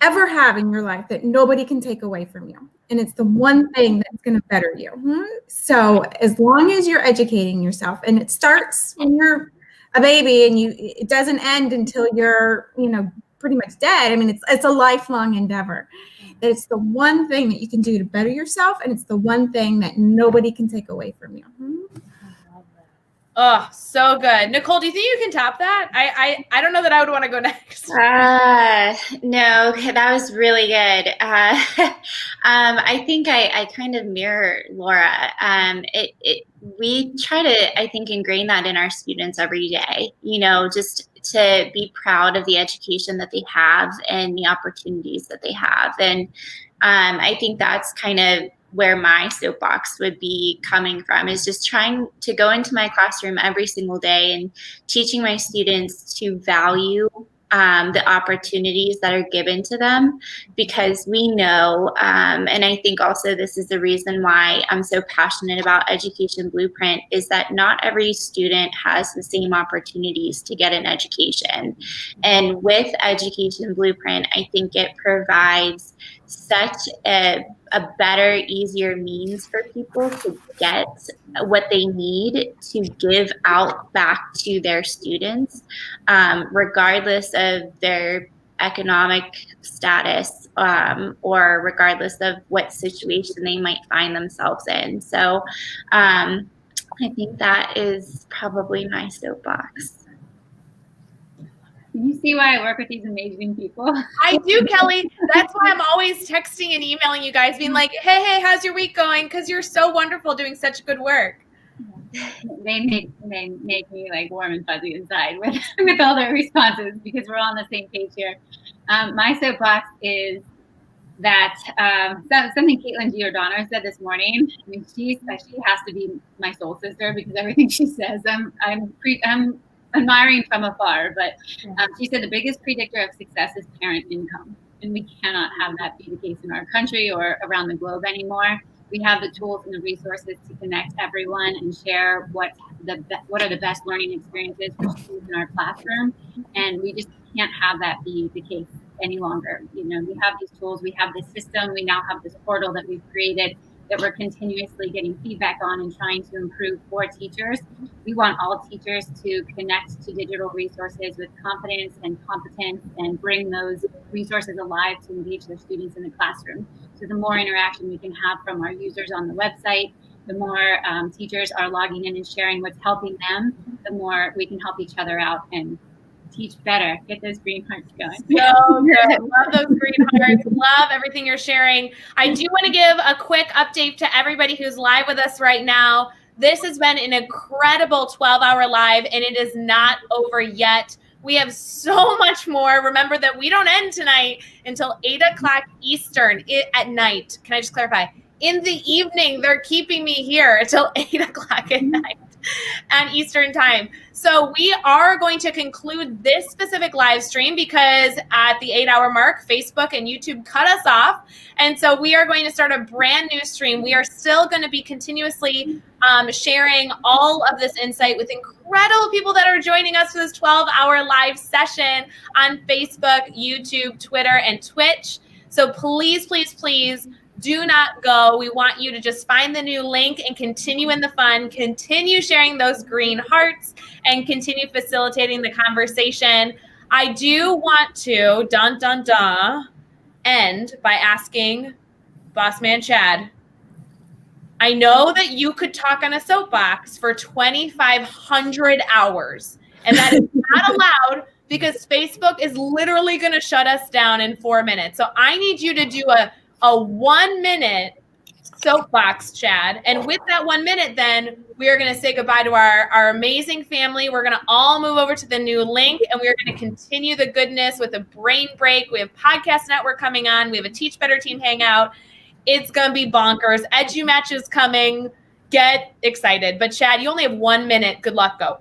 ever have in your life that nobody can take away from you. And it's the one thing that's going to better you. So as long as you're educating yourself, and it starts when you're a baby and it doesn't end until you're, pretty much dead. I mean, it's a lifelong endeavor. It's the one thing that you can do to better yourself. And it's the one thing that nobody can take away from you. Oh, so good. Nicole, do you think you can top that? I don't know that I would want to go next. No, that was really good. I think I kind of mirror Laura. We try to, I think, ingrain that in our students every day, just to be proud of the education that they have and the opportunities that they have. And I think that's kind of where my soapbox would be coming from, is just trying to go into my classroom every single day and teaching my students to value the opportunities that are given to them, because we know, and I think also this is the reason why I'm so passionate about Education Blueprint, is that not every student has the same opportunities to get an education. And with Education Blueprint, I think it provides such a better, easier means for people to get what they need to give out back to their students, regardless of their economic status, or regardless of what situation they might find themselves in. So I think that is probably my soapbox. You see why I work with these amazing people? I do, Kelly. That's why I'm always texting and emailing you guys, being like, hey, how's your week going? Because you're so wonderful doing such good work. They make me like warm and fuzzy inside with all their responses, because we're all on the same page here. My soapbox is that something Caitlin Giordano said this morning. I mean, she has to be my soul sister, because everything she says, I'm admiring from afar, but she said the biggest predictor of success is parent income, and we cannot have that be the case in our country or around the globe anymore. We have the tools and the resources to connect everyone and share what are the best learning experiences for students in our classroom, and we just can't have that be the case any longer. We have these tools, we have this system, we now have this portal that we've created that we're continuously getting feedback on and trying to improve for teachers. We want all teachers to connect to digital resources with confidence and competence and bring those resources alive to engage their students in the classroom. So the more interaction we can have from our users on the website, the more teachers are logging in and sharing what's helping them, the more we can help each other out and teach better. Get those green hearts going. So good. Love those green hearts. Love everything you're sharing. I do want to give a quick update to everybody who's live with us right now. This has been an incredible 12-hour live, and it is not over yet. We have so much more. Remember that we don't end tonight until 8 o'clock Eastern at night. Can I just clarify? In the evening, they're keeping me here until 8 o'clock at night and Eastern time. So we are going to conclude this specific live stream because at the 8-hour mark, Facebook and YouTube cut us off. And so we are going to start a brand new stream. We are still going to be continuously sharing all of this insight with incredible people that are joining us for this 12-hour live session on Facebook, YouTube, Twitter, and Twitch. So please, please, please, do not go. We want you to just find the new link and continue in the fun, continue sharing those green hearts, and continue facilitating the conversation. I do want to, end by asking Boss man Chad, I know that you could talk on a soapbox for 2,500 hours, and that is not allowed because Facebook is literally going to shut us down in 4 minutes. So I need you to do a 1 minute soapbox, Chad. And with that 1 minute, then we are going to say goodbye to our amazing family. We're going to all move over to the new link, and we're going to continue the goodness with a brain break. We have Podcast Network coming on. We have a Teach Better Team Hangout. It's going to be bonkers. EduMatch is coming. Get excited. But Chad, you only have 1 minute. Good luck. Go.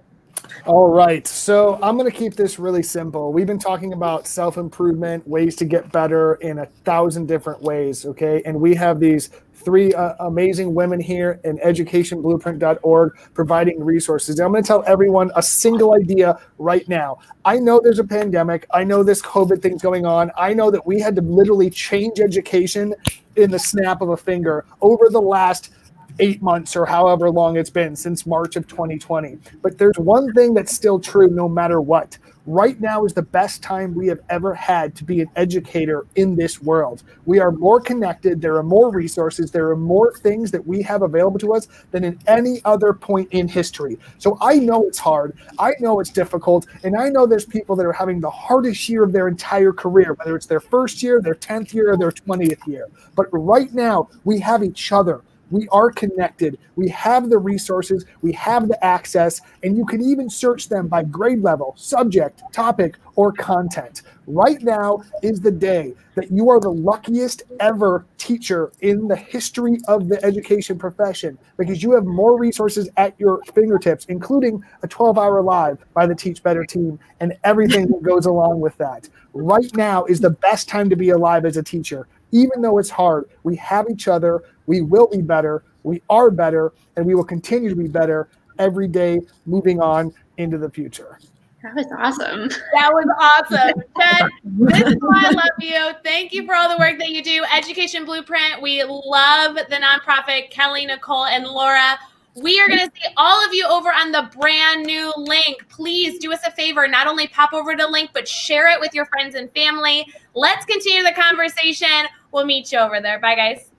All right. So I'm going to keep this really simple. We've been talking about self-improvement, ways to get better in 1,000 different ways. Okay. And we have these 3 amazing women here in educationblueprint.org providing resources. And I'm going to tell everyone a single idea right now. I know there's a pandemic. I know this COVID thing's going on. I know that we had to literally change education in the snap of a finger over the last 8 months or however long it's been since March of 2020. But there's one thing that's still true no matter what. Right now is the best time we have ever had to be an educator in this world. We are more connected. There are more resources. There are more things that we have available to us than in any other point in history. So I know it's hard. I know it's difficult. And I know there's people that are having the hardest year of their entire career, whether it's their first year, their 10th year, or their 20th year. But right now we have each other. We are connected. We have the resources. We have the access, and you can even search them by grade level, subject, topic, or content. Right now is the day that you are the luckiest ever teacher in the history of the education profession because you have more resources at your fingertips, including a 12-hour live by the Teach Better team and everything that goes along with that. Right now is the best time to be alive as a teacher. Even though it's hard, we have each other. We will be better. We are better, and we will continue to be better every day moving on into the future. That was awesome. That was awesome. Chad, this is why I love you. Thank you for all the work that you do. Education Blueprint. We love the nonprofit, Kelly, Nicole, and Laura. We are going to see all of you over on the brand new link. Please do us a favor. Not only pop over to the link, but share it with your friends and family. Let's continue the conversation. We'll meet you over there. Bye, guys.